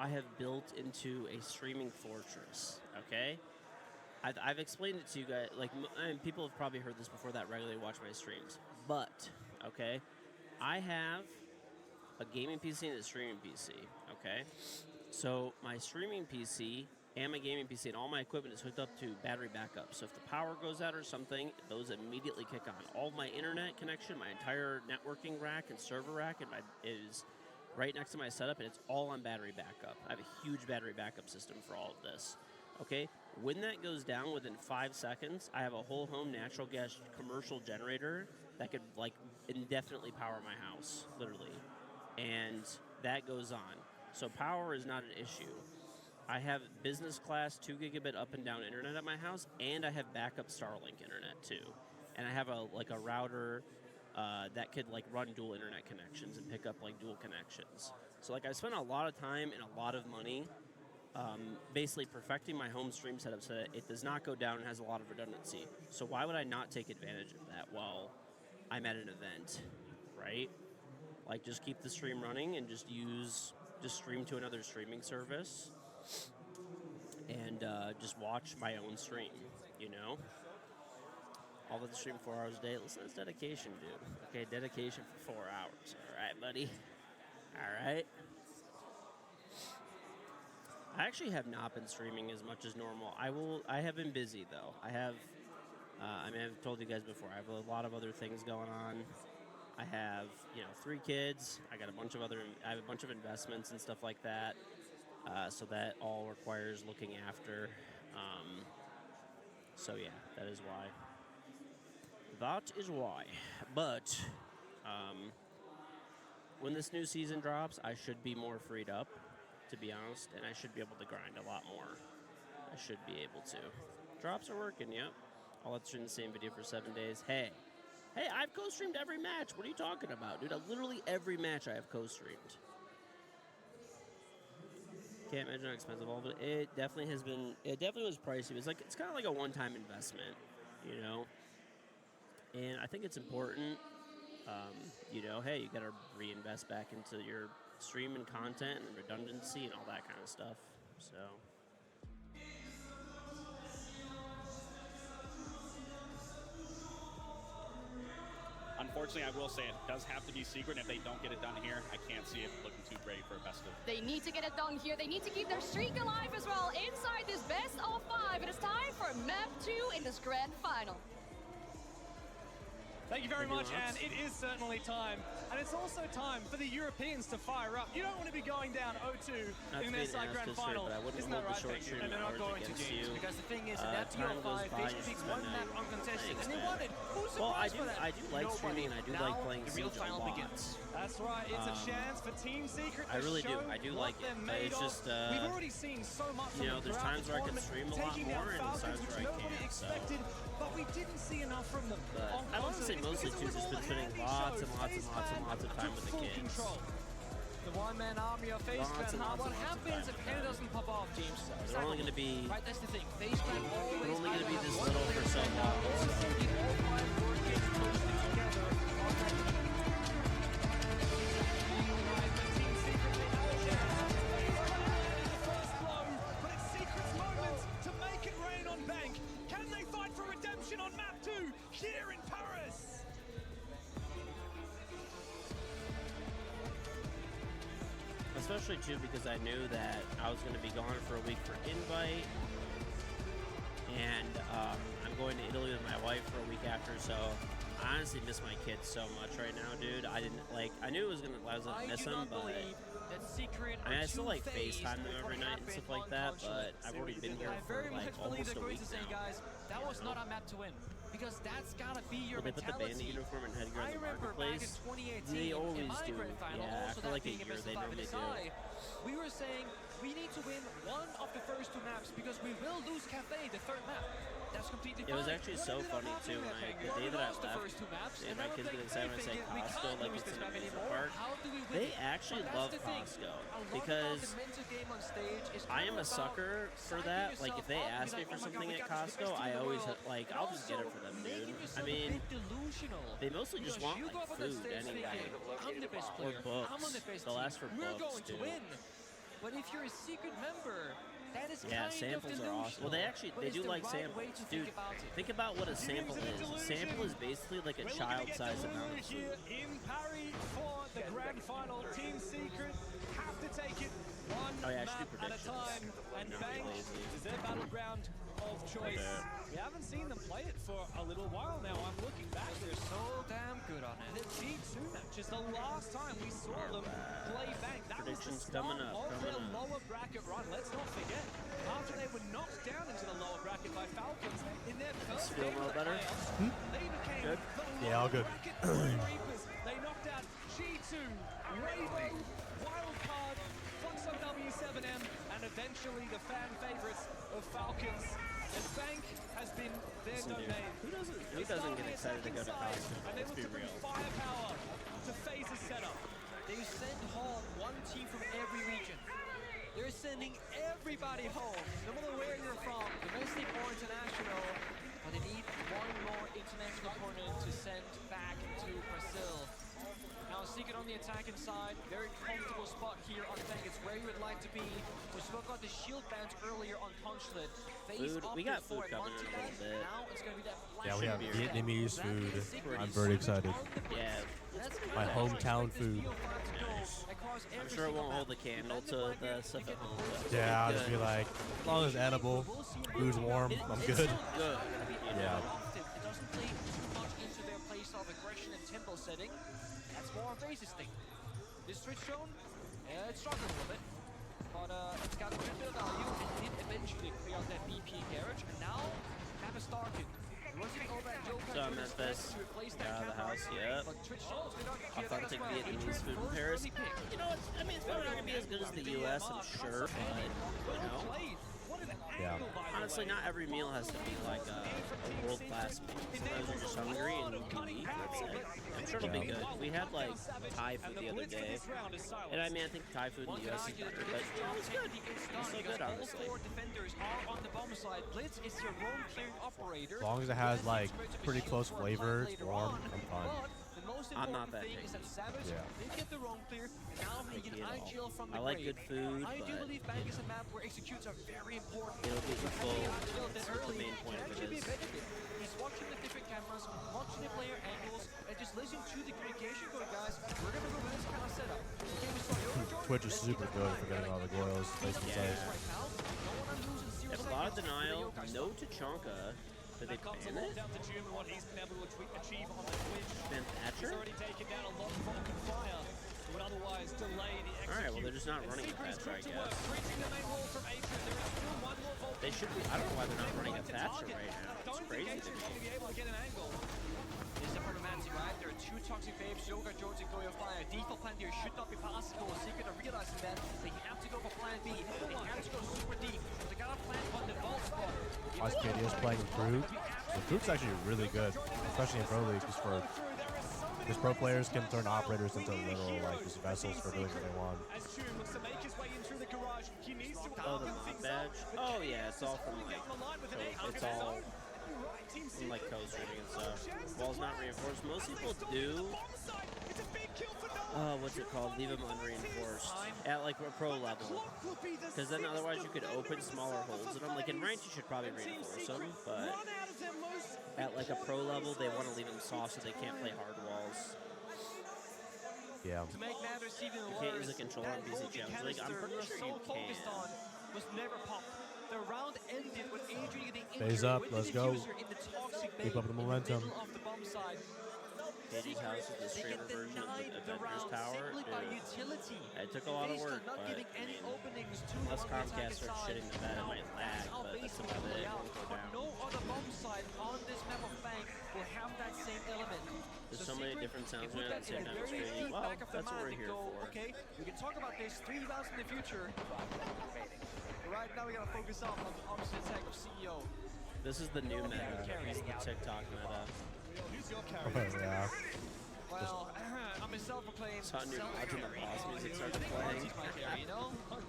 I have built into a streaming fortress. Okay, I've explained it to you guys. Like, and people have probably heard this before that regularly watch my streams. But okay, I have a gaming PC and a streaming PC. Okay, so my streaming PC and my gaming PC and all my equipment is hooked up to battery backup. So if the power goes out or something, those immediately kick on. All of my internet connection, my entire networking rack and server rack is right next to my setup, and it's all on battery backup. I have a huge battery backup system for all of this. Okay, when that goes down within 5 seconds, I have a whole home natural gas commercial generator that could like indefinitely power my house, literally. And that goes on. So power is not an issue. I have business class 2 gigabit up and down internet at my house, and I have backup Starlink internet too. And I have a router that could like run dual internet connections and pick up like dual connections. So like I spent a lot of time and a lot of money basically perfecting my home stream setup so that it does not go down and has a lot of redundancy. So why would I not take advantage of that while I'm at an event, right? Like just keep the stream running and just stream to another streaming service and just watch my own stream, you know? All of the stream 4 hours a day. Listen, that's dedication, dude. Okay, dedication for 4 hours. All right, buddy. All right. I actually have not been streaming as much as normal. I have been busy though. I have. I mean, I've told you guys before. I have a lot of other things going on. I have, 3 kids. I have a bunch of investments and stuff like that. So that all requires looking after. So yeah, that is why. That is why. But when this new season drops, I should be more freed up, to be honest, and I should be able to grind a lot more. I should be able to. Drops are working, yep. I'll let stream the same video for 7 days. Hey, I've co-streamed every match. What are you talking about, dude? Literally every match I have co-streamed. Can't imagine how expensive all of it. It definitely has been. It definitely was pricey. It's kind of like a one-time investment, you know. And I think it's important. Hey, you got to reinvest back into your stream and content and redundancy and all that kind of stuff. So. Unfortunately, I will say it does have to be secret. If they don't get it done here, I can't see it looking too great for a best of. They need to get it done here. They need to keep their streak alive as well inside this best of 5. It is time for map 2 in this grand final. Thank you very much, and it is certainly time. And it's also time for the Europeans to fire up. You don't want to be going down 0-2 in their side grand final. Isn't that right, KingGeorge? And they're not going to, James, because the thing is, in that TO5, they should pick one map uncontested, and they won it. Who's surprised for that? I do like streaming, and I do like playing Siege a lot. That's right, it's a chance for Team Secret to I really do. I do like it. It's just, we've already seen so much from there's times where I can stream a lot more, and there's times where I can't. Expected, but we didn't see enough from them. But I want to say mostly too, just been spending lots and lots and lots and lots of time with the kids. The one-man army of FaZe Lots Clan. and lots What and lots of happens time if with Kenny them. doesn't pop off, James? They're only going to be. Right, that's the thing. FaZe Clan always They're only going to be either this have little one for player so stand long. out, or So. they need all 5 working closely together on that but it's Secret's moment to make it rain on Bank. Can they fight for redemption on map 2 here in Paris? Especially too because I knew that I was going to be gone for a week for Invite, and I'm going to Italy with my wife for a week after. So I honestly miss my kids so much right now, dude. I didn't like. I knew I was gonna miss them, but I mean, I still like FaceTime them every night and stuff like that. But I've already been here for like almost a week now. guys, that was not a map to win. Because that's gotta be your Well, they put the bandit uniform and headgear in the marketplace. They always do. Yeah, after like a year, they normally do. We were saying we need to win one of the first 2 maps because we will lose Cafe, the 3rd map. That's completely fine. It was actually so funny too. When the day that I left, and my kids get excited when I say Costco, like it's an amusement park. They actually love Costco because I am a sucker for that. Like if they ask me for something at Costco, I always like I'll just get it for them, dude. I mean, they mostly just want like food anyway, or books. They'll ask for books too. But if you're a secret member, that is yeah, kind samples of are awesome. Well, they actually they do like samples, dude. Think about what a sample is. A sample is basically like a child-sized amount of food. In Paris for the grand final, Team Secret have to take it one map at a time, and Bank is their battleground of choice. We haven't seen them play it for a little while now. I'm looking back. They're so damn good on it. The G2 match is the last time we saw them play Bank. That was the start of their lower bracket run. Let's not forget, after they were knocked down into the lower bracket by Falcons in their first game of the playoffs, they became Good? the Yeah, all good. bracket Reapers. They knocked out G2, Rainbow, Wildcard, Fox on W7M, and eventually the fan favorites of Falcons. And Bank has been their domain. Who doesn't get excited to go to Costco? Let's be real. Firepower to phase a setup. They send home 1 team from every region. They're sending everybody home, no matter where you're from, domestic or international. But they need 1 more international opponent to send back to Brazil. Now Secret on the attacking side, very comfortable spot here on Bank. It's where you would like to be. We spoke about the shield bans earlier on Punchlet. Food, we got food coming in a little bit. Now it's going to be that Yeah, we have Vietnamese food. I'm very excited. Yeah. My hometown food. I'm sure it won't hold a candle to the stuff at home. But Yeah, I'll just be like, as long as it's edible, food's warm, I'm good. Good. Yeah. It doesn't play too much into their playstyle of aggression and tempo setting. That's more on Face's thing. This switch zone, it's struggling a little bit. But it's got a good bit of value. It did eventually clear out that BP garage. And now, have a Starkid. So I'm at this. Out of the house, yep. Authentic Vietnamese food in Paris. You know, I mean, it's probably not going to be as good as the U.S., I'm sure, but, you know. Yeah. Honestly, not every meal has to be like a world-class meal. Sometimes you're just hungry and you can eat, that's it. I'm sure it'll be good. We had like Thai food the other day, and I mean, I think Thai food in the U.S. is better, but it's good. It's so good, honestly. As long as it has like pretty close flavor, it's warm, I'm fine. I'm not that picky. Yeah. I like good food, I do but believe Bank is a map where executes are very important. it'll get you full. That's what the main point of it is. He's watching the different cameras, watching the player angles, and just listening to the communication going, guys, we're going to go with this kind of setup. Okay, we saw KingGeorge. Twitch is super good for getting all the Goyles face to face. If a lot of denial, no Tachanka. Did they ban it? Down to Jim and what he's been able to achieve on the Twitch. Ben Thatcher? He's already taken down a lot of Vulcan fire. Would otherwise delay the execute. Alright, well, they're just not running a Thatcher, I guess. Reaching the main wall from Atrium. There is still 1 more Vulcan. They should be. I don't know why they're not running a Thatcher right now. It's crazy to me. Be able to get an angle. This is a problematic, right? There are 2 toxic babes, Yoga, George, and Goyo Fire. Default plan here should not be possible. Secret are realizing that they have to go for plan B. They have to go super deep. They got a plan on the vault spot. Oscadia is playing Fruit. The Fruit's actually really good, especially in Pro League, just for Because pro players can turn operators into literal like just vessels for doing what they want. As June looks to make his way in through the garage, he needs to Oh, the mod badge. Oh yeah, it's all from like it's all from like code streaming and stuff. Wall's not reinforced. Most people do. What's it called? Leave them unreinforced at like a pro level. Because then otherwise you could open smaller holes in them. Like in ranked, you should probably reinforce them, but at like a pro level, they want to leave them soft so they can't play hard walls. Yeah. To make matters even You can't use a controller on PC challenge. Like I'm pretty sure you can. Was never popped. The round ended with Adrian getting Phase injured up, with let's the go. diffuser in the toxic Keep up the bay momentum. in the middle of the bomb side. Katie's house is the streamer version of the Avengers Tower. It took a lot of work, but I mean, unless Comcast starts shitting the bed, it might lag, but that's about it. It won't go down. No other bomb site on this map of Bank will have that same element. There's so many different sounds going on at the same time on screen. Well, that's what we're here for. Okay, we can talk about this 3 rounds in the future. Right now we gotta focus on the opposite attack of CEO. This is the new meta. This is the TikTok meta. Who's your Oh, yeah. Well, I'm a self-proclaimed Saw a new mod in the boss music started playing.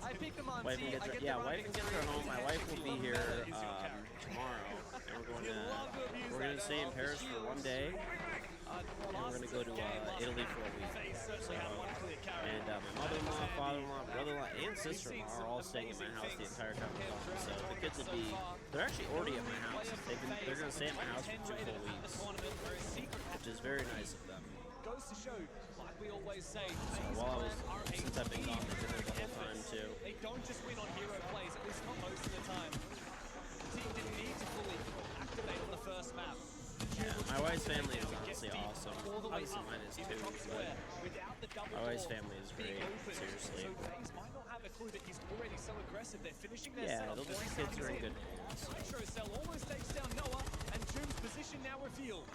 I pick them on Wife and kids are, yeah, wife and kids are home. My wife will be here tomorrow, and we're gonna stay in Paris for 1 day, and we're gonna go to Italy for a week. So, and my mother-in-law, father-in-law, brother-in-law, and sister-in-law are all staying at my house the entire time we're gone. So the kids will be, they're actually already at my house. They're gonna stay at my house for 2 full weeks, which is very nice of them. Goes to show, like we always say, While since I've been gone, they've been there the whole time too. They don't just win on hero plays, at least not most of the time. The team didn't need to fully activate on the first map. Yeah, my wife's family is honestly awesome. Obviously mine is too, but my wife's family is great, seriously. So FaZe might not have a clue that he's already so aggressive. They're finishing their Yeah, setup. the kids are in good hands. Nitro Cell almost takes down Noah, and June's position now revealed.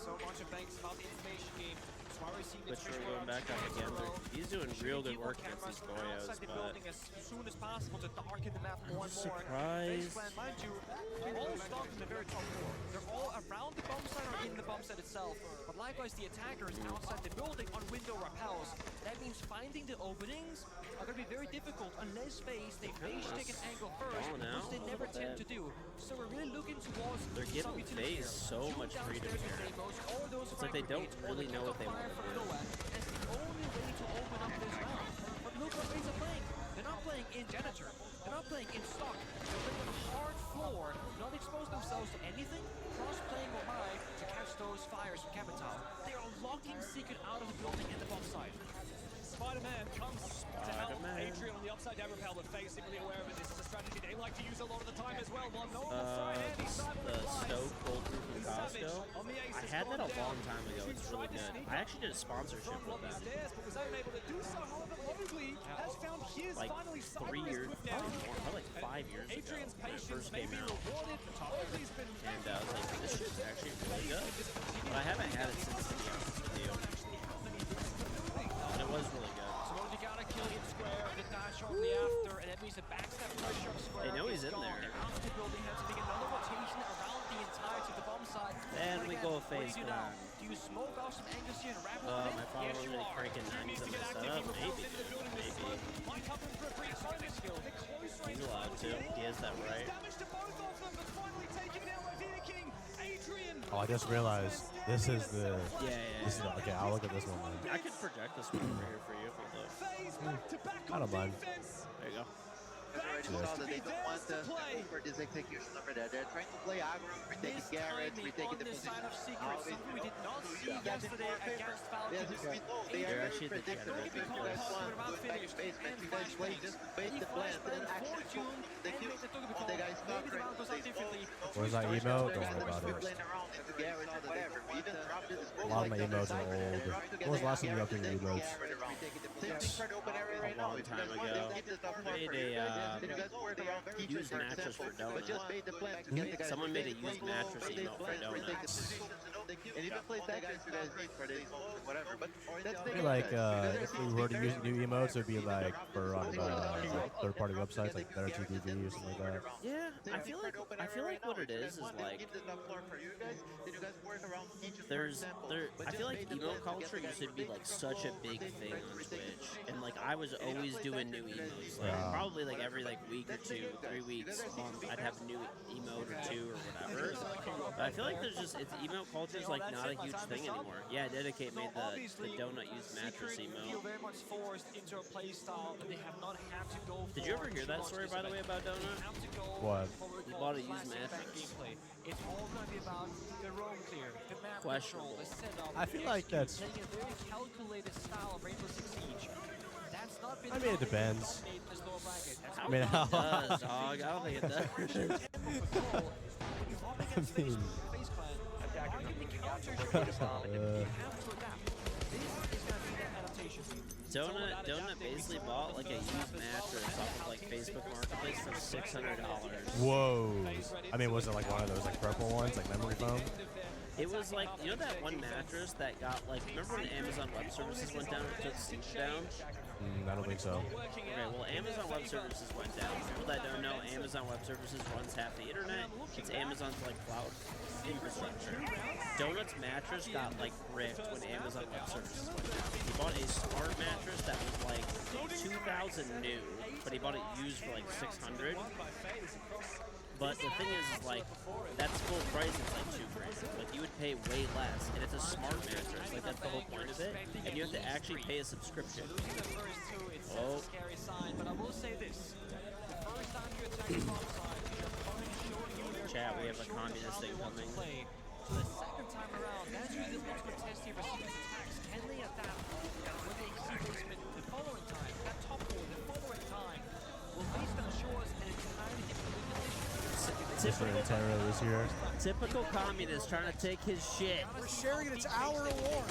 So much of Banks about the information game. But we're going back up again. He's doing real good work against these Goyos, but as soon as possible to darken the map more and more. surprised. Mind you, they're all stocked in the very top 4. They're all around the bomb site or in the bomb site itself. But likewise, the attackers outside the building on window rappels. That means finding the openings are going to be very difficult unless they FaZe take an angle first, which they never tend to do. So we're really looking towards they're giving FaZe so much freedom here. It's like they don't really know what they want to do. That's the only way to open up this round. But look what FaZe are playing. They're not playing in Janitor. They're not playing in stock. They're playing on a hard floor, not expose themselves to anything, plus playing Omai to catch those fires from Capital. They are locking Secret out of the building in the bomb site. Spider-Man comes to help Adrian on the upside down rappel, but FaZe seem really aware of it. This is a strategy they like to use a lot of the time as well. While no one The Stoke cold brew from Costco. I had that a long time ago. It's really good. I actually did a sponsorship with them. Like 3 years, probably more, probably like 5 years ago when it first came out. And I was like, this shit's actually really good. But I haven't had it since, to be honest with you. But it was really good. So you gotta kill in square, the dash shortly after, and that means the backstab pressure of square. They know he's in there. They're out of the building, has to make another rotation around the entirety of the bomb side. And we go FaZe now. Do you smoke off some angles here and wrap it in? My father was really cranking 90s in my setup. Maybe. He's allowed to. He has that right. Oh, I just realized this is the. This is the, okay, I'll look at this one then. I could project this one over here for you if you'd like. I don't mind. There you go. They don't want for this execution over there. They're trying to play aggro, retaking Garrett, retaking the position. We did not see yesterday against Falcons. They are very predictable. You guys play just bait the blend and actually the kills on the guy's not Where's that emote? Don't worry about it. A lot of my emotes are old. When was the last time you updated your emotes? A long time ago. Made a used mattress for donuts. Someone made a used mattress emote for donuts. and even play tag if you guys need for this whatever. But that's I the feel like if we were to use new emotes, it would be like for on like third-party websites like Better GDV or something like that. Yeah, I feel like what it is like give the top floor for you guys, then you guys work around each I feel like emo culture used to be like such a big thing on Twitch, and like I was always doing new emotes, like probably like every like week or two, 3 weeks, month, I'd have a new emote or two or whatever. But I feel like emo culture is like not a huge thing anymore. Yeah, Dedicate made the donut use mattress feel emote. very much forced into a play style that they have not had to go for. Did you ever hear that story, by the way, about Donut? What? He bought a used mattress. It's all going to be about the roam clear, the map Questionable. control, the setup. I feel like that's. Playing a very calculated style of Rainbow Six Siege. That's not been I mean, it depends. I mean, how it does, dog. I don't think it does. Donut basically bought like a used mattress off of like Facebook Marketplace for $600. Whoa! I mean, was it like one of those like purple ones, like memory foam? It was like, you know that one mattress that got like, remember when Amazon Web Services went down or took Siege down? I don't think so. Okay, well, Amazon Web Services went down. People that don't know, Amazon Web Services runs half the internet. It's Amazon's like cloud infrastructure. Donut's mattress got like ripped when Amazon Web Services went down. He bought a smart mattress that was like 2,000 new, but he bought it used for like 600. But the thing is like, that's full price, it's like $2,000. Like, you would pay way less, and it's a smart mattress. Like, that's the whole point of it. And you have to actually pay a subscription. Oh. But I will say this. The first time you attack the top side, your opponent showing you their Chat, we have a cards, communist thing coming. So the second time around, that's really the ultimate test here for Secret's attacks. Can they adapt when they see placement the following time? That top four, the following time. Will face them show us an entirely different Different Terra is here. Typical communist trying to take his shit. We're sharing it. It's our award.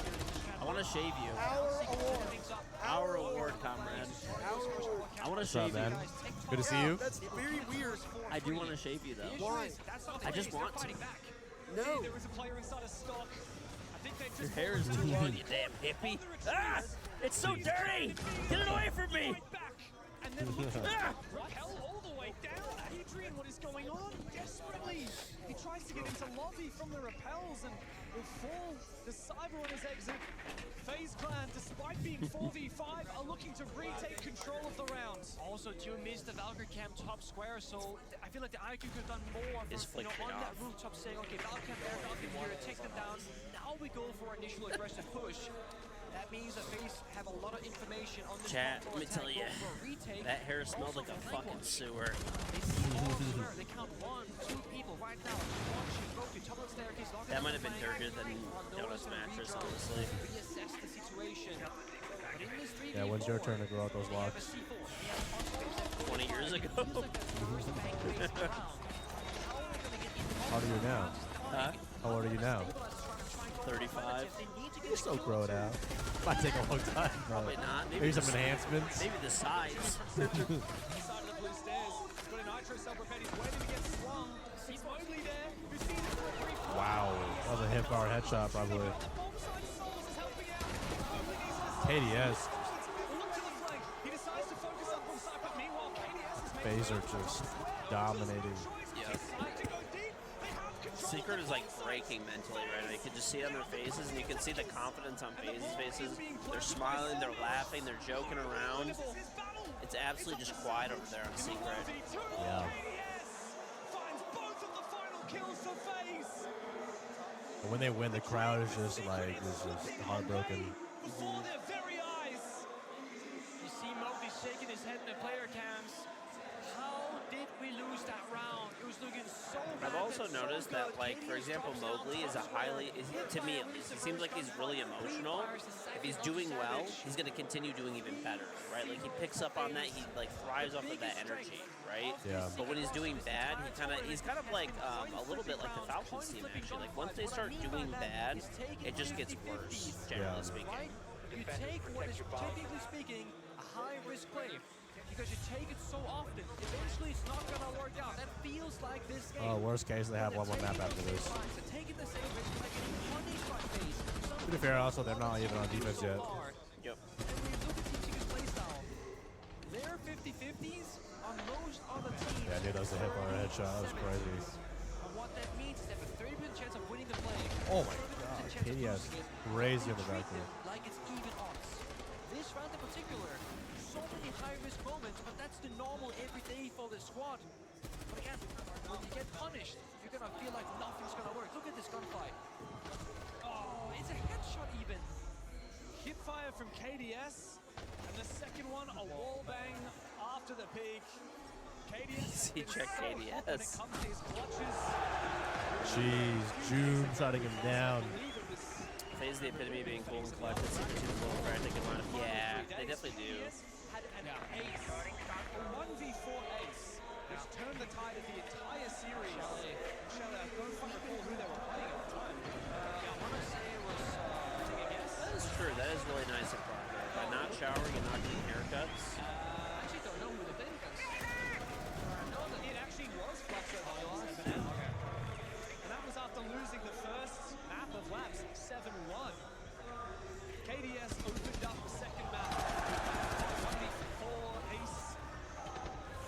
I want to shave you. Our award. Our award, comrade. I want to What's up, shave man? you. Good to see you. That's very weird. I do want to shave you, though. Why? I just want to. No. There was a player inside a stock. I think they Your just hair is too long, you damn hippie. Ah! It's so dirty! Get it away from me! and then looks Raquel all the way down. Adrian, what is going on? Desperately. He tries to get into lobby from the repels and will fall. The Cyber on his exit. FaZe Clan, despite being 4v5, are looking to retake control of the round. Also, Ju missed the Valkyrie camp top square, so I feel like the IQ could have done more for, on that rooftop saying, okay, Valkyrie camp there, Valkyrie here, take them down. Now we go for initial aggressive push. That means that FaZe have a lot of information on this. Chat, let me tell you, that hair smells like a fucking sewer. They count 1, 2 people right now. That might have been dirtier than Donut's mattress, honestly. Reassess the situation. Yeah, when's your turn to grow out those locks? 20 years ago. How old are you now? Huh? How old are you now? 35. You still grow it out. Might take a long time. Probably not. Maybe some enhancements. Maybe the sides. Wow. That was a hip bar headshot, probably. KDS. FaZe are just dominating. Yep. Secret is like breaking mentally right now. You can just see it on their faces, and you can see the confidence on FaZe's faces. They're smiling, they're laughing, they're joking around. It's absolutely just quiet over there on Secret. Yeah. And when they win, the crowd is just like, heartbroken. Before their very eyes. You see Mowgli shaking his head in the player cams. How did we lose that round? It was looking so bad. I've also noticed that, like, for example, Mowgli is to me at least, it seems like he's really emotional. If he's doing well, he's going to continue doing even better, right? Like, he picks up on that, he, like, thrives off of that energy, right? Yeah. But when he's doing bad, he's kind of like, a little bit like the Falcons team, actually. Like, once they start doing bad, it just gets worse, generally speaking. You take what is, technically speaking, a high-risk play. Because you take it so often, eventually it's not going to work out. That feels like this game. Oh, worst case, they have one more map after this. To be fair, also, they're not even on defense yet. Yep. Their 50-50s on most other teams. Yeah, dude, that was a hit bar headshot. That was crazy. And what that means is they have a 30% chance of winning the play. Oh my god, KDS crazy on the backfield. Like it's even odds. This round in particular, so many high-risk moments, but that's the normal everyday for the squad. But again, when you get punished, you're gonna feel like nothing's gonna work. Look at this gunfight. Oh, it's a headshot even. Hip fire from KDS, and the second one, a wall bang after the peak. KDS. He checked KDS. Jeez, June shutting him down. FaZe the epitome of being cool and collected. Super cool, frantic and lineup. Yeah, they definitely do. Had an ace, a 1v4 ace, which turned the tide of the entire series. Shall I don't quite recall who they were playing at the time. I want to say it was, take a guess. That is true. That is really nice of Parker. By not showering and not getting haircuts. I actually don't know who the thing was. I know that it actually was Fluxo and that was after losing the first map of laps, 7-1. KDS opened up the second map. 1v4 ace.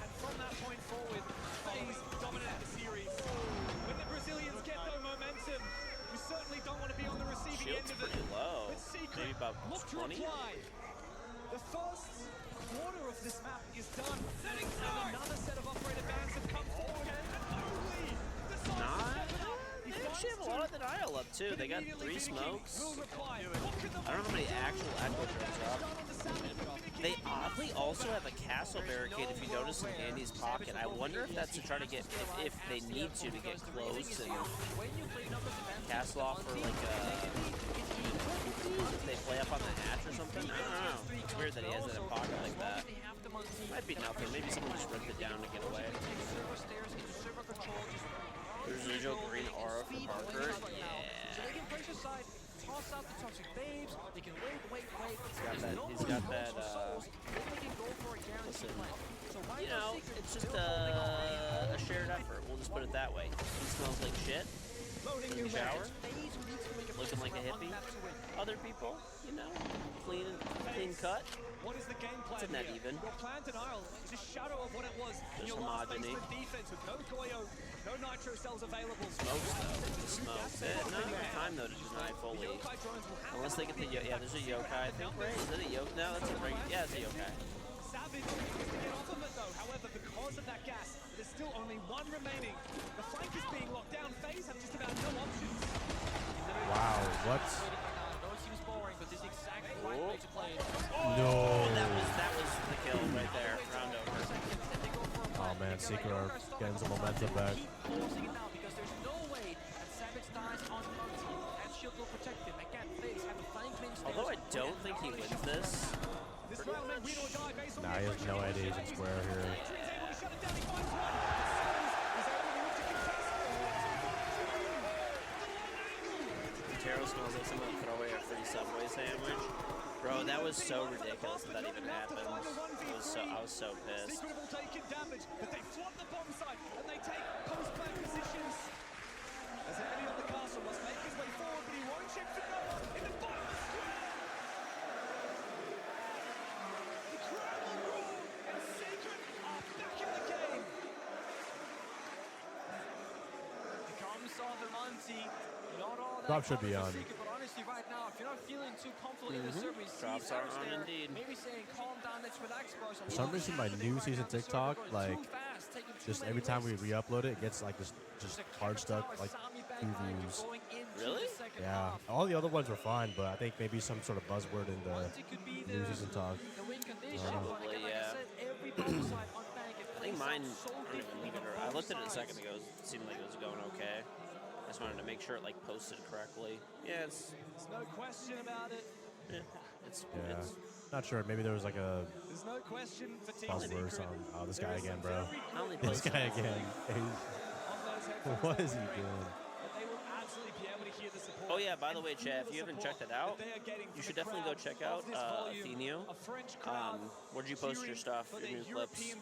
And from that point forward, FaZe dominated the series. When the Brazilians get no momentum, we certainly don't want to be on the receiving Shield's end of it. pretty low. But Secret, Maybe about look 20? to apply. The first quarter of this map is done. And another set of operator bands have come forward. And only the They actually have a lot of denial up too. They got 3 smokes. I don't know how many actual echo drops are up. They oddly also have a castle barricade if you notice in Andy's pocket. I wonder if that's to try to get, if they need to get close and castle off for like if they play up on the hatch or something. I don't know. It's weird that he has it in pocket like that. Might be nothing. Maybe someone just ripped it down to get away. There's a Joe green aura for Parker. Yeah. Toss out the toxic babes. They can wait. He's got that, listen, you know, it's just a shared effort. We'll just put it that way. He smells like shit in the shower, looking like a hippie. Other people, you know, clean cut. What is the game plan? It's not even. Your plan denial is a shadow of what it was. There's Your last homogeny. defense with no Goyo, no nitro cells available. Smokes though, the smokes. Not enough time though to deny fully. Unless they get the yeah, there's a yokai. I think, right? Is it a yokai? No, that's a ring. Yeah, it's a yokai. Savage is to get off of it though. However, because of that gas, there's still only one remaining. The flank is being locked down. FaZe have just about no options. Wow, what? No. That was the kill right there. Round over. Oh man, Secret are getting some momentum back. Forcing it now because there's no way that Savage dies on Monty. That shield will protect him. Again, FaZe have a flank main stage. Although I don't think he wins this. Nah, he has no idea he's in square here. Taro smells like someone throw away a free Subway sandwich. Bro, that was so ridiculous that even happened. I was so pissed. Secret will take damage, but they flop the bomb site and they take post-plant positions. As Andy on the castle must make his way forward, but he won't check for no one in the bottom of the square. The crowd will roar, and Secret are back in the game. Here comes Arthur Monty. Not all that Drop should be on. Secret, but honestly, right now, if you're not feeling too comfortable in the server, Drops are on indeed. maybe saying calm down, let's relax, bros. For some reason, my new season TikTok, like, just every time we re-upload it, it gets like just hard stuck, like 2 views. Really? Yeah. All the other ones were fine, but I think maybe some sort of buzzword in the new season talk. I don't know. Probably, yeah. I think mine aren't even leaving her. I looked at it a second ago. It seemed like it was going okay. I just wanted to make sure it like posted correctly. Yeah, There's no question about it. it's Not sure. Maybe there was like a There's no question for Team buzzword or Secret. something. Oh, this guy again, bro. I only This played guy some. again. What is he doing? But they will absolutely be able to hear the support Oh yeah, by the way, Chad, if you haven't checked it out, you should definitely go check out Athenium. Where'd you post your stuff, your new clips?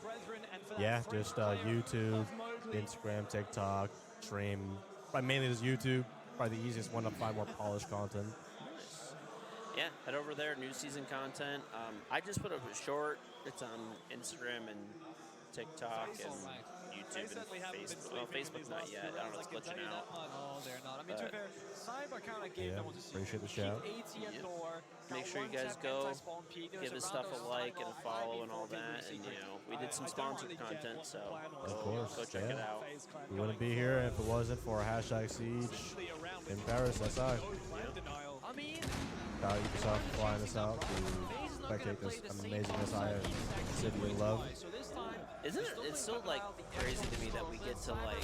Yeah, just YouTube, Instagram, TikTok, stream. Probably mainly just YouTube. Probably the easiest one to find more polished content. Nice. Yeah, head over there, new season content. I just put up a short. It's on Instagram and TikTok and YouTube and Facebook. Well, Facebook not yet. I don't know, it's glitching out. No, they're not. I mean, to be fair, Cyber kind of gave them what to see. Appreciate the shout. Make sure you guys go, give his stuff a like and a follow and all that. And, you know, we did some sponsored content, so go check it out. We wouldn't be here if it wasn't for #Siege in Paris, SI. Shout out Ubisoft for flying us out to spectate this amazing SI city we love. Isn't it? It's so like crazy to me that we get to like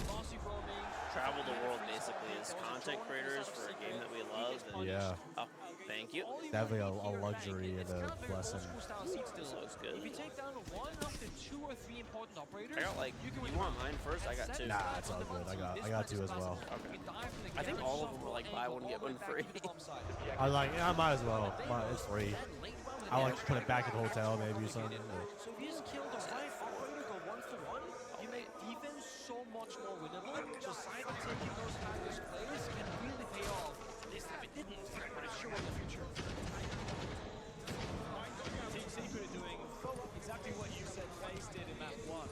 travel the world basically as content creators for a game that we love. And, yeah. Oh, thank you. Definitely a luxury and a blessing. This looks good. If you take down one of the 2 or 3 important operators, I got like. You want mine first? I got 2. Nah, it's all good. I got 2 as well. Okay. I think all of them were like buy one get one free. I was like, yeah, I might as well. It's free. I like to put it back at the hotel maybe or something. So if you just kill the right operator, go 1-for-1, you make defense so much more winnable. So Cyber taking those kind of players can really pay off. This time it didn't, but it's sure in the future. Team Secret are doing exactly what you said FaZe did in map 1.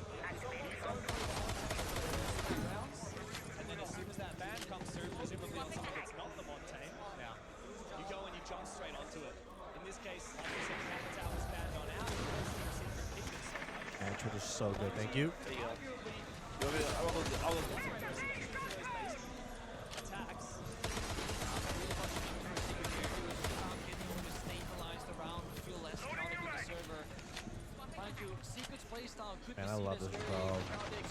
And then as soon as that ban comes through, presumably on something that's not the Montaigne, now you go and you jump straight onto it. In this case, like I said, Capital was banned on out. And Twitter's so good. Thank you. There you go. I'll look. Attacks. Man, I love this bro.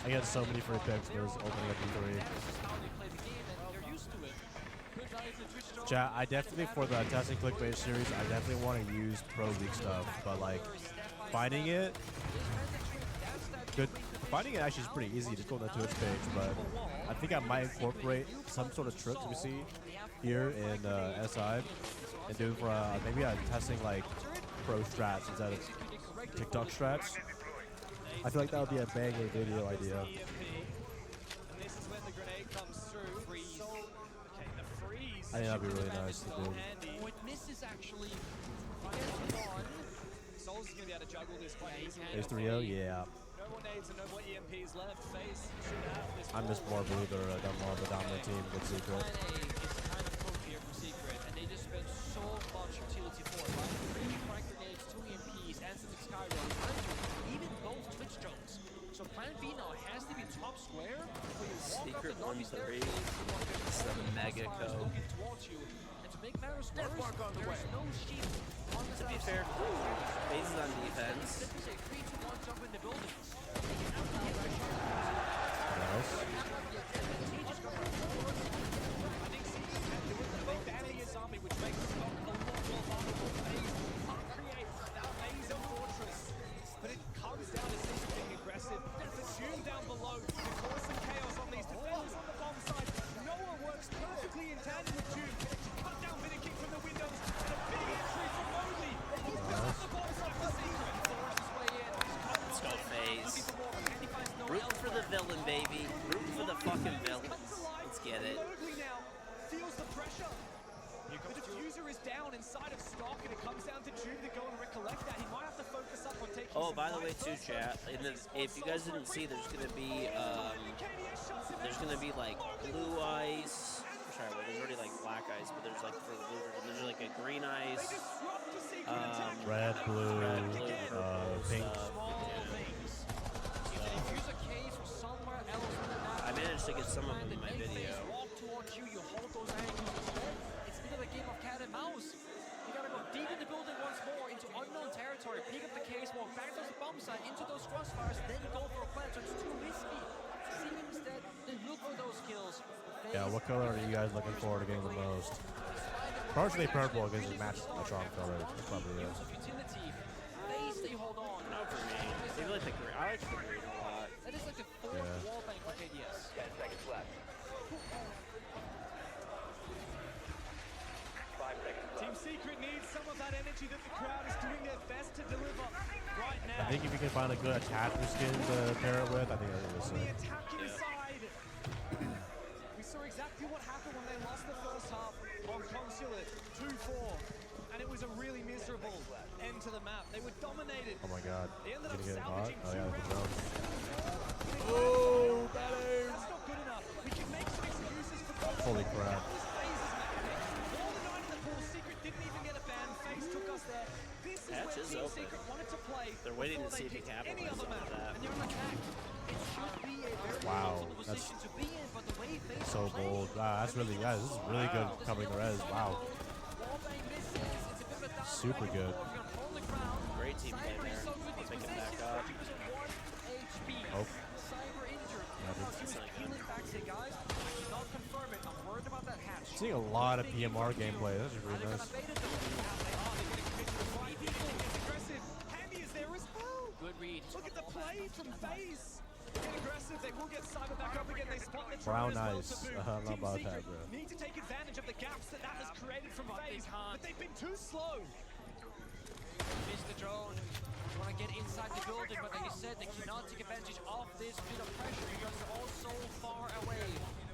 I get so many free picks for this opening up E3. Chat, I definitely, for the testing clickbait series, I definitely want to use Pro League stuff, but like, finding it, finding it actually is pretty easy, just go on the Twitch page, but I think I might incorporate some sort of tricks we see here in SI and do for maybe testing like pro strats instead of TikTok strats. I feel like that would be a banger video idea. And this is when the grenade comes through. Freeze. Okay, the freeze. I think that'd be really nice to do. What misses actually. Souls is going to be able to juggle this quite easily. Phase 3-0, yeah. No more nades and no more EMPs left. FaZe should have this. I'm just more believe they're more of a dominant team with Secret. It's kind of cool here from Secret, and they just spent so much utility for it, right? 3 frag grenades, 2 EMPs, and some Skyrim, even both Twitch drones. So plan B now has to be top square, where you walk Secret up the 1-3. It's the mega co. looking towards you. And to make matters worse, there's no shield on the To be fair, FaZe is on defense. This is a 3-2-1 jump in the building. Zombie, which makes it a lot more vulnerable. FaZe can't create that laser fortress, but it comes down to Secret being aggressive. The Doom down below to cause some chaos on these defenders on the bomb side. Noah works perfectly in tandem with Doom. Cut down Vidic from the windows, and a big entry from Mobley. He's built up the bomb side for Secret. Forces his way in. Let's go, FaZe. Rooting for the villain, baby. Rooting for the fucking villains. Let's get it. Mobley now feels the pressure. The diffuser is down inside of stock, and it comes down to Doom to go and recollect that. He might have to focus up on taking. Oh, by the way, too, chat. If you guys didn't see, there's gonna be like blue ice. Sorry, well, there's already like black ice, but there's like for the blue version, there's like a green ice, red, blue, pink. I managed to get some of them in my video. A game of cat and mouse. You gotta go deep in the building once more into unknown territory, pick up the case walk, back to the bomb site, into those crossfires, then go for a plant. So it's too risky. Seems that they look for those kills. Yeah, what color are you guys looking forward to getting the most? Partially purple because it matches my strong color. That's probably it. They hold on. No, for me. I like the green. I like the green a lot. That is like the 4th wall bank for KDS. 10 seconds left. Team Secret needs some of that energy that the crowd is doing their best to deliver right now. I think if you can find a good attacker skin to pair it with, I think that's On sick. the attacking side, we saw exactly what happened when they lost the first half on Consulate, 2-4. And it was a really miserable end to the map. They were dominated. Oh my god. They ended up Gonna get caught? salvaging Oh 2 yeah, the drone. Oh, that's not good enough. We can make some excuses for both. Holy crap. Secret didn't even get a ban. FaZe took us there. This is Hatch where is Team open. Secret wanted to play. They're waiting to before see they if he picked any capitalizes other on map. that. And you're on attack. It should be a very Wow, comfortable that's position to be in, but the way FaZe so are playing, bold. Wow, that's really, guys, this is really good covering the res. Wow. Super good. Great team play there. Let's make it back up. Oh. Seeing a lot of PMR gameplay. That's really nice. Handy is there as well. Good read. Look at the play from FaZe. Get aggressive. They will get Cyber back up again. They spot the Brown drone as well nice. to boot. Not Team about Secret that, bro. need to take advantage of the gaps that has created from FaZe, but they've been too slow. Missed the drone. Want to get inside the building, but like you said, they cannot take advantage of this bit of pressure because they're all so far away.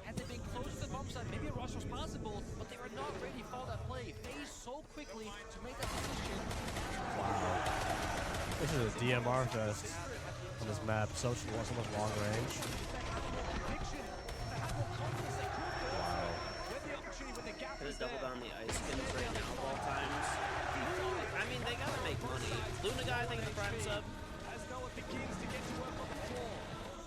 Had they been close to the bomb site, maybe a rush was possible, but they were not ready for that play. FaZe so quickly to make that decision. Wow. This is a DMR fest on this map. So much long range. Wow. Could have doubled on the ice skins right now of all times. I mean, they gotta make money. Luna guy, I think, in the prime sub. As Noah begins to get to work on the floor,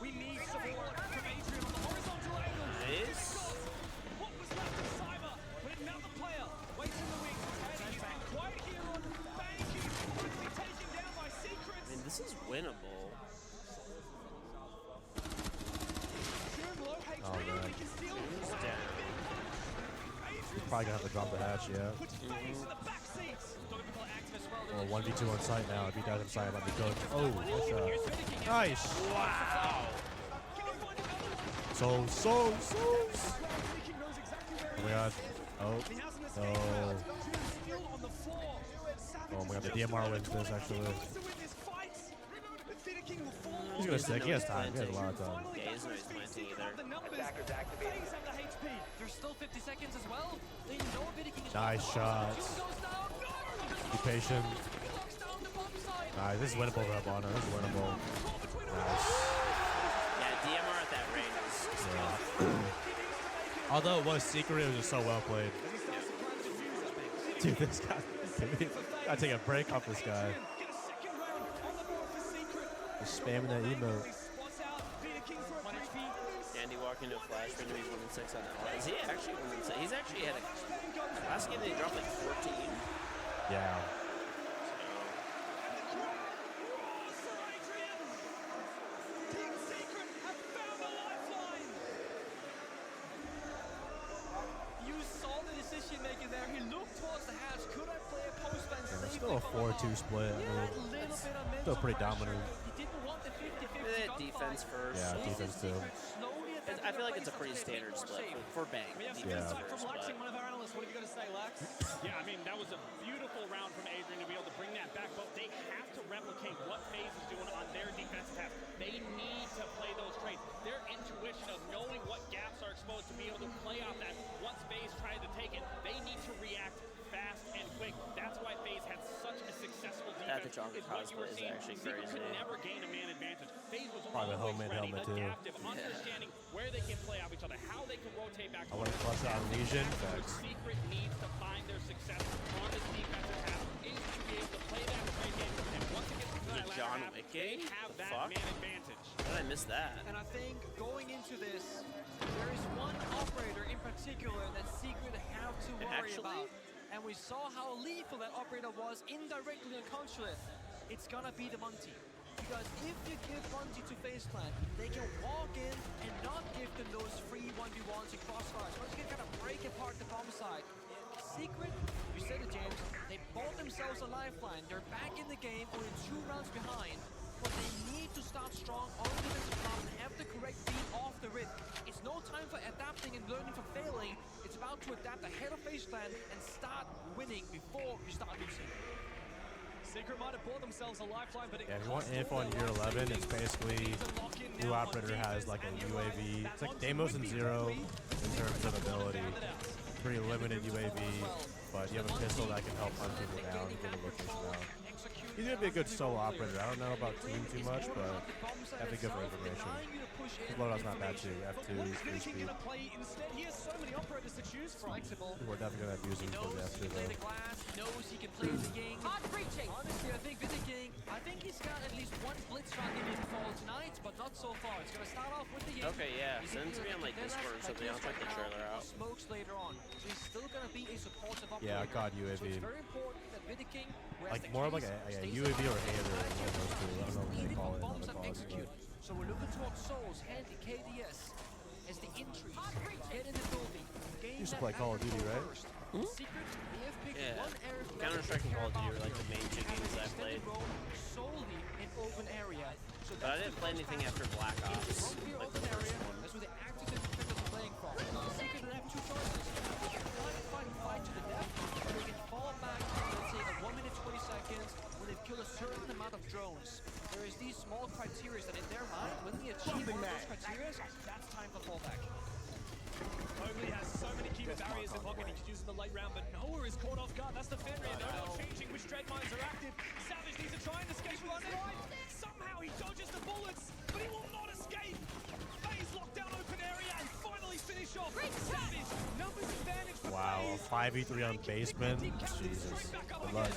we need support from Adrian on the horizontal angle. Nice. What was left of Cyber? But another player waits in the wings. He's been quiet here on Bank. He's quickly taken down by Secret. I mean, this is winnable. Oh man. He's down. He's probably gonna have to drop the hatch, yeah. Or 1v2 on site now. If he dies on site, might be cooked. Oh, nice shot. Nice. Wow. So. Oh my god. Oh. Oh. Oh my god, the DMR wins this actually. He's gonna stick. He has time. He has a lot of time. Yeah, he's not planting either. There's still 50 seconds as well. They know Vidiking is Nice shots. Be patient. Nice. This is winnable for Habana. This is winnable. Nice. Yeah, DMR at that range is Yeah. Although it was secret, it was just so well played. Dude, this guy. Gotta take a break off this guy. Just spamming that emote. Andy walking to a flash. We know he's 1-6 on that. Is he actually 1-6? He's actually had a last game they dropped like 14. Yeah. You saw the decision making there. He looked towards the hatch. Could I play a postman? Yeah, still a 4-2 split. I mean, still pretty dominant. He didn't want the 50-50 Defense first. Yeah, defense too. I feel like it's a pretty standard split for Bang. Yeah. One of our analysts, what have you got to say, Lax? Yeah, I mean, that was a beautiful round from Adrian to be able to bring that back, but they have to replicate what FaZe is doing on their defensive half. They need to play those trades. Their intuition of knowing what gaps are exposed to be able to play off that once FaZe tried to take it, they need to react fast and quick. That's why FaZe had such a successful That defense. Kachaka cosplay is actually Secret crazy. could never gain a man advantage. FaZe was Probably always homemade ready, helmet, too. adaptive, understanding where they can play off each other, how they can rotate back. I want to clutch out Legion. Facts. Secret needs to find their success on this defensive half is to be able to play that trade game, and once it gets to that John latter half, Wick they game? have The that fuck? man advantage. How did I miss that? And I think going into this, there is one operator in particular that Secret have to worry about. And we saw how lethal that operator was indirectly on Consulate. It's gonna be the Monty. Because if you give Monty to FaZe Clan, they can walk in and not give them those free 1v1s and crossfires. Once you can kind of break apart the bomb side. Secret, you said it, James, they bought themselves a lifeline. They're back in the game, only 2 rounds behind. but they need to start strong on the defensive front and have the correct beat off the rip. It's no time for adapting and learning from failing. It's about to adapt ahead of FaZe Clan and start winning before you start losing. Secret might have bought themselves a lifeline, but it Yeah, if you want info on year 11, it's basically Blue Operator has like a UAV. It's like Deimos and Zero in terms of ability. Pretty limited UAV, but you have a pistol that can help hunt people down, get a location out. He's gonna be a good solo operator. I don't know about team too much, but definitely good for information. His loadout's not bad too. F2, 3 speed. We're definitely gonna abuse him for the F2 though. Knows he can play the game. Honestly, I think Vidiking, I think he's got at least one blitz round in his fall tonight, but not so far. It's gonna start off with the game. Okay, yeah. Send it to me on like Discord or something. I'll check the trailer out. Smokes later on. So he's still gonna be a supportive operator. Yeah, God UAV. So it's very important that Vidiking like more of like a UAV or Hazer, one of those two. I don't know what they call it. Bombs and execute. So we're looking towards Souls, Handy, KDS as the entries get in the building. You used to play Call of Duty, right? Secret, they have picked Yeah. one area. Counter-Strike and Call of Duty are like the main two games I played. Solely in open area. So But I didn't play anything after Black Ops, like the first one. that's where the active defenders are playing from. Secret will have two choices. They can fight to the death, or they can fall back, let's say, at 1 minute 20 seconds when they've killed a certain amount of drones. There is these small criteria that in their mind, when they achieve one of those criteria, that's time for fallback. Mowgli has so many key barriers in pocket he could use in the late round, but Noah is caught off guard. That's the Fenrir. No more changing which dread mines are active. Savage needs to try and escape with undead. Somehow he dodges the bullets, but he will not escape. FaZe locked down open area and finally finish off. Savage, numbers advantage for Wow, 5v3 on basement. Jesus. Good luck.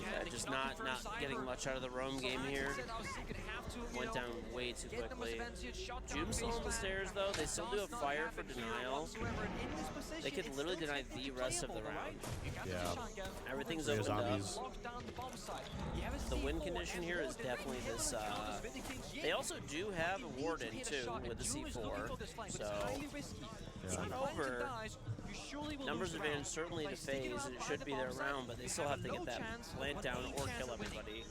Yeah, just not getting much out of the roam game here. Went down way too quickly. Jume's still on the stairs though. They still do have fire for denial. They could literally deny the rest of the round. Yeah. Everything's Three opened up. zombies. The win condition here is definitely this. They also do have a Warden too with the C4, so it's not over. Numbers advantage certainly to FaZe, and it should be their round, but they still have to get that plant down or kill everybody,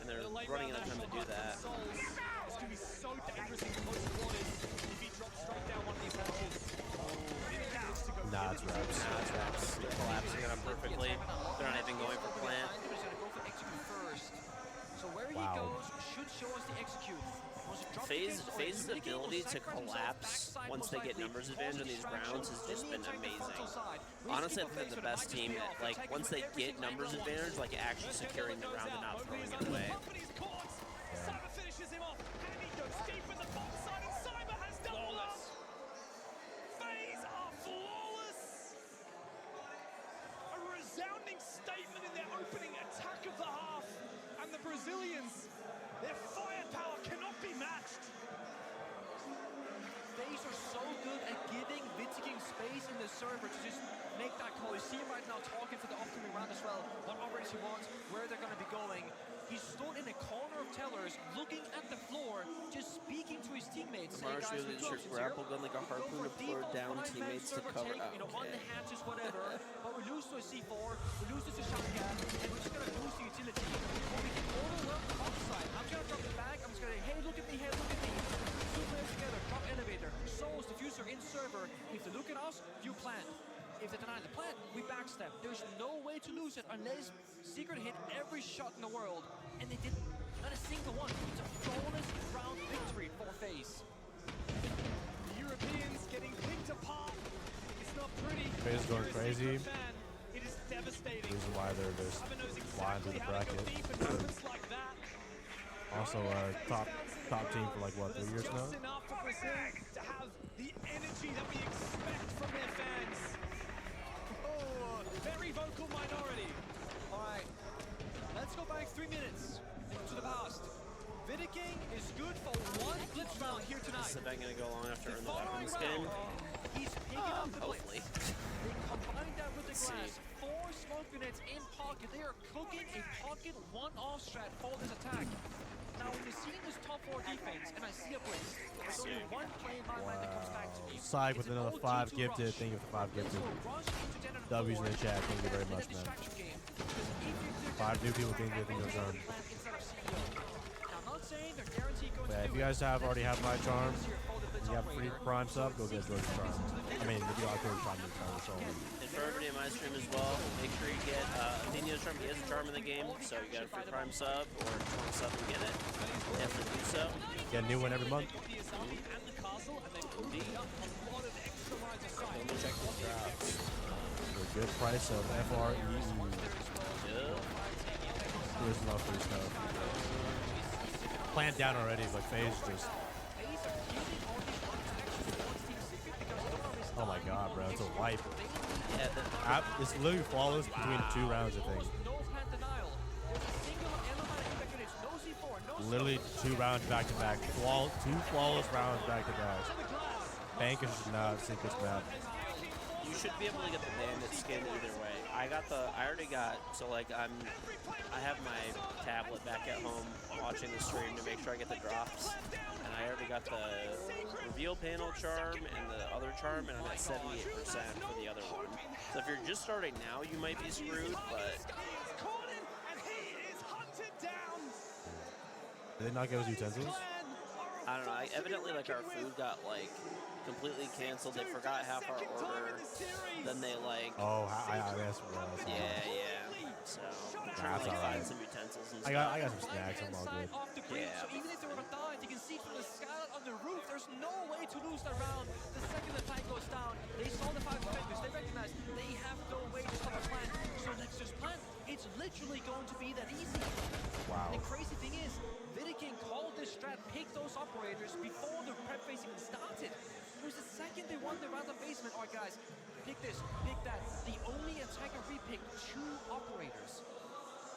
and they're running out of time to do that. It's going to be so dangerous in close quarters if he drops straight down one of these hatches. Nah, it's reps. Nah, it's reps. They're collapsing on perfectly. They're not even going for plant. So where he goes should show us the execute. FaZe's ability to collapse once they get numbers advantage in these rounds has just been amazing. Honestly, I think they're the best team at, like, once they get numbers advantage, like, actually securing the round and not throwing it away. Cyber finishes him off, and he goes deep in the bomb side, and Cyber has doubled up. FaZe are flawless. A resounding statement in their opening attack of the half, and the Brazilians, their firepower cannot be matched. FaZe are so good at giving Vidiking space in the server to just make that call. You see him right now talking for the upcoming round as well. What operators he wants, where they're going to be going. He stood in a corner of tellers, looking at the floor, just speaking to his teammates. Saying, guys, we do grapple gun like a harpoon to pour down teammates to cover up. You know, on the hatches, whatever. But we lose to a C4, we lose to a shotgun, and we're just going to lose the utility. But we can overload the upside. I'm going to drop the bag. I'm just going to, hey, look at me, hey, look at me. Two players together, drop elevator. Souls, diffuser in server. If they look at us, view plant. If they deny the plant, we backstep. There's no way to lose it unless Secret hit every shot in the world, and they didn't. Not a single one. It's a flawless round victory for FaZe. The Europeans getting picked apart. It's not pretty. FaZe going crazy. It is devastating. Reason why they're just flying through the bracket. Also, top team for like what, 3 years now? Just enough for Brazil to have the energy that we expect from their fans. Oh, very vocal minority. All right, let's go back 3 minutes to the past. Vidiking is good for one blitz round here tonight. Is that going to go long after earn the weapons game? He's picking up the blitz. Hopefully. They combine that with the glass. 4 smoke grenades in pocket. They are cooking a pocket one-off strat for this attack. Now, when you're seeing this top 4 defense, and I see a blitz, there's only one play in my mind that comes back to me. Psych with another 5 gifted. Thank you for 5 gifted. W's in the chat. Thank you very much, man. 5 new people getting gifted in your turn. Now, not But if you guys already have my charm, you have free prime sub, go get George's charm. I mean, if you like George's charm, so. And for everybody in my stream as well, make sure you get Athena's charm. He has a charm in the game, so you got a free prime sub, or if you want to sub and get it, definitely do so. Get a new one every month. Check the drops. For a good price of FREE. There's no free stuff. Planned down already, but FaZe just. Oh my god, bro, it's a wipe. Yeah, it's literally flawless between 2 rounds, I think. Literally 2 rounds back to back. 2 flawless rounds back to back. Bankers should not Secret's map. You should be able to get the bandit skin either way. I already got, so like I have my tablet back at home watching the stream to make sure I get the drops. And I already got the reveal panel charm and the other charm, and I'm at 78% for the other one. So if you're just starting now, you might be screwed, but... Did they not give us utensils? I don't know. Evidently, like, our food got, like, completely canceled. They forgot half our order. Then they, like... Oh, I guess. Yeah. So, I'm trying to, like, find some utensils and stuff. I got some snacks. I'm all good. Yeah. So even if they were died, you can see from the skylight on the roof, there's no way to lose that round. The second the tank goes down, they saw the 5 defenders. They recognize they have no way to stop a plan. So let's just plan. It's literally going to be that easy. Wow. And the crazy thing is, Vidiking called this strat, picked those operators before the prep phase even started. It was the second they won the round of basement. All right, guys, pick this, pick that. The only attacker repicked 2 operators.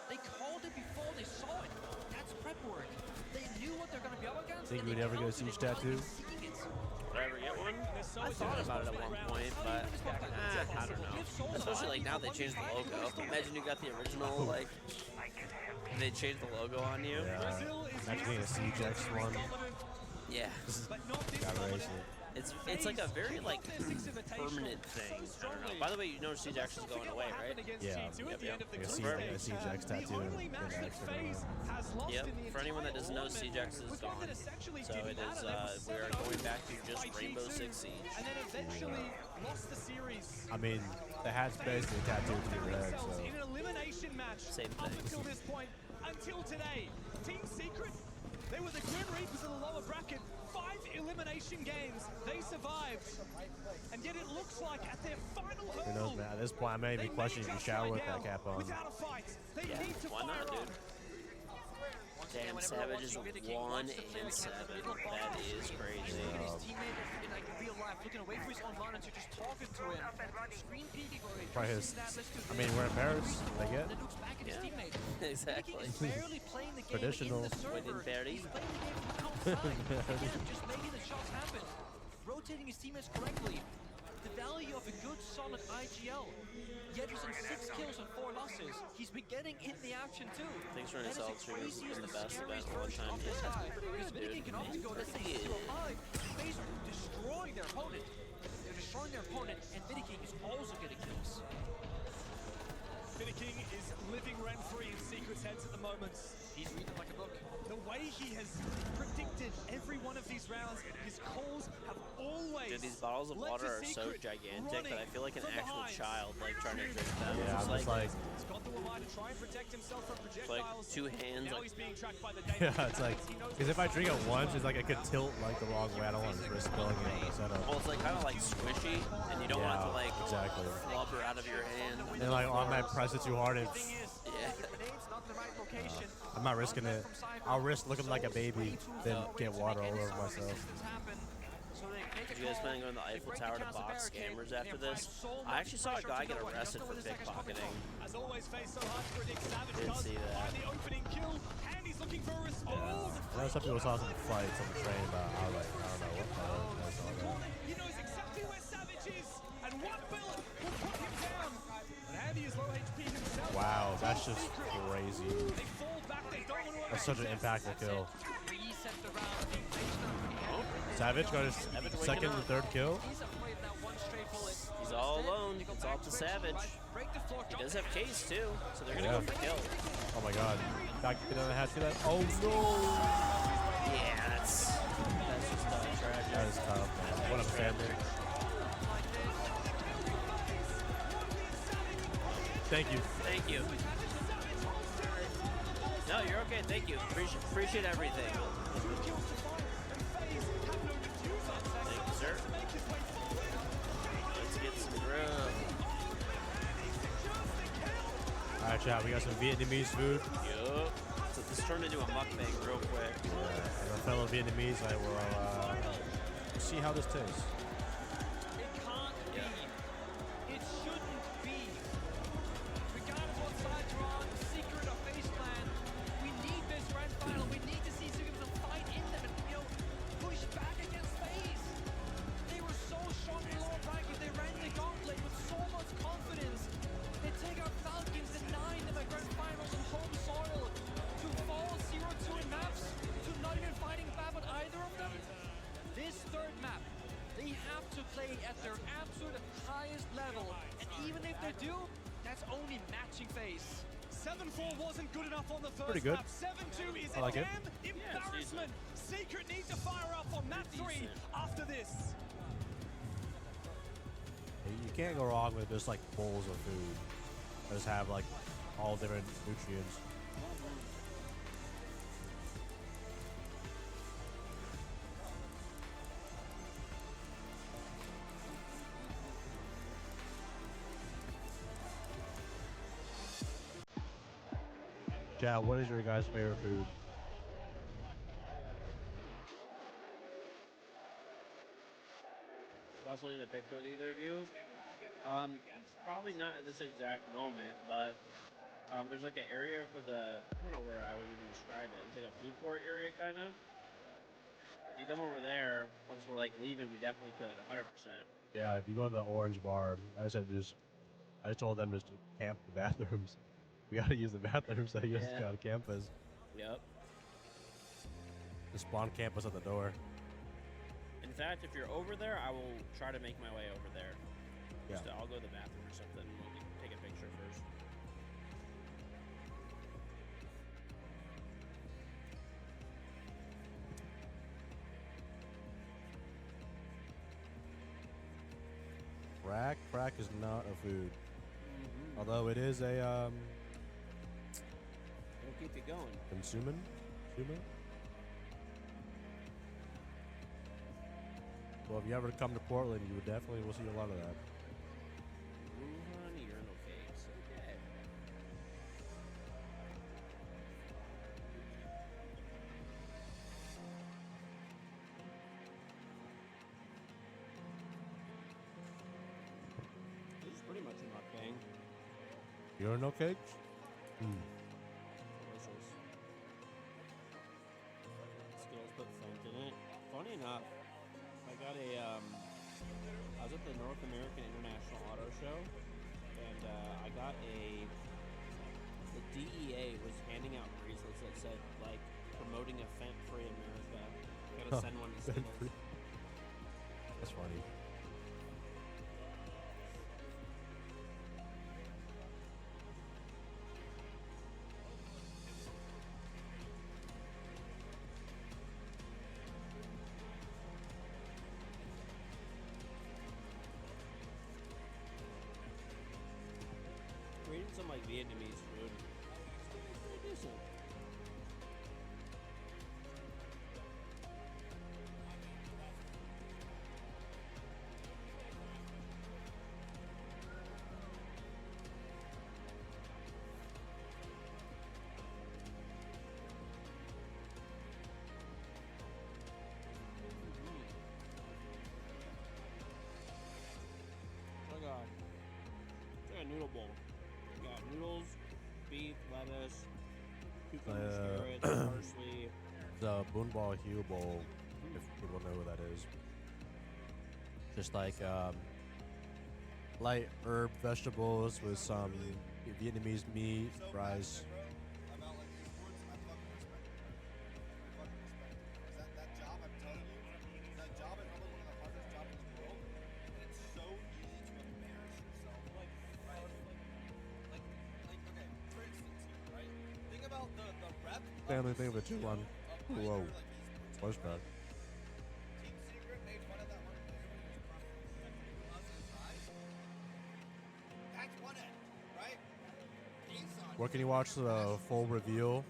They called it before they saw it. That's prep work. They knew what they're going to be up against. Think we'd ever go Siege Tattoo? Would I ever get one? I thought about it at one point, but I don't know. Especially like now they changed the logo. Imagine you got the original, like, they changed the logo on you. Yeah. Actually, a Siege X one. Yeah. Got racing. It's like a very like permanent thing. I don't know. By the way, you know Siege X is going away, right? Yeah. Yep. A Siege X tattoo and X. Yep. For anyone that doesn't know, Siege X is gone. So it is. We are going back to just Rainbow Six Siege. And then eventually lost the series. I mean, the hat's basically tattooed to your head, so. In an elimination match. Same Up thing. until this point, until today, Team Secret, they were the Grim Reapers of the lower bracket. 5 elimination games, they survived. And yet it looks like at their final hurdle. Who knows, man? At this point, I may even question if you shower with that cap on. Without a fight, they Yeah, need to why not, dude? Damn, Savage is 1 and 7. That is crazy. Looking away from his own monitor, just talking to him. Screen peeking or Probably his. I mean, we're in Paris. They get. looks back at his teammate. Exactly. He's barely playing the game Traditional. in the server. Within Paris. He's playing the game from outside. Again, just making the shots happen. Rotating his teammates correctly. The value of a good, solid IGL. Yet he's on 6 kills and 4 losses. He's been getting in the action too. Thanks for an That is assault stream. It's craziest, been the best scariest event all the version time. of this guy. Because Dude, Vidiking can often go, let's say, 0-5. FaZe are destroying their opponent. They're destroying their opponent, and Vidiking is also getting kills. Vidiking is living rent-free in Secret's heads at the moment. He's reading like a book. The way he has predicted every one of these rounds, his calls have always. Dude, these bottles of water are so gigantic that I feel like an actual child, like trying to drink them. Yeah, It's I'm just like. He's got the reminder to try and protect himself from projectiles. Like 2 hands. Now Like, he's being tracked by the Yeah, it's like. Because if I drink it once, it's like it could tilt like the wrong way. I don't want to risk spilling it in the setup. well, it's like kind of like squishy, and you don't want it to like exactly. flubber out of your hand. And like on my press it too hard, and Yeah. I'm not risking it. I'll risk looking like a baby, then get water all over myself. You guys planning on going to the Eiffel Tower to box scammers after this? I actually saw a guy get arrested for pickpocketing. As always, face so hard to predict. Savage Didn't does see that. find the opening kill, and he's looking for a response. I know some people saw some fights on the train, but I was like, I don't know what the hell I saw that. He knows exactly where Savage is, and one bullet will put him down. But Andy is low HP himself. Wow, that's just crazy. They fall back, they don't want to That's such an impactful kill. Reset the round. Savage got his second and third kill. He's afraid that one straight bullet. He's all alone. It's all up to Savage. He does have case too, so they're gonna go for kill. Oh my god. Dr. Banana hat. See that? Oh no! Yeah, that's just tragic. That is tough, man. What a family. Thank you. Thank you. No, you're okay. Thank you. Appreciate everything. Thank you, sir. Let's get some grub. All right, chat. We got some Vietnamese food. Yup. So this turned into a mukbang real quick. Yeah. And a fellow Vietnamese, I will see how this tastes. It can't be. It shouldn't be. Regardless what side you're on, Secret or Faceland, we need this grand final. We need to see Secret fight in them and, push back against FaZe. They were so strong in lower bracket. They ran the gauntlet with so much confidence. They take out Falcons, denying them a grand finals on home soil. To fall 0-2 in maps, to not even fighting back on either of them. This third map, they have to play at their absolute highest level. And even if they do, that's only matching FaZe. 7-4 wasn't good enough on the first Pretty good. map. 7-2 is I like a it. damn embarrassment. Secret need to fire up on map 3 after this. You can't go wrong with just like bowls of food. Just have like all different nutrients. Chat, what is your guys' favorite food? Possibly to pick with either of you. Probably not at this exact moment, but there's like an area for the, I don't know where I would even describe it. It's like a food court area, kind of. If you come over there, once we're like leaving, we definitely could, 100%. Yeah, if you go to the orange bar, I told them just to camp the bathrooms. We gotta use the bathrooms so you just gotta camp us. Yep. The spawn camp us at the door. In fact, if you're over there, I will try to make my way over there. Yeah. I'll go to the bathroom or something. We'll take a picture first. Crack is not a food. Although it is a It'll keep you going. Consumer? Well, if you ever come to Portland, you would definitely will see a lot of that. Honey, you're no cakes. Okay. This is pretty much a mukbang. Urinal cakes? Delicious. Skills put Fent in it. Funny enough, I got I was at the North American International Auto Show, and I got the DEA was handing out bracelets that said, like, promoting a Fent-free America. Gotta send one to Skittles. That's funny. We're eating some, like, Vietnamese food. It's pretty decent. It's like a noodle bowl. You got noodles, beef, lettuce, cucumber, carrots, parsley. The Boonball Hue Bowl, if people know what that is. Just like light herb vegetables with some Vietnamese meat, rice. Think about the family thing with 2-1. Whoa. Close back. Where can you watch the full reveal?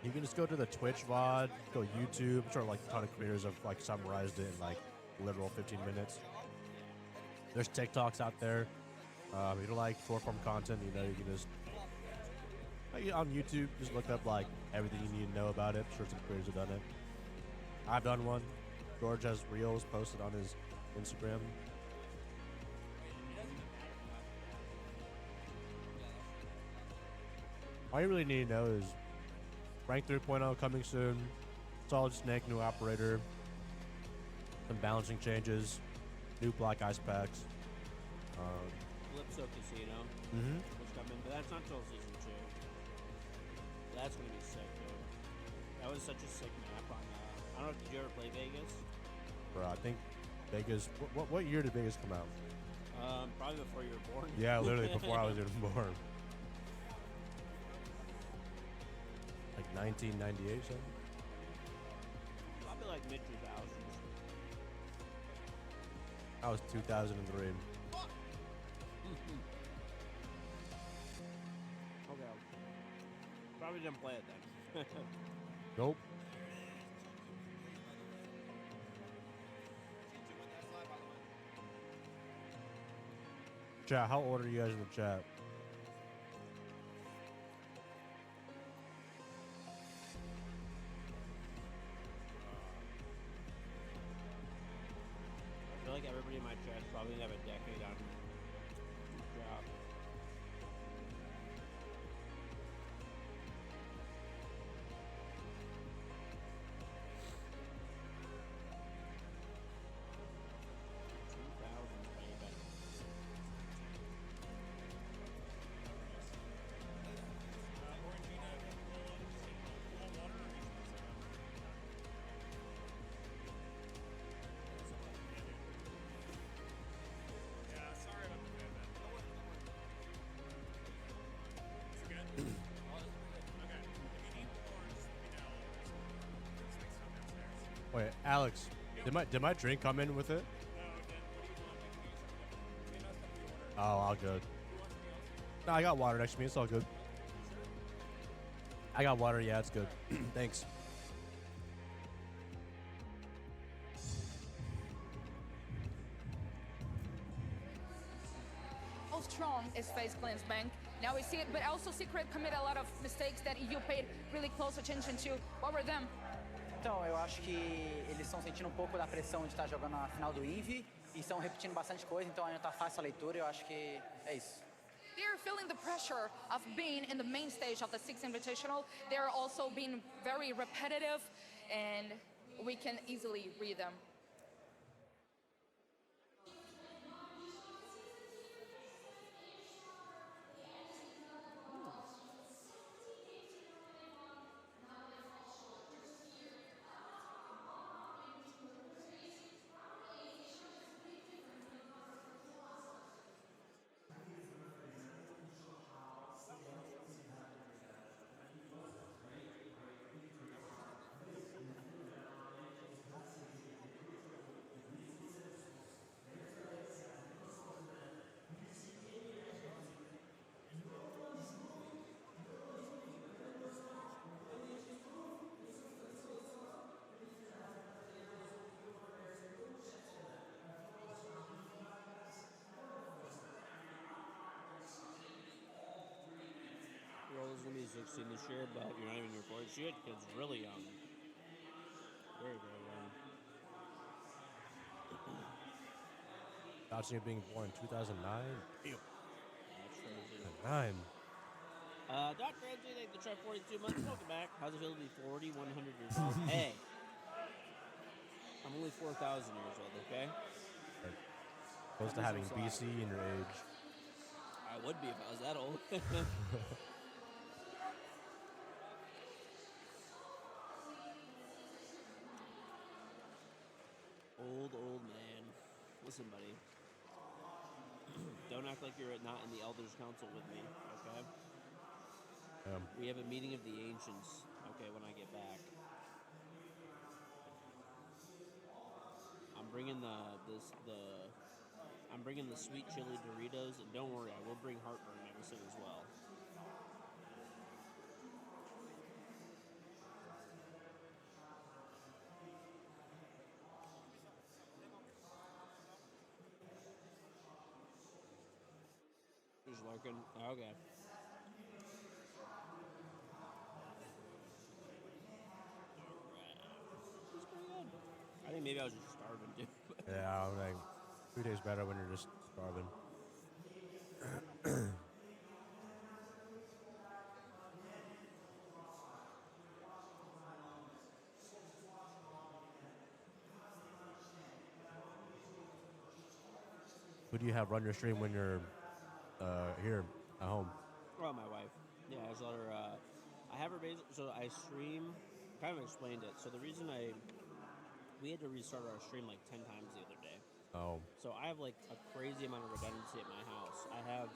You can just go to the Twitch VOD, go YouTube. I'm sure like a ton of creators have like summarized it in like literal 15 minutes. There's TikToks out there. If you don't like short form content, you know, you can just on YouTube just look up like everything you need to know about it. I'm sure some creators have done it. I've done one. George has reels posted on his Instagram. All you really need to know is Rank 3.0 coming soon. Solid Snake, new operator. Some balancing changes. New Black Ice packs. Calypso Casino. Which come in, but that's not till season 2. That's gonna be sick, dude. That was such a sick map on. I don't know. Did you ever play Vegas? Bro, I think Vegas. What year did Vegas come out? Probably before you were born. Yeah, literally before I was even born. Like 1998 something? Probably like mid 2000s. That was 2003. Okay. Probably didn't play it then. Nope. Chat, how old are you guys in the chat? I feel like everybody in my chat is probably gonna have a decade on job. Wait, Alex, did my drink come in with it? Oh, all good. No, I got water next to me. It's all good. I got water. Yeah, it's good. Thanks. How strong is FaZe Clan's bank? Now we see it, but also Secret commit a lot of mistakes that you paid really close attention to. What were them? Então, eu acho que eles estão sentindo um pouco da pressão de estar jogando na final do Invi e estão repetindo bastante coisa, então ainda tá fácil a leitura e eu acho que é isso. They're feeling the pressure of being in the main stage of the Six Invitational. They're also being very repetitive, and we can easily read them. Roll is gonna be 16 this year, but you're not even your fourth. She had kids really young. Very, very young. Dodging being born in 2009? Ew. That's crazy. 9. Dr. Ramsey, thank you for 42 months. Welcome back. How's it feel to be 40, 100 years old? Hey. I'm only 4,000 years old, okay? Close to having BC in your age. I would be if I was that old. Old man. Listen, buddy. Don't act like you're not in the Elders Council with me, okay? Yeah. We have a meeting of the ancients. Okay, when I get back, I'm bringing I'm bringing the sweet chili Doritos, and don't worry, I will bring heartburn medicine as well. Just lurking. Okay. I think maybe I was just starving too. Yeah, I'm like 2 days better when you're just starving. Who do you have run your stream when you're here at home? Oh, my wife. Yeah, I just let her. I have her so I stream. Kind of explained it. So the reason we had to restart our stream like 10 times the other day. Oh. So I have like a crazy amount of redundancy at my house. I have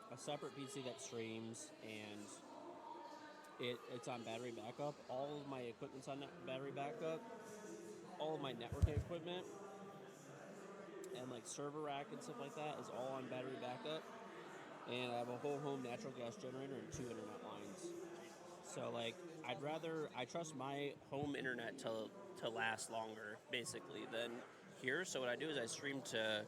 a separate PC that streams, and it's on battery backup. All of my equipment's on battery backup. All of my networking equipment and like server rack and stuff like that is all on battery backup. And I have a whole home natural gas generator and 2 internet lines. So like I trust my home internet to last longer basically than here. So what I do is I stream to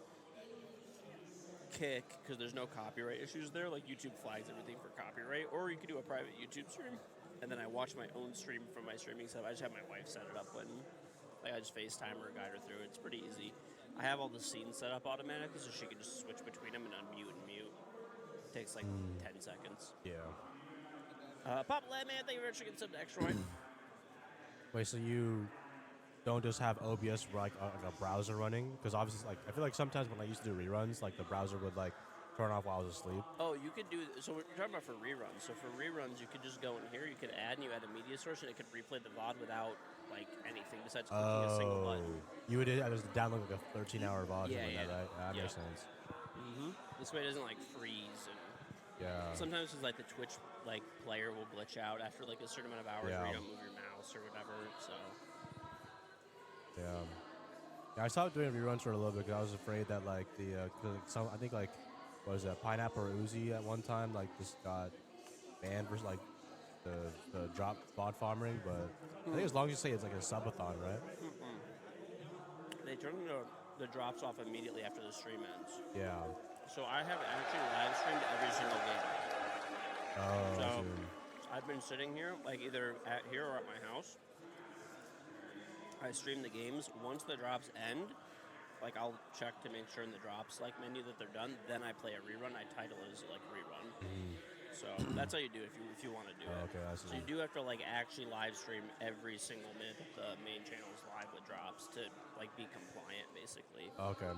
Kick because there's no copyright issues there. Like YouTube flags everything for copyright, or you could do a private YouTube stream, and then I watch my own stream from my streaming setup. I just have my wife set it up when I just FaceTime her, guide her through it. It's pretty easy. I have all the scenes set up automatically, so she can just switch between them and unmute and mute. It takes like 10 seconds. Yeah. Papa Lad Man, thank you very much for getting some extra wine. Wait, so you don't just have OBS for like a browser running? Because obviously, like I feel like sometimes when I used to do reruns, like the browser would like turn off while I was asleep. Oh, you could do. So we're talking about for reruns. So for reruns, you could just go in here. You could add, and you add a media source, and it could replay the VOD without like anything besides clicking a single button. You would just download like a 13-hour VOD. Yeah, yeah. That, right? That makes sense. This way, it doesn't like freeze and. Yeah. Sometimes it's like the Twitch like player will glitch out after like a certain amount of hours where you don't move your mouse or whatever. So. Yeah, I stopped doing reruns for a little bit because I was afraid that like I think like what was it, Pineapple or Uzi at one time like just got banned for like the drop bot farming, but I think as long as you say it's like a subathon, right? They turn the drops off immediately after the stream ends. Yeah. So I have actually live streamed every single game. Oh. So I've been sitting here like either at here or at my house. I stream the games. Once the drops end, like I'll check to make sure in the drops like menu that they're done. Then I play a rerun. I title it as like rerun. So that's how you do it if you want to do it. Okay, I see. So you do have to like actually live stream every single minute that the main channel is live with drops to like be compliant, basically. Okay.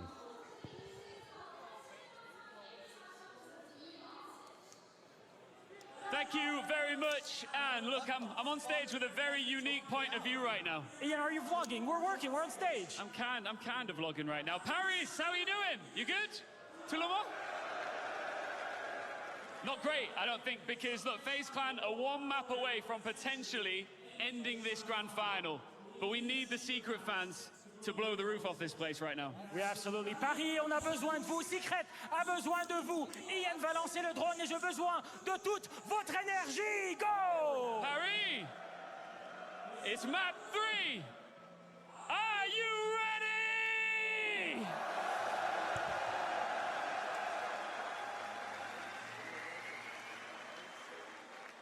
Thank you very much. And look, I'm on stage with a very unique point of view right now. Ian, are you vlogging? We're working. We're on stage. I'm kind of vlogging right now. Paris, how are you doing? You good? Tout le monde? Not great, I don't think, because look, FaZe Clan are one map away from potentially ending this grand final. But we need the Secret fans to blow the roof off this place right now. Oui, absolutely. Paris, on a besoin de vous. Secret a besoin de vous. Ian va lancer le drone et j'ai besoin de toute votre énergie. Go! Paris, it's map 3. Are you ready?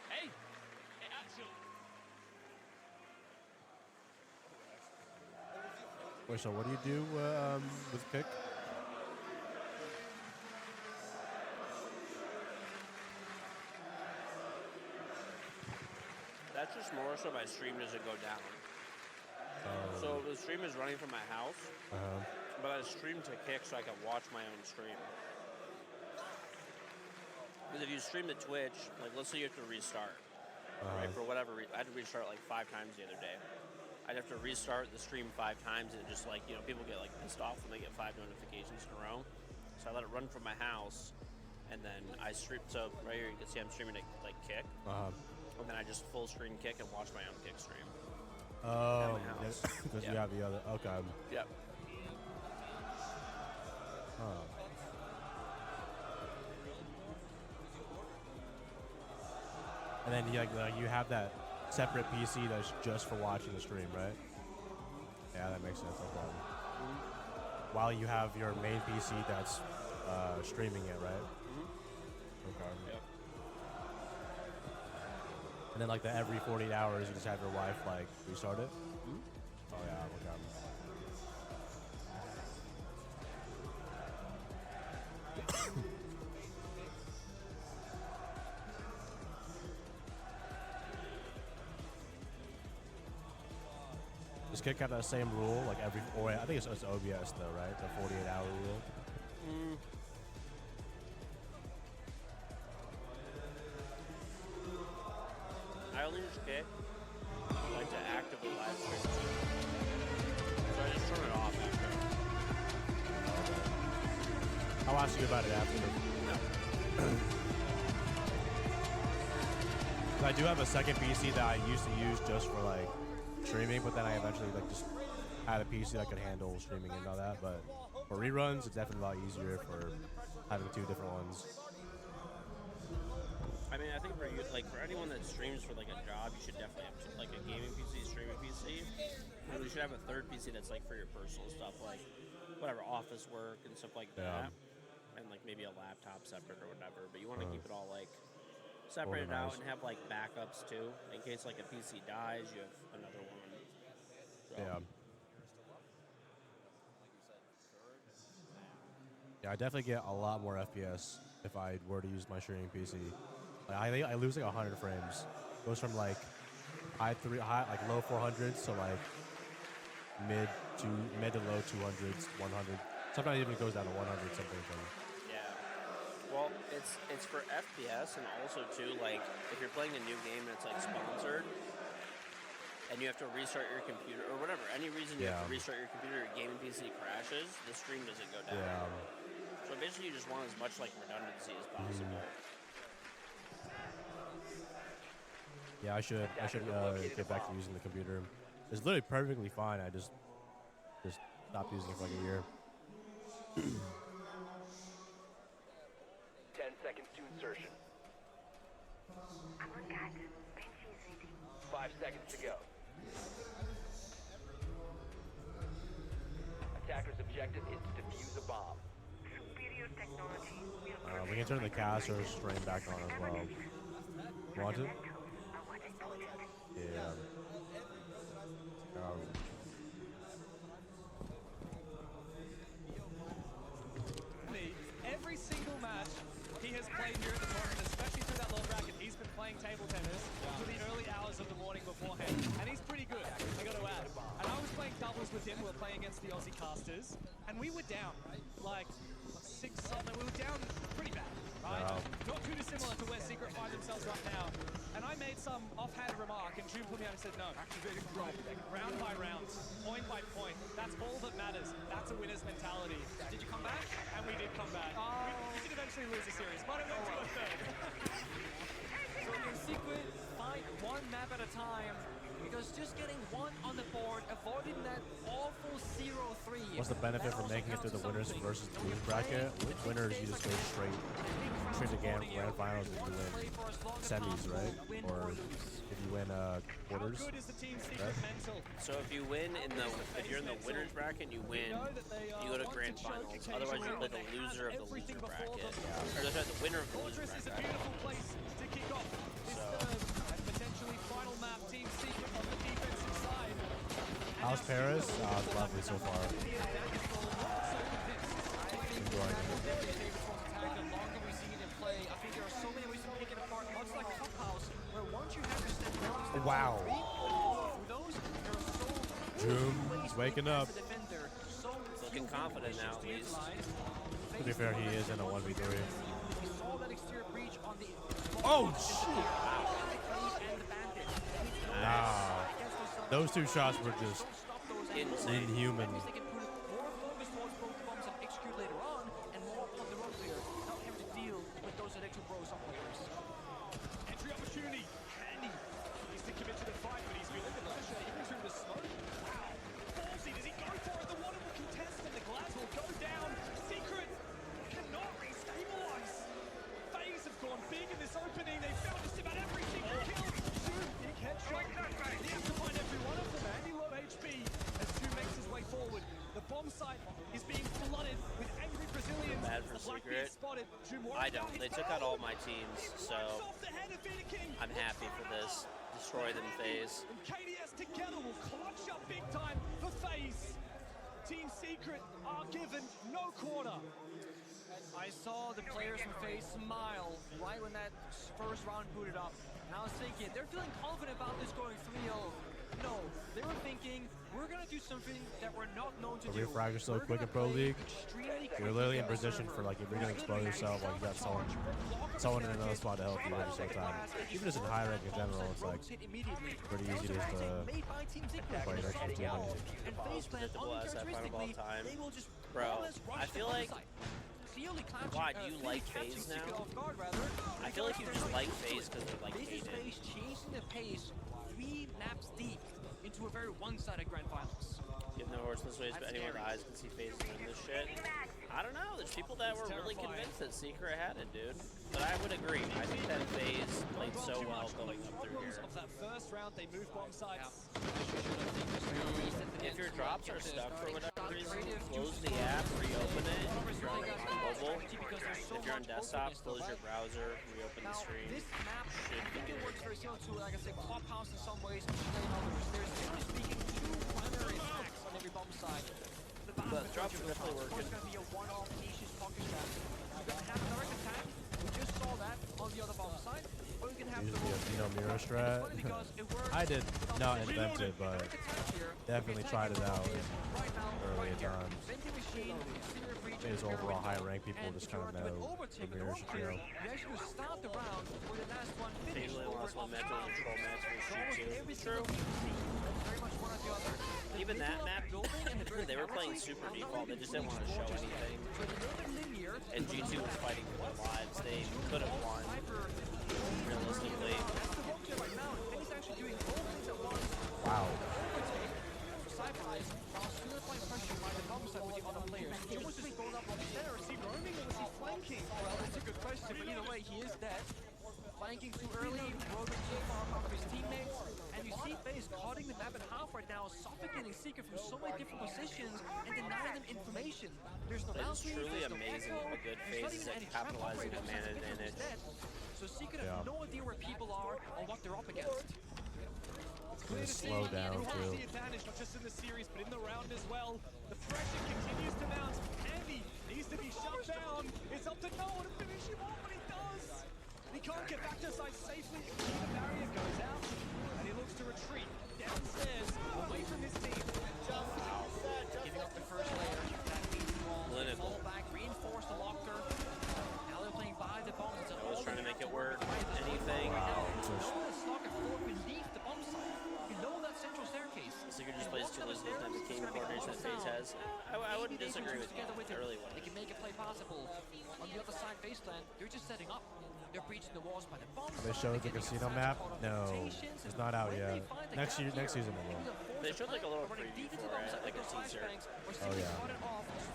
Hey, actually. Wait, so what do you do with Kick? That's just more so my stream doesn't go down. So the stream is running from my house, but I stream to Kick so I can watch my own stream. Because if you stream to Twitch, like let's say you have to restart, right? For whatever reason, I had to restart like 5 times the other day. I'd have to restart the stream 5 times, and it just people get like pissed off when they get 5 notifications in a row. So I let it run from my house, and then I stream. So right here you can see I'm streaming like kick, and then I just full screen kick and watch my own kick stream. Oh, because you have the other. Okay. Yep. And then you have that separate PC that's just for watching the stream, right? Yeah, that makes sense. Okay. While you have your main PC that's streaming it, right? Okay. Yep. And then like every 48 hours, you just have your wife like restart it. Oh yeah, okay. Does Kick have that same rule like every? Or I think it's OBS though, right? The 48-hour rule. I only use Kick like to actively live stream. So I just turn it off after. I'll ask you about it after. I do have a second PC that I used to use just for like streaming, but then I eventually like just had a PC that could handle streaming and all that. But for reruns, it's definitely a lot easier for having two different ones. I mean, I think for you, like for anyone that streams for like a job, you should definitely have like a gaming PC, streaming PC, and you should have a third PC that's like for your personal stuff, like whatever office work and stuff like that, and like maybe a laptop separate or whatever. But you want to keep it all like separated out and have like backups too, in case like a PC dies, you have another one. So. Yeah. Yeah, I definitely get a lot more FPS if I were to use my streaming PC. Like, I lose like 100 frames. Goes from like high like low 400s to like mid to low 200s, 100. Sometimes it even goes down to 100 something. Yeah. Well, it's for FPS and also too like if you're playing a new game that's like sponsored and you have to restart your computer or whatever, any reason you have to restart your computer, your gaming PC crashes, the stream doesn't go down. Yeah. So basically, you just want as much like redundancy as possible. Yeah, I should get back to using the computer. It's literally perfectly fine. I just stopped using it for like a year. 10 seconds to insertion. 5 seconds to go. Attacker's objective is to defuse a bomb. We can turn the caster stream back on as well. Want it? Yeah. Every single match he has played here at the tournament, especially through that low bracket, he's been playing table tennis for the early hours of the morning beforehand, and he's pretty good, I got to add. And I was playing doubles with him, we were playing against the Aussie casters, and we were down, like, 6-something, we were down pretty bad, right? Not too dissimilar to where Secret find themselves right now. And I made some offhand remark, and June put me out and said, no, round by round, point by point, that's all that matters. That's a winner's mentality. Did you come back? And we did come back. We did eventually lose the series, but it went to a third. So in Secret, fight one map at a time, because just getting one on the board, avoiding that awful 0-3. What's the benefit from making it through the winners versus the losers bracket? With winners, you just go straight to grand finals if you win semis, right? Or if you win quarters. Right? So if you win if you're in the winners bracket, you win. You go to grand finals. Otherwise, you play the loser of the loser bracket, or the winner of the loser bracket. How's Paris? It's lovely so far. Enjoying it. Wow. Joom, he's waking up. Looking confident now, at least. To be fair, he is in a 1v3. Oh, shit! Nah. Those two shots were just inhuman. teams, so I'm happy for this. Destroy them, FaZe. And KDS together will clutch up big time for FaZe. Team Secret are given no quarter. I saw the players from FaZe smile right when that first round booted up. And I was thinking, they're feeling confident about this going 3-0. No, they were thinking, we're going to do something that we're not known to The do. refrag is so quick in Pro League. You're literally in position for, like, if you're going to expose yourself, like, you got someone in another spot to help you every single time. Even just in high rank in general, it's, like, pretty easy just to play next to the team. Predictable as that final all time. Bro, I feel like... Why, do you like FaZe now? I feel like you just like FaZe because they're, like, hated. FaZe chasing the pace 3 maps deep into a very one-sided grand finals. Give no horse this way, but anyone with eyes can see FaZe in this shit. I don't know. There's people that were really convinced that Secret had it, dude. But I would agree. I think that FaZe played so well going up through here. Of that first round, they moved bomb sites. If your drops are stuck for whatever reason, close the app, reopen it. If you're on mobile, if you're on desktop, close your browser, reopen the stream. This map should works very similar to, like I said, Clubhouse in some ways, and others. There's, generally speaking, 2 primary attacks on every bomb side. But drops are definitely working. It's going to be a one-off niche pocket shot. You're going to have a direct attack. We just saw that on the other bomb side. Or you can have Usually a mirror strat. I did not invent it, but definitely tried it out early at times. His overall high rank people just kind of know the mirror strat. FaZe only lost one match on the troll match for Shoot 2. True. Even that map, they were playing super default. They just didn't want to show anything. And G2 was fighting for their lives. They could have won, realistically. Wow. That's a good question, but either way, he is dead. Flanking too early, Roman off of his teammates, and you see FaZe cutting the map in half right now, suffocating Secret from so many different positions and denying them information. There's no It's truly amazing how good FaZe is at capitalizing on man advantage. So Secret have no idea where people are or what they're up against. Gonna slow down too. The advantage, not just in the series, but in the round as well. The pressure continues to mount. Andy needs to be shut down. It's up to Noah to finish him off, but he does. He can't get back to side safely. The barrier goes out, and he looks to retreat downstairs, away from his team. Giving up the first layer. That means Clinical. fall back, reinforce the locker. Now they're playing by the bombs. It's I was trying to make it work. Anything. Beneath the bomb site, below that central staircase. Secret just plays to lose the time the king coordination that FaZe has. I wouldn't disagree with you. Early one. They can make a play possible. On the other side, baseline, they're just setting up. They're breaching the walls by the bombs. They showed the casino map? No, it's not out yet. Next season it will. They showed like a little preview for it, like a teaser. Oh yeah.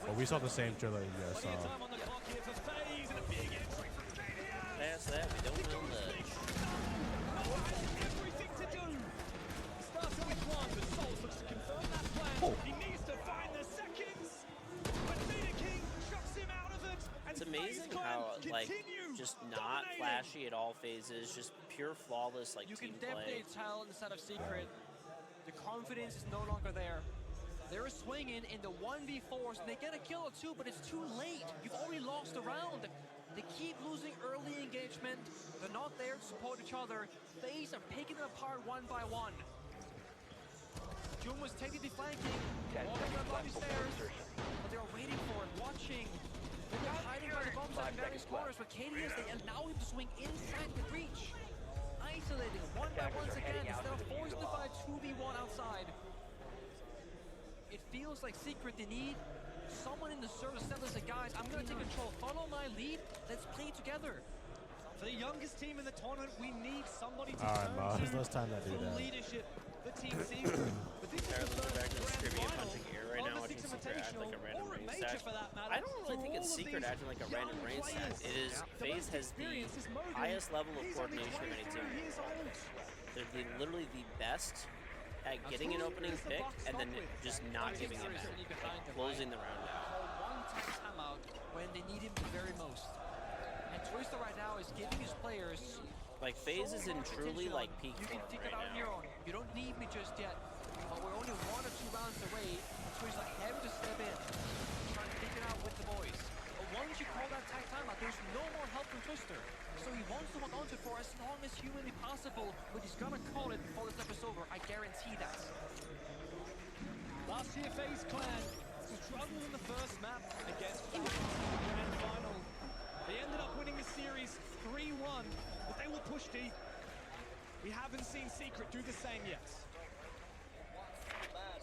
Well, we saw the same trailer you guys saw. Past that, we don't know much. Oh. He needs to find the seconds, but Leader King chucks him out of it. It's amazing how, like, just not flashy at all phases, just pure flawless, like, you team can definitely tell inside of Secret, the confidence is no longer there. They're swinging in the 1v4s, and they get a kill or two, but it's too late. You've already lost the round. They keep losing early engagement. They're not there to support each other. FaZe are picking them apart one by one. Jun was technically flanking, walking up the stairs, but they were waiting for it, watching. They're hiding by the bombs in various corners, but KDS, they allow him to swing inside the breach. Isolating one by once again, instead of forcing the fight 2v1 outside. It feels like Secret, they need someone in the service that says, guys, I'm going to take control, follow my lead, let's play together. For the youngest team in the tournament, we need somebody to turn to. Let's time that dude out. Leadership. The team Secret. But this is the back to first screaming and grand punching air right now, watching Secret act like a random rain stat. I don't really think it's Secret acting like a random rain stat. It is, FaZe has the highest level of coordination of any team. They're literally the best at getting an opening pick and then just not giving it back, like closing the round out. One timeout when they need him the very most. And Twister right now is giving his players. Like FaZe is in truly like peak You can form take right it out on your now. own. You don't need me just yet. But we're only 1 or 2 rounds away. Twister having to step in, trying to take it out with the boys. But once you call that tag timeout, there's no more help from Twister. So he wants to hold on to it for as long as humanly possible, but he's gonna call it before this step is over. I guarantee that. Last year, FaZe Clan struggled in the first map against the grand final. They ended up winning the series 3-1, but they will push deep. We haven't seen Secret do the same yet.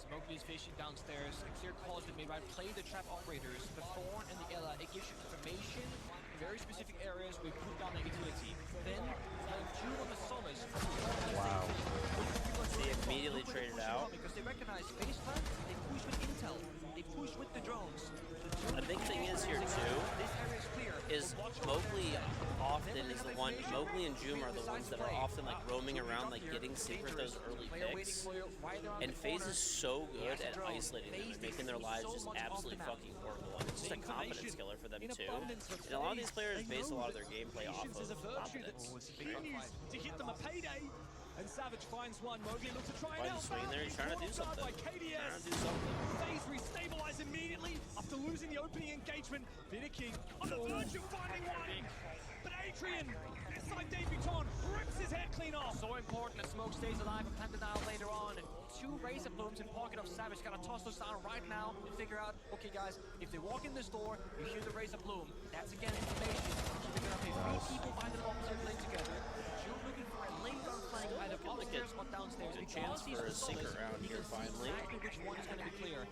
Smokey is fishing downstairs. A clear call has been made, right? Play the trap operators, the Thorn and the Ella. It gives you information in very specific areas where you put down negativity. Then, June on the Solace. Wow. They immediately traded out. Because they recognize Baseline, they push with intel, they push with the drones. A big thing is here too, is Mowgli often is the one, Mowgli and Joom are the ones that are often like roaming around, like getting Secret those early picks. And FaZe is so good at isolating them and making their lives just absolutely fucking horrible. And it's just a confidence killer for them too. And a lot of these players base a lot of their gameplay off of confidence. To hit them a payday. And Savage finds one. Mowgli looks to try and help swing there, he's trying to do something. by KDS. FaZe restabilize immediately after losing the opening engagement. Vidiking on the verge of finding one. But Adrian, SI debutant, rips his head clean off. So important that Smoke stays alive and plant it out later on. And 2 Razor Blooms in pocket of Savage. Gotta toss those down right now and figure out, okay guys, if they walk in this door, you hear the Razor Bloom. That's again information. So they're gonna pay 3 people by the opposite lane together. June looking for a lane gun flank either upstairs or downstairs. A chance for a Secret round here finally. Exactly which one is gonna be clear.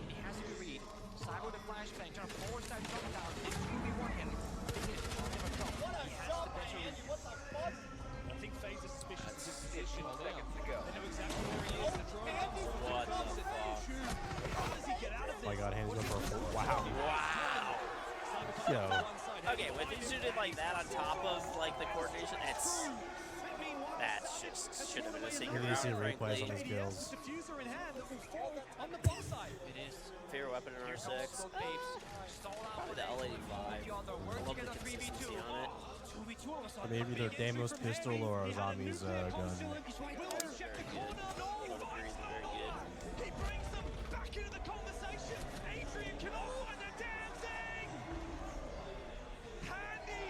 He has to be read. Cyber the flashbang, trying to force that drop down. If you want him, it is never drop. He has the better read. I think FaZe is suspicious of his position. 15 seconds to go. They know exactly where he is. The drone What the fuck? How does he get out of Oh my this? god, hands go for a wow. Wow. Yo. Okay, when it's suited like that on top of like the coordination, that should have been a Secret You need to see round, replays on frankly. these kills. Diffuser in hand that will fall on the bomb side. It is. Favorite weapon in R6. Probably the L85. I love the consistency on it. Maybe either Damo's pistol or Azami's gun. Very good. Very good. He brings them back into the conversation. Adrian can and they're dancing. Handy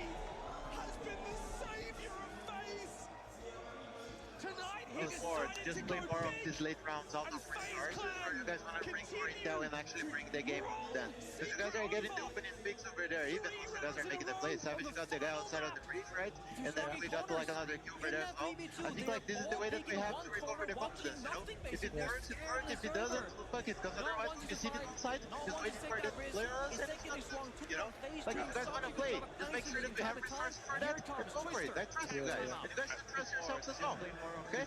has been the savior of FaZe. Tonight he decided just to play go more of big. these late rounds out of resources, or you guys want to bring more intel and actually bring the game up then? Because you guys are getting the opening picks over there, even if you guys are making the plays. Savage got the guy outside of the breach, right? And then we got like another kill over there as well. I think like this is the way that we have to recover the confidence, you know? If it works, it works. If it doesn't, well, fuck it. Because otherwise, if you sit inside, just waiting for the player on and it's not, you know? Like if you guys want to play, just make sure that we have resources for that and go for it. I trust you guys. And you guys should trust yourselves as well. Okay?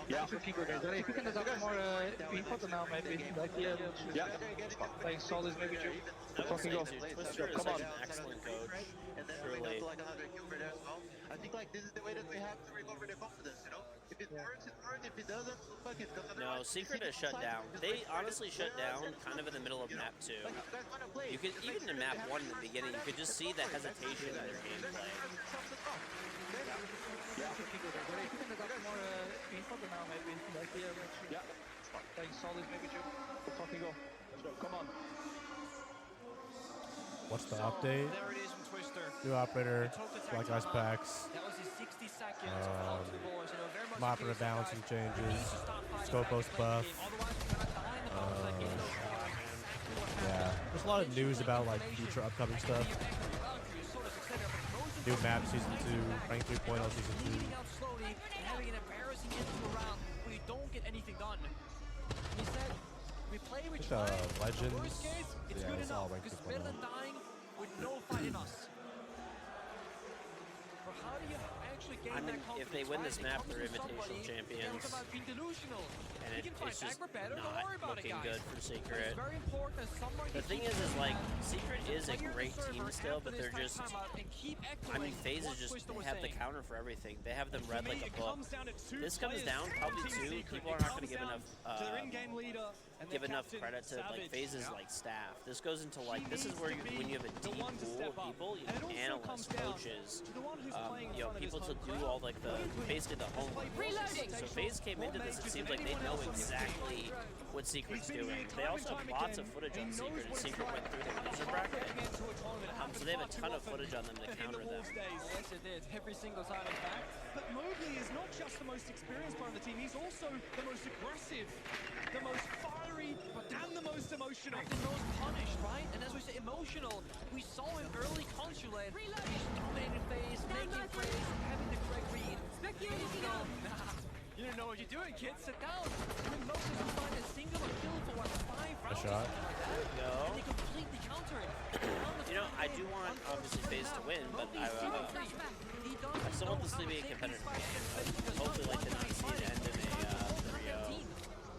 Yeah, for KingGeorge. If you can adopt more info to now, maybe. Like, yeah. Playing solid, maybe you. Fucking go. Twister is Come on. such an excellent coach. And then we got Truly. like another kill over there as well. I think like this is the way that we have to recover the confidence, you know? If it works, it works. If it doesn't, well, fuck it. No, Secret is shut down. They honestly shut down kind of in the middle of map 2. You could, even in map 1 in the beginning, you could just see the hesitation in their gameplay. Yeah, for KingGeorge. If you can adopt more info to now, maybe. Like, yeah. Playing solid, maybe you. Fucking go. Let's go. Come on. What's the update? There it is from Twister. New operator, Black Ice packs. That was his 60 seconds of the boys. You know, very much Operator balancing changes. Scope post buff. Yeah, there's a lot of news about like future upcoming stuff. New map season 2, rank 3.0 season 2. Leading out slowly and having an embarrassing end to a round where you don't get anything done. He said, we play, we try. Legends. Worst case, it's Yeah, good it's all enough. ranked Because better than dying with no fight in us. But how do you actually gain I mean, that confidence, if they win right? this It map, comes they're from Invitational somebody, champions. They're about being delusional. And We can fight it's back, just we're better. Don't not worry about it, looking guys. good for But Secret. it's very important that someone The thing keeps is doing like, that. Secret is a Player of the great team server still, after but this they're just, timeout and keep I mean, echoing FaZe what is just, Twister they was have the saying. counter for everything. They have them For read me, like a it book. comes down to two This comes players down on probably Team two. Secret. People It are not going to comes give down enough to their in-game leader and their give enough captain, credit to like Savage. FaZe's like staff. This goes into like this is where you, when you have a deep pool of people, you have analysts, coaches, you know, people to do all like the basically the homework. Reloading. So FaZe came into this. It seems like they know exactly what Secret's doing. They also have lots of footage on Secret, and Secret went through the loser bracket. So they have a ton of footage on them to counter them. Yes, it is. Every single time, in fact. But Mowgli is not just the most experienced part of the team, he's also the most aggressive, the most fiery, and the most emotional. The most punished, right? And as we say, emotional. We saw him early consulate. He's dominating FaZe, making plays, having the correct read. You don't know what you're doing, kid. Sit down. I mean, Mowgli can find a singular kill for what, 5 rounds? shot. There we go. And he completely counter it. You know, I do want obviously FaZe to win, but I still want this to be a competitive game. I hopefully like to not see it end in a 3-0.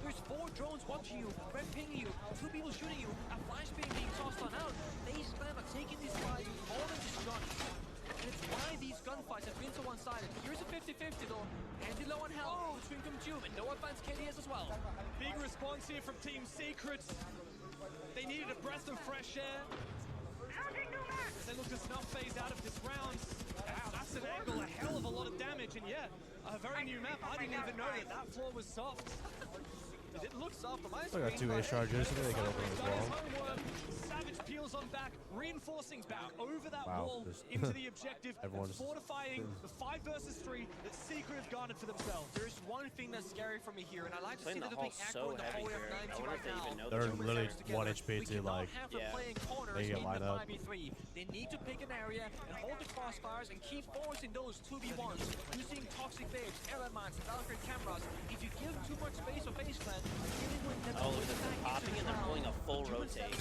There's 4 drones watching you, red pinging you, 2 people shooting you, a flashbang being tossed on out. FaZe Clan are taking these fights more than just guns. And it's why these gunfights have been so one-sided. Here's a 50-50 though. Andy low on health between Doom and no advanced KDS as well. Big response here from Team Secret. They needed a breath of fresh air. They look to snuff FaZe out of this round. Wow, that's an angle, a hell of a lot of damage, and yet, a very new map. I didn't even know that that floor was soft. It didn't look soft on my I screen. got 2 ace chargers. I think they can open as well. Savage peels on back, reinforcing back over that Wow, wall just into the objective, and everyone's fortifying the 5 versus 3 that Secret have garnered for themselves. There's one thing that's scary for me here, and I like to see Playing that the they're being hall's aggro so in the heavy hallway of here. I 90 wonder right if they now. even know They're that. literally Together. 1 HP We to cannot like have them playing corners make it in line the up. 5v3. They need to pick an area and hold the crossfires and keep forcing those 2v1s using toxic babes, elements, and Valkyrie cameras. If you give too much space for FaZe Clan, dealing with them Oh, look at them popping and they're pulling a full rotate.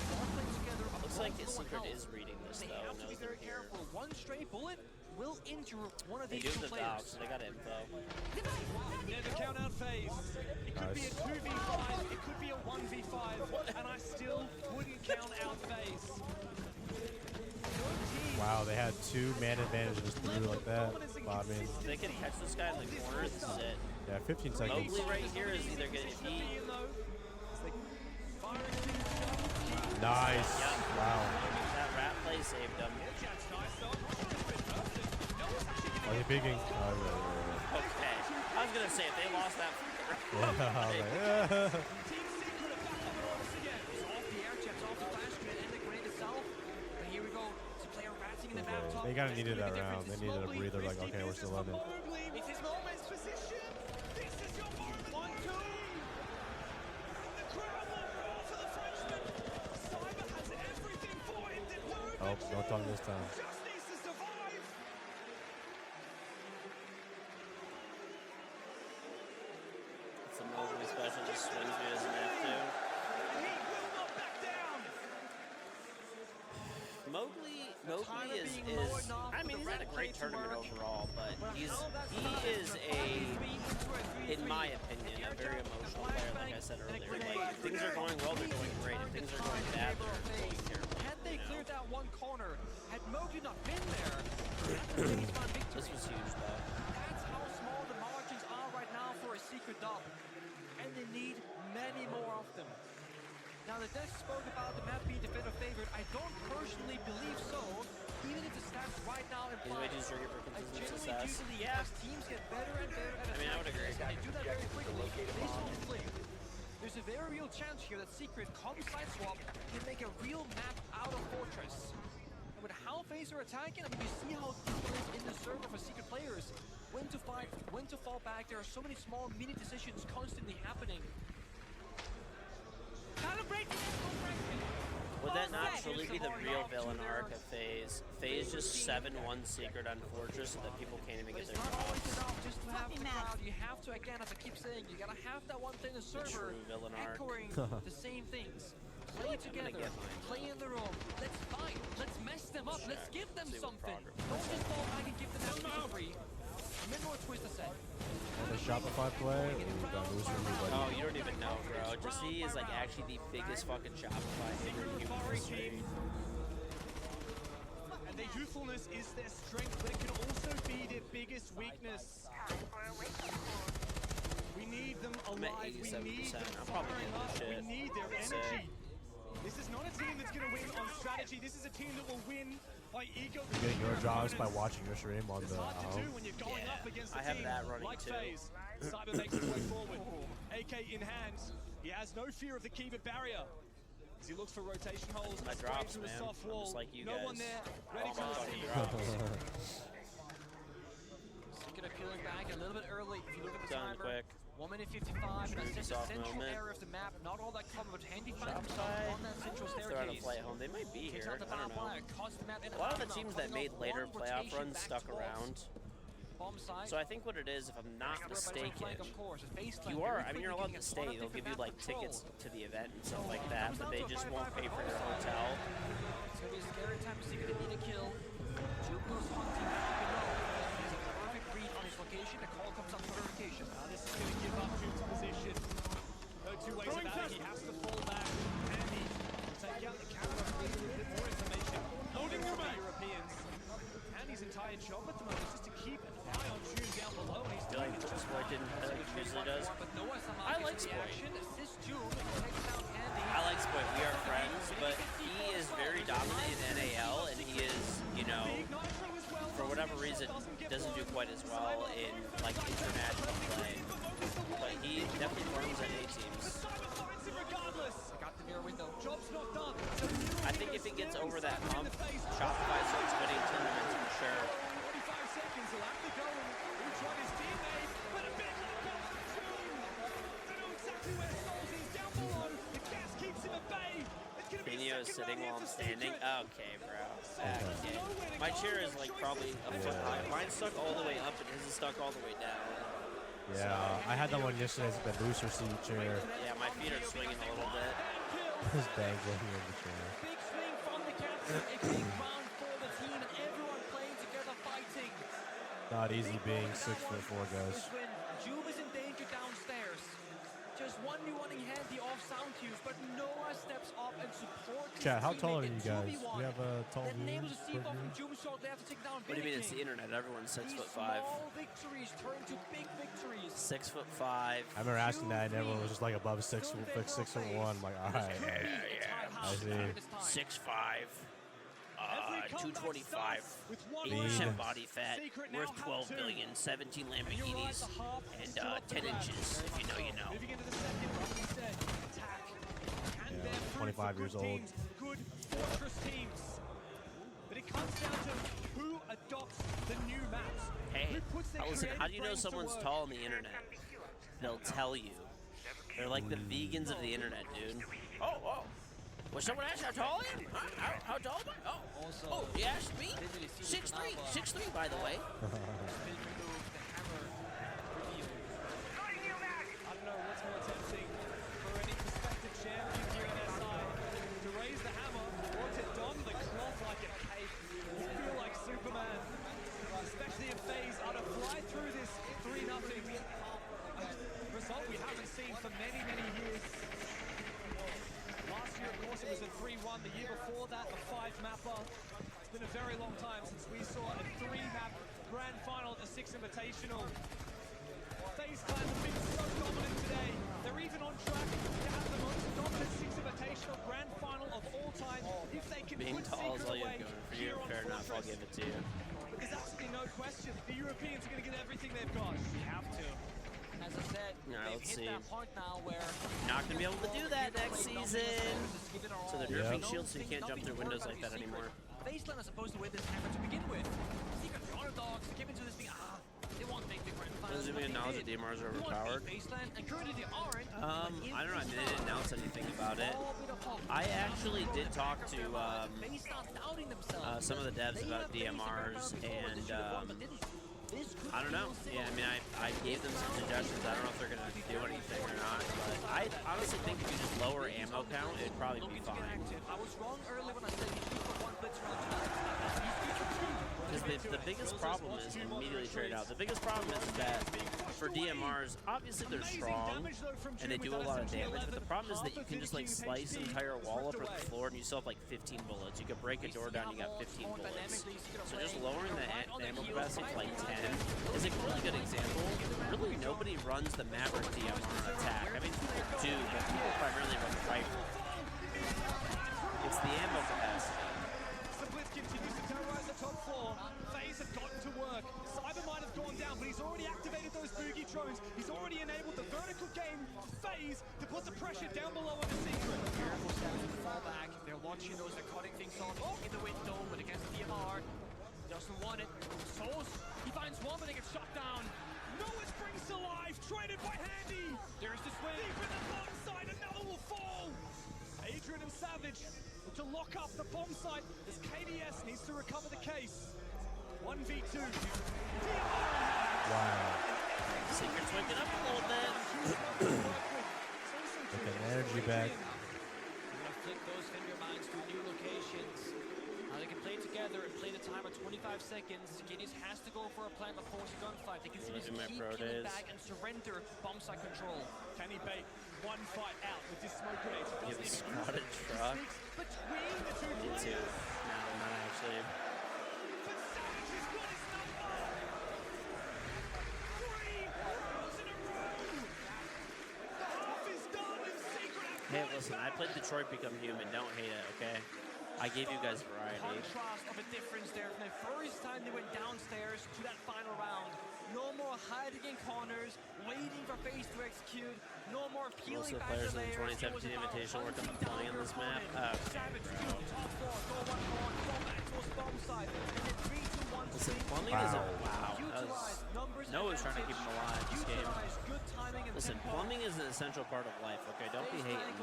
Looks like his Secret is reading this though. They have to be Knows they're very here. careful. One stray bullet will injure one of They these do two have the players. valve, so they got info. Never count out FaZe. It could be a 2v5, it could be a 1v5, and I still wouldn't count out FaZe. Wow, they had 2 man advantage and just threw like that. But, I mean, If they can catch this guy in the corner, this is it. yeah, 15 seconds. Mowgli right here is either going to be... Nice. Yep. Wow. That rat play saved him. Are they peeking? Oh, yeah, Okay. I was going to say, if they lost that... yeah, yeah. Yeah, I was like, yeah. They kind of needed that round. They needed a breather, like, okay, we're still in it. It's his moment's position. This is your moment. 1-2. The crowd will roar for the Frenchman. Cyber has everything for him. Oh, no talk this time. Just needs to survive. It's a Mowgli special, just swings me as an F2. He will not back down. Mowgli is I mean, he's had a great tournament overall, but he is in my opinion, a very emotional player, like I said earlier. Like, if things are going well, they're going great. If things are going bad, they're going terrible. Had they cleared that one corner, had Mowgli not been there, This was huge, though. that's how small the margins are right now for a Secret dub. And they need many more of them. Now, the desk spoke about the map being defender favorite. I don't personally believe so, even if the stats right now He's imply way too strict for I consistent genuinely success. do believe Yeah. as teams get better and better at I mean, I would agree. attacking, and they do that very quickly, they solve the play. There's a very real chance here that Secret come side swap can make a real map out of Fortress. And with how FaZe are attacking, I mean, you see how deep it is in the server for Secret players. When to fight, when to fall back, there are so many small mini decisions constantly happening. Would that not truly be the real villain arc of FaZe? FaZe just 7-1 Secret on Fortress so that people can't even get their Always jobs. enough just to have the crowd. You have to, again, as I keep saying, you gotta have that one thing in the server true villain arc. echoing the same things. Play together, get mine. play in the room, let's fight, let's mess them up, let's give them See what something. progress Don't just fall back and give them that free. Mid-North twist ascent. On the Shopify play, ooh, got loose from me, buddy. Oh, you don't even know, bro. Just he is like actually the biggest fucking Shopify hitter in human history. And their youthfulness is their strength, but it can also be their biggest weakness. We need them alive. We need them firing up. We need their energy. This is not a team that's going to win on strategy. This is a team that will win by ego. You're getting your jobs by watching your stream on the When you're going up against a I have team that running like too. FaZe. Cyber makes his way forward. AK in hand. He has no fear of the Kiva barrier. As he looks for rotation holes, My and drops, through the man. soft I'm wall. just like you no guys. one there, ready to All my receive. drops. Thinking of peeling back a little bit early. If you look at the Done timer, quick. 1 minute 55. That's just a soft central moment. area of the map. Not all that cover, but handy find Shopify, themselves on that I central don't know if they're on a staircase. play at home. They might be Takes here. out the I don't know. Vampire, cuts the map in A lot of the half, teams now that made coming later off playoff one runs rotation stuck back to around. Bomb side. So I think what it is, if I'm not mistaken, of course. you are, I mean, you're allowed to stay. They'll give you like tickets to the event and stuff like that, but they just won't pay for your hotel. It's going to be a scary time to see if they need a kill. 2 plus 1 team now below. He's a perfect read on his location. The call comes up for verification. This is going to give up Jude's position. No two ways about it. He has to fall back. Andy will take out the camera for a little bit more information. Holding from the Europeans. Andy's entire job at the moment is just to keep an eye on Jude down below, and he's doing it just Spoit didn't usually does. I like Spoit. I like Spoit. We are friends, but he is very dominant in NAL, and he is, you know, for whatever reason, doesn't do quite as well in like international play. But he definitely farms NA teams. Got the mirror window. Job's not done. I think if it gets over that hump, Shopify starts winning tournaments for sure. 45 seconds, he'll have to go and reach on his teammate, but a bit left out of June. They know exactly where Souls is down below. The gas keeps him at bay. It's going to be Pino is sitting while I'm standing. Okay, bro. Okay. My chair is like probably a foot high. Mine's stuck all the way up, and his is stuck all the way down. Yeah, I had that one yesterday. It's the booster seat chair. Yeah, my feet are swinging a little bit. His dangling in the chair. Big swing from the captain. A big round for the team, and everyone playing together, fighting. Not easy being 6'4", guys. Jube is in danger downstairs. Just one new one in hand, the off sound cues, but Noah steps up and supports. Chat, how tall are you guys? Do you have a tall view? What do you mean it's the internet? Everyone's 6'5". Small victories turn to big victories. 6'5". I remember asking that, and everyone was just like above 6'1". I'm like, all right. Yeah. I see. 6'5". 225. Lean. 8% body fat. Worth 12 billion. 17 Lamborghinis. And 10 inches. If you know, you know. Moving into the second, like we said, attack. And Yeah, they're 25 years old. teams, good fortress teams. But it comes down to who adopts the new maps. Hey, Who puts their listen, how do you know creative brains to someone's work. tall on the internet? They'll tell you. They're like the vegans of the internet, dude. Oh. Was someone asked how tall I am? How tall am I? Oh, you asked me? 6'3", 6'3", by the way. I don't know what's more tempting for any prospective champion here in SI to raise the hammer or to don the cloth like a cape. You feel like Superman, especially if FaZe are to fly through this 3-0 result we haven't seen for many, many years. Last year, of course, it was a 3-1. The year before that, a 5-mapper. It's been a very long time since we saw a 3-map grand final at the 6 Invitational. FaZe Clan have been so dominant today. They're even on track to have the most dominant 6 Invitational grand final of all time. If they can Being put tall is Secret all you away have going for you. here on Fair enough, I'll Fortress. give it to you. But there's absolutely no question. The Europeans are going to get everything they've got. You have to. As I said, Alright, they've let's hit see. that point now where Not going to be able to do that next season. So they're nerfing Yep. shields so you can't jump through windows like that anymore. FaZe are supposed to win this hammer to begin with. Secret the underdogs came into this thing. They won't make the grand finals. Doesn't even acknowledge that DMRs are overpowered. And currently they aren't. I don't know. I mean, they didn't announce anything about it. I actually did talk to some of the devs about DMRs, and I don't know. Yeah, I mean, I gave them some suggestions. I don't know if they're going to do anything or not, but I honestly think if you just lower ammo count, it'd probably be fine. I was wrong early when I said he shoot for 1 blitz round tonight. Because the biggest problem is immediately trade out. The biggest problem is that for DMRs, obviously they're strong and they do a lot of damage, but the problem is that you can just like slice an entire wall up or the floor and you still have like 15 bullets. You could break a door down, you got 15 bullets. So just lowering the ammo capacity to like 10 is a really good example. Really nobody runs the Maverick DMR attack. I mean, people do, but people primarily run the rifle. It's the ammo capacity. Continues to terrorize the top floor. FaZe have gotten to work. Cyber might have gone down, but he's already activated those boogie drones. He's already enabled the vertical game FaZe to put the pressure down below on the Secret. Careful steps to fall back. They're watching those. They're cutting things off in the window, but against DMR. Doesn't want it. Souls, he finds one, but they get shot down. Noah springs to life, traded by Handy. There's the swing. Deep in the bottom side, another will fall. Adrian and Savage to lock up the bomb site as KDS needs to recover the case. 1v2. Wow. Secret's waking up a little bit. Get that energy back. They're going to flick those finger mines to new locations. Now they can play together and play the time at 25 seconds. KDS has to go for a plan to force a gunfight. They can see keep peeling back and surrender bomb site control. Can he bait one fight out with this smoke grenade? Give a spotted truck. Between the two Me players. too. No, not actually. But Savage has got his number. 3 rounds in a row. The half is done and Secret. Hey, listen, I played Detroit Become Human. Don't hate it, okay? I gave you guys variety. Contrast of a difference there from the first time they went downstairs to that final round. No more hiding in corners, waiting for FaZe to execute. No more peeling Most of the back players the in the layers. 2017 Invitational were playing on this map. Savage to top floor, go one more, go back towards bomb side, and then 3, 2, 1. Listen, plumbing is a wow. Noah's trying to keep him alive this game. Listen, plumbing is an essential part of life, okay? Don't be hating.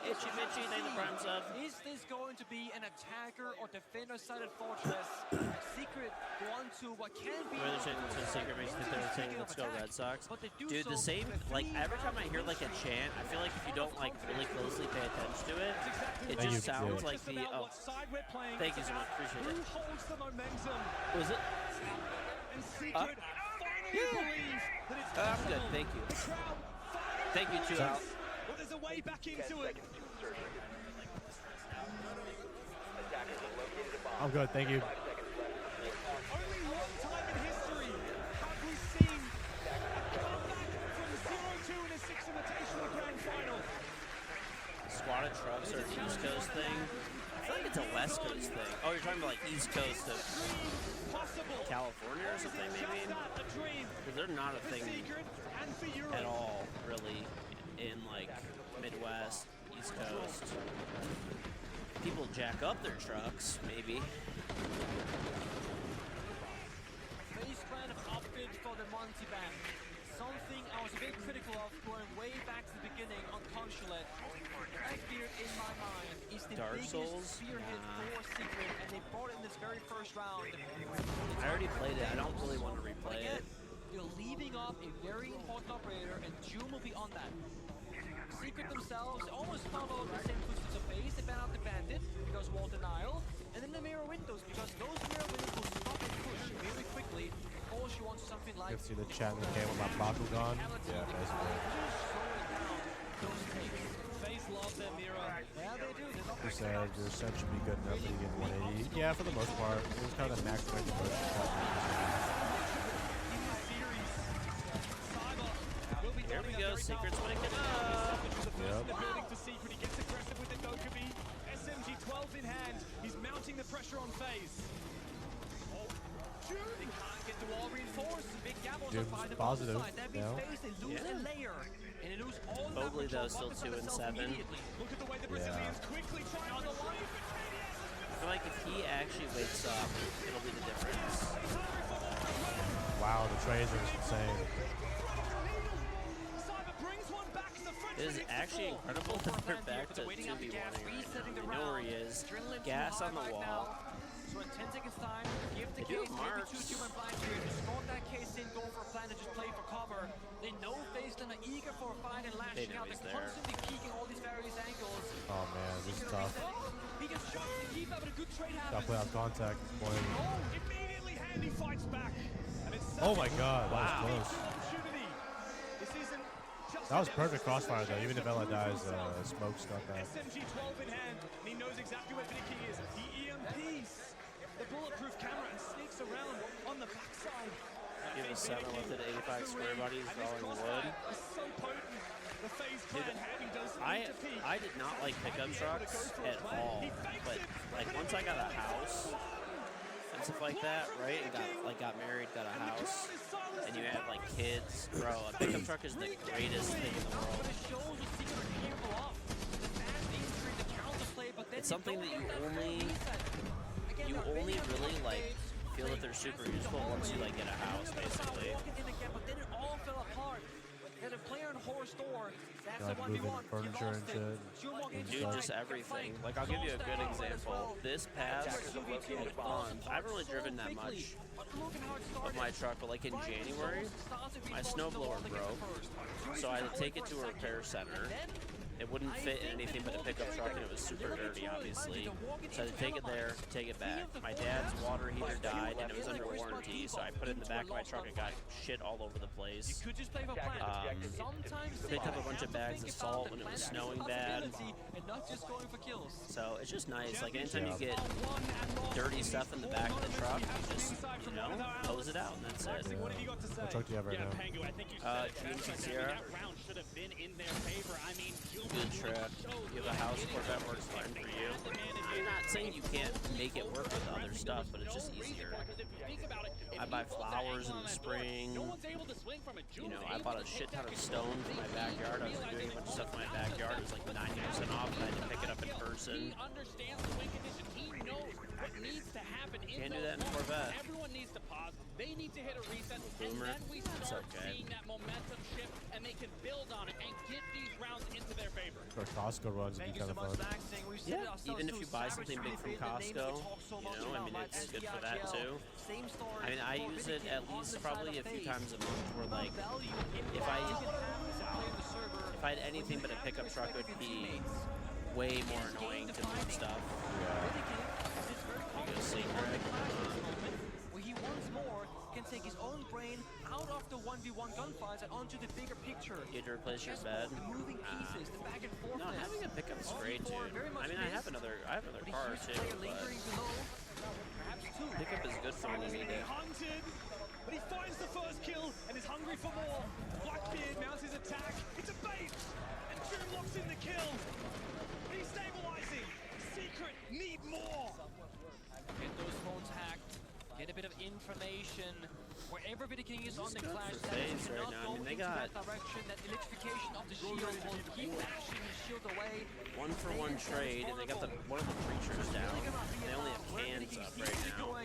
Itchy Mitchy, thank the prime sub. Is this going to be an attacker or defender-sided fortress? Secret go on to what can be... Really saying to Secret makes me think they're saying, let's go Red Sox. Dude, the same, like, every time I hear, like, a chant, I feel like if you don't, like, really closely pay attention to it, it just sounds like the... Oh, thank you so much. Appreciate it. Who holds the momentum? Was it? And Secret finally believe that it's I'm good, thank you. Thank you, too, Al. Well, there's a way back into it. I'm good, thank you. Only one time in history have we seen a comeback from 0-2 in a 6 Invitational Grand Final. Squatted trucks are an East Coast thing. I feel like it's a West Coast thing. Oh, you're talking about like East Coast of California or something, maybe? Because they're not a thing at all, really, in like Midwest, East Coast. People jack up their trucks, maybe. FaZe Clan have opted for the Monty ban. Something I was a bit critical of going way back to the beginning on Consulate. Blackbeard, in my mind, is the Dark biggest Souls? spearhead for Secret, and they brought it in this very first round. I already played it. I don't really want to replay it. They're leaving off a very important operator, and June will be on that. Secret themselves almost followed the same footsteps of FaZe. They ban out the Bandit because wall denial, and then the mirror windows because those mirror windows will stop and push very quickly. Or she wants something like. You can see the chat in the game with my Bakugan. Yeah, basically. FaZe love their mirror. Yeah, they do. Who said your set should be good enough for you to get 180? Yeah, for the most part. It was kind of the max range approach. Here we go, Secret's waking up. Yep. The building to Secret, he gets aggressive with the Dokkaebi. SMG 12 in hand, he's mounting the pressure on FaZe. Oh, they can't get the wall reinforced. Big Gabos Dude, by the positive. side. That Yeah. FaZe, they lose a layer. And they lose all Mobley, though, still 2 and 7. Look at the way the Brazilians quickly try on the life. I feel like if he actually wakes up, it'll be the difference. Wow, the tracer is insane. It is actually incredible that they're back to 2v1 right now. They know where he is. Gas on the wall. So in 10 seconds time, give the They do case, have maybe marks. 2 human blind here. Just smoke that case in, go for a plan, and just play for cover. They know FaZe are eager for a fight and lashing know out. he's They're there. constantly peeking all these various angles. Oh man, this is tough. He gets shot to the keeper, but a good trade Gotta happens. play out contact. Boy. Immediately Handy fights back. And it's Oh my god, that was Wow. close. opportunity. This isn't just That was perfect crossfire though. Even if Ella dies, smoke's got that. SMG 12 in hand, and he knows exactly where Vicky is. He EMPs the bulletproof camera and sneaks around on the backside. Give a 7 with it, 85 square bodies, rolling wood. It's so potent. The FaZe clan Handy does I did not like pickup trucks at all, but like once I got a house and stuff like that, right, and got married, got a house, and you have like kids, bro, a pickup truck is the greatest thing in the world. It's something that you only really like feel that they're super useful once you like get a house, basically. But then it all fell apart. There's a player in horror store. That's Like the moving 1v1. furniture and shit. Dude, just everything. Like, I'll give you a good example. This past month, I haven't really driven that much of my truck, but like in January, my snowblower broke, so I had to take it to a repair center. It wouldn't fit in anything but a pickup truck, and it was super dirty, obviously. So I had to take it there, take it back. My dad's water heater died, and it was under warranty, so I put it in the back of my truck and got shit all over the place. Picked up a bunch of bags of salt when it was snowing bad. So it's just nice. Like, anytime you get dirty stuff in the back of the truck, you just, you know, hose it out, and that's it. What truck do you have right now? GMC Sierra. Good truck. You have a house Corvette, works fine for you. I'm not saying you can't make it work with other stuff, but it's just easier. I buy flowers in the spring. You know, I bought a shit ton of stone for my backyard. I was doing a bunch of stuff in my backyard. It was like 90% off, and I had to pick it up in person. Can't do that in Corvette. Everyone needs to pause. They need to hit a reset, Boomer. and then we It's start okay. seeing that momentum shift, and they can build on it and get these rounds into their favor. Or Costco runs would be kind of fun. Yeah, even if you buy something big from Costco, you know, I mean, it's good for that too. I mean, I use it at least probably a few times a month where, like, if I had anything but a pickup truck, it would be way more annoying to move stuff. You go see Greg. Where he once more can take his own brain out of the 1v1 gunfights and onto the bigger picture. You had to replace your bed? The moving pieces, the back and forth. No, having a pickup is great, dude. I mean, I have another car too, but pickup is good for when you need it. Hunted, but he finds the first kill and is hungry for more. Blackbeard mounts his attack. It's a bait, and Doom locks in the kill. He's stabilizing. Secret need more. Get those phones hacked. Get a bit of information. Wherever King is on the clash, that FaZe is right not now. I mean, go they into got that direction. That electrification of the shield will keep bashing his shield away. 1-for-1 trade, and they got one of the preachers down. They only have cans up right now.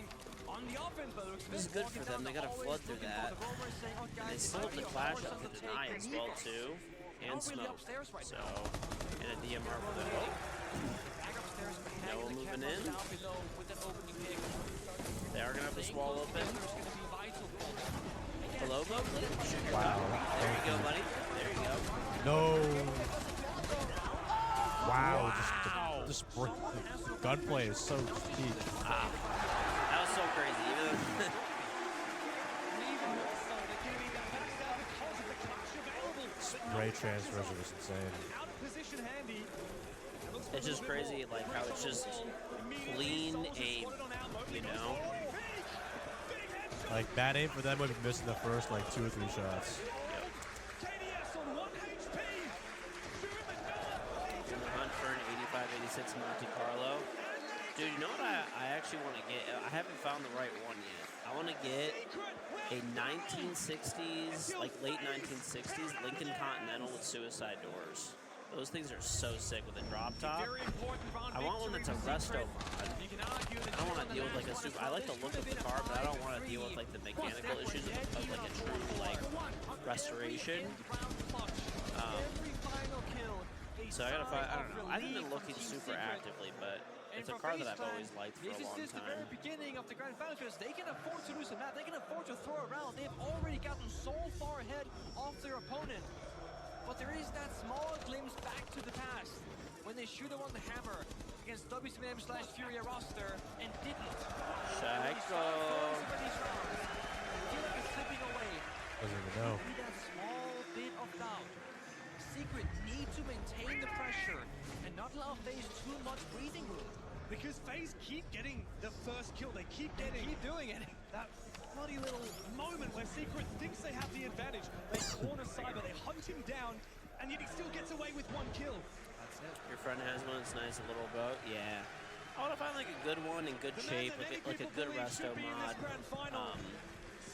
This is good for them. They got to flood through that. And they still have the clash up to deny as well too, and smoke. So, and a DMR for the hook. Noah moving in. They are gonna have this wall open. Hello, Bo. Wow. There you go, buddy. There you go. No. Wow. Just the gunplay is so cheap. That was so crazy. Spray transfers are just insane. It's just crazy, like how it's just clean aim, you know? Like bad aim for them would be missing the first like 2 or 3 shots. In the hunt for an 85-86 Monte Carlo. Dude, you know what I actually want to get? I haven't found the right one yet. I want to get a 1960s, like late 1960s Lincoln Continental with suicide doors. Those things are so sick with a drop top. I want one that's a resto mod. I don't want to deal with like a super. I like the look of the car, but I don't want to deal with like the mechanical issues of like a true like restoration. So I gotta find. I don't know. I haven't been looking super actively, but It's a card that I've always liked for a long This is the very time. beginning of the grand final because they can afford to lose a map. They can afford to throw around. They've already gotten so far ahead of their opponent. But there is that small glimpse back to the past when they should have won the hammer against WCM/Furia roster and didn't. Shaco. Feel like it's slipping away. Doesn't even know. Need that small bit of doubt. Secret need to maintain the pressure and not allow FaZe too much breathing room. Because FaZe keep getting the first kill. They keep doing it. That bloody little moment where Secret thinks they have the advantage. They corner Cyber, they hunt him down, and yet he still gets away with one kill. That's it. Your friend has one. It's nice, a little boat. Yeah. I want to find like a good one in good shape, like a good resto mod.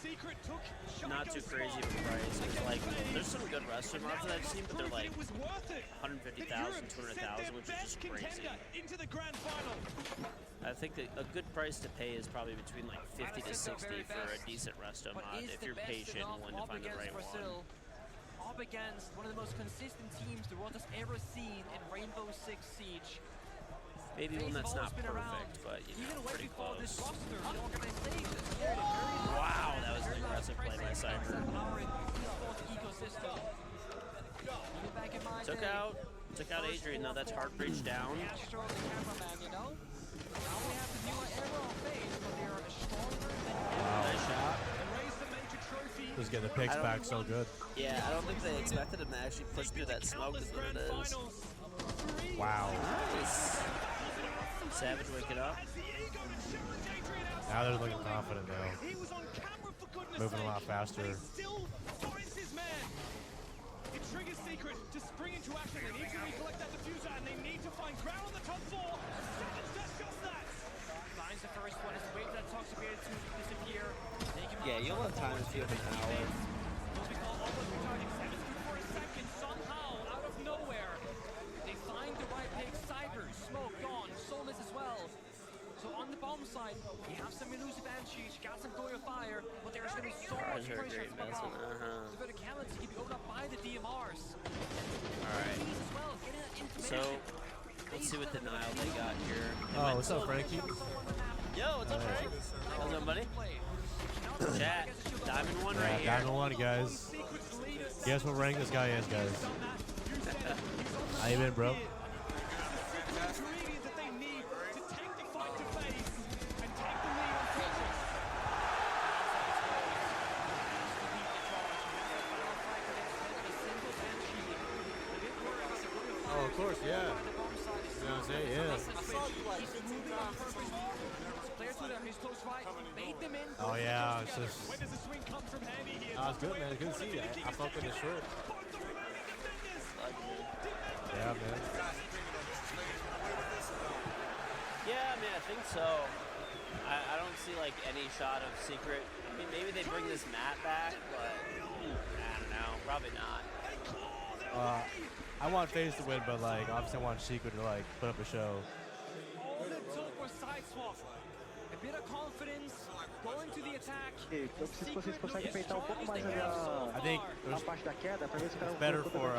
Secret took Not too crazy of a price. It's like there's some good resto mods that I've seen, but they're like 150,000, 200,000, which is just crazy. Into the grand final. I think a good price to pay is probably between like 50 to 60 for a decent resto mod if you're patient and willing to find the right one. Up against one of the most consistent teams the world has ever seen in Rainbow Six Siege. Maybe one that's not perfect, but you know, pretty close. Wow, that was an aggressive play by Cyber. Took out Adrian, though. That's hard bridge down. Nice shot. Just getting the picks back so good. Yeah, I don't think they expected him to actually push through that smoke is what it is. Wow. Nice. Savage wake it up. Now they're looking confident now. Moving a lot faster. It triggers Secret to spring into action. They need to recollect that diffuser and they need to find ground on the top four. Seconds does just that. Finds the first one. It's wait for that Toxicated to disappear. Yeah, you'll have time to feel the power. For a second, somehow, out of nowhere, they find the right pick. Cyber, Smoke, gone. Soulless as well. So on the bomb side, you have some elusive Banshees, you got some Goya Fire, but there's going to be so much pressure to back off. To go to Callum to keep opened up by the DMRs. Alright. So, let's see what denial they got here. Oh, what's up, Frankie? Yo, what's up, Frank? How's it, buddy? Chat, Diamond 1 right here. Diamond 1, guys. Guess what rank this guy is, guys? How you been, bro? Oh, of course, yeah. You know what I'm saying? Yeah. Oh, yeah. It's just... Oh, it's good, man. It's good to see you. I fuck with the short. Yeah, man. Yeah, I mean, I think so. I don't see, like, any shot of Secret. I mean, maybe they bring this map back, but I don't know. Probably not. I want FaZe to win, but, like, obviously I want Secret to, like, put up a show. All it took was side swap. A bit of confidence, going to the attack. Eu preciso que vocês conseguem peitar um pouco mais ali a parte da queda para ver se o cara It's better for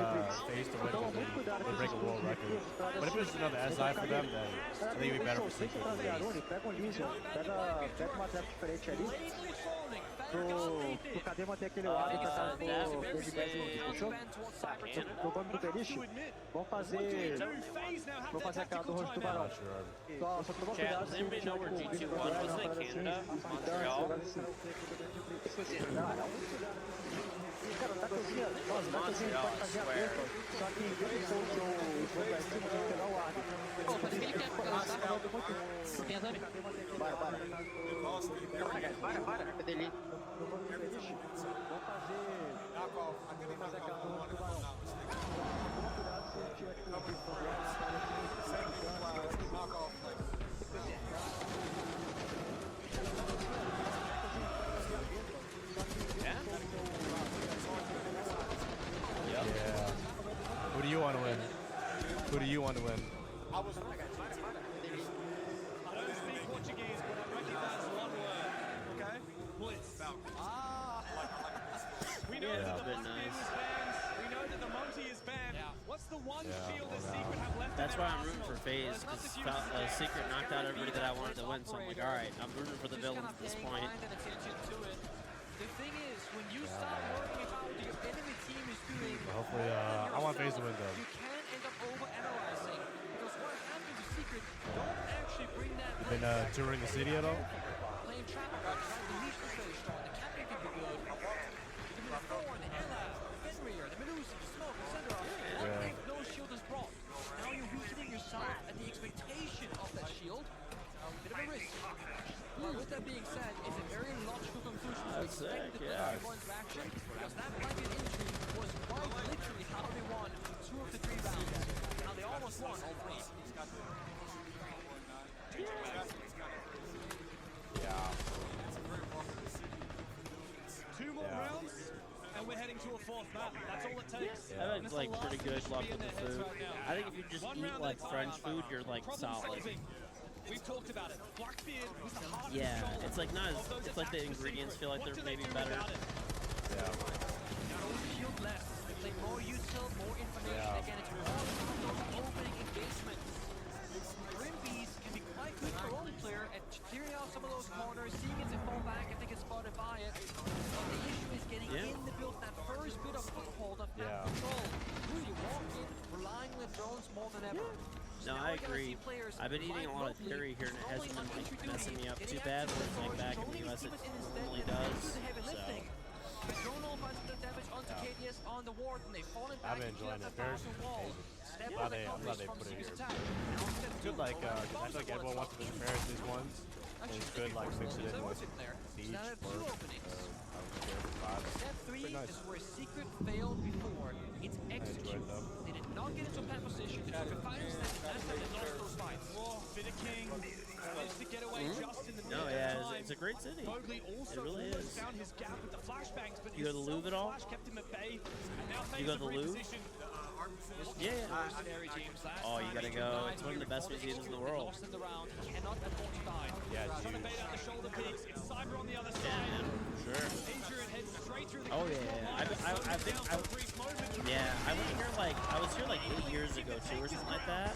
FaZe to win because they break a world record. But if it's another SI for them, then I think it'd be better for Secret. Pega um Legion, pega uma trap diferente ali pro KD manter aquele lado e tacar pro Baby Back, fechou? Tá, no bando do Beliche, vamos fazer aquela do rosto do Tubarão. Só tomar cuidado se ele tiver com o Baby Back, uma parada assim. Cara, tá cozinha pode fazer a perca, só que em vez de ser o jogo pra cima, tem que pegar o ar. Pô, mas ele quer pegar, tá? Tem a Dani? Para. Cadê ele? Vamos fazer aquela do Tubarão. Toma cuidado se ele tiver com o Yeah. Who do you want to win? Who do you want to win? I don't speak Portuguese, but I recognize one word. Okay? Blitz. We know that the Monty is banned. We know that the Monty is banned. What's the one shield that Secret have left That's why I'm rooting for FaZe, because Secret knocked out everybody that I wanted to win, so I'm like, all right, I'm rooting for the villains at this point. The thing is, when you start worrying about what your enemy team is doing, Hopefully, I want FaZe to win though. you can end up overanalyzing, because what happens to Secret don't actually bring that You been touring the city at all? playing trap right? The leash was very strong, the captain can be good. The Thorn, the Ella, the Fenrir, the Medusa, the Smoke, etc. What if no shield is brought? Now you're weakening yourself at the expectation of that shield. Bit of a risk. But with that being said, it's a very logical conclusion to expect the everyone's reaction, because that blanket injury was quite literally how they won 2 of the 3 rounds. Now they almost won all 3. Yeah. 2 more rounds, and we're heading to a 4th map. That's all it takes. I think like pretty good luck with the food. I think if you just eat like French food, you're like solid. We've talked about it. Blackbeard was the heart Yeah, it's like not as, it's like the ingredients feel like they're maybe better. Yeah. Shield less. They play more util, more information. Again, it's all about those opening engagements. Grimbees can be quite good for role player at clearing out some of those corners, seeing it to fall back if they get spotted by it. But the issue is getting in the build, that first bit of foothold of map control. Really walking, relying on the drones more than ever. No, I agree. I've been eating a lot of dairy here, and it hasn't been like messing me up too bad. Whereas like back in the US, it normally does. So. I've been enjoying it. Bears. I'm glad they put it here. It's good, like, I feel like everyone wants to visit Paris these ones. And it's good, like, mix it in with Siege or Step 3 is where Secret failed before. It's execute. They did not get into that position. They took a fighting step. That's how they lost those fights. Fida King managed to get away just in the middle of time. It's a great city. Bogli also it really is. Found his gap with the flashbangs, but you go to the Louvre at all? Kept him at bay. And now you go to the Louvre? Yeah. Oh, you gotta go. It's one of the best museums in the world. Yeah, it's huge. Sure. Oh yeah. I went here like I was here like 8 years ago too, or something like that.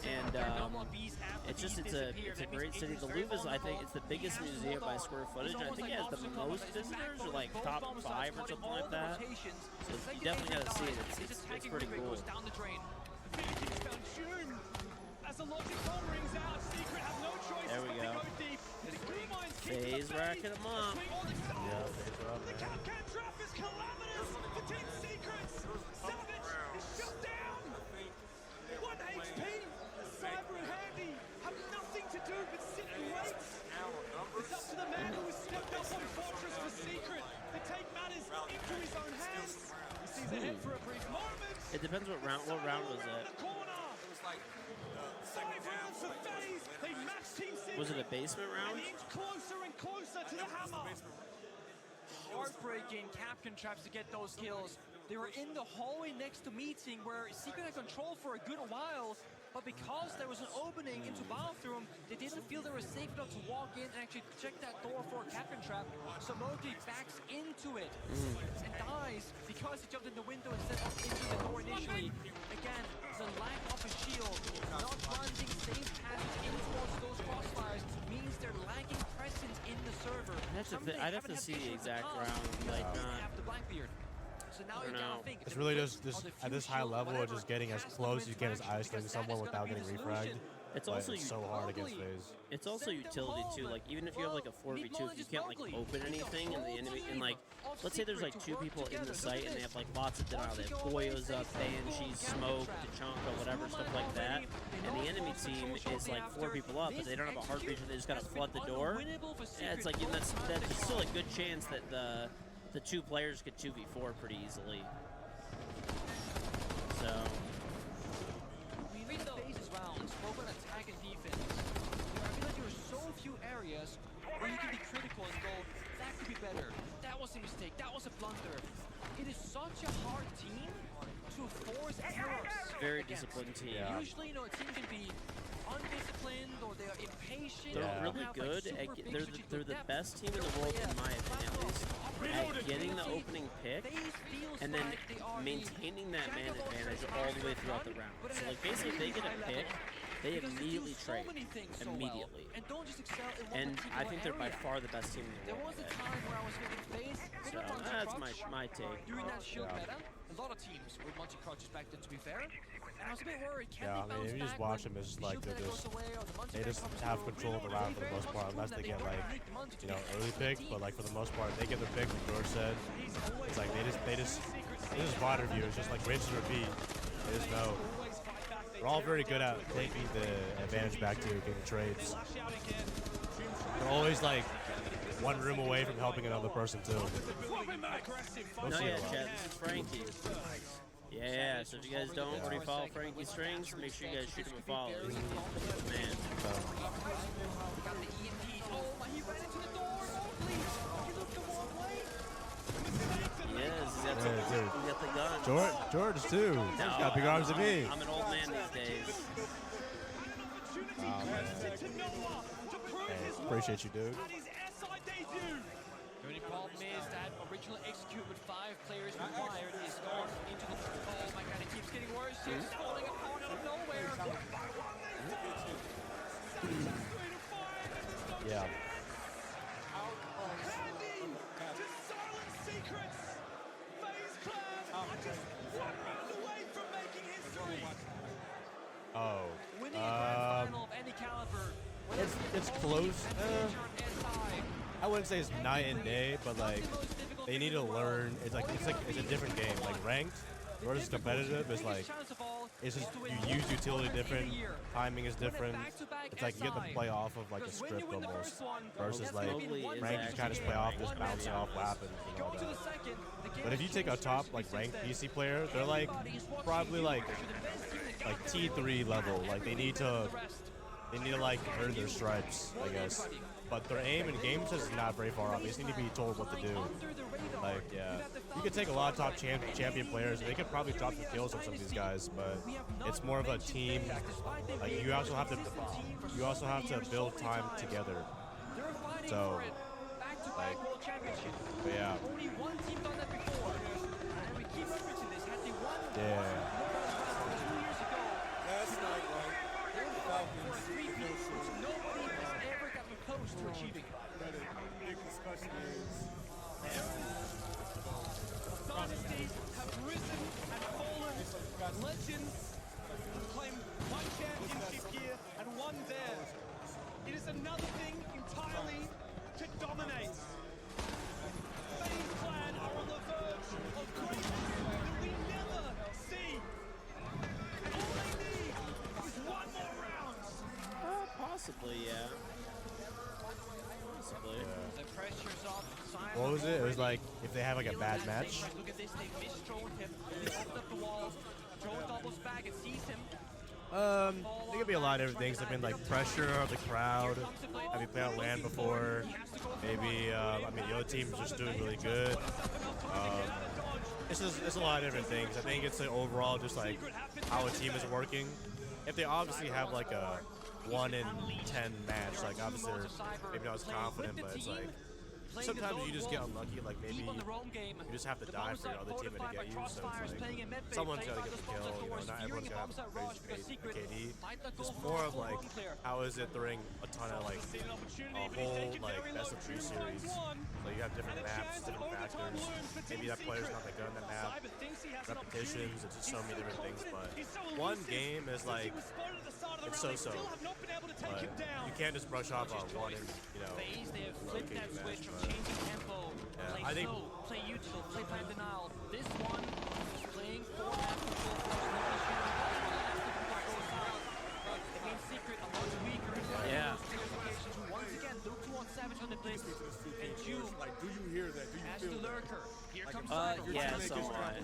And it's a great city. The Louvre is, I think, it's the biggest museum by square footage. I think it has the most visitors, or like top 5 or something like that. So you definitely gotta see it. It's pretty cool. There we go. FaZe racking them up. Yeah, FaZe are up, man. Cyber and Handy have nothing to do but sit and wait. It's up to the man who has stepped up on Fortress for Secret to take matters into his own hands. He sees ahead for a brief moment. It depends what round was it? Was it a basement round? Closer and closer to the hammer. Heartbreaking Capcan traps to get those kills. They were in the hallway next to meeting where Secret had control for a good while, but because there was an opening into bathroom, they didn't feel they were safe enough to walk in and actually check that door for a Capcan trap. So Mowgli backs into it and dies because he jumped in the window instead of into the door initially. Again, the lack of a shield, not granting safe passage in towards those crossfires means they're lacking presence in the server. I'd have to see the exact round, like the Blackbeard. So now you gotta think. It's really just this at this high level of just getting as close as you can as isolating someone without getting refragged. It's also so hard against FaZe. It's also utility too. Like even if you have like a 4v2, if you can't like open anything and the enemy, and like let's say there's like 2 people in the site and they have like lots of denial. They have Goyo's up, Banshees, Smoke, Tachanka, whatever, stuff like that. And the enemy team is like 4 people up, but they don't have a hard breach. They just gotta flood the door. Yeah, it's like that's still a good chance that the 2 players could 2v4 pretty easily. So. We read the phases rounds, both on attack and defense. I feel like there are so few areas where you can be critical and go, that could be better. That was a mistake. That was a blunder. It is such a hard team to force errors. Very disciplined team. Usually, a team can be undisciplined or they are impatient. They're They really have, good. super big They're strategical the depth. best team in the world, in my opinion, at least, at getting the opening pick and then maintaining that man advantage all the way throughout the round. So, like, basically, if they get a pick, they immediately trade. Immediately. And don't just excel in one And I particular think they're by area. far the best team in the There world. was a time where I was thinking FaZe, they So don't want to that's crouch. my take. During that shield meta, a lot of teams would want to crouch back then, to be fair. And I was a bit worried, can Yeah, I they mean, bounce if you just back watch when them, it's just the like shield they meta goes away or the they just have control of the round for the most part, unless they get like, you know, early pick. But like for the most part, they get the pick. Like George said, it's like they just water view. It's just like rinse and repeat. They just know. They're all very good at taking the advantage back to getting trades. They're always like one room away from helping another person too. No, yeah, Chad, this is Frankie. Yeah, so if you guys don't already follow Frankie Strings, make sure you guys shoot him a follow. He's the man. Yes, he's got the gun. George too. No, He's got bigger arms than me. I'm an old man these days. Oh, man. Hey, appreciate you, dude. The only problem is that original execute with 5 players required is gone into the... Oh my god, it keeps getting worse. It's falling apart out of nowhere. Yeah. Oh. Winning a grand final of any caliber. It's close. I wouldn't say it's night and day, but like they need to learn. It's a different game. Like ranked versus competitive is like it's just you use utility different, timing is different. It's like you get to play off of like a script almost versus like ranked you kind of just play off just bouncing off weapons and all that. But if you take a top like ranked PC player, they're like probably like T3 level. Like they need to like earn their stripes, I guess. But their aim in games is not very far off. They just need to be told what to do. Like, yeah. You could take a lot of top champion players, and they could probably drop the kills on some of these guys, but it's more of a team. Like, you also have to build time together. So, like, but yeah. Yeah. Last night, right? Falcons, Nobody has ever gotten close to achieving it. The big discussion is Dynasties have risen and fallen. Legends claim one championship here and one there. It is another thing entirely to dominate. FaZe Clan are on the verge of greatness that we never see. And all they need is one more round. Possibly, yeah. Possibly. The pressure's off. What was it? It was like if they have like a bad match. Look at this, they missed Drone him. They opened up the wall. Drone doubles back and sees him. There could be a lot of different things. There've been like pressure of the crowd. Have you played on LAN before? Maybe I mean the other team's just doing really good. It's a lot of different things. I think it's like overall just like how a team is working. If they obviously have like a 1 in 10 match, like obviously they're maybe not as confident, but it's like sometimes you just get unlucky, like maybe you just have to die for your other teammate to get you, so it's like someone's got to get the kill, you know, not everyone's got to have crazy KD. Just more of like, how is it during a ton of like a whole like best of 3 series, so you have different maps, different factors, maybe that player's not that good on that map, repetitions, it's just so many different things, but one game is like, it's so-so, but you can't just brush off on one, you know, low KD match, but Changing tempo, yeah, play I think slow, play util, play time denial. This one is playing for half control against Secret, a lot weaker. Yeah. Once again, Luke 2 on Savage on the blitz. And June, like, do you hear that? Do you as feel the that? lurker. Here comes Yeah, somewhat.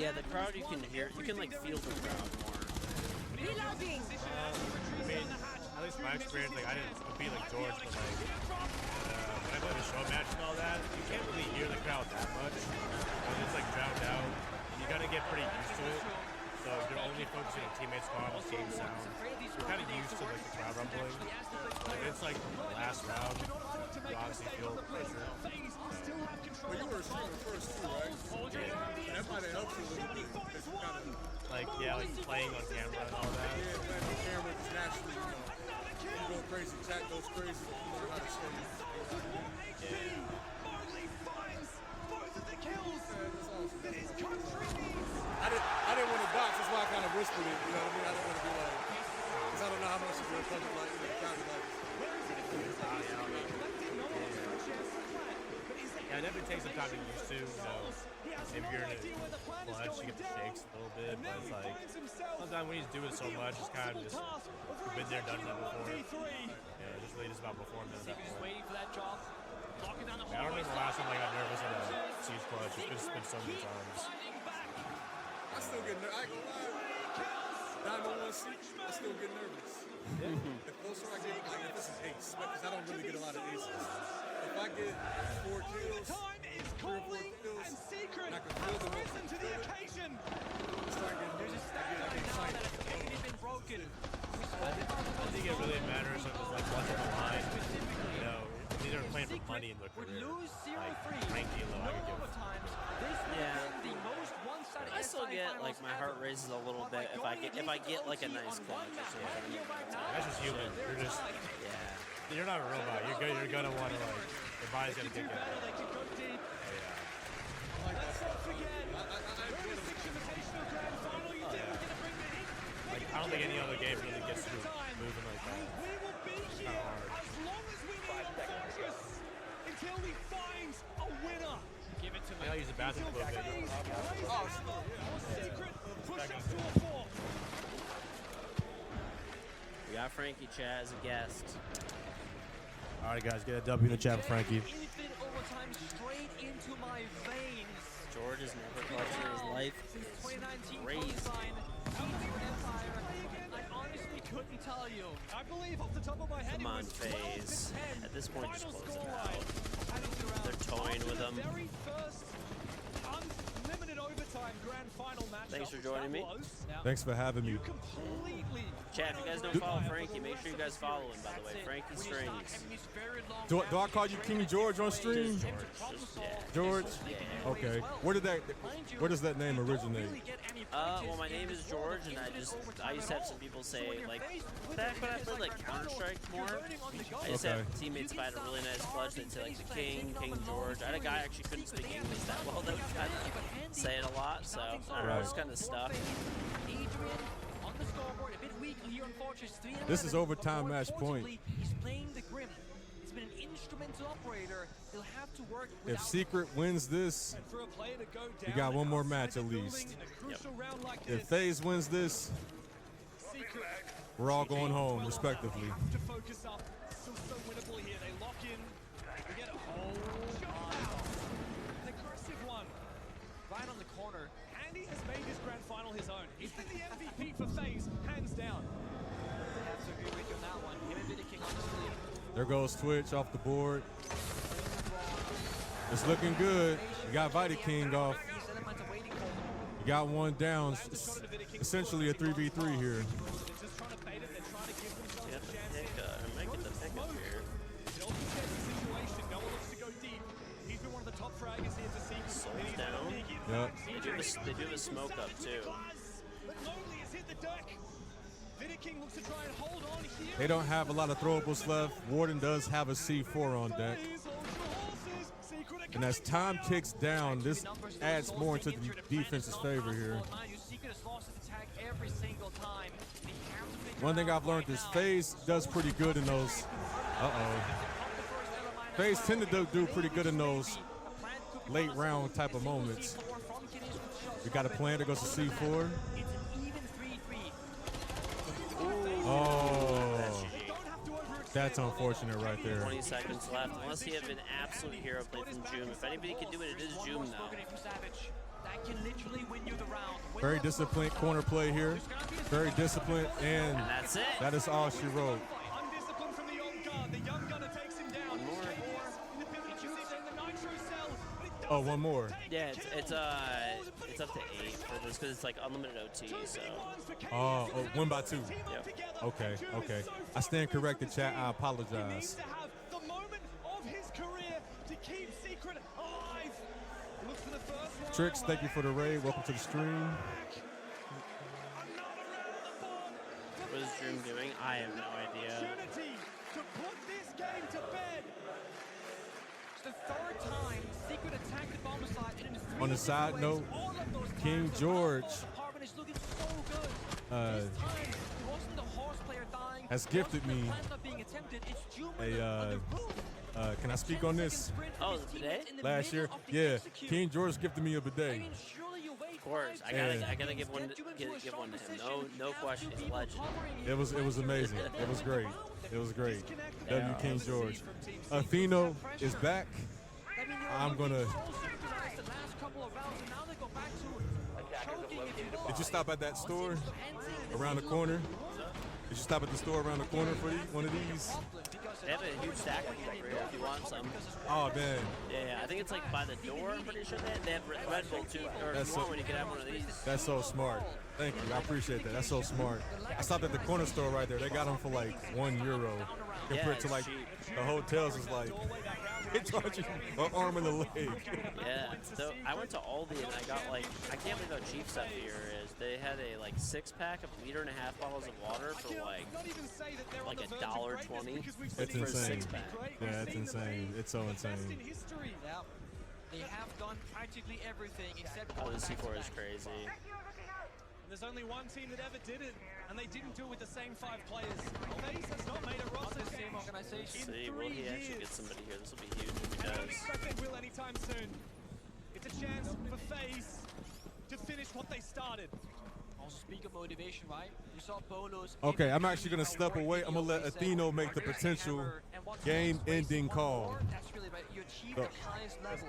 Yeah, the crowd you can hear, you can like feel the crowd more. Reloading! I mean, at least my experience, like I didn't compete like George, but like when I play the show match and all that, you can't really hear the crowd that much. It's like drowned out. You gotta get pretty used to it. So if you're only focusing on teammates' comms, game sound, you're kind of used to like the crowd rumbling. If it's like last round, you obviously feel pressure. But you were a streamer first too, right? Yeah. That might have helped you a little bit. Because you kind of like playing on camera and all that. Yeah, playing on camera just naturally, you go crazy, chat goes crazy, you learn how to stay. I didn't want to box, that's why I kind of whispered it, you know what I mean? I didn't want to be like, because I don't know how much of your public like, kind of like. Yeah, it definitely takes some time to get used to, if you're in a clutch, you get the shakes a little bit, but it's like, sometimes when you do it so much, it's kind of just, you've been there, done that before. Yeah, it's really just about performing at that point. Waiting for that drop. Locking down the I don't remember the last time I got nervous in a Siege clutch. It's been so many times. I still get nervous. I ain't gonna lie. Diamond 1 seat, I still get nervous. The closer I get, like if it's an ace, because I don't really get a lot of aces. If I get 4 kills, 3 or 4 kills, and I can feel them risen to the occasion. There's a stat line now that has only been broken. I think it really matters if it's like what's on the line. You know, these are playing for money in their career. Like Frankie and Low, I could give. I still get like my heart races a little bit if I get like a nice clutch or something. That's just human. You're just you're not a robot. You're gonna want to like your body's gonna kick in. Like I don't think any other game really gets you moving like that. It's kind of hard. Until we find a winner. Give it to me. I'll use the bathroom a little bit. Secret push us to a 4. We got Frankie Chad as a guest. All right, guys, get a W in the chat for Frankie. Infinite overtime straight into my veins. George has never clutched in his life. Since 2019 crazy. Empire, I honestly couldn't tell you. I believe off the top of my head. Come on, FaZe. At this point, just close it out. They're toying with him. Very first unlimited overtime grand final match. Thanks for joining me. Thanks for having me. Chat, if you guys don't follow Frankie, make sure you guys follow him, by the way. Frankie streams. Do I call you KingGeorge on stream? George? Yeah. Okay. Where does that name originate? Well, my name is George, and I used to have some people say, like, back when I played, like, Counter-Strike more, I used to have teammates if I had a really nice clutch, they'd say, like, the KingGeorge. I had a guy actually couldn't speak English that well that would kind of say it a lot, so I don't know, it's kind of stuck. This is overtime match point. He's playing the Grim. He's been an instrumental operator. He'll have to work If Secret wins this, you got one more match at least. If FaZe wins this, we're all going home respectively. To focus up. Still so winnable here. They lock in. We get a whole an aggressive one. Right on the corner. Andy has made his grand final his own. He's been the MVP for FaZe, hands down. They have to agree with you on that one. Him and Vidiking honestly. There goes Twitch off the board. It's looking good. You got Vita King off. You got one down. It's essentially a 3v3 here. Yep. They do have a smoke up too. They don't have a lot of throwables left. Warden does have a C4 on deck. And as time ticks down, this adds more into the defense's favor here. One thing I've learned is FaZe does pretty good in those. FaZe tend to do pretty good in those late round type of moments. We got a plan that goes to C4. Oh, that's unfortunate right there. 20 seconds left. Unless he had been absolute hero play from June. If anybody can do it, it is June though. Very disciplined corner play here. Very disciplined, and that's it. That is all she wrote. Undisciplined from the young gunner takes him down. One more. Oh, one more. Yeah, it's up to 8 for this because it's like unlimited OT. So. Oh, 1 by 2. Yep. Okay. I stand corrected, chat. I apologize. To have the moment of his career to keep Secret alive. Look for the first one. Tricks, thank you for the raid. Welcome to the stream. What is Dream doing? I have no idea. Opportunity to put this game to bed. It's the third time Secret attacked the bomber side, and in 3 On a side ways, note, all of those King times, the George department is looking so good. This time, it wasn't the horse player dying, has gifted me plans not being attempted, it's Juma a. Can I speak on this? Oh, today? Last year, yeah. King George gifted me a bidet. Of course, I gotta give one to him. No question, he's a legend. It was amazing. It was great. W King George. Atheno is back. I'm gonna. Did you stop at that store around the corner? Did you stop at the store around the corner for one of these? They have a huge stack of them right here if you want some. Oh, man. Yeah, I think it's like by the door, I'm pretty sure they have Red Bull too. Or if you want one, you can have one of these. That's so smart. Thank you. I appreciate that. That's so smart. I stopped at the corner store right there. They got them for like €1 compared to like the hotels is like they charge you an arm and a leg. Yeah. So I went to Aldi and I got like, I can't believe how cheap stuff here is. They had a like 6-pack of 1.5 liter bottles of water for like $1.20. It's insane. Yeah, it's insane. It's so insane. Yeah. They have done practically everything except oh, the C4 is crazy. There's only one team that ever did it, and they didn't do it with the same 5 players. FaZe has not made a roster the same organization. See, will he actually get somebody here? This will be huge if he does. I don't expect they will anytime soon. It's a chance for FaZe to finish what they started. Also, speak of motivation, right? You saw Polos. Okay, I'm actually gonna step away. I'm gonna let Atheno make the potential game-ending call. That's really right. You achieve the highest level.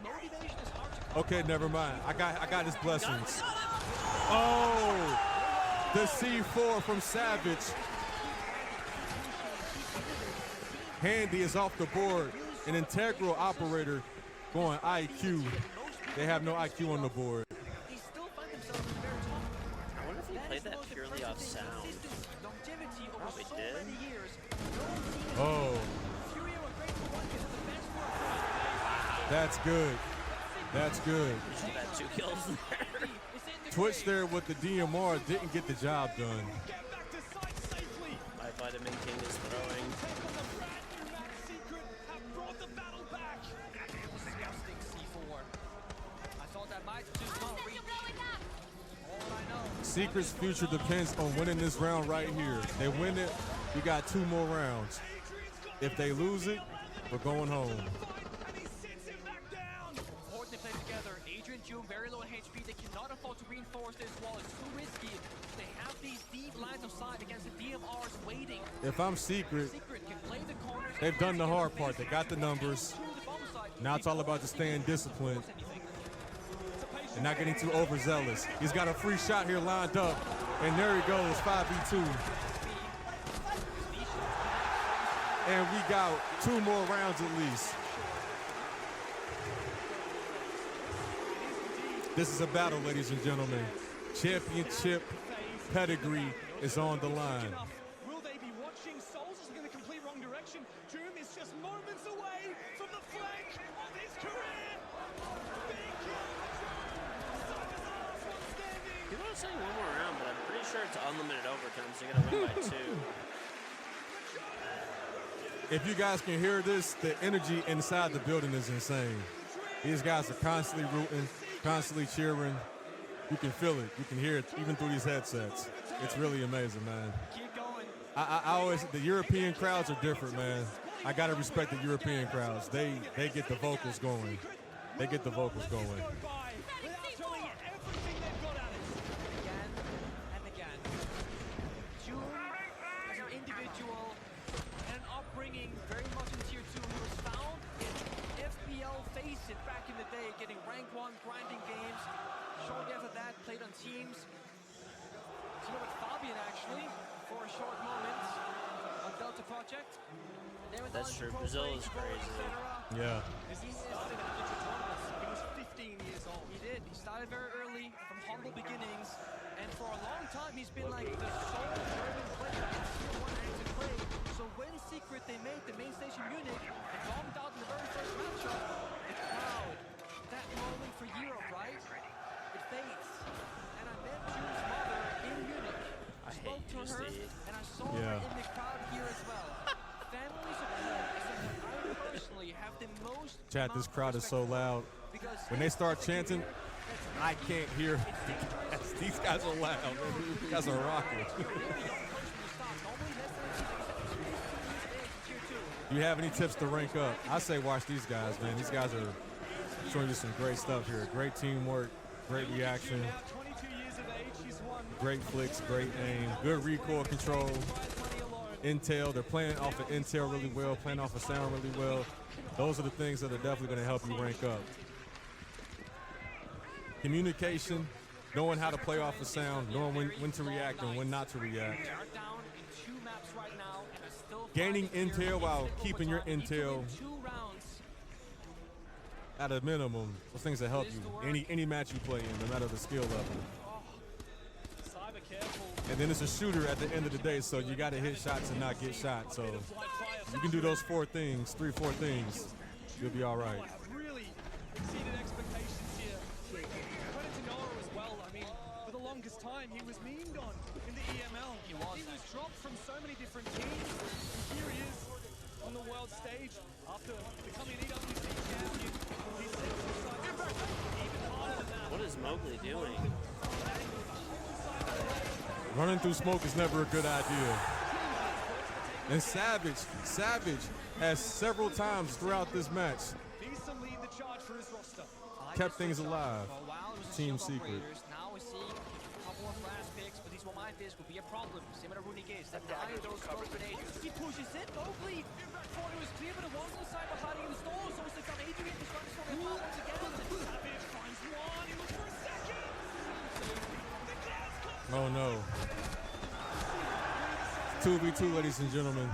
Motivation is hard to come. Okay, never mind. I got his blessings. Oh, the C4 from Savage. Handy is off the board. An integral operator going IQ. They have no IQ on the board. I wonder if he played that purely off sound. Probably did. Oh. That's good. That's good. You should have had 2 kills there. Twitch there with the DMR didn't get the job done. My vitamin king is throwing. Secret's future depends on winning this round right here. They win it, we got 2 more rounds. If they lose it, we're going home. Very low HP. They cannot afford to reinforce this wall. It's too risky. They have these deep lines of sight against the DMRs waiting. If I'm Secret, they've done the hard part. They got the numbers. Now it's all about just staying disciplined and not getting too overzealous. He's got a free shot here lined up, and there he goes, 5v2. And we got 2 more rounds at least. This is a battle, ladies and gentlemen. Championship pedigree is on the line. Will they be watching? Souls is in the complete wrong direction. Doom is just moments away from the flank of his career. Big kill. People are saying 1 more round, but I'm pretty sure it's unlimited overtime, so you're going to win by 2. If you guys can hear this, the energy inside the building is insane. These guys are constantly rooting, constantly cheering. You can feel it. You can hear it even through these headsets. It's really amazing, man. I always, the European crowds are different, man. I got to respect the European crowds. They get the vocals going. They get the vocals going. Getting rank 1, grinding games. Shortly after that, played on teams. Team with Fabian actually for a short moment on Delta Project. That's true. Brazil is crazy. Yeah. He started at Ninja Tournaments said, he started very early from humble beginnings, and for a long time he's been like the sole German player in Tier 1 active play. So when Secret they made the main stage in Munich and bombed out in the very first matchup, the crowd, that moment for Europe, right? It fades. And I met June's mother in Munich. I spoke to her, and I saw her in the crowd here as well. Family support is something I personally have the most. Chat, this crowd is so loud. When they start chanting, I can't hear. These guys are loud. These guys are rocking. Do you have any tips to rank up? I say watch these guys, man. These guys are showing you some great stuff here. Great teamwork, great reaction, great flicks, great aim, good recoil control. Intel, they're playing off of intel really well, playing off of sound really well. Those are the things that are definitely going to help you rank up. Communication, knowing how to play off of sound, knowing when to react and when not to react. Gaining intel while keeping your intel at a minimum. Those things that help you. Any match you play in, no matter the skill level. And then it's a shooter at the end of the day, so you got to hit shots and not get shot. So you can do those 4 things, 3, 4 things, you'll be all right. Really exceeded expectations here. Credit to Noah as well. I mean, for the longest time, he was meaned on in the EML. He was dropped from so many different teams. And here he is on the world stage after becoming an EWC champion. He's even harder than that. What is Mowgli doing? Running through smoke is never a good idea. And Savage has several times throughout this match kept things alive. Team Secret. Now we're seeing a couple of last picks, but these Womai picks could be a problem. Similar to Rooney Gates. That guy those grenades. He pushes it. Mowgli thought it was clear, but it was inside by hiding in the stall. So it's like Adrian is trying to sort it out once again. Savage finds one. He looks for a second. Oh no. 2v2, ladies and gentlemen.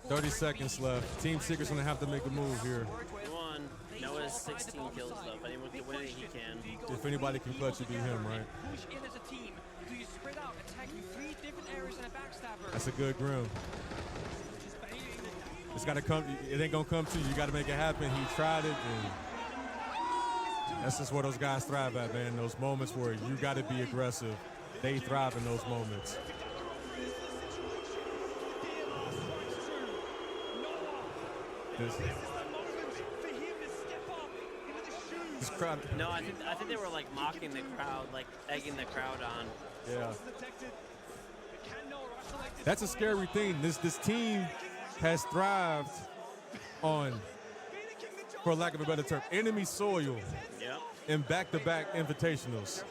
30 seconds left. Team Secret's gonna have to make a move here. One. Noah's 16 kills though. If anyone can win it, he can. If anybody can clutch, it'd be him, right? Push in as a team. Do you spread out, attacking 3 different areas and a backstabber? That's a good grim. It's gotta come. It ain't gonna come to you. You gotta make it happen. He tried it, and that's just where those guys thrive at, man. Those moments where you gotta be aggressive. They thrive in those moments. This crowd. No, I think they were like mocking the crowd, like egging the crowd on. Yeah. That's a scary thing. This team has thrived on, for lack of a better term, enemy soil. Yep. In back-to-back invitationals.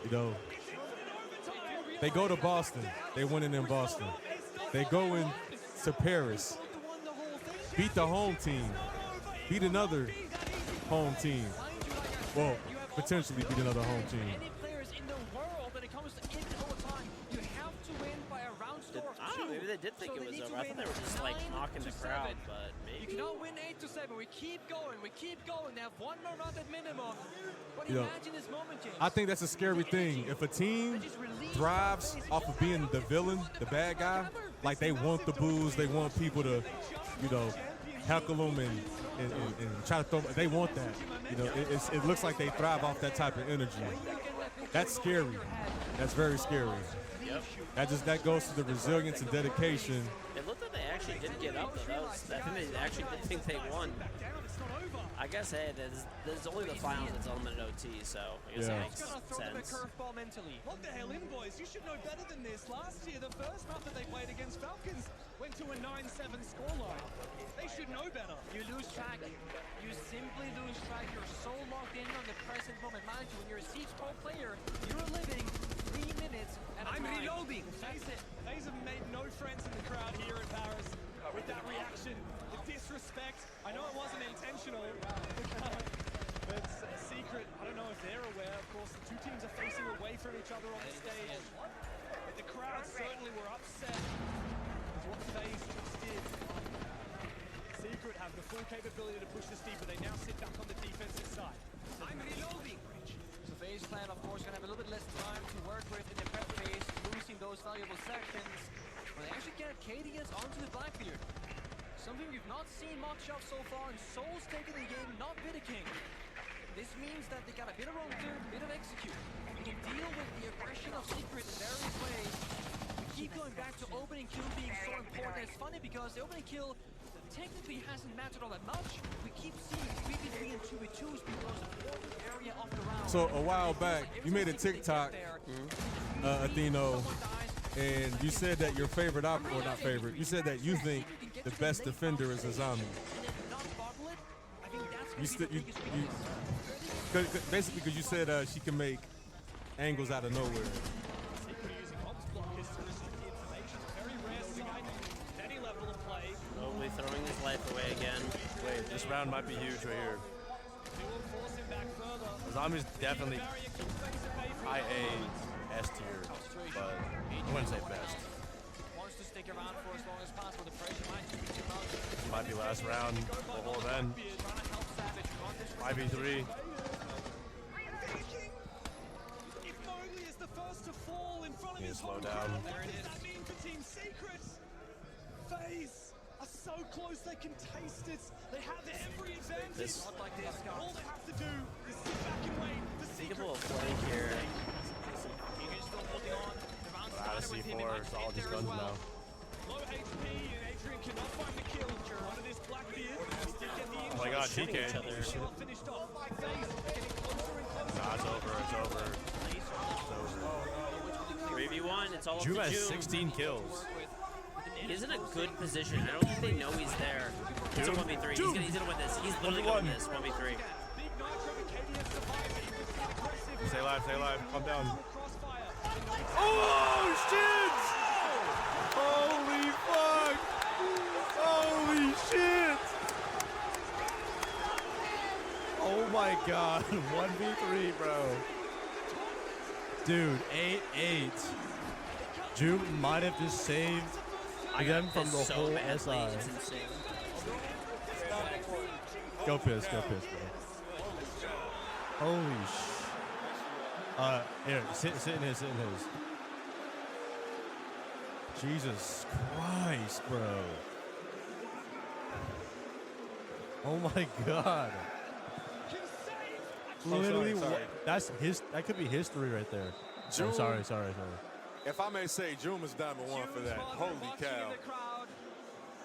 You know, they go to Boston. They win in Boston. They go into Paris. Beat the home team. Beat another home team. Well, potentially beat another home team. Any players in the world when it comes to it all the time, you have to win by a round score of 2. I don't know, maybe they did think it was over. I thought they were just like mocking the crowd, but maybe. You cannot win 8-7. We keep going. We keep going. They have one more round at minimum. But You know, imagine this moment, James. I think that's a scary thing. If a team thrives off of being the villain, the bad guy, like they want the booze, they want people to, you know, heckle them and try to throw. They want that. You know, it looks like they thrive off that type of energy. That's scary. That's very scary. Yep. That goes to the resilience and dedication. It looked like they actually did get up though. I think they actually did think they won. I guess, hey, there's only the finals that's eliminated OT, so I guess that makes sense. What the hell in, boys? You should know better than this. Last year, the first half that they played against Falcons went to a 9-7 scoreline. They should know better. You lose track. You simply lose track. You're so locked in on the present moment. Mind you, when you're a Siege Pro player, you're living 3 minutes at a time. I'm reloading. Face it. FaZe have made no friends in the crowd here in Paris with that reaction. The disrespect. I know it wasn't intentional, but Secret, I don't know if they're aware. Of course, the 2 teams are facing away from each other on the stage. But the crowd certainly were upset with what FaZe just did. Secret have the the full capability to push this deeper. They now sit back on the defensive side. I'm reloading. So FaZe Clan, of course, gonna have a little bit less time to work with in the prep phase, losing those valuable seconds. But they actually get KDS onto the Blackbeard. Something we've not seen much of so far, and Soul's taking the game, not Vidiking. This means that they got a bit of roam through, a bit of execute. They can deal with the aggression of Secret in various ways. We keep going back to opening kill being so important. It's funny because the opening kill technically hasn't mattered all that much. We keep seeing 3v3 and 2v2s being the most important area of the round. So a while back, you made a TikTok, Atheno, and you said that your favorite or not favorite, you said that you think the best defender is a zombie. Basically because you said she can make angles out of nowhere. Slowly throwing his life away again. Wait, this round might be huge right here. Zombies definitely high A, S tier, but I wouldn't say best. Wants to stick around for as long as possible. The pressure might be too much. This might be last round. We'll hold then. 5v3. If Mowgli is the first to fall in front of his slow home down. crowd, what does that mean for Team Secret? FaZe are so close they can taste it. They have every advantage. All they have to do is sit back and wait. The Think of a Secret. little flank here. KingGeorge still holding on. The round Out of started with him. He C4, might it's all get just there as guns well. now. Low HP and Adrian cannot find the kill. Under this Blackbeard, he did get the Oh my god, TK. Not finished off. FaZe getting closer and closer. Nah, it's over, it's over. It's over. 3v1, it's all up Jum to has Jum. 16 kills. He's in a good position. I don't think they know he's there. It's a 1v3. He's gonna win this. He's literally gonna win this 1v3. Stay alive, calm down. Oh, shit! Holy fuck! Holy shit! Oh my god, 1v3, bro. Dude, 8-8. Jum might have just saved them from the so whole badly. SI. It's insane. Go piss, bro. Holy here, sit in his. Jesus Christ, bro. Oh my god. Literally, sorry. that could be history right there. Jum, I'm sorry. If I may say, Jum is diamond one for that. Holy cow.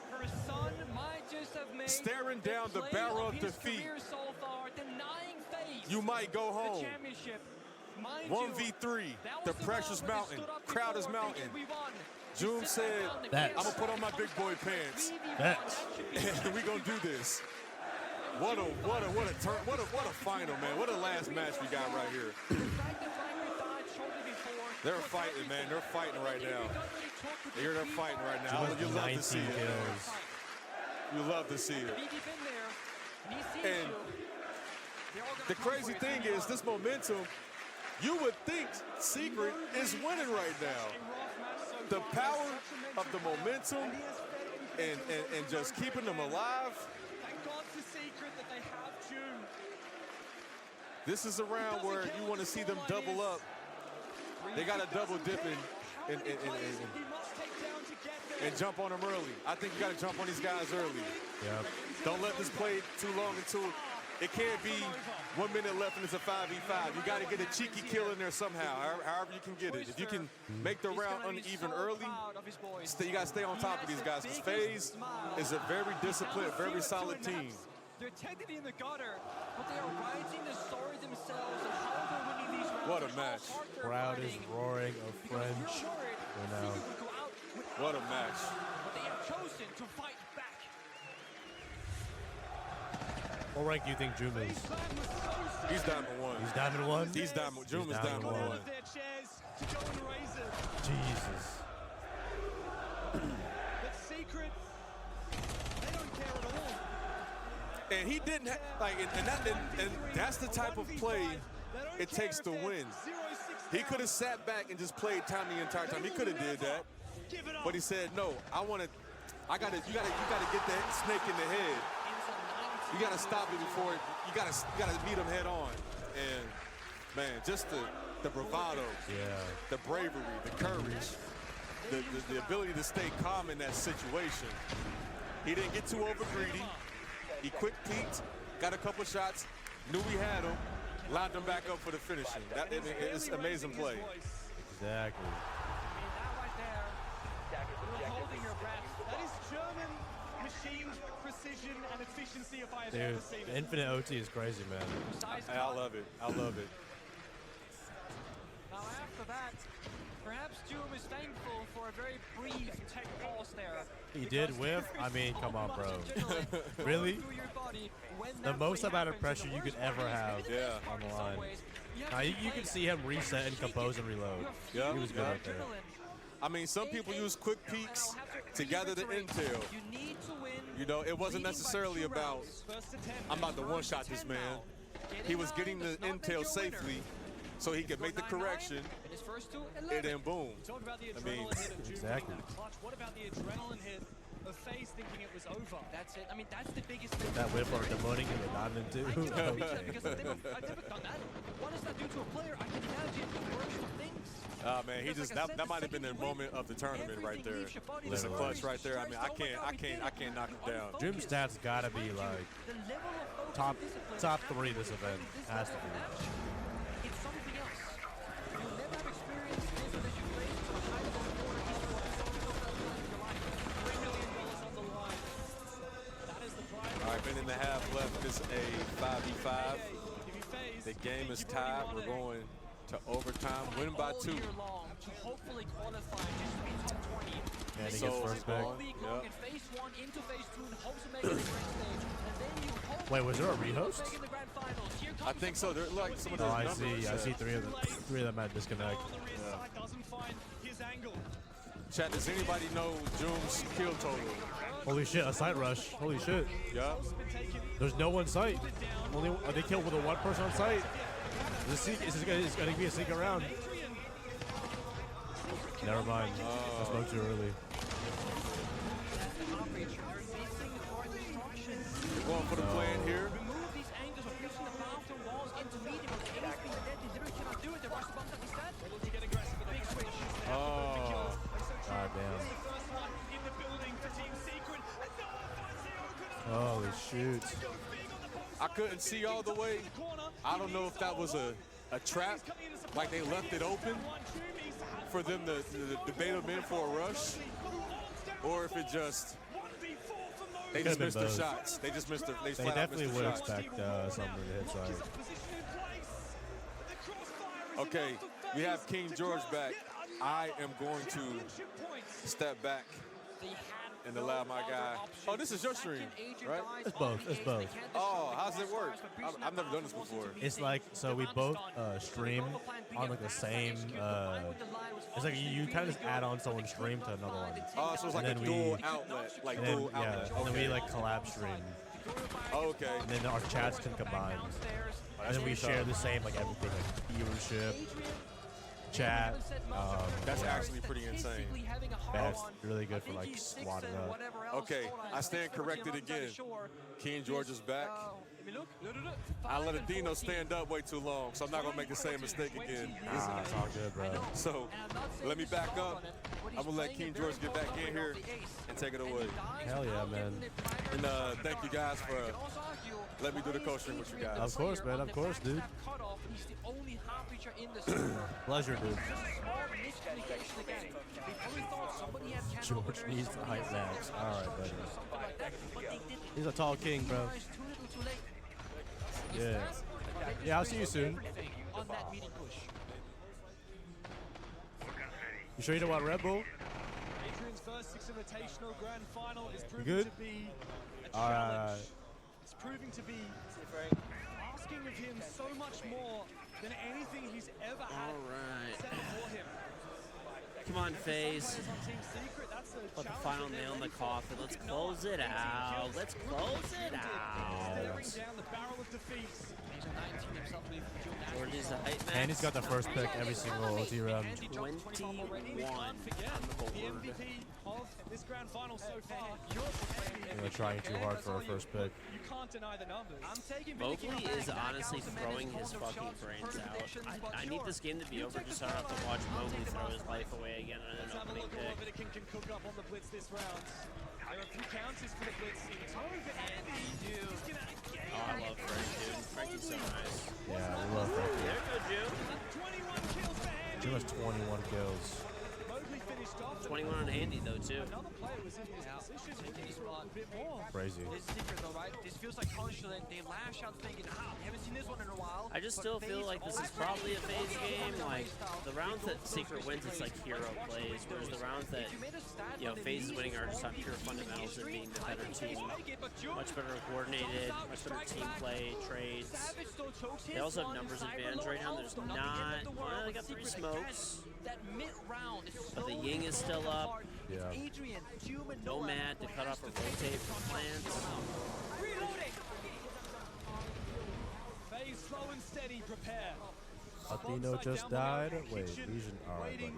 Her son might just have made Staring down the barrel of defeat. So far, denying FaZe You might go home. the championship. Mind 1v3, the pressure's mountain, crowd is mountain. Jum said, I'm gonna put on my big boy pants. And we gonna do this. What a final, man. What a last match we got right here. They're fighting, man. They're fighting right now. They're fighting right now. You love to see it. You love to see it. And the crazy thing is, this momentum, you would think Secret is winning right now. The power of the momentum and just keeping them alive. Thank God for Secret that they have June. This is a round where you want to see them double up. They got to double dip and jump on them early. I think you got to jump on these guys early. Yep. Don't let this play too long until it can't be 1 minute left and it's a 5v5. You got to get a cheeky kill in there somehow, however you can get it. If you can make the round uneven early, you got to stay on top of these guys because FaZe is a very disciplined, very solid team. They're technically in the gutter, but they are writing the story themselves of how they're winning these rounds. What a match. Crowd is roaring of French right now. What a match. But they have chosen to fight back. What rank do you think Jum is? He's diamond one. He's diamond one? He's diamond. Jum is diamond one. Jesus. But Secret, they don't care at all. And he didn't and that's the type of play it takes to win. He could have sat back and just played time the entire time. He could have did that. But he said, no, you gotta get that snake in the head. You got to stop it before you got to meet him head on. And man, just the bravado, the bravery, the courage, the ability to stay calm in that situation. He didn't get too over greedy. He quick peeked, got a couple shots, knew he had him, lined him back up for the finishing. It's amazing play. Exactly. Holding your breath. That is German machine precision and efficiency if I have ever Dude, seen it. Infinite OT is crazy, man. I love it. I love it. Now after that, perhaps Doom is thankful for a very brief tech pause there. He did whiff. I mean, come on, bro. Really? The most amount of pressure you could ever have on the line. Now, you can see him reset and compose and reload. Yeah, He was good right there. I mean, some people use quick peeks to gather the intel. You know, it wasn't necessarily about, I'm about to one-shot this man. He was getting the intel safely so he could make the correction, and then boom. I mean, exactly. What about the adrenaline hit of FaZe thinking it was over? That's it. I mean, that's the biggest thing. That whip or demoting him and diamond too. Because I've never done that. What does that do to a player? I can imagine the worst of things. Man, he just that might have been the moment of the tournament right there. Just a clutch right there. I mean, I can't knock him down. Dream stats gotta be like top 3 this event. Has to be. It's something else. You'll never have experienced this unless you play to a high level sport $3 million on the line. That is the pride. All right, minute and a half left. It's a 5v5. The game is tied. We're going to overtime. Win by 2. To hopefully qualify just to be top 20. And he gets first pick. Yep. In phase 1 into phase 2 and hopes to make it to the grand stage. And then you hope Wait, was there a rehost? in the grand finals. Here I think so. They're like some of those I numbers. see 3 of them. 3 of them had disconnect. Doesn't find his angle. Chat, does anybody know Joom's kill total? Holy shit, a sight rush. Holy shit. Yeah. There's no one sight. Only they killed with a 1 person on sight. Is this going to be a secret round? Never mind. I spoke too early. We're going for the play in here. remove these angles of pushing the bathroom walls into medium. But the ace being dead, they literally cannot do it. They rush the bumps up instead. They get aggressive with a big switch. Oh. God damn. Holy shoot. I couldn't see all the way. I don't know if that was a trap, like they left it open for them to debate them in for a rush, or if it just they just missed their shots. They just missed their. They Definitely would shots. expect somebody to hit sight. Okay, we have KingGeorge back. I am going to step back and allow my guy. Oh, this is your stream, right? It's both. It's both. Oh, how does it work? I've never done this before. It's like, so we both stream on like the same, it's like you kind of just add on someone's stream to another one. Oh, so it's like a dual outlet, like dual outlet. And then we like collab stream. Oh, okay. And then our chats can combine. And then we share the same, like everything, like viewership, chat. That's actually pretty insane. That's really good for like squatting up. Okay, I stand corrected again. KingGeorge is back. I let Adino stand up way too long, so I'm not gonna make the same mistake again. Nah, it's all good, bro. So let me back up. I'm gonna let KingGeorge get back in here and take it away. Hell yeah, man. And thank you guys for letting me do the co-stream with you guys. Of course, man. Of course, dude. Pleasure, dude. George needs the hype max. All right, buddy. He's a tall king, bro. Yeah. Yeah, I'll see you soon. You sure you don't want Red Bull? Adrian's first 6 Invitational Grand Final is proving Good? to be a All challenge. right. It's proving to be asking of him so much more than anything he's ever had set before him. Come on, FaZe. Put the final nail in the coffin. Let's close it out. Let's close it out. George is the hype man. And he's got the first pick every single OT round. 21 on the board. This grand final so far. They're trying too hard for our first pick. You can't deny the numbers. Mowgli is honestly throwing his fucking brains out. I need this game to be over just so I don't have to watch Mowgli throw his life away again on an opening pick. Can cook up on the blitz this round. There are a few counters for the blitz in tow, and Oh, I love Frank, dude. Frankie's so nice. Yeah, we love Frankie. There you go, June. 21 kills for Andy. June has 21 kills. Mowgli finished off. 21 on Andy, though, too. Another player was in his position. He a bit more. Crazy. This is secret though, right? This feels like Constellation. They lash out thinking, we haven't seen this one in a while. I just still feel like this is probably a phase game. Like, the rounds that Secret wins, it's like hero plays, whereas the rounds that, FaZe is winning are just on pure fundamentals of being the better team. Much better coordinated, much better team play, trades. They also have numbers advantage right now. There's not, well, they got 3 smokes. But the Ying is still up. Yeah. Nomad to cut off a rotate for plants. FaZe slow and steady, prepare. Atheno just died. Wait, Legion. Alright, buddy.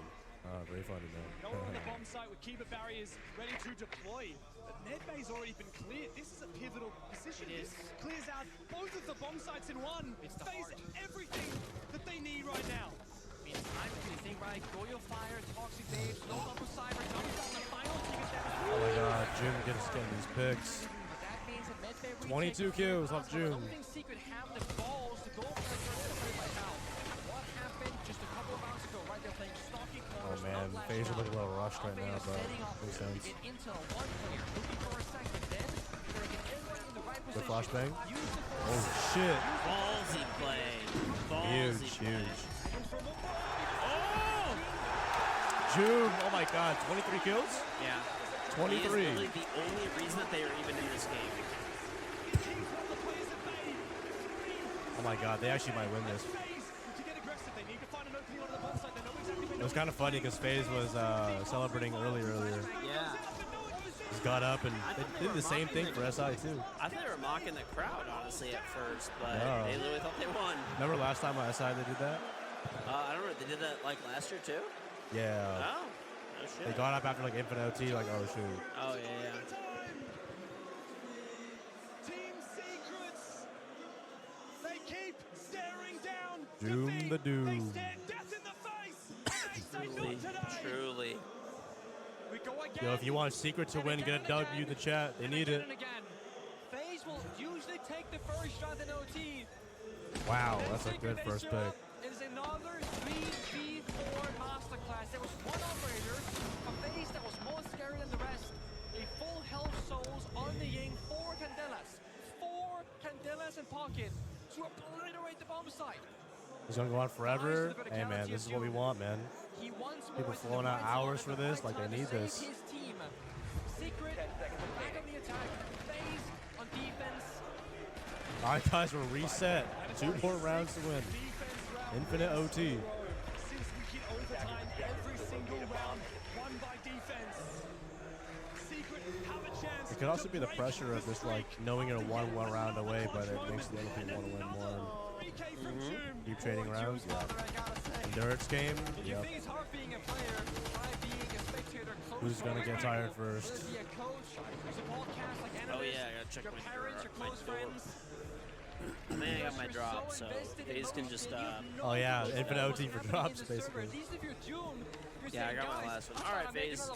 Very funny, man. No one on the bomb site with keeper barriers ready to deploy. But Nedbay's already been cleared. This is a pivotal position. This clears out both of the bomb sites in one. FaZe everything that they need right now. I mean, time to think, right? Goyo Fire, Toxic Babes, no double cyber, comes down the final team. Oh my god, June gets getting these picks. 22 kills off June. Secret have the balls to go for the first play right now. What happened just a couple of rounds ago, right? They're playing stalking corners. Oh man, FaZe are looking a little rushed right now, but makes sense. Into one player, looking for a second, then they're getting everyone in the right The position. flashbang. Oh shit. Ballsy play. Huge, huge. June, oh my god, 23 kills? Yeah. 23. He is literally the only reason that they are even in this game. Oh my god, they actually might win this. It was kind of funny because FaZe was celebrating earlier. Yeah. Just got up and they did the same thing for SI too. I thought they were mocking the crowd, honestly, at first, but Yeah. they literally thought they won. Remember last time on SI they did that? I don't know. They did that like last year too. Yeah. Oh. No shit. They got up after like Infinite OT, like, oh shoot. Oh yeah. Team Secrets. They keep staring down. Doom the Doom. They stare death in the face. They say not today. Truly. We go again. Yo, if you want Secret to win, get a W in the chat. They need it. FaZe will usually take the first shot in OT. Wow, that's a good first pick. It is another 3v4 masterclass. There was one operator, a FaZe that was more scary than the rest. A full health souls on the Ying, 4 Candelas. 4 Candelas in pocket to obliterate the bomb site. It's gonna go on forever. Hey man, this is what we want, man. People flowing out hours for this, like they need this. His team. Secret, back on the attack. FaZe on defense. Alright guys, we're reset. 2 more rounds to win. Infinite OT. Since we hit overtime, every single round won by defense. Secret have a chance. It could also be the pressure of just like knowing you're 1 round away, but it makes the other people want to win more. Keep trading rounds, yeah. Endurance game, yep. Who's gonna get tired first? Oh yeah, I gotta check my door. I think I got my drop, so FaZe can just Oh yeah, infinite OT for drops, basically. Yeah, I got my last one. All right, FaZe.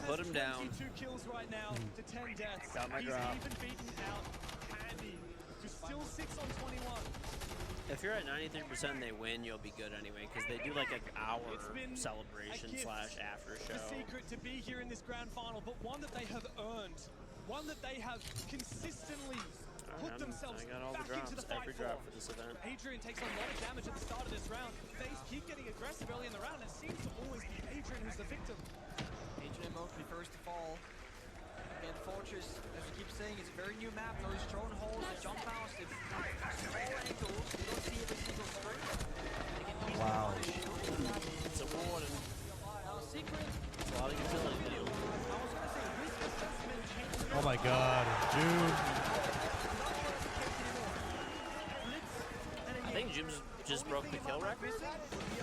Put him down. 2 kills right now to 10 deaths. Got my He's drop. even beaten out Candy, who's still 6 on 21. If you're at 93%, they win. You'll be good anyway, because they do like an hour celebration / after show. The Secret to be here in this grand final, but one that they have earned, one that they have consistently put themselves I got all back the drops, into the fight every drop for this event. Adrian takes a lot of damage at the start of this round. FaZe keep getting aggressive early in the round. It seems to always be Adrian who's the victim. Adrian Mowgli first to fall. Again, Fortress, as we keep saying, it's a very new map. Those strongholds, the jump outs, the small angles. You don't see every single string. Wow. It's a warden. Secret. It's a lot of utility now. I was going to say, risk assessment changes. Oh my god, June. just broke the kill record?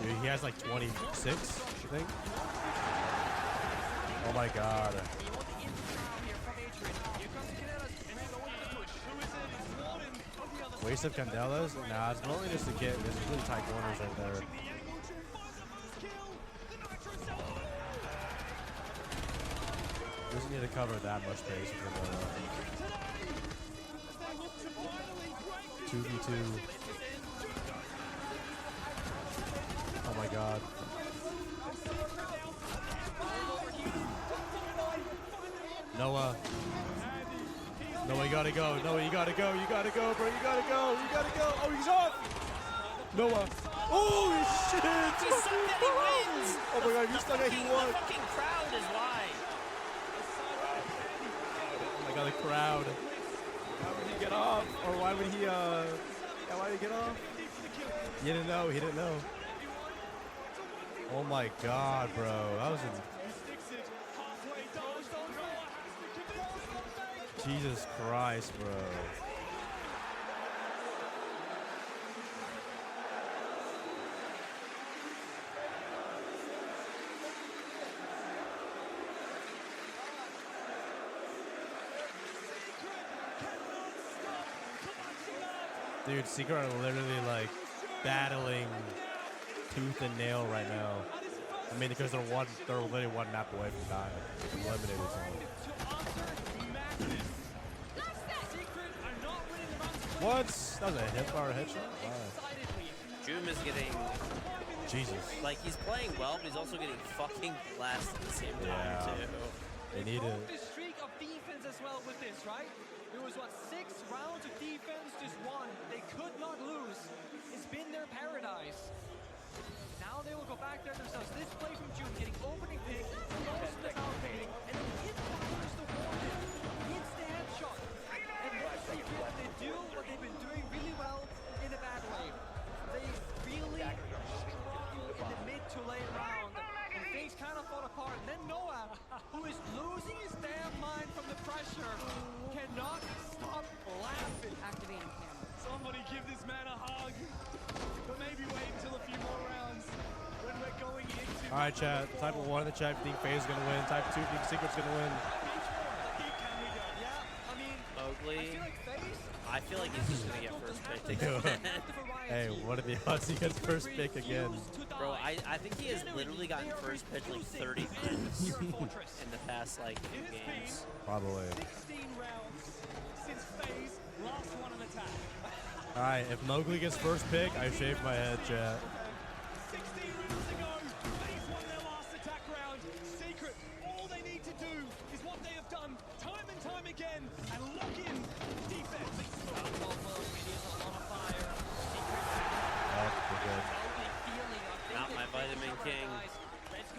Dude, he has like 26, I think. Oh my god. Waste of Candelas? Nah, it's only just to get. There's really tight corners right there. Doesn't need to cover that much space with Candela. 2v2. Oh my god. Noah. Noah, you gotta go. Noah, you gotta go. You gotta go, bro. You gotta go. You gotta go. Oh, he's off. Noah. Oh, shit. He sucked that he wins. Oh my god, he sucked that he won. The fucking crowd is why. Oh my god, the crowd. Why would he get off? Or why would he, yeah, why did he get off? He didn't know. He didn't know. Oh my god, bro. That was Jesus Christ, bro. Dude, Secret are literally like battling tooth and nail right now. I mean, because they're literally one map away from dying. Eliminated someone. What? That was a hip or a headshot? Wow. Joom is getting... Jesus. Like, he's playing well, but he's also getting fucking blasted at the same time, too. They need it. The streak of defense as well with this, right? It was, what, 6 rounds of defense, just 1. They could not lose. It's been their paradise. Now they will go back there themselves. This play from Joom, getting opening pick, goes to the foul fading, and then hit fires the warden. Hits the headshot. And what they do, what they've been doing really well in a bad way. They really strong in the mid to late round, and things kind of fall apart. And then Noah, who is losing his damn mind from the pressure, cannot stop laughing. Activating camera. Somebody give this man a hug. But maybe wait until a few more rounds when we're going into... All right, chat. Type of 1 in the chat. Think FaZe is gonna win. Type 2 think Secret's gonna win. Mowgli. I feel like he's just gonna get first pick again. Hey, what are the odds he gets first pick again? Bro, I think he has literally gotten first pick like 30 times in the past like few games. Probably. 16 rounds since FaZe last won an attack. All right, if Mowgli gets first pick, I shave my head, chat. 16 rounds ago, FaZe won their last attack round. Secret, all they need to do is what they have done time and time again and lock in defense. Oh, we're good. Not my Vitamin King.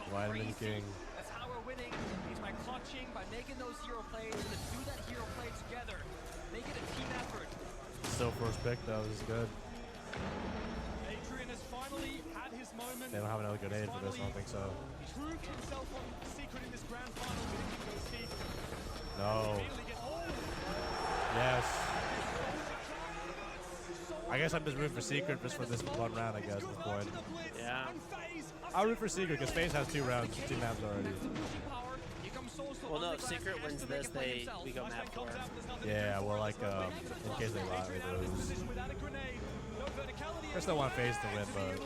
Vitamin King. That's how we're winning, is by clutching, by making those hero plays, and to do that hero play together. Make it a team effort. Still first pick, though. This is good. Adrian has finally had his moment. They don't have another grenade for this, I don't think so. He proved himself on Secret in this grand final, but it didn't go Steve. No. Yes. I guess I'm just rooting for Secret just for this one round, I guess, at this point. Yeah. I'll root for Secret because FaZe has 2 rounds, 2 maps already. Well, no, if Secret wins this, we go map 4. Yeah, well, like, in case they lose. I still want FaZe to win, but...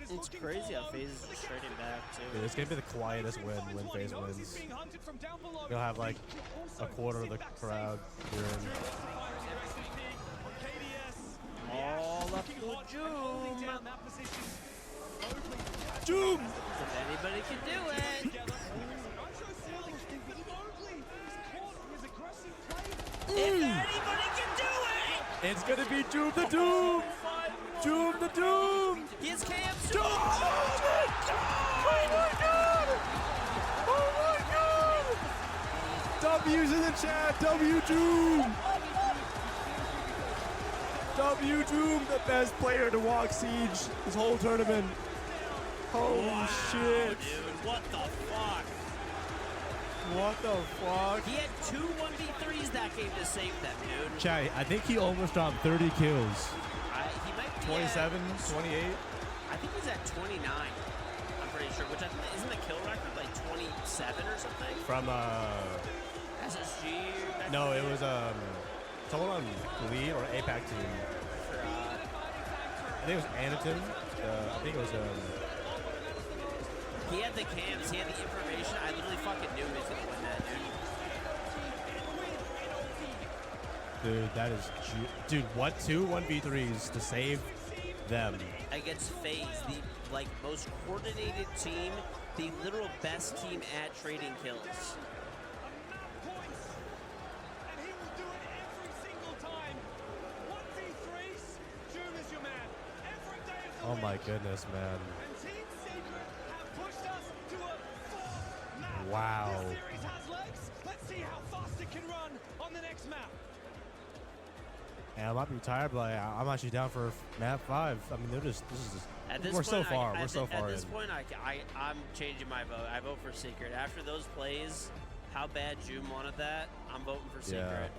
It's crazy how FaZe is just trading back, too. Dude, it's going to be the quietest win when FaZe wins. You'll have, like, a quarter of the crowd cheering. All up to Joom. Joom! If anybody can do it. If anybody can do it! It's gonna be Joom the Doom! Joom the Doom! He has KF Doom! Oh my god! Oh my god! W's in the chat! W Doom! W Doom, the best player to walk Siege this whole tournament. Holy shit. Dude, what the fuck? What the fuck? He had 2 1v3s that game to save them, dude. Chai, I think he almost dropped 30 kills. He might be 27, 28. I think he's at 29. I'm pretty sure. Which I think isn't the kill record like 27 or something? From SSG. No, it was someone on Lead or APAC team. I think it was Anaton. I think it was He had the cams, he had the information. I literally fucking knew he was gonna win that, dude. Dude, that is dude, what 2 1v3s to save them? Against FaZe, the like most coordinated team, the literal best team at trading kills. Oh my goodness, man. Wow. Let's see how fast it can run on the next map. And I might be tired, but I'm actually down for map 5. I mean, this is just, we're point, so far. We're so far At this in. point, I'm changing my vote. I vote for Secret. After those plays, how bad June wanted that, I'm voting for Secret.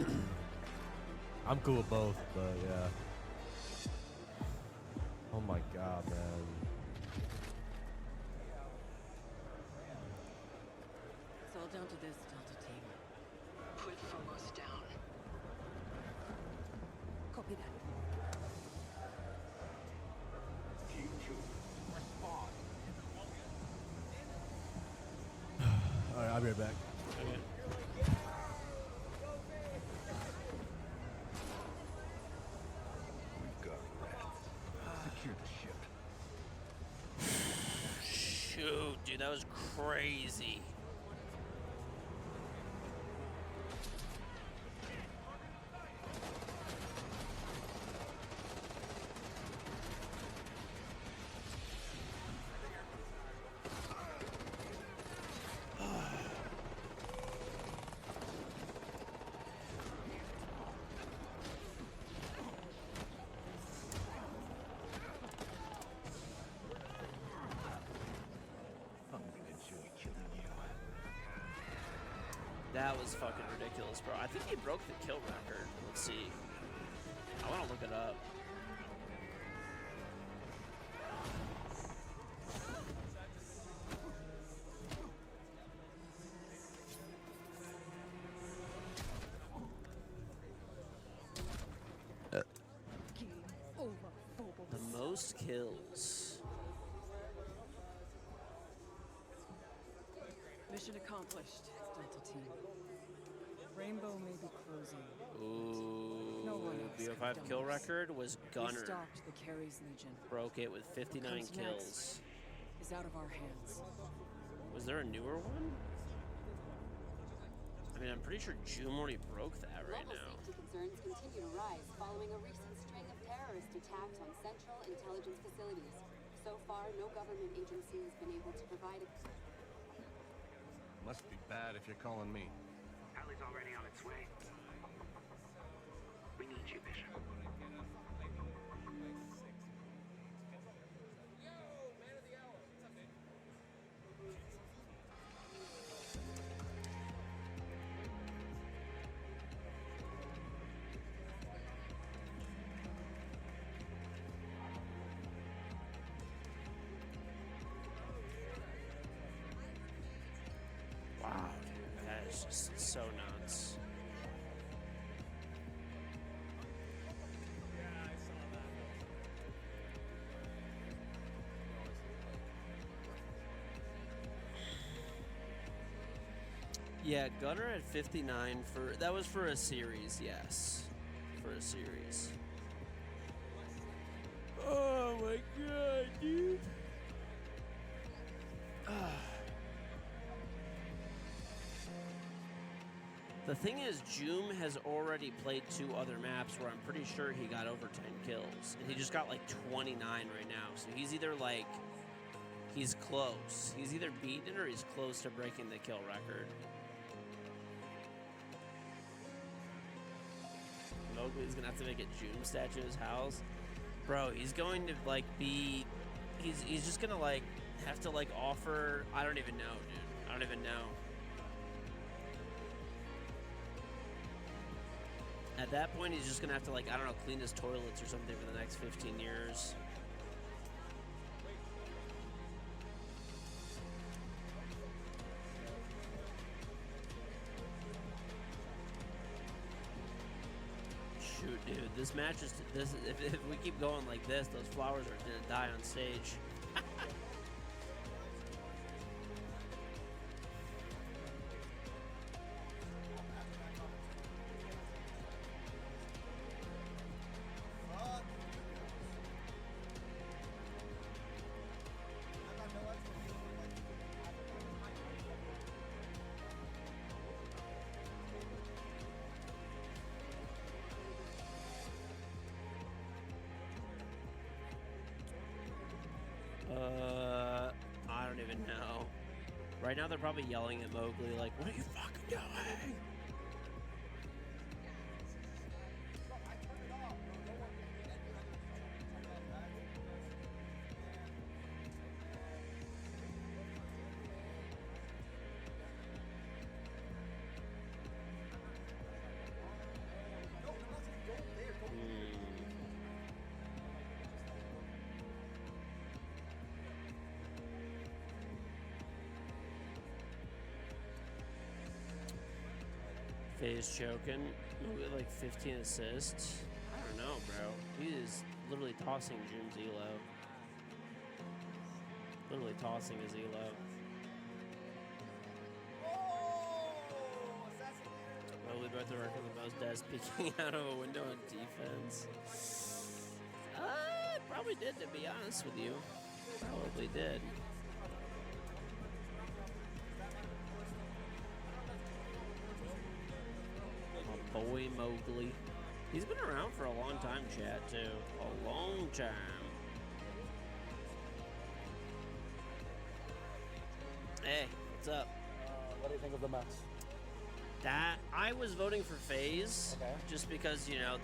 Yeah. I'm cool with both, but yeah. Oh my god, man. It's all down to this, Delta team. Put Phobos down. Copy that. Team 2, respond. Alright, I'll be right back. Okay. Secure the ship. Shoot, dude, that was crazy. That was fucking ridiculous, bro. I think he broke the kill record. Let's see. I want to look it up. The most kills. Mission accomplished, Delta team. Rainbow may be closing. Ooh, No one else could have BO5 done kill this. record was We Gunner. stopped the Carries Legion. Broke it with 59 What comes kills. next is out of our hands. Was there a newer one? I mean, I'm pretty sure June already broke that right Global now. safety concerns continue to rise following a recent string of terrorist attacks on central intelligence facilities. So far, no government agency has been able to provide a... Must be bad if you're calling me. Alley's already on its way. We need you, Bishop. Wow, dude, that is just so nuts. Yeah, Gunner at 59 for that was for a series, yes. For a series. Oh my god, dude. The thing is, Joom has already played 2 other maps where I'm pretty sure he got over 10 kills. And he just got like 29 right now. So he's either like, he's close. He's either beaten it or he's close to breaking the kill record. Mowgli's gonna have to make a Joom statue at his house. Bro, he's going to like be, he's just gonna like have to like offer, I don't even know, dude. I don't even know. At that point, he's just gonna have to, like, I don't know, clean his toilets or something for the next 15 years. Shoot, dude, this match is if we keep going like this, those flowers are gonna die on stage. I don't even know. Right now they're probably yelling at Mowgli like, what are you fucking doing? FaZe choking, maybe like 15 assists. I don't know, bro. He is literally tossing Jim's elo. Literally tossing his elo. Well, we broke the record with most deaths peeking out of a window on defense. Probably did, to be honest with you. Probably did. Boy Mowgli. He's been around for a long time, chat, too. A long time. Hey, what's up? What do you think of the match? That I was voting for FaZe, Okay. just because, you know,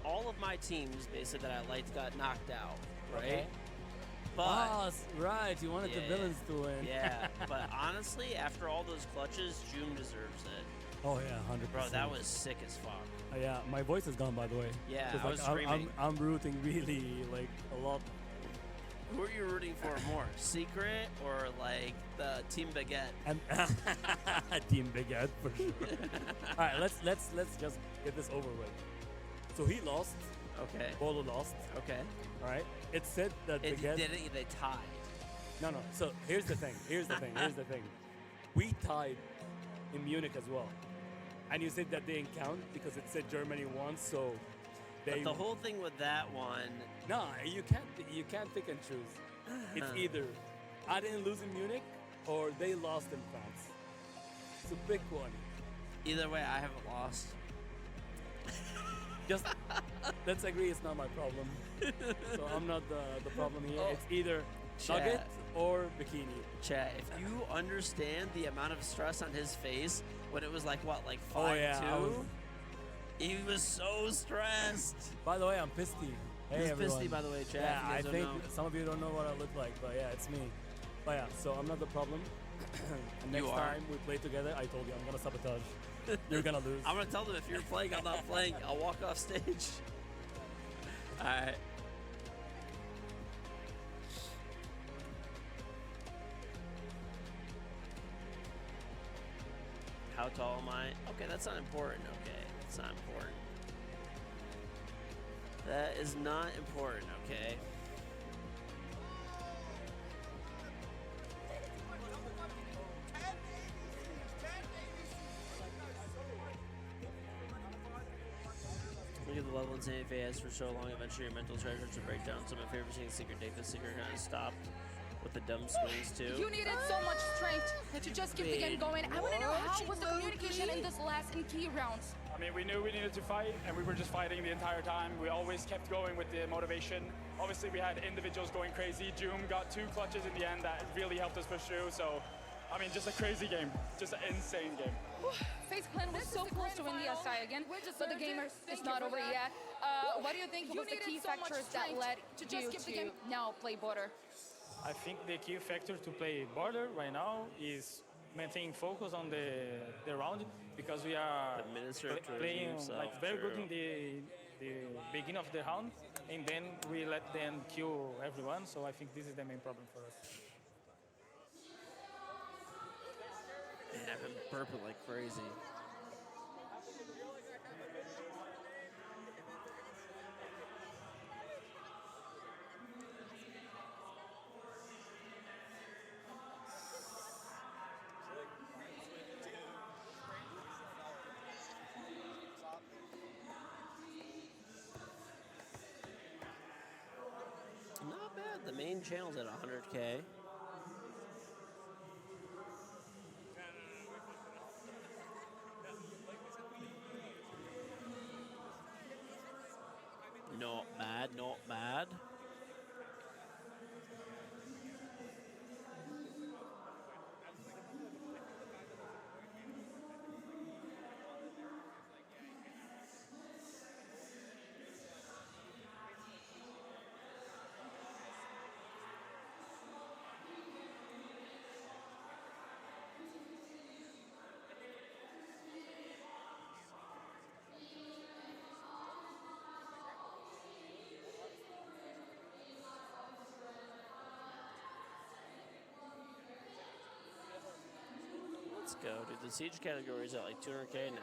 all of my teams, basically, that I liked got knocked out, right? Okay. But right. You wanted the villains to win. yeah, but honestly, after all those clutches, June deserves it. Oh yeah, 100%. Bro, that was sick as fuck. Yeah, my voice is gone, by the way. Yeah, 'Cause, I was screaming. I'm rooting really like a lot. Who are you rooting for more, Secret or like the Team Baguette? And Team Baguette for sure. All right, let's just get this over with. So he lost. Okay. Bolo lost. Okay. All right. It said that It Baguette. didn't. They tied. No. So here's the thing. Here's the thing. We tied in Munich as well. And you said that they didn't count because it said Germany won, so they. But the whole thing with that one. No, you can't pick and choose. It's either I didn't lose in Munich or they lost in France. So pick one. Either way, I haven't lost. Just let's agree it's not my problem. So I'm not the problem here. Oh. It's either Chat. Nugget or Bikini. Chat, if you understand the amount of stress on his face when it was like what, like 5-2? Oh, yeah, He was so stressed. By the way, I'm Pisty. Hey, He's everyone. Pisty, by the way, chat. Yeah, if you I guys don't think know. some of you don't know what I look like, but yeah, it's me. But yeah, so I'm not the problem. And next You are. time we play together, I told you I'm gonna sabotage. You're gonna lose. I'm gonna tell them if you're playing, I'm not playing. I'll walk off stage. All right. How tall am I? Okay, that's not important. Okay, that's not important. That is not important. Okay. Look at the level insanity phase for so long. Eventually, your mental treasure to break down. Some of my favorite seeing Secret Davis Secret kind of stopped with the dumb swings too. You needed so much strength to just keep the game going. I want to know how was the communication in this last and key rounds? I mean, we knew we needed to fight, and we were just fighting the entire time. We always kept going with the motivation. Obviously, we had individuals going crazy. Joom got 2 clutches in the end that really helped us push through. So, I mean, just a crazy game. Just an insane game. FaZe Clan was so close to win the SI again, but the game is not over yet. What do you think was the key factors that led you to now play border? I think the key factor to play border right now is maintaining focus on the round because we are playing like very good in the beginning of the round, and then we let them kill everyone. So I think this is the main problem for us. Man, I've been burping like crazy. Not bad. The main channel's at 100K. Not bad, not bad. Let's go, dude. The Siege category is at like 200K now.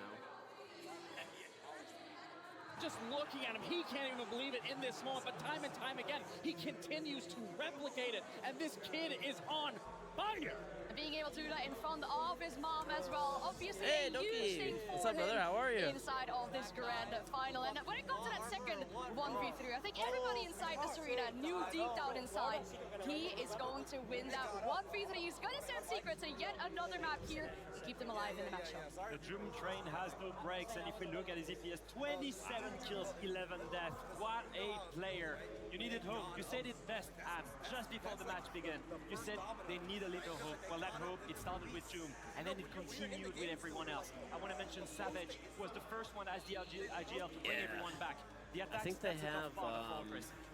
Just looking at him, he can't even believe it in this moment, but time and time again, he continues to replicate it, and this kid is on fire. Being able to do that in front of his mom as well. Obviously, hey, a huge thing for what's up, brother? How are you? inside of this grand final. And when it comes to that second 1v3, I think everybody inside this arena knew deep down inside he is going to win that 1v3. He's going to send Secret to yet another map here to keep them alive in the matchup. The Doom train has no brakes, and if we look at his EPS, 27 kills, 11 deaths. What a player. You needed hope. You said it best, Abs, just before the match began. You said they need a little hope. Well, that hope, it started with Doom, and then it continued with everyone else. I want to mention Savage was the first one as the IGL to bring everyone back. The I think they have.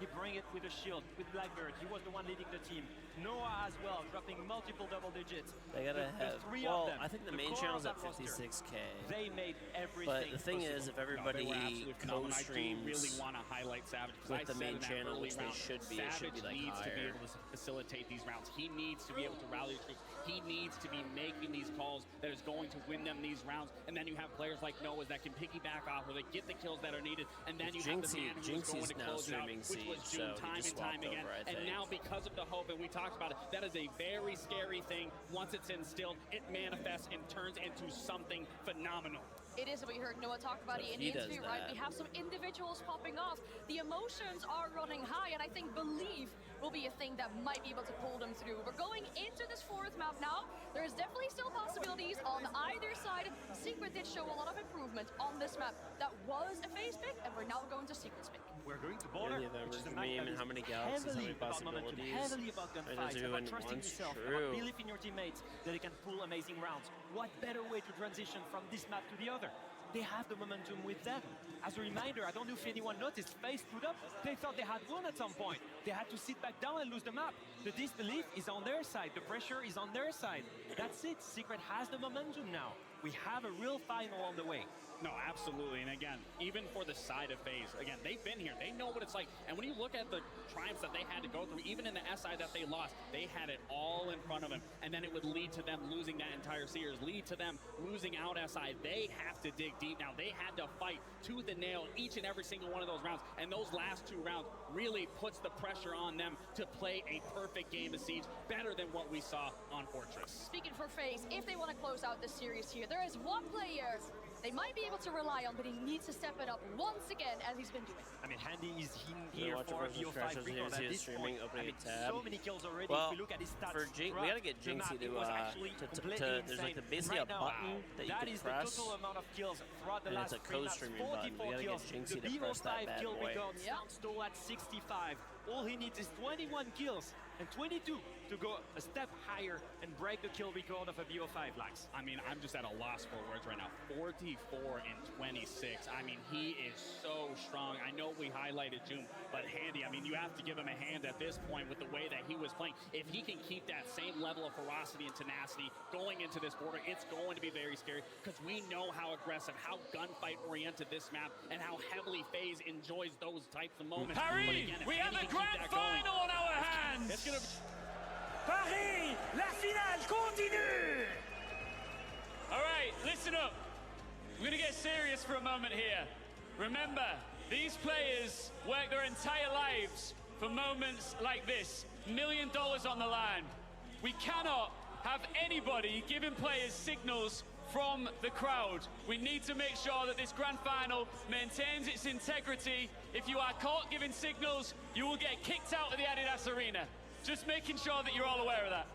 He bring it with a shield, with Blackbird. He was the one leading the team. Noah as well, dropping multiple double digits. They gotta have. Three well, of them, I think the main channel's at 56K. They made everything. But the thing is, if everybody co-streams really want to highlight Savage with the main channel, which they should be, it should be like needs higher. to be able to facilitate these rounds. He needs to be able to rally the troops. He needs to be making these calls that is going to win them these rounds. And then you have players like Noah that can piggyback off, where they get the kills that are needed. And then you have the man who's going to close it out, which was Doom time and time again. And now because of the hope, and we talked about it, that is a very scary thing. Once it's instilled, it manifests and turns into something phenomenal. It is what we heard Noah talk about it in the interview, right? We have some individuals popping off. The emotions are running high, and I think belief will be a thing that might be able to pull them through. We're going into this fourth map now. There's definitely still possibilities on either side. Secret did show a lot of improvement on this map. That was a phase pick, and we're now going to Secret's pick. We're going to border, which is a map and how many galaxies, how many possibilities. Heavily about gunfights, about trusting yourself, about belief in your teammates that they can pull amazing rounds. What better way to transition from this map to the other? They have the momentum with them. As a reminder, I don't know if anyone noticed, FaZe put up, they thought they had won at some point. They had to sit back down and lose the map. The disbelief is on their side. The pressure is on their side. That's it. Secret has the momentum now. We have a real final on the way. No, absolutely. And again, even for the side of FaZe, again, they've been here. They know what it's like. And when you look at the triumphs that they had to go through, even in the SI that they lost, they had it all in front of them. And then it would lead to them losing that entire series, lead to them losing out SI. They have to dig deep now. They had to fight tooth and nail each and every single one of those rounds. And those last two rounds really puts the pressure on them to play a perfect game of Siege, better than what we saw on Fortress. Speaking for FaZe, if they want to close out this series here, there is one player they might be able to rely on, but he needs to step it up once again, as he's been doing. I mean, Handy is here for VO5 record at this point. I mean, so many kills already. Well, if we look at his stats, for we gotta get Jinxie to there's like basically a button that you can press, is the total amount of kills throughout the and last it's a co-streaming button. We gotta get Jinxie to press that bad boy. Kill record stands still at 65. All he needs is 21 kills and 22 to to go a step higher and break the kill record of a BO5, Lax? I mean, I'm just at a loss for words right now. 44 and 26. I mean, he is so strong. I know we highlighted June, but Handy, I mean, you have to give him a hand at this point with the way that he was playing. If he can keep that same level of ferocity and tenacity going into this border, it's going to be very scary because we know how aggressive, how gunfight-oriented this map, and how heavily FaZe enjoys those types of moments. Paris, again, we have a grand final on our hands. It's gonna Paris, la finale continue. All right, listen up. We're going to get serious for a moment here. Remember, these players work their entire lives for moments like this. $1 million on the line. We cannot have anybody giving players signals from the crowd. We need to make sure that this grand final maintains its integrity. If you are caught giving signals, you will get kicked out of the Adidas Arena. Just making sure that you're all aware of that.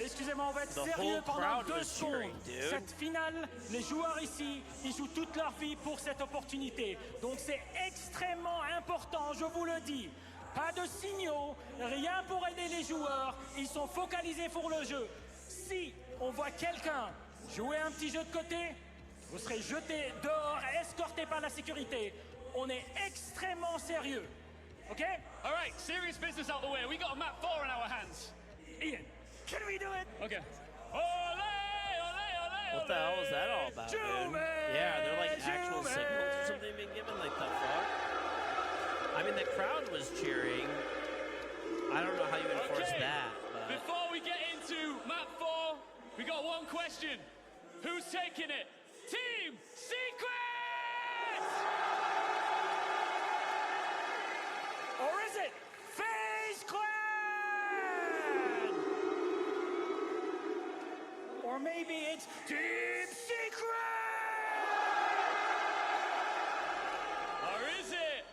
Excusez-moi, on va être sérieux pendant 2 secondes. Cette finale, les joueurs ici, ils jouent toute leur vie pour cette opportunité. Donc c'est extrêmement important, je vous le dis. Pas de signaux, rien pour aider les joueurs. Ils sont focalisés pour le jeu. Si on voit quelqu'un jouer un petit jeu de côté, vous serez jeté dehors, escorté par la sécurité. On est extrêmement sérieux. Okay? All right, serious business out the way. We got a map 4 in our hands. Ian, can we do it? Okay. Ole, ole, ole, What the hell is that all about, dude? Yeah, they're like actual signals or something being given? Like the fuck? I mean, the crowd was cheering. I don't know how you enforce that. But... Before we get into map 4, we got one question. Who's taking it? Team Secret! Or is it FaZe Clan? Or maybe it's Team Secret? Or is it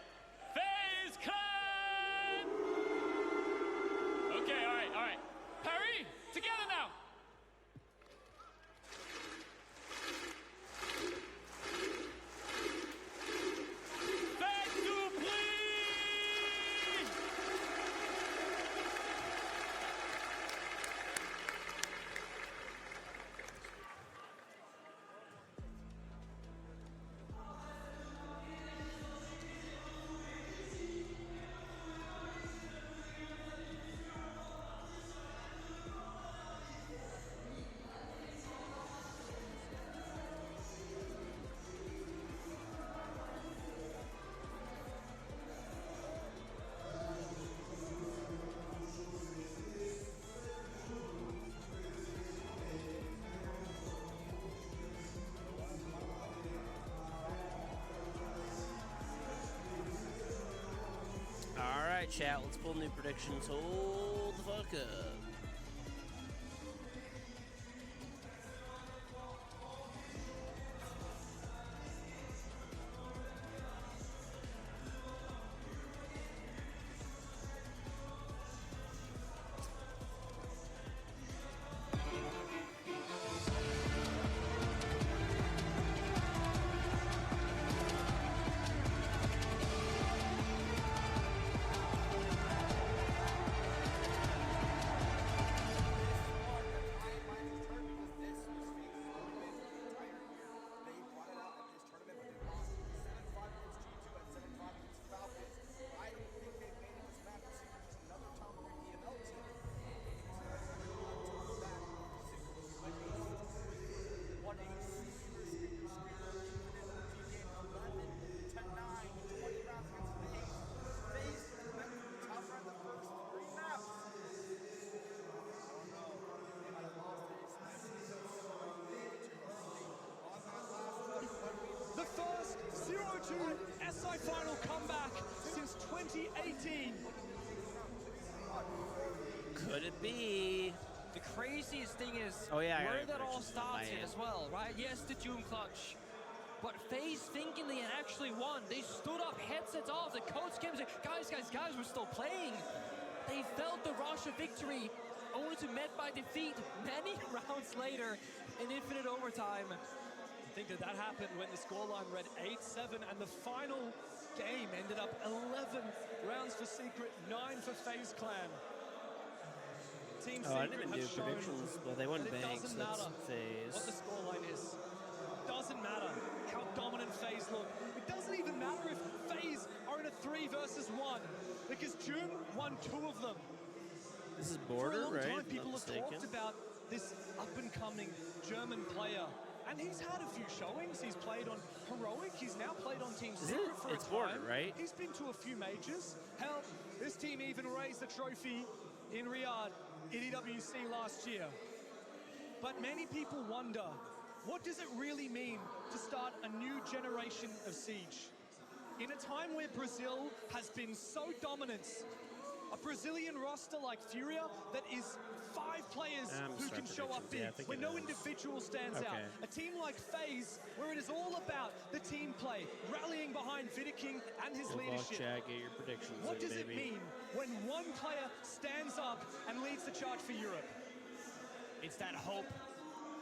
FaZe Clan? Okay, all right. Paris, together now. All right, chat, let's pull new predictions. Hold the fuck up. The first 0-2 SI final comeback since 2018. Could it be? The craziest thing is where that all started as well, right? Yes, the Doom clutch. But FaZe thinking they had actually won. They stood up, headsets off. The coach came and said, guys, we're still playing. They felt the rush of victory, only to met by defeat many rounds later in infinite overtime. I think that happened when the scoreline read 8-7 and the final game ended up 11 rounds for Secret, 9 for FaZe Clan. Team Oh, I Secret didn't even have do shown predictions. Well, they won that it banks. doesn't That's matter phase. what the scoreline is. Doesn't matter how dominant FaZe look. It doesn't even matter if FaZe are in a 3 versus 1 because June won 2 of them. This is For a Border, long right? time, If I'm people not have mistaken. talked about this up-and-coming German player. And he's had a few showings. He's played on Heroic. He's now played on Team Is Secret it? for It's a Border, time. right? He's been to a few majors. Hell, this team even raised the trophy in Riyadh in EWC last year. But many people wonder, what does it really mean to start a new generation of Siege? In a time where Brazil has been so dominant, a Brazilian roster like Furia that is 5 players who can show up big, where no individual stands out. A team like FaZe, where it is all about the team play, rallying behind Vidiking and his leadership. Chat, get your predictions. What does it mean when one player stands up and leads the charge for Europe? It's that hope.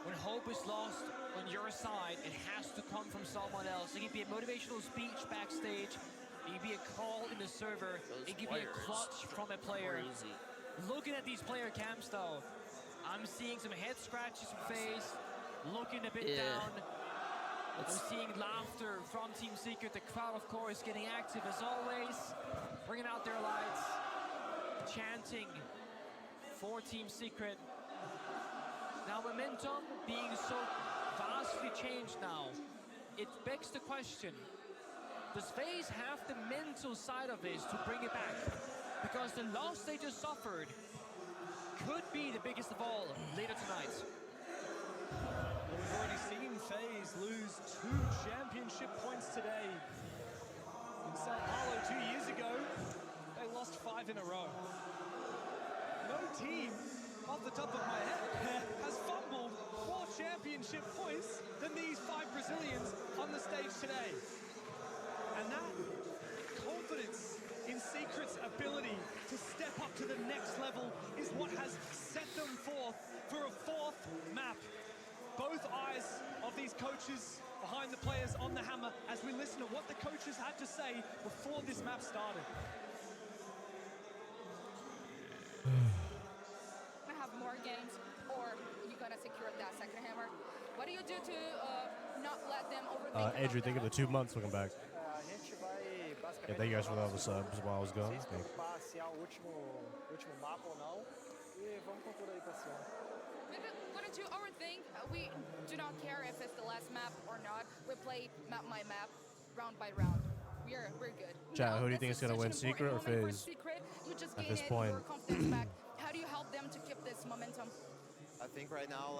When hope is lost on your side, it has to come from someone else. It could be a motivational speech backstage. It could be a call in the server. It could be a clutch from a player. Crazy. Looking at these player camps, though, I'm seeing some head scratches from FaZe, looking a bit down. I'm seeing laughter from Team Secret. The crowd, of course, getting active as always, bringing out their lights, chanting for Team Secret. Now, momentum being so vastly changed now, it begs the question, does FaZe have the mental side of this to bring it back? Because the loss they just suffered could be the biggest of all later tonight. Well, we've already seen FaZe lose 2 championship points today. In Sao Paulo 2 years ago, they lost 5 in a row. No team, off the top of my head, has fumbled more championship points than these 5 Brazilians on the stage today. And that confidence in Secret's ability to step up to the next level is what has set them forth for a 4th map. Both eyes of these coaches behind the players on the hammer as we listen to what the coaches had to say before this map started. Gonna have more games, or you're gonna secure that second hammer. What do you do to not let them overthink? Adrian, thank you for the 2 months. Welcome back. Yeah, thank you guys for all the subs while I was gone. Thank you. We're gonna do our thing. We do not care if it's the last map or not. We play map by map, round by round. We're good. Chat, who do you think is gonna win, Secret or FaZe? Secret, you just At gain this point? your confidence back. How do you help them to keep this momentum? I think right now,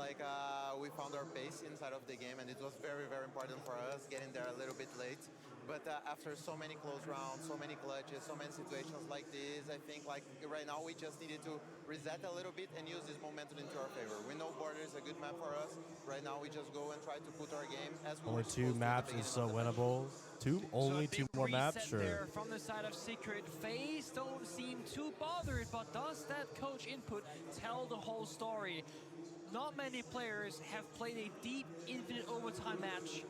we found our pace inside of the game, and it was very, very important for us getting there a little bit late. But after so many close rounds, so many clutches, so many situations like this, I think right now we just needed to reset a little bit and use this momentum into our favor. We know Border is a good map for us. Right now we just go and try to put our game as we Only were 2 maps is so winnable. Only 2 more maps? Sure. There from the side of Secret. FaZe don't seem too bothered, but does that coach input tell the whole story? Not many players have played a deep infinite overtime match.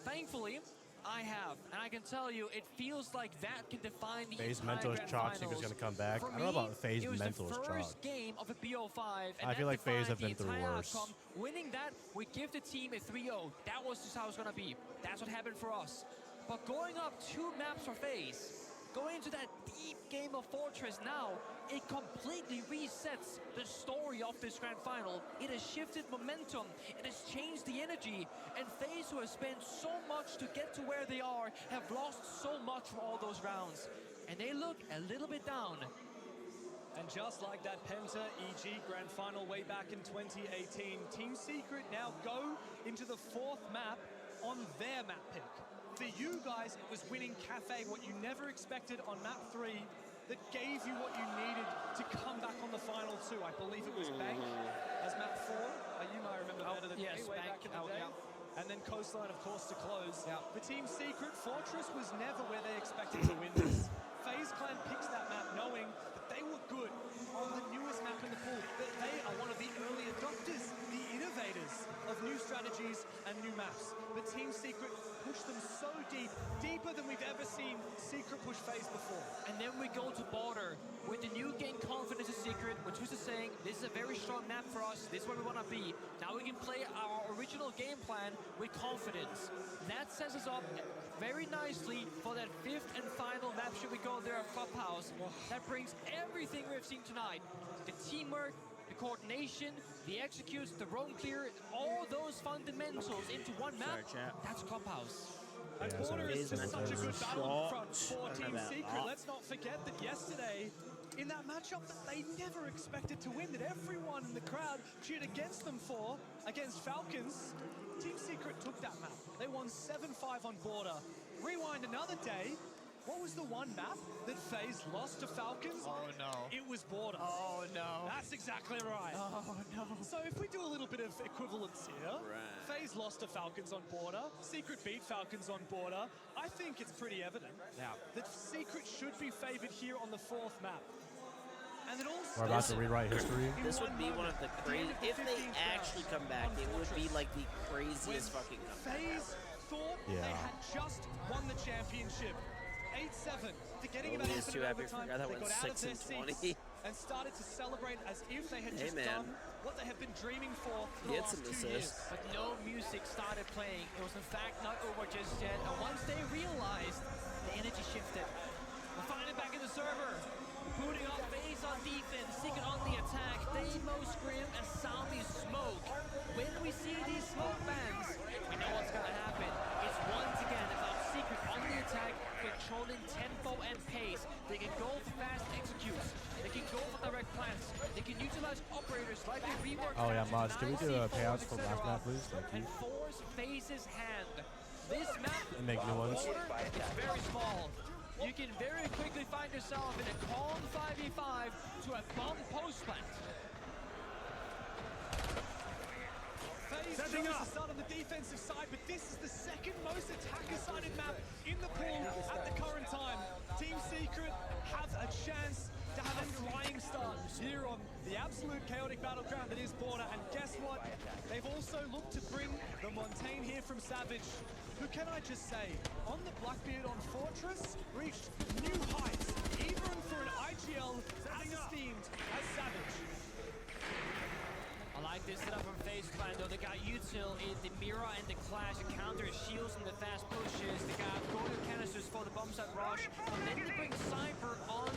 Thankfully, I have, and I can tell you, it feels like that can define the FaZe entire mental is grand chalk. finals. Secret's gonna come back. For I don't know about FaZe it was mental is the chalk. first game of a BO5, and I feel that like FaZe have defined been the through entire worse. outcome. Winning that, we give the team a 3-0. That was just how it's gonna be. That's what happened for us. But going up 2 maps for FaZe, going into that deep game of Fortress now, it completely resets the story of this grand final. It has shifted momentum, it has changed the energy, and FaZe, who has spent so much to get to where they are, have lost so much for all those rounds. And they look a little bit down. And just like that Penta EG Grand Final way back in 2018, Team Secret now go into the 4th map on their map pick. For you guys, it was winning Cafe, what you never expected on map 3, that gave you what you needed to come back on the final 2. I believe it was Bank as map 4. You might remember better than me way back in the day. And then Coastline, of course, to close. For Team Secret, Fortress was never where they expected to win this. FaZe Clan picks that map knowing that they were good on the newest map in the pool, that they are one of the early adopters, the innovators of new strategies and new maps. maps, but Team Secret pushed them so deep, deeper than we've ever seen Secret push phase before. And then we go to border with the new gain confidence of Secret, which was saying, this is a very strong map for us, this is where we want to be. Now we can play our original game plan with confidence. That sets us up very nicely for that 5th and final map should we go there at Clubhouse. That brings everything we've seen tonight. The teamwork, the coordination, the executes, the roam clear, all those fundamentals into one map. That's Clubhouse. And Yeah, border is just such a good battlefront for Team about Secret. that. Let's not forget that yesterday, in that matchup that they never expected to win, that everyone in the crowd cheered against them for, against Falcons, Team Secret took that map. They won 7-5 on border. Rewind another day. What was the one map that FaZe lost to Falcons? Oh no. It was border. Oh no. That's exactly right. Oh no. So if we do a little bit of equivalence here, FaZe lost to Falcons on border, Secret beat Falcons on border. I think it's pretty evident that Secret should be favored here on the 4th map. And it all We're about to rewrite history. This would be one of the crazy. If they actually come back, it would be like the craziest fucking comeback. FaZe thought they had just won the championship. 8-7. To getting about is too infinite happy. overtime, Forgot that they went got out of 6 their and seats 20. and started to celebrate as if they had just man. done what they have been dreaming for the Get last some 2 assists. years. But no music started playing. It was in fact not over just yet. And once they realized, the energy shifted. We're finally back in the server. Booting up FaZe on defense, Secret on the attack. Damo, Scrim, and Zombie smoke. When we see these smoke bands, we know what's gonna happen. It's once again about Secret on the attack, controlling tempo and pace. They can go for fast executes. They can go for direct plans. They can utilize operators like they reworked. Oh yeah, Mods, can we do payouts for last map, please? Thank you. And force FaZe's hand. This map And make new ones. is very small. You can very quickly find yourself in a calm 5v5 to a bomb post plant. FaZe chose to start on the defensive side, but this is the second most attacker-sided map in the pool at the current time. Team Secret have a chance to have a flying start here on the absolute chaotic battleground that is border. And guess what? They've also looked to bring the Montaigne here from Savage, who, can I just say, on the Blackbeard on Fortress, reached new heights, even for an IGL as esteemed as Savage. I like this setup from FaZe Clan though. They got Util in the Mira and the Clash, the counter shields and the fast pushes. They got Golden Canisters for the bomb site rush. And then they bring Cypher on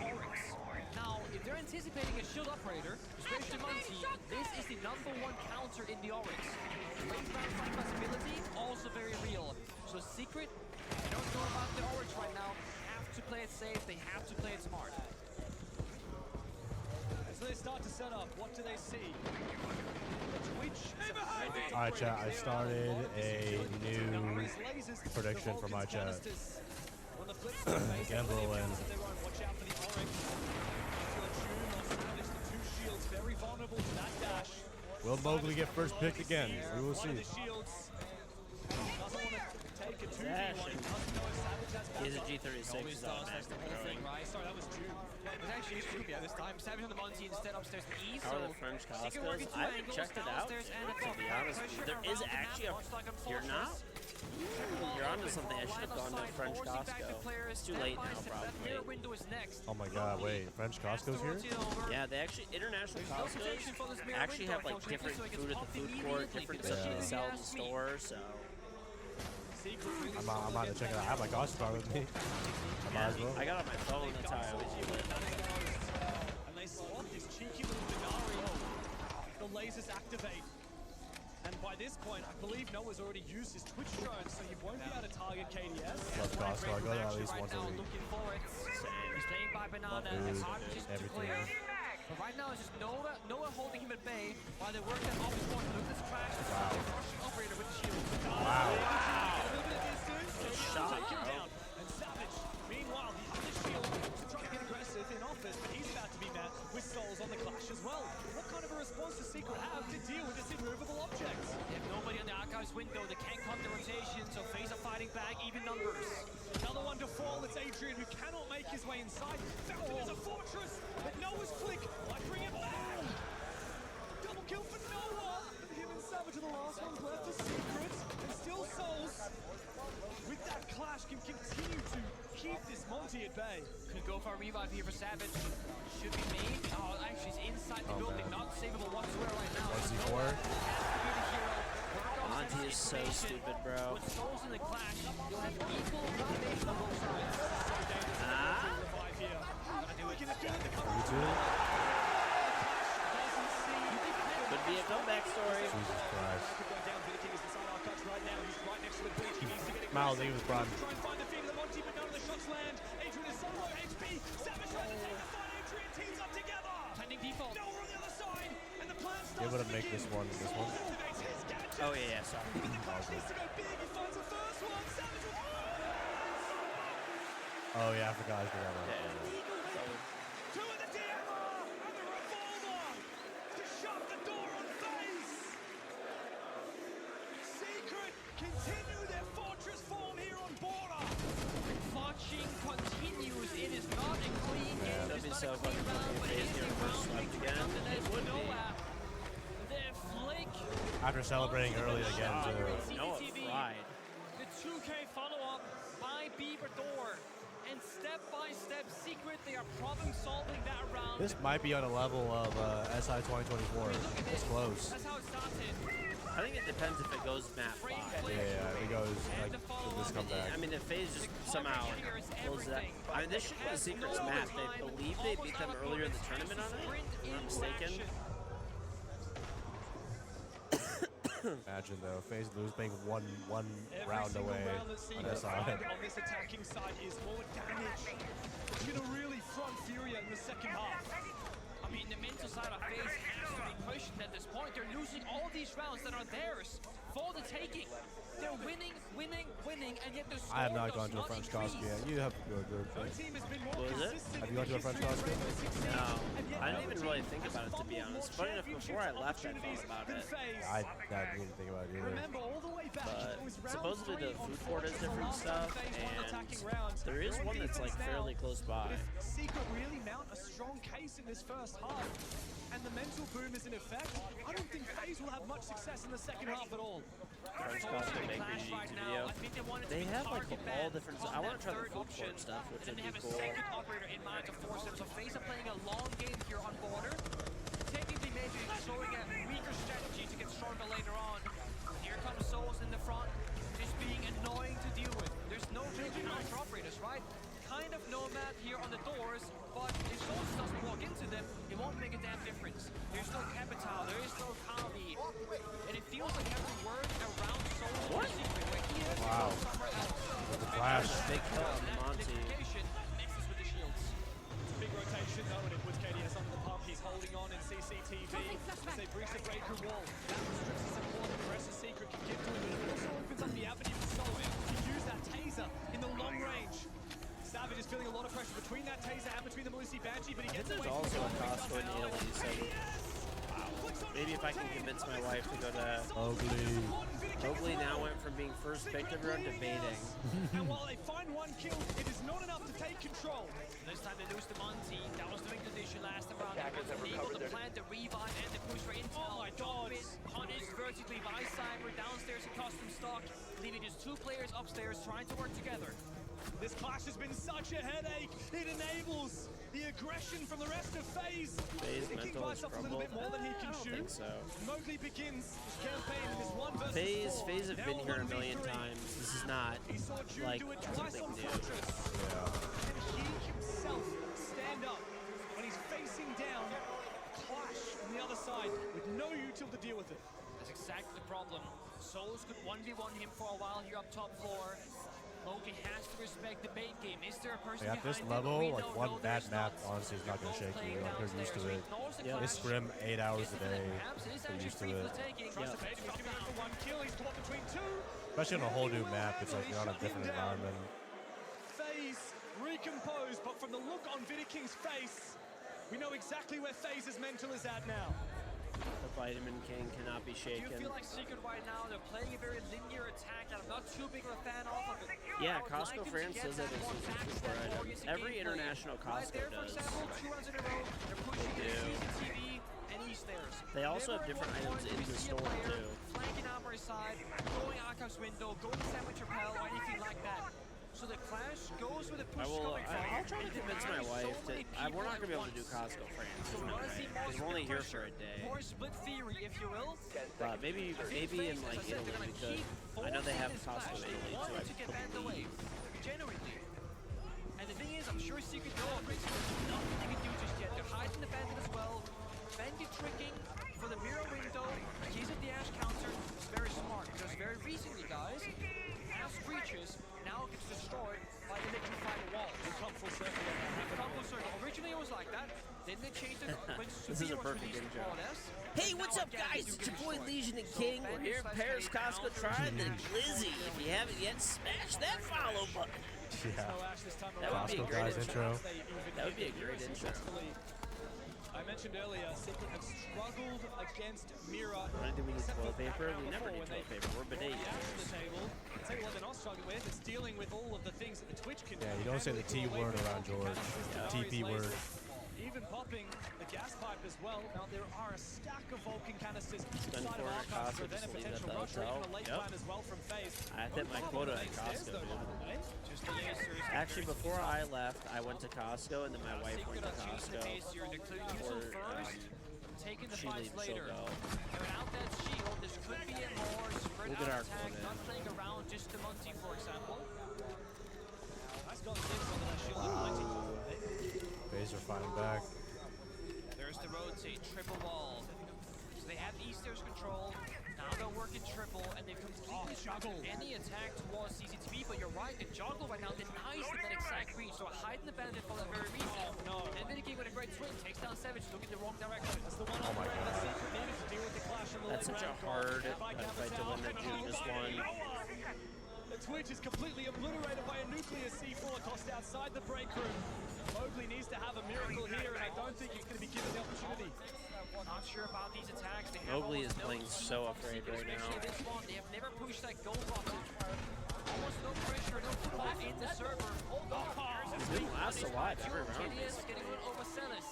the Oryx. Now, if they're anticipating a shield operator, especially Monty, this is the #1 counter in the Oryx. Late round fight possibility, also very real. So Secret, they don't know about the Oryx right now. Have to play it safe, they have to play it smart. As they start to set up, what do they see? Alright, chat, I started a new prediction for my chat. Gamble and Watch out for the Oryx. The two shields very vulnerable to that dash. will Mowgli get first pick again? We will see. He's a G36. Always does, that's the whole thing, right? Sorry, that was June. It was actually Jumia this time. Savage on the Monty instead upstairs to E. How are the French Costco's? I haven't checked it out, to be honest with you. There is actually a... You're not... You're onto something. I should have gone to French Costco. It's too late now, probably. Oh my god, wait, French Costco's here? Yeah, they actually... International Costco's actually have, like, different food at the food court, different stuff they sell in the store, so... I'm out to check it out. I have my Costco card with me. I might as well. I got it on my phone, that's how I always use it. And they spot this cheeky little Minari. The lasers activate. And by this point, I believe Noah's already used his Twitch drone, so you won't be able to target KDS. Love Costco. I go there at least once a week. Looking for it. He's playing by Banana. It's hard to just clear. But right now it's just Noah holding him at bay while they work that office point. Look at this crash. Wow. Rushing operator with the shield. Wow. A little bit of distance. Shot, Take him bro. down. And Savage, meanwhile, the other shield is trying to get aggressive in office, but he's about to be met with souls on the clash as well. What kind of a response does Secret have to deal with this immovable object? They have nobody on the archives window. They can't cut the rotation, so FaZe are fighting back, even numbers. Another one to fall. It's Adrian who cannot make his way inside. Falcon is a fortress, but Noah's flick might bring it back. Double kill for Noah. But him and Savage are the last ones left for Secret. Multi at bay. Could go for a revive here for Savage. Should be made. Oh, actually, he's inside the building. Man. Not savable whatsoever right now. SC4. Monty is so stupid, bro. With Souls in the clash, you'll have equal domination on both sides. Ah. Could be a comeback story. Jesus Christ. Miles, he was run. Be able to make this one. Oh yeah, sorry. Oh yeah, I forgot I did that one. Continue their fortress form here on border. Clutching continues. It is not a clean game. That'd be so fucking funny if they here first swept again. It would be. After celebrating early again, too. Noah fried. The 2K follow-up by Beaver Door. And step by step, Secret, they are problem solving that round. This might be on a level of SI 2024. It's close. That's how it started. I think it depends if it goes map 5. Yeah, if it goes, like, if this comes back. I mean, if FaZe just somehow closes that. I mean, this should be Secret's map. They believe they beat them earlier in the tournament on it, if I'm not mistaken. Imagine though, FaZe lose being one round away on that side. On this attacking side is more damage. It's gonna really front Furia in the second half. I mean, the mental side of FaZe has to be questioned at this point. They're losing all these rounds that are theirs for the taking. They're winning, and yet the score I have not gone does to a French Cosque yet. You have to go to What was it? Have you gone to a French Cosque? No. I didn't even really think about it, to be honest. Funny enough, before I left, I thought about it. I didn't even think about it either. But supposedly the food court has different stuff, and there is one that's like fairly close by. Secret really mount a strong case in this first half, and the mental boom is in effect. I don't think FaZe will have much success in the second half at all. French Cosque Bakery video. They have like all different. I want to try the food court stuff, which would They be have a cool. second operator in mind to force them. So FaZe are playing a long game here on border. Technically, maybe showing a weaker strategy to get stronger later on. Here comes Souls in the front, just being annoying to deal with. There's no real counter operators, right? Kind of nomad here on the doors, but if Souls doesn't walk into them, it won't make a damn difference. There's no Capital, there is no Kali, and it feels like every word around Souls is secret, where he is Wow. somewhere else. The flash. Big kill on Monty. Mixes with the shields. It's a big rotation though, and it puts KDS under the pump. He's holding on in CCTV as they breach the breaker wall. That restricts the support that the rest of Secret can give to him, but it also opens up the avenue for Soul to use that taser in the long range. Savage is feeling a lot of pressure between that taser and between the Malusi Banshee, but he gets There's away also from a Costco in Italy, so maybe if I can convince my wife to go to Oakley now went from being first picked everyone to baiting. And while they find one kill, it is not enough to take control. This time they lose to Monty. That was the big decision last round. They was able to plant the revive and the push for intel. Oh my God. Punished vertically by Cyber downstairs in custom stock, leaving just two players upstairs trying to work together. This clash has been such a headache. It enables the aggression from the rest of FaZe. FaZe Thinking mental by is himself a little bit more than he can I don't shoot. think so. Mowgli begins his campaign in his 1 versus 4. FaZe have been Now here a 1v3. million times. This is not He saw June like do it twice something on new. Fortress. And he himself stand up when he's facing down a clash on the other side with no util to deal with it. That's exactly the problem. Souls could 1v1 him for a while here up top floor. Mowgli has to respect the bait game. Is there a person At this behind him? level, We like don't one know. bad There's map not. honestly is not going to shake you. Like, they're used to it. Yep. They scrim 8 hours a day. They're used to it. Tries to bait him, he's giving him for one kill. He's caught between two. Especially on a whole new map, it's like you're on a different environment. FaZe recomposed, but from the look on Vidiking's face, we know exactly where FaZe's mental is at now. The Vitamin King cannot be Do shaken. you feel like Secret right now, they're playing a very linear attack that I'm not too big of a fan of it. Yeah, I would Costco like them to France get says that that it's more a back super step item. oriented Every gameplay. international Right Costco there, for does. example, 2 runs in a row, they're pushing They their do. CCTV and E-stairs. They also have Never at different one items point in do we the see a store, player too. flanking armory side, going Archive's window, going sandwich repel or anything like that. So the Clash goes with a push I'll coming from. try to convince my wife that we're not gonna be able to do Costco France. So we want to see more Because we're only here for a pressure, day. more split theory, if you will. But maybe in like Italy we could. I know they have Costco in Italy, so I to get back the could wave. Genuinely. And the thing is, I'm sure Secret know already there's nothing they can do just yet. They're hiding the Bandit as well. Bandit tricking for the mirror window. In case of the Ash counter, it's very smart because very recently, guys, Ash breaches now gets destroyed by electrifying walls. They come full circle. Originally it was like that. Then they changed it when This is a perfect intro. Hey, what's up, guys? It's your boy Legion and King. We're here at Paris Costco trying the Glizzy. If you haven't yet, smash that follow button. Yeah. That would be a Costco great guys intro. That would be a great intro. I mentioned earlier, Secret have struggled against Mira. Why do we need toilet paper? We never need toilet paper. We're bidet Down to users. the table. I'll tell you what they're not struggling with. It's dealing with all of the things that the Twitch can do. Yeah, you don't say the T word around George. The TP word. Even popping the gas pipe as well. Now there are a stack of Vulcan canisters Spend inside of 400 Archives Costco for then a just to leave it at potential the rush or even a hotel. late Yep. plan as well from FaZe. I hit my quota at Costco, dude. Actually, before I left, I went to Costco, and then my wife went to Costco. Or taking the she fights leaves, later. she'll go. Without that shield, this could be a more spread We'll get out our attack, quota not in. playing around just the Monty, for example. Nice got six on that shield. FaZe are fighting back. There's the rotate, triple wall. So they have Easter's control. Now they're working triple, and they've completely shuttled any attack towards CCTV, but you're right, the juggle right now denies them that exact reach, so hiding the bandit for that very reason. And Mitigate with a great swing, takes down Savage, looking the wrong direction. That's the one Oh my god. to deal with the clash in the That's such a hard fight to win that June just won. The Twitch is completely obliterated by a nuclear C4 tossed outside the break room. Mowgli needs to have a miracle here, and I don't think he's going to be given the opportunity. Not sure about these attacks. They have Mowgli is almost no playing so team afraid secrets, right now. especially this one. They have never pushed that goal button. Almost no pressure, no football in the server. He's been last alive every round. KDS getting one over Celis.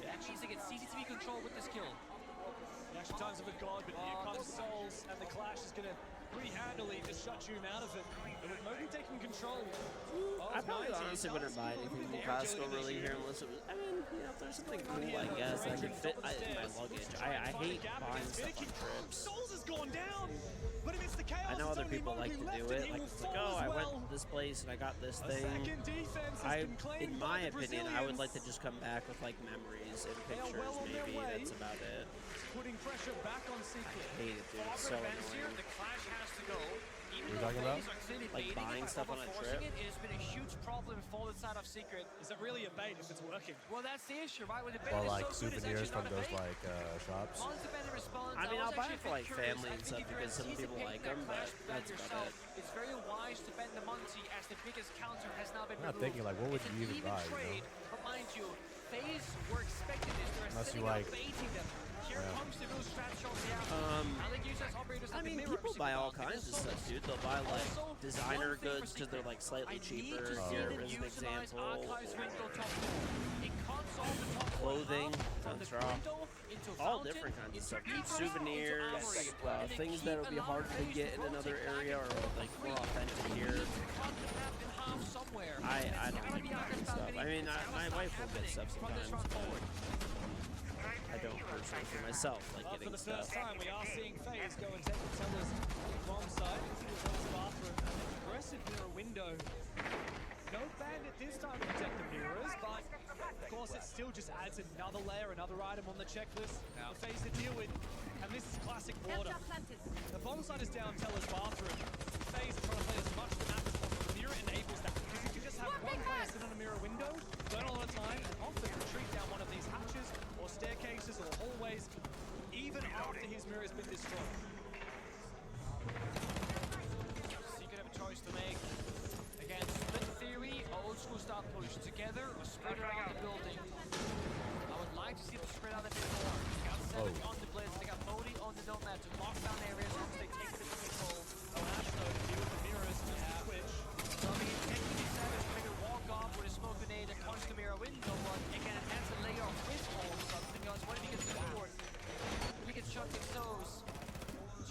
Actually, to get CCTV control with this kill. The action times have been gone, but here comes Souls, and the clash is going to pretty handily just shut you out of it. And with Mowgli taking control, I probably honestly wouldn't buy anything from Costco really here unless it was. I mean, you know, if there's something cool, I guess that could fit in my luggage. I hate buying stuff on trips. Souls has gone down, but amidst the chaos, I know other people like to do it. Like, it's like, oh, I went to this place and I got this thing. In my opinion, I would like to just come back with like memories and pictures. Maybe that's about it. Putting pressure back on Secret. I hate it, dude. It's so annoying. The clash has to go. Even What are you talking about? Like buying stuff on a trip? It has been a huge problem for the side of Secret. Is it really a bait if it's working? Well, that's the issue, right? When the bait Or is like so good, it's souvenirs actually from not a those bait. like shops. Once the bandit responds, I mean, was I'll buy it actually for a like bit curious. family I and think stuff if you're because some people anticipating like that them, but clash plan that's about yourself, it. it's very wise to bend the Monty as the biggest counter has now been I'm not removed. thinking, like, what would It's you an even buy, you know? trade, but mind you, FaZe were expecting this. They're Unless you setting up, like- baiting them. Here Yeah. comes the real strat shot out. I mean, people buy all kinds of stuff, dude. They'll buy like designer goods because they're like slightly cheaper. Here is an example. Clothing, all different kinds of stuff. Dude. Souvenirs, things that would be hard to get in another area or like more authentic here. I don't like buying stuff. I mean, my wife will get stuff sometimes. I don't personally for myself like getting For the stuff. first time, we are seeing FaZe go and take the Teller's bomb site into the bathroom. Aggressive mirror window. No bandit this time to protect the mirrors, but of course it still just adds another layer, another item on the checklist for FaZe to deal with. And this is classic border. The bomb site is down Teller's bathroom. FaZe are trying to play as much of the map as possible. The mirror enables that because if you just have one player sit on a mirror window, burn a lot of time, and often retreat down one of these hatches or staircases or hallways, even after his mirror has been destroyed. So you could have a choice to make. Again, split theory, old school start push together or spread around the building. I would like to see them spread out a bit more. They got Savage on the blitz, they got Bodhi on the nomad to lock down areas once they take the control. Ash though to deal with the mirrors and Twitch. So I mean, technically Savage could maybe walk off with a smoke grenade and punch the mirror window, but again, it adds a layer of risk or something else. What if he gets forward? He gets shot in toes.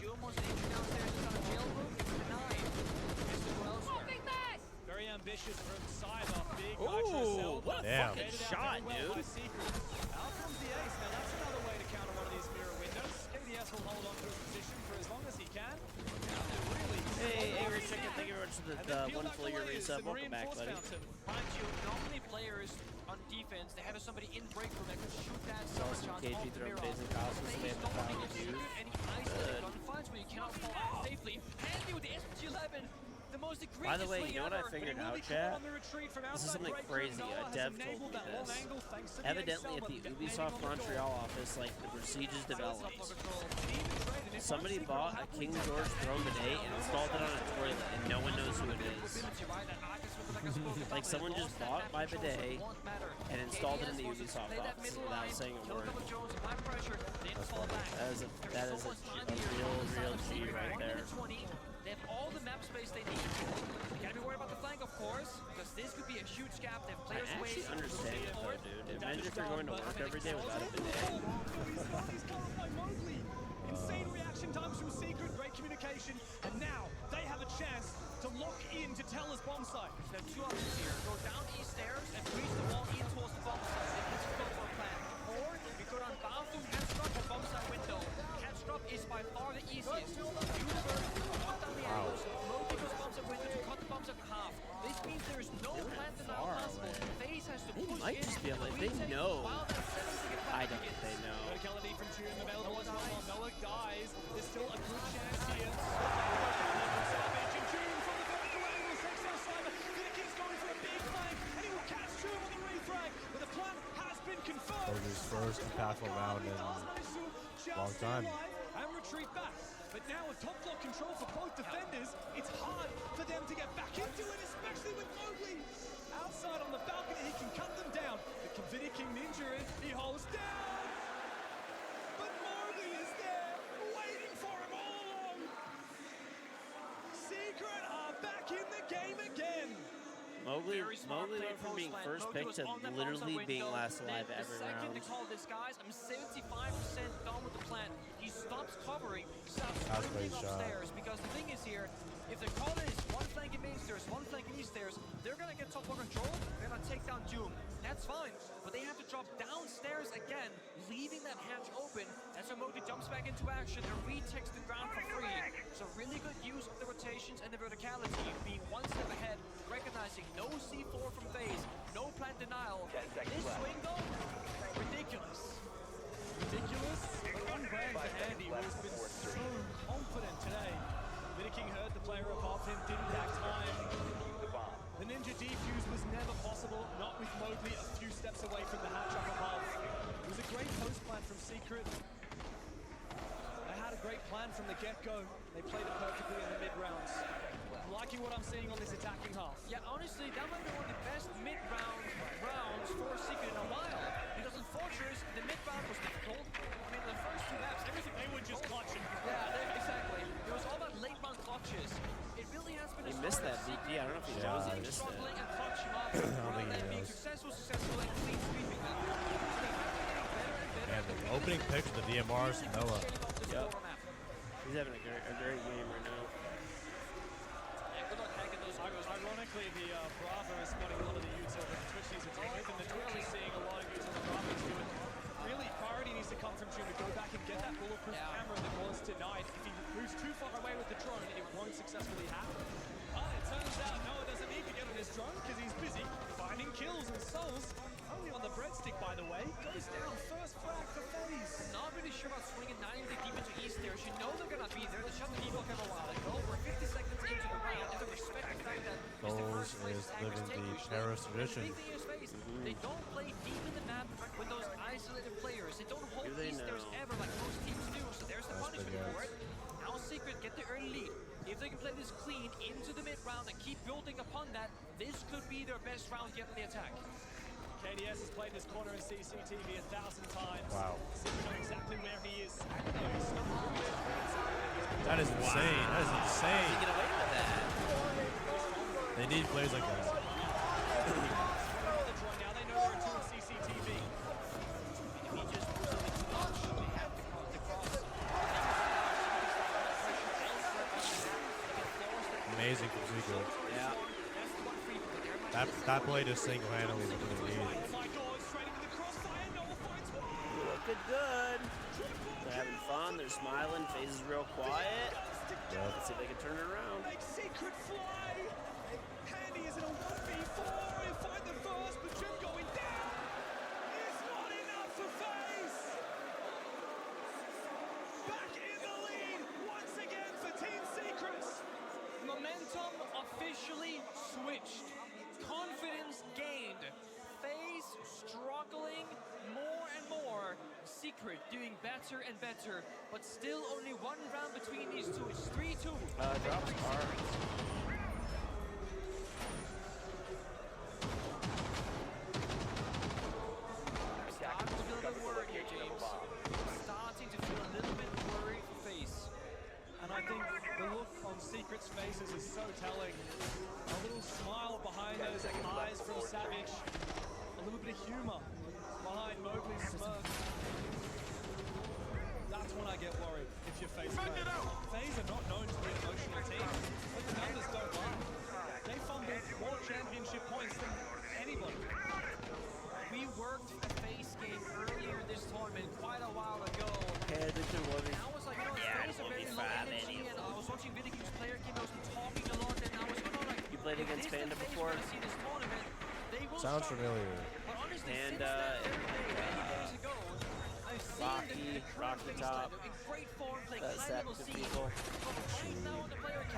Almost entry downstairs is on a jailroom, it's denied. Mr. Elsewhere. Very ambitious. vicious from Cyber. Big Ooh, what a fucking shot, dude. Out comes the ace. Now that's another way to counter one of these mirror windows. KDS will hold on to his position for as long as he can. Hey, Rich Chicken, thank you very much for the one full year resub. Welcome back, buddy. Mind you, normally players on defense, they have somebody in break room that can shoot that summer shot off the mirror. They don't want to shoot any isolated gunfights where you cannot fall out safely. Handy with the SPG-11. The most egregious By the way, you know what I ever. figured out, chat? This is something crazy. A dev told me this. Evidently, at the Ubisoft Montreal office, like, the Siege is developed. Somebody bought a KingGeorge throne today and installed it on a toilet, and no one knows who it is. Like, someone just bought my bidet and installed it in the Ubisoft office without saying a word. That is a real G right there. They have all the map space they need. You gotta be worried about the flank, of course, because this could be a huge gap. They have I players actually ways. understand it though, dude. Imagine if you're going to work every day without a bidet. Insane reaction times from Secret, great communication, and now they have a chance to lock in to Teller's bomb site. They have two options here. Go down these stairs and breach the wall in towards the bomb site. This is go for a plan. Or you go down bathroom, catch-drop, or bomb site window. Catch-drop is by far the easiest. Use bird, cut down the angles, rotate those bombs at window to cut the bombs at half. This means there is no plan denial possible. FaZe has to push Might just be able to, they know. I don't think they know. Verticality from June available as well. Noah dies. There's still a good chance here. Savage and June from the vertical angle takes out Cyber. Vicking's going for a big flank, and he will catch June on the refrag. But the plan has been confirmed. That was his first impactful round in a long time. And retreat back. But now with top block control for both defenders, it's hard for them to get back into it, especially with Mowgli. Outside on the balcony, he can cut them down. The Convitti King Ninja is, he holds down. But Mowgli is there, waiting for him all along. Secret are back in the game again. Mowgli went from being first pick to literally being last alive every round. The second they call this, guys, I'm 75% done with the plan. He stops covering, stops sprinting upstairs, because the thing is here, if the call is one flank in main stairs, one flank in east stairs, they're gonna get top block control, they're gonna take down Doom. That's fine, but they have to drop downstairs again, leaving that hatch open. That's when Mowgli jumps back into action and retakes the ground for free. So really good use of the rotations and the verticality, being one step ahead, recognizing no C4 from FaZe, no plant denial. This swing though, ridiculous. Ridiculous, but on brand for Andy, who has been so confident today. King heard the player above him, didn't have time. The Ninja defuse was never possible, not with Mowgli a few steps away from the hatch up above. It was a great post plan from Secret. They had a great plan from the get-go. They played it perfectly in the mid-rounds. I'm liking what I'm seeing on this attacking half. Yeah, honestly, that might be one of the best mid-round rounds for Secret in a while. Because in Fortress, the mid-round was difficult. I mean, the first two maps, everything... They were just clutching. Yeah, exactly. It was all about late-round clutches. It really has been He missed that VP. I don't know if he knows he missed it. Struggling and clutching up, I don't think rather he than being knows. successful, and clean sweeping them. And the opening pick of the DMRs, Noah. Yep. He's having a great game right now. Ironically, the Bravo is spotting a lot of the youths over the Twitch he's attacking, and the Twitch is seeing a lot of youths on the Bravos do it. Really, priority needs to come from June to go back and get that bulletproof camera that was denied. If he moves too far away with the drone, it won't successfully happen. But it turns out Noah doesn't need to get on his drone because he's busy finding kills and souls. Only on the breadstick, by the way. Goes down, first frag for FaZe. Not really sure about swinging 90 deep into east there. You know they're gonna be there. They shut the D-block a while ago. We're 50 seconds into the round, and they respect the fact that Goals is living the Paris tradition. They don't play deep in the map with those isolated players. They don't hold east stairs ever like most teams do. So there's the punishment for it. Now Secret get the early lead. If they can play this clean into the mid-round and keep building upon that, this could be their best round yet in the attack. KDS has played this corner in CCTV 1,000 times. Wow. Secret know exactly where he is. That is insane. That is insane. Get away with that. They need plays like that. Now they know they're in tune with CCTV. He just moves a little much. They have to cross the cross. Amazing from Zico. Yeah. That's the one free, but they're That play just single-handedly was what they needed. Looking good. They're having fun. They're smiling. FaZe is real quiet. Let's see if they can turn it around. Secret fly. Handy is in a 1v4. He'll find the first, but Jim going down. It's not enough for FaZe. Back in the lead once again for Team Secrets. Momentum officially switched. Confidence gained. FaZe struggling more and more. Secret doing better and better, but still only one round between these two. It's 3-2. Drops are. Starting to feel a bit worried here, James. Starting to feel a little bit worried for FaZe. And I think the look on Secret's faces is so telling. A little smile behind those eyes from Savage. A little bit of humor behind Mowgli's smirk. That's when I get worried if you're FaZe players. FaZe are not known to be an emotional team, but the numbers don't lie. They fumbled more championship points than anybody. We worked a FaZe game earlier this tournament quite a while ago. Yeah, this is what I was like, FaZe are very low energy, and I was watching Vidicu's player game, I was talking a lot, and I was like, you played against Panda before? See this tournament, they will Sounds familiar. But honestly, Panda, days ago, I've seen Rocky Top, great form, playing high level Septic scene. people.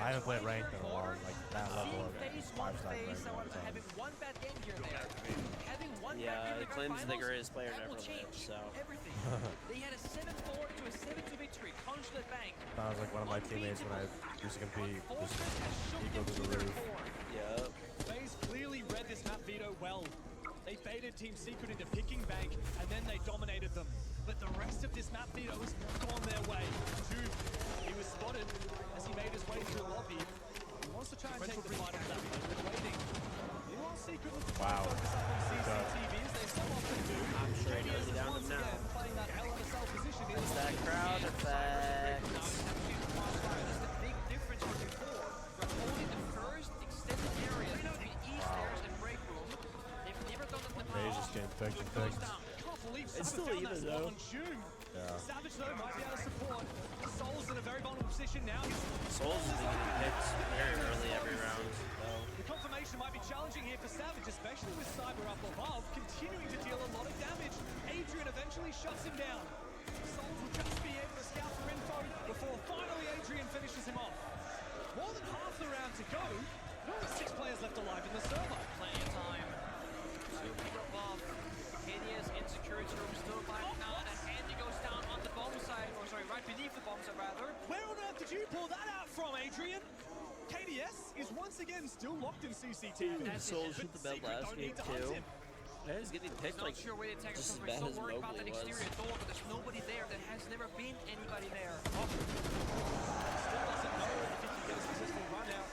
I haven't played ranked in a long, like that level of five-star ranked. Having one bad game here and there. Having one Yeah, he claims the greatest player to ever live, so. Everything. They had a 7-4 to a 7-2 victory. Consulate Bank. That was like one of my teammates when I used to compete. Just equal to the roof. Yep. FaZe clearly read this map veto well. They baited Team Secret into picking Bank, and then they dominated them. But the rest of this map veto has gone their way. Juve, he was spotted as he made his way through lobby. He wants to try and take the fight off that, but waiting. Meanwhile, Secret looks to focus up on CCTV as they so often do. I'm sure he knows he down him now. Playing that Hell in a Cell position. It's that crowd effect. That's the big difference from before. From only the first extended area between E-stairs and break room. They've never done it in the FaZe past. just getting picked. It's still even though. Yeah. Savage though might be able to support. Soul's in a very vulnerable position now. Souls is getting picked very early every round. The confirmation might be challenging here for Savage, especially with Cyber up above, continuing to deal a lot of damage. Adrian eventually shuts him down. Souls will just be able to scout for info before finally Adrian finishes him off. More than half the round to go. There are 6 players left alive in the server. Plenty of time. Super above. KDS in security room still fighting out, and Andy goes down on the bomb side, or sorry, right beneath the bomb side rather. Where on earth did you pull that out from, Adrian? KDS is once again still locked in CCTV. Souls hit the bed last game too. Yeah, he's getting picked like Sure where the attack just as is bad so as worried about that Mowgli was. exterior door, but there's nobody there. There has never been anybody there. Still doesn't know if he can get a successful run out.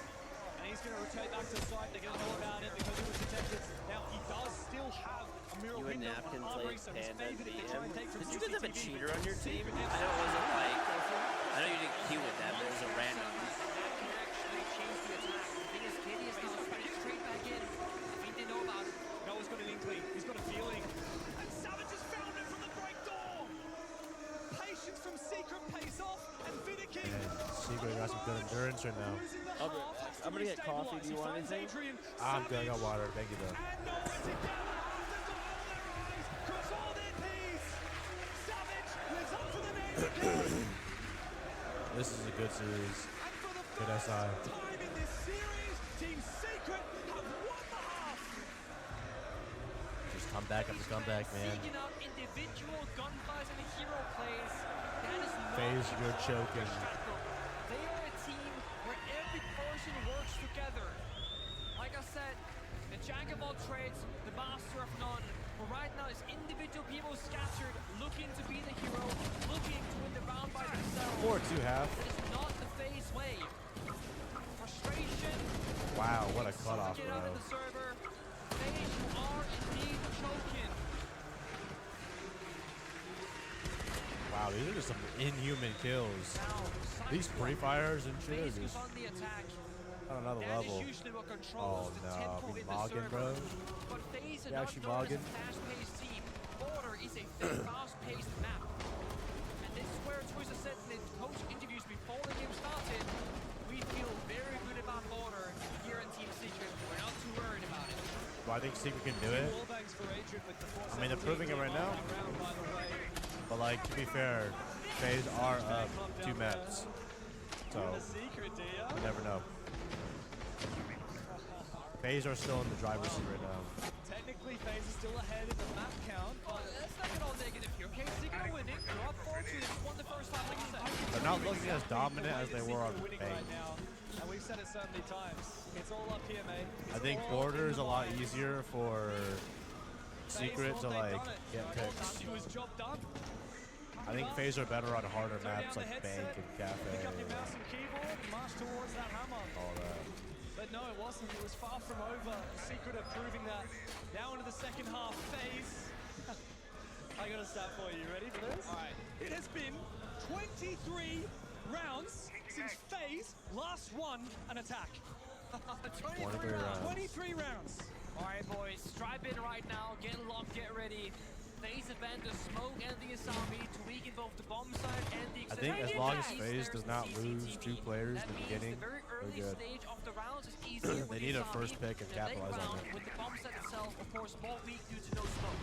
And he's going to rotate back to the side. They're going to know about it because he was detected. Now, he does still have a mirror You and window Napkin on played Armory, so he's Panda and favored if they beat try him. and take from Did you guys have a CCTV. cheater on your team? I know it wasn't like, I know you didn't queue with that, but it was a random. Actually change the attack. The thing is, KD is now straight back in. I think they know about it. Noah's got an inkling. He's got a feeling. And Savage has found it from the break door. Patience from Secret pays off, and Vidic. Secret got some good endurance right now. I'm gonna get coffee. Do you want anything? I'm good. I got water. Thank you, though. This is a good series. Good SI. Just come back after comeback, man. Individual gunfights and hero plays. That is not FaZe, you're choking. They are a team where every person works together. Like I said, the jack of all trades, the master of none. But right now, it's individual people scattered, looking to be the hero, looking to win the round by themselves. 4-2-half. It is not the FaZe way. Frustration. Wow, what a cutoff, Get out of bro. the server. FaZe are indeed choking. Wow, these are just some inhuman kills. These free fires and shit are just, I don't on another That level. is usually what Oh controls the no, tempo we in the mogging, server. bro. But FaZe are Yeah, not actually known as mogging. a fast-paced team. Border is a very fast-paced map. And this is where Twister said in his coach interviews before the game started, we feel very good about Border here in Team Secret. We're not too worried about it. Do I think Secret can do it? I mean, they're proving it right now. But like, to be fair, FaZe are up 2 maps. So, you never know. FaZe are still in the driver's seat right now. Technically, FaZe is still ahead in the map count. But let's not get all negative here, okay? Secret are winning. They're up 4-2. They just won the first time, like you said. They're not looking as dominant as they were on the winning bank. right now. And we've said it so many times. It's all up here, mate. I think Border is a lot easier for Secret to like get picks. I think FaZe are better on harder maps like Bank and Cafe. Pick up your mouse and keyboard and march towards that hammer. All that. But no, it wasn't. It was far from over. Secret are proving that. Now into the second half. FaZe. I got a stat for you. Ready for this? All right. It has been 23 rounds since FaZe last won an attack. 23 rounds. 23 rounds. All right, boys. Stripe in right now. Get locked. Get ready. FaZe event the smoke and the Asami to weaken both the bomb side and the I think as long as FaZe does not lose 2 players in the beginning, they're good. They need a first pick and capitalize on it. With the bomb set itself, of course, more weak due to no smoke.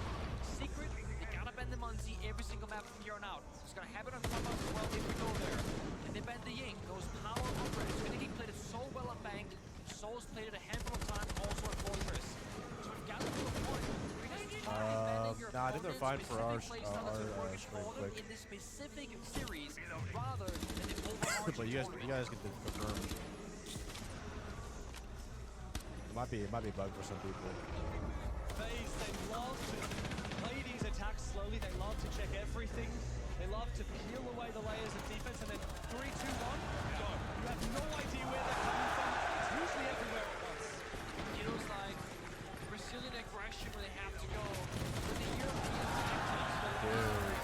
Secret, they gotta bend the Muncie every single map from here on out. It's gonna happen on Clubhouse as well if we go there. And they bend the Ying, goes power on Red. Trinity played it so well on Bank. Souls played it a handful of times also at Fortress. So we've got to do a point. Nah, I think they're fine for our stream quick. In this specific series, rather than the overarching But you guys can confirm. It might be a bug for some people. FaZe, they love to play these attacks slowly. They love to check everything. They love to peel away the layers of defense and then 3, 2, 1, go. You have no idea where they're coming from. It's usually everywhere at once. Feels like Brazilian aggression when they have to go. With the European tactics, Dude,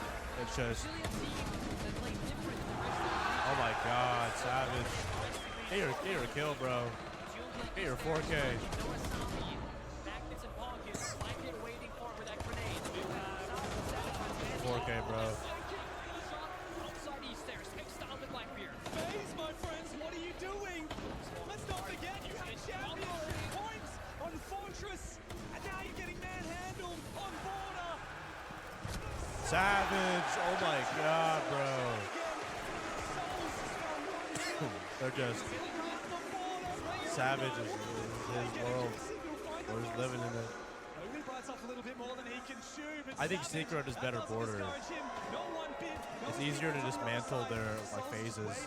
it's just. Brazilian teams that play different than the rest of the Oh my God, Savage. Get your kill, bro. Get your 4K. 4K, bro. FaZe, my friends, what are you doing? Let's not forget you had champion points on Fortress, and now you're getting manhandled on Border. Savage, oh my God, bro. They're just Savage is his world. We're just living in it. Only bites off a little bit more than he can chew, but I think Secret is better Border. It's easier to dismantle their like phases,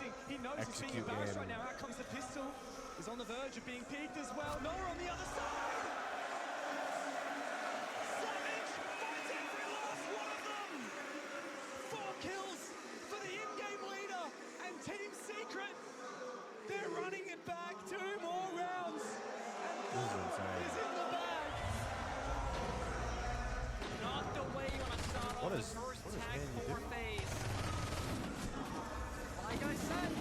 execute game. Right now, out comes the pistol. Is on the verge of being peaked as well. Nora on the other side. Savage finds every last one of them. 4 kills for the in-game leader and Team Secret. They're running it back. 2 more rounds. This is insane. Is in the bag. Not the way you want to start What off is the first Handy tag for doing? FaZe. Like I said,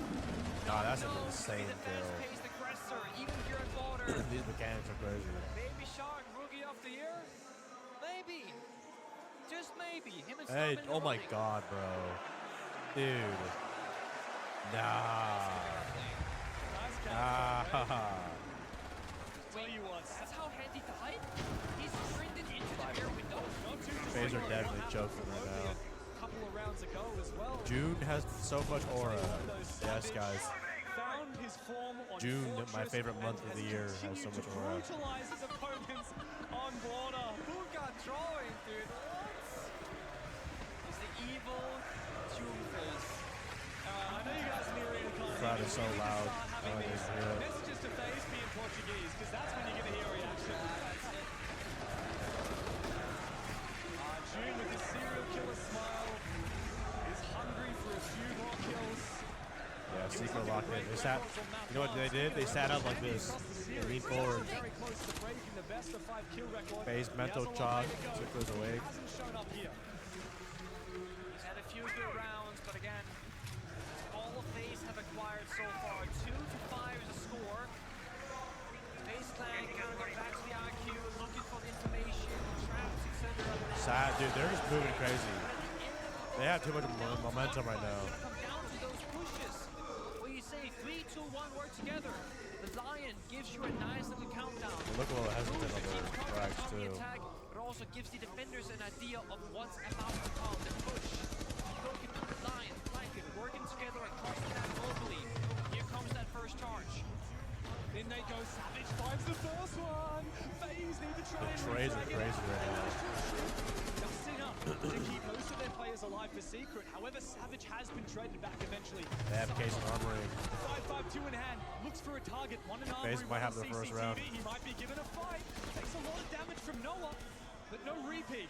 Nah, that's an no, insane the kill. fast-paced aggressor, even here at Border. These mechanics are crazy. Baby Shark, Rookie of the Year? Maybe. Just maybe. Him and Hey, Storm in the oh my running. God, bro. Dude. Nah. Tell you what, That's how Handy died? He's sprinted into the air window. FaZe are definitely choking right now. couple of rounds ago as well. June has so much aura. Yes, guys. Found his form on June, my Fortress favorite month of and the has year, has so continued much to aura. brutalize his opponents on Border. Who got drawing, dude? What? It's the evil June face. I know you guys in the arena can't Crowd hear is me. so We need to loud. start I having like these to hear it. messages to FaZe be in Portuguese, because that's when you're going to hear a reaction. June with his serial killer smile is hungry for a few more kills. Yeah, Secret locked in. They sat, you know what they did? They sat up like this. They leaned forward. Very close to breaking the best of 5 kill record. FaZe He mental has a long chalk. way to go. Secret's awake. Hasn't shown up here. He's had a few good rounds, but again, all of FaZe have acquired so far. 2 to 5 is a score. dude, they're just moving crazy. They have too much momentum right now. Come down to those pushes. Where you say 3, 2, 1, work together. The Lion gives you a nice little countdown. They look a little hesitant on their frags too. Attack, but also gives the defenders an idea of what's about to come. The push. Look at the Lion, Blanket, working together across the map globally. Here comes that first charge. In they go, Savage finds the first one. FaZe need to try The and trades are crazy right now. Dusting up to keep most of their players alive for Secret. However, Savage has been traded back eventually. They have case and armoring. 5-5-2 in hand, looks for a target. One in armory, FaZe might have their first round. He might be given a fight. Takes a lot of damage from Noah, but no repeat.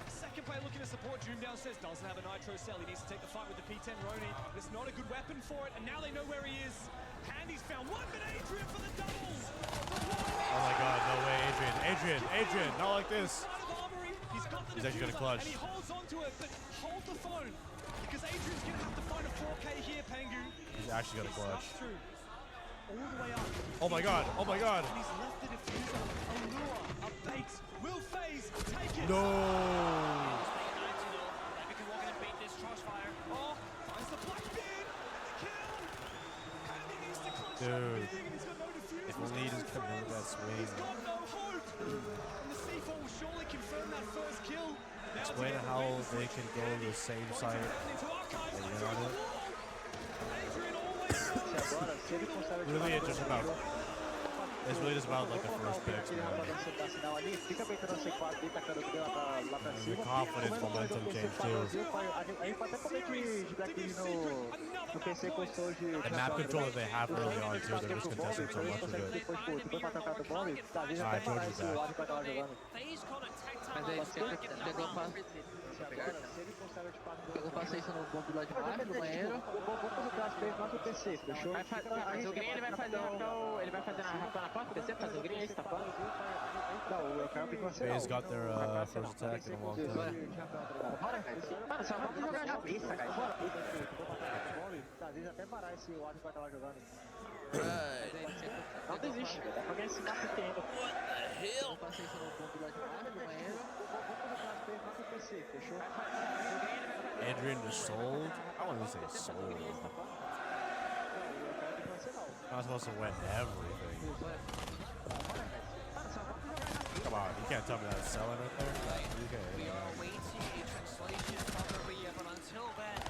Second player looking to support Doom downstairs. Doesn't have a nitro cell. He needs to take the fight with the P10 Roni. It's not a good weapon for it, and now they know where he is. Handy's found one, but Adrian for the doubles. Oh my god, no way, Adrian, not like this. He's actually gonna clutch. And he holds onto it, but hold the phone. Because Adrian's gonna have to find a 4K here, Pengu. He's actually gonna clutch. All the way up. Oh my god, oh my god. And he's left the diffuser, a lure, a bait. Will FaZe take it? No. We can walk in and bait this crossfire. Oh, finds the Blackbeard. Kill. Handy needs to clutch Dude. everything, and he's got no diffuser. If Lead is coming out of that swing. He's got no hope. And the C4 will surely confirm that first kill. Explain how they can go to the same site and win on it. Really, it's just about. It's really just about like the first picks, man. The confidence momentum change too. The map control that they have early on too, they're just contesting so much of it. I told you that. Mas aí pegou paciência no bombe lá de baixo, no banheiro. Mas o green ele vai fazer rapel na porta, PC, fazer o green aí, tapando. FaZe got their first attack in a long time. Mano, só vamos jogar na pista, cara. Às vezes até parar esse ódio vai estar lá jogando. Não desiste, dá pra ganhar esse mapa aqui ainda. Hell? Paciência no bombe lá de baixo, no banheiro. Adrian was sold? I wouldn't even say sold. Not supposed to win everything. Come on, you can't tell me that's selling right there. We are waiting a translation from Maria, but until then,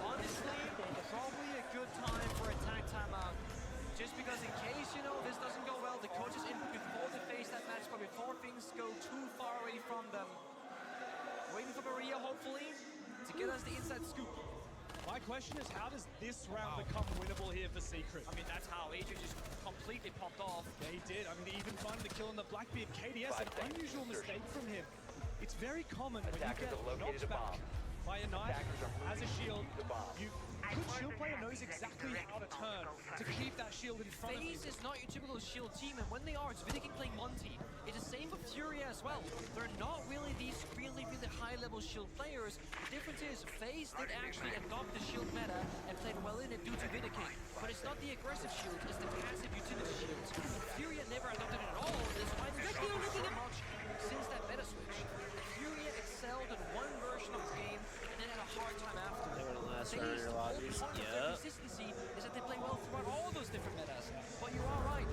honestly, probably a good time for a tag timeout. Just because in case, you know, this doesn't go well, the coaches input before they face that match, but before things go too far away from them. Waiting for Maria, hopefully, to get us the inside scoop. My question is, how does this round become winnable here for Secret? I mean, that's how Adrian just completely popped off. Yeah, he did. I mean, even finding the kill on the Blackbeard. KDS, an unusual mistake from him. It's very common when you get knocked back by a knife as a shield. You good shield player knows exactly how to turn to keep that shield in front of you. FaZe is not your typical shield team, and when they are, it's Vidiking playing Monty. It's the same with Furia as well. They're not really these really high-level shield players. The difference is FaZe did actually adopt the shield meta and played well in it due to Vidiking. But it's not the aggressive shield, it's the passive utility shield. Furia never adopted it at all, despite the struggle so much since that meta switch. Furia excelled in one version of the game and then had a hard time after. They were the last round of your lobbies. Yeah. Consistency is that they play well throughout all those different metas. But you are right.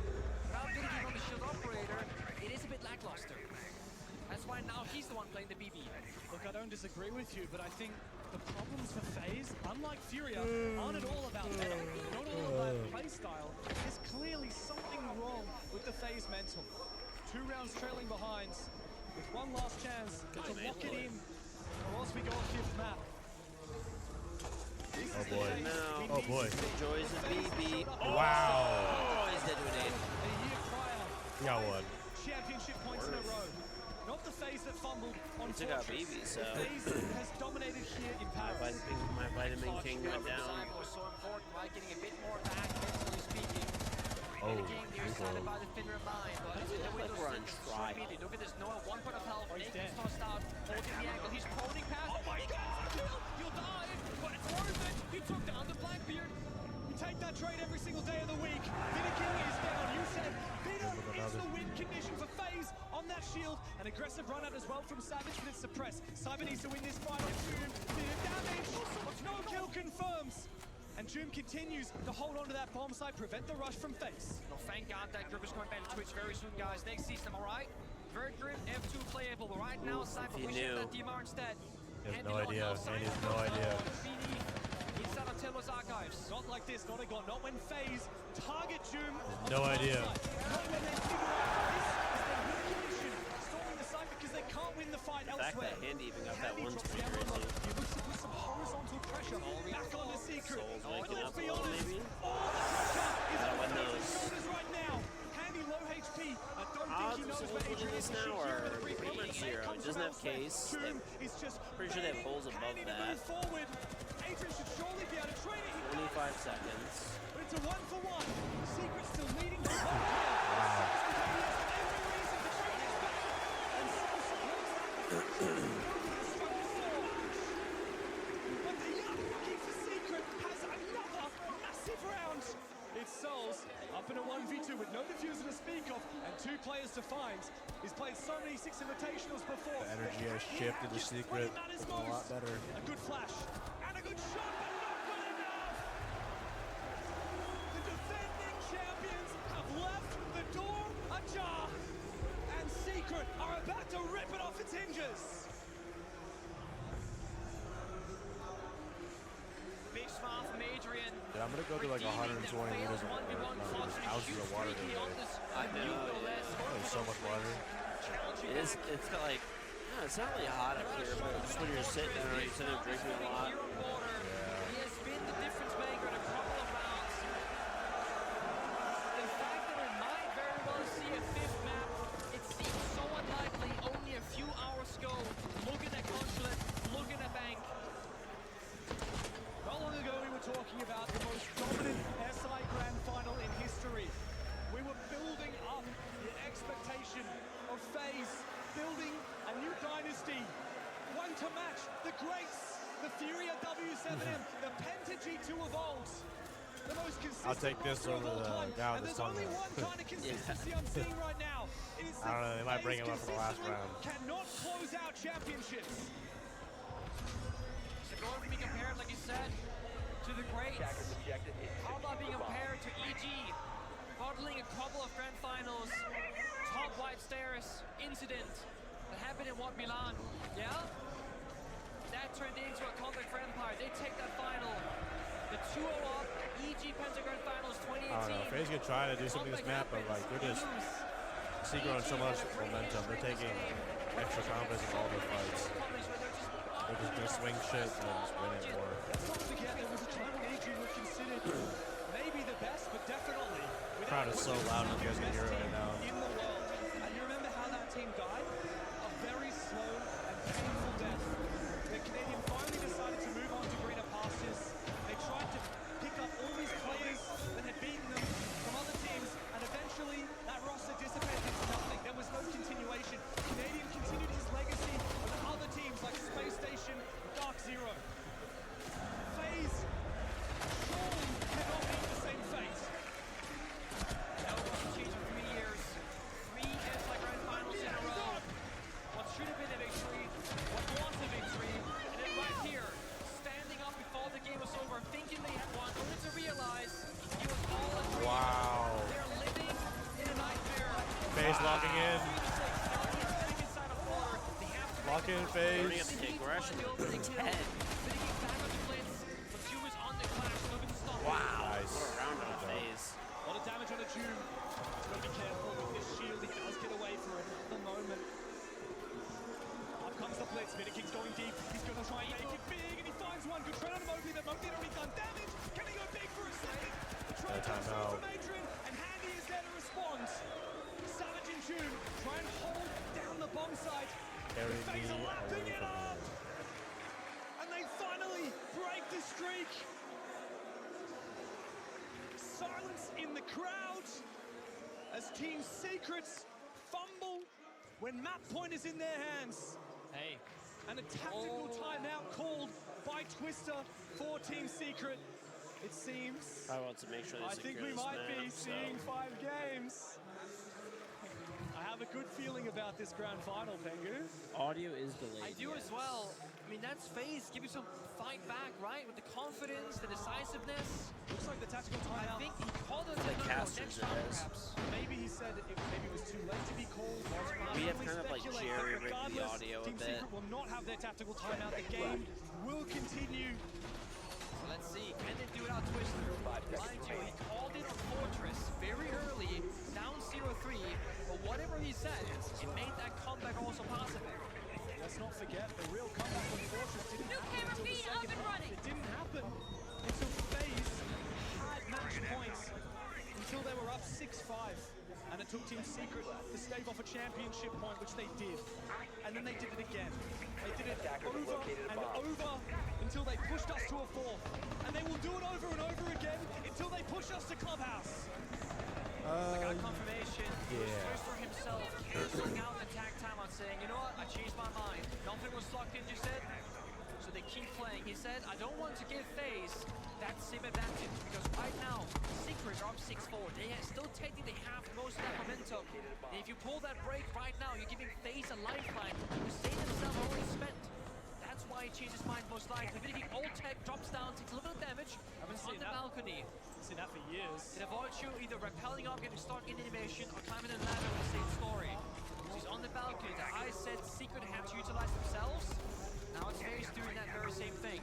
Without Vidiking on the shield operator, it is a bit lackluster. That's why now he's the one playing the BB. Look, I don't disagree with you, but I think the problems for FaZe, unlike Furia, aren't at all about meta, not all about playstyle. There's clearly something wrong with the FaZe mental. 2 rounds trailing behind, with one last chance to lock it in, or else we go on 5th map. Oh boy. Oh boy. Enjoys the BB. Wow. Oh, he's dead to an aid. A year prior. He got one. Championship points in a row. Not the FaZe that fumbled on He took out Fortress. BB, so. FaZe has dominated here in Paris. My Vitamin King went down. Was so important, right? Getting a bit more back, mentally speaking. Oh, They're started by the Finner line, but it's in the window we're on trial. Look at this, Noah, 1 point of health, Nathan's tossed out, holding the angle, he's proning past. Oh my god, you'll die, but it's worth it. He took down the Blackbeard. We take that trade every single day of the week. Vidiking is down. You said Vidiking is the win condition for FaZe on that shield. shield. An aggressive run out as well from Savage, but it's suppressed. Cyber needs to win this fight on June. Bit of damage. No kill confirms. And June continues to hold on to that bomb site, prevent the rush from Face. Well, thank God that group is going back to Twitch very soon, guys. Next season, all right? Very grim, F2 playable. Right now, Cyber pushing that DMR instead. He has no idea. He has no idea. Inside of Tello's archives. Not like this, not again. Not when FaZe target June. No idea. Not when they figure out this is their weak condition. Stalling the site because they can't win the fight elsewhere. The fact that Handy even got that Handy one's drops pretty down crazy. He looks to put some horizontal pressure back on the Secret. Soul's But waking let's up be a little, honest, maybe? all the pressure is Gotta on win FaZe's those. shoulders right now. Handy low HP. I don't think he knows where Adrian is. Now are pretty much zero. It doesn't have case. Pretty sure they have holes above that. Adrian should surely be able to trade it. 25 seconds. But it's a 1-for-1. Secret still leading to one. But the young rookie for Secret has another massive round. It's Souls up in a 1v2 with no diffuser to speak of and 2 players to find. He's played so many 6 Invitationals before. The energy has shifted to Secret. Looking a lot better. A good flash and a good shot, but not good enough. The defending champions have left the door ajar, and Secret are about to rip it off its hinges. Big smile from Adrian. Yeah, I'm gonna go to like 120 meters of ounces of water today. I know. There's so much water. It's got like, no, it's not really hot up here, but just when you're sitting there, you're sitting there drinking a lot. He has been the difference maker in a couple of rounds. The fact that we might very well see a 5th map, it seems so unlikely. Only a few hours ago, looking at Consulate, looking at Bank. Not long ago, we were talking about the most dominant SI Grand Final in history. We were building up the expectation of FaZe, building a new dynasty, one to match the greats, the Furia W7M, the Penta G2 of old, the most consistent. I'll take this over the guy with the There's only one kind of consistency I'm seeing right now. It is I don't know, they might bring him up for the last consistently round. cannot close out championships. So going to be compared, like you said, to the greats. How about being compared to EG? Bottling a couple of grand finals, top white stairs incident that happened in what, Milan? Yeah? That turned into a Contact for Empire. They take that final. The 2-0 up, EG Pentagon Finals 2018. I don't know. FaZe could try to do something this map, but like they're just Secret on so much momentum. They're taking extra confidence in all their fights. They're just gonna swing shit and just win it more. Let's not forget there was a time when Adrian was considered maybe the best, but definitely The crowd is so loud, you guys can hear it right now. in the world. And you remember how that team died? A very slow and painful death. The Canadian finally decided to move on to greener pastures. They tried to pick up all these players that had beaten them from other teams, and eventually that roster dissipated into nothing. There was no continuation. Canadian continued his legacy with other teams like Space Station, Dark Zero. FaZe surely cannot meet the same fate. No one changed for 3 years. 3 SI Grand Finals in a row. What should have been a victory, what was a victory, and then right here, standing up before the game was over, thinking they had won, only to realize it was all a dream. Wow. They're living in a nightmare. FaZe locking in. Lock in FaZe. Wow. Nice. What a round on FaZe. A lot of damage on a June. He's got to be careful with this shield. He does get away for another moment. Up comes the blitz. King's going deep. He's going to try and make it big, and he finds one. Good trade on Mowgli, but Mowgli had already done damage. Can he go big for a second? The trade comes through from Adrian, and Handy is there to respond. Savage and June try and hold down the bomb site. FaZe are lapping it up. And they finally break the streak. Silence in the crowd as Team Secrets fumble when map point is in their hands. Hey. And a tactical timeout called by Twister for Team Secret. It seems. I want to make sure they I think we secure this might be map, seeing 5 games. I have have a good feeling about this grand final, Pengu. Audio is delayed. I do as well. I mean, that's FaZe giving some fight back, right? With the confidence, the decisiveness. Looks like the tactical timeout. I think he called it The next casters round, it is. perhaps. Maybe he said maybe it was too late to be called. We have kind of like jerry-rigged the audio a Team bit. Secret will not have their tactical timeout. The game will continue. So let's see, can they do it out Twister? Mind you, he called it on Fortress very early, down 0-3, but whatever he said, it made that comeback also possible. Let's not forget, the real comeback from Fortress didn't happen until the second half. It didn't happen until FaZe had match points, until they were up 6-5. And it took Team Secret to stave off a championship point, which they did. And then they did it again. They did it over and over until they pushed us to a fourth. And they will do it over and over again until they push us to Clubhouse. I got confirmation. Yeah. Twister himself canceling out the tag time on saying, you know what, I changed my mind. Nothing was locked in, you said. So they keep playing. He said, I don't want to give FaZe that same advantage because right now, Secret are up 6-4. They still technically have most of that momentum. And if you pull that break right now, you're giving FaZe a lifeline who they themselves already spent. That's why he changed his mind most likely. Even if he ult tech drops down, takes a little bit of damage, on the balcony. I've seen that for years. It avoids you either rappelling up, getting stuck in animation, or climbing a ladder with the same story. He's on the balcony. The I said Secret had to utilize themselves. Now it's FaZe doing that very same thing.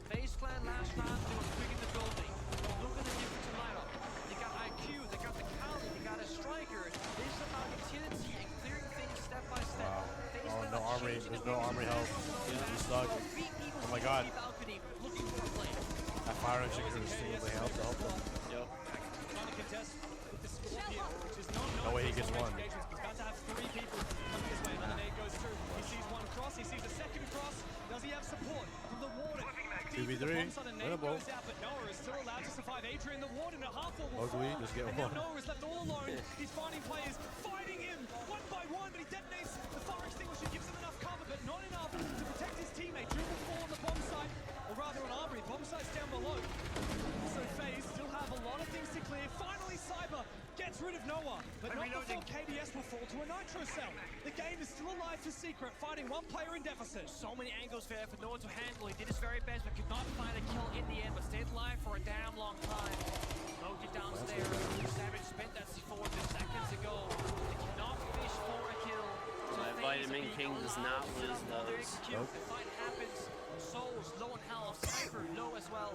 FaZe Clan last round, they were quick in the building. Look at the difference in lineup. They got IQ, they got the Kali, they got a striker. This is about utility and clearing things step by step. Wow. Oh, no armory. There's no armory help. He's stuck. Oh my god. That fire engine crew is still the help to help them. Yep. Trying to contest with the Scorpion, which is not No way he gets one. He's about to have 3 people coming his way. Another nade goes through. He sees one cross. He sees a second cross. Does he have support from the Warden? 2v3. Winnable. Goes out, but Noah is still allowed to survive. Adrian, the Warden, a half wall will Ugly, fall. just get And one. now Noah is left all alone. He's finding players, fighting him one by one, but he detonates the fire extinguisher, gives him enough cover, but not enough to protect his teammate. Drew will fall on the bomb site, or rather an armory. Bomb site's down below. So FaZe still have a lot of things to clear. Finally, Cyber gets rid of Noah, but not before KDS will fall to a Nitro cell. The game is still alive for Secret, fighting one player in deficit. So many angles there for Noah to handle. He did his very best, but could not find a kill in the end, but stayed alive for a damn long time. Loki downstairs. Savage spent that C4 just seconds ago. They cannot fish for a kill. My Vitamin King does not lose those. Nope. The fight happens. Souls low on health, Cypher low as well.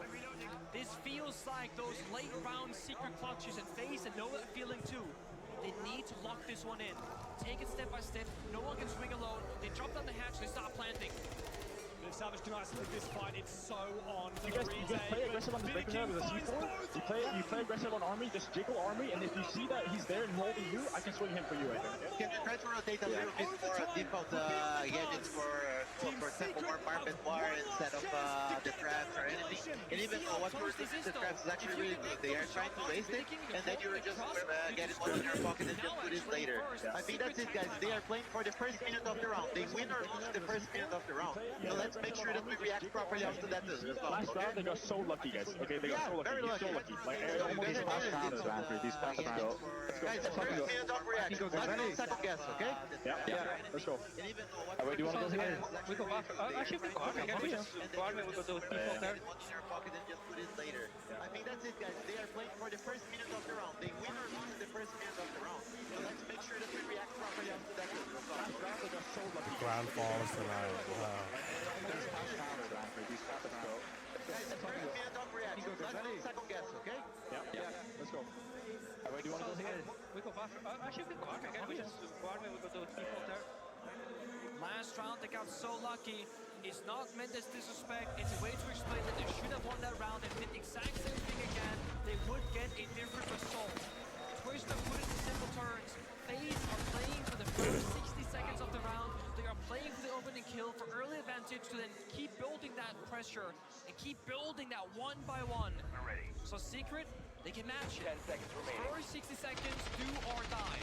This feels like those late round Secret clutches, and FaZe and know that feeling too. They need to lock this one in. Take it step by step. No one can swing alone. They drop down the hatch, they start planting. If Savage can isolate this fight, it's so on for You the guys play aggressive on this breaker with a C4. You play aggressive on army, just jiggle army, and if you see that he's there and holding you, I can swing him for you, I think. Can you try to rotate a little bit more default gadgets for example, more Marpet War instead of the traps or anything? And even what we're doing with the traps is actually really good. They are trying to waste it, and then you're just get it one in your pocket and just put it later. I think that's it, guys. They are playing for the first minute of the round. They win or lose the first minute of the round. So let's make sure that we react properly after that as well. Last round, they got so lucky, guys. Okay, they got so lucky. So lucky. Like, these past rounds, after these past rounds. Guys, the first minute of reaction. Let's not second guess, okay? Yeah, let's go. Wait, do you want to go here? We go back. Actually, we go army. We go army. We go to default there. I think that's it, guys. They are playing for the first minute of the round. They win or lose the first minute of the round. So let's make sure that we react properly after that. Ground falls tonight. Wow. Guys, the first minute of reaction. Let's not second guess, okay? Yeah. Let's go. Wait, do you want to go here? We go back. Actually, we go army. We just go army. We go to default there. Last round, they got so lucky. It's not meant as disrespect. It's a way to explain that they should have won that round and did the exact same thing again. They would get a different result. Twister put it in simple terms. FaZe are playing for the first 60 seconds of the round. They are playing for the opening kill for early advantage to then keep building that pressure and keep building that one by one. So Secret, they can match it. 10 seconds remaining. First 60 seconds, do or die.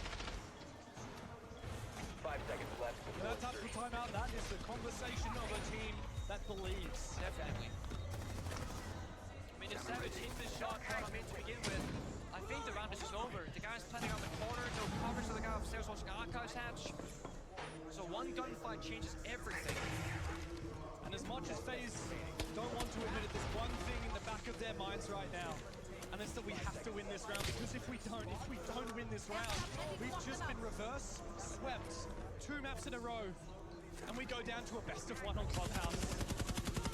5 seconds left. That tactical timeout, that is the conversation of a team that believes. Definitely. I mean, if Savage hits this shot on mid to begin with, I think the round is just over. The guy's planning on the corner, no coverage, so the guy upstairs watching Arca first hatch. So one gunfight changes everything. And as much as FaZe don't want to admit it, there's one thing in the back of their minds right now, and it's that we have to win this round, because if we don't win this round, we've just been reverse swept 2 maps in a row, and we go down to a best of 1 on Clubhouse.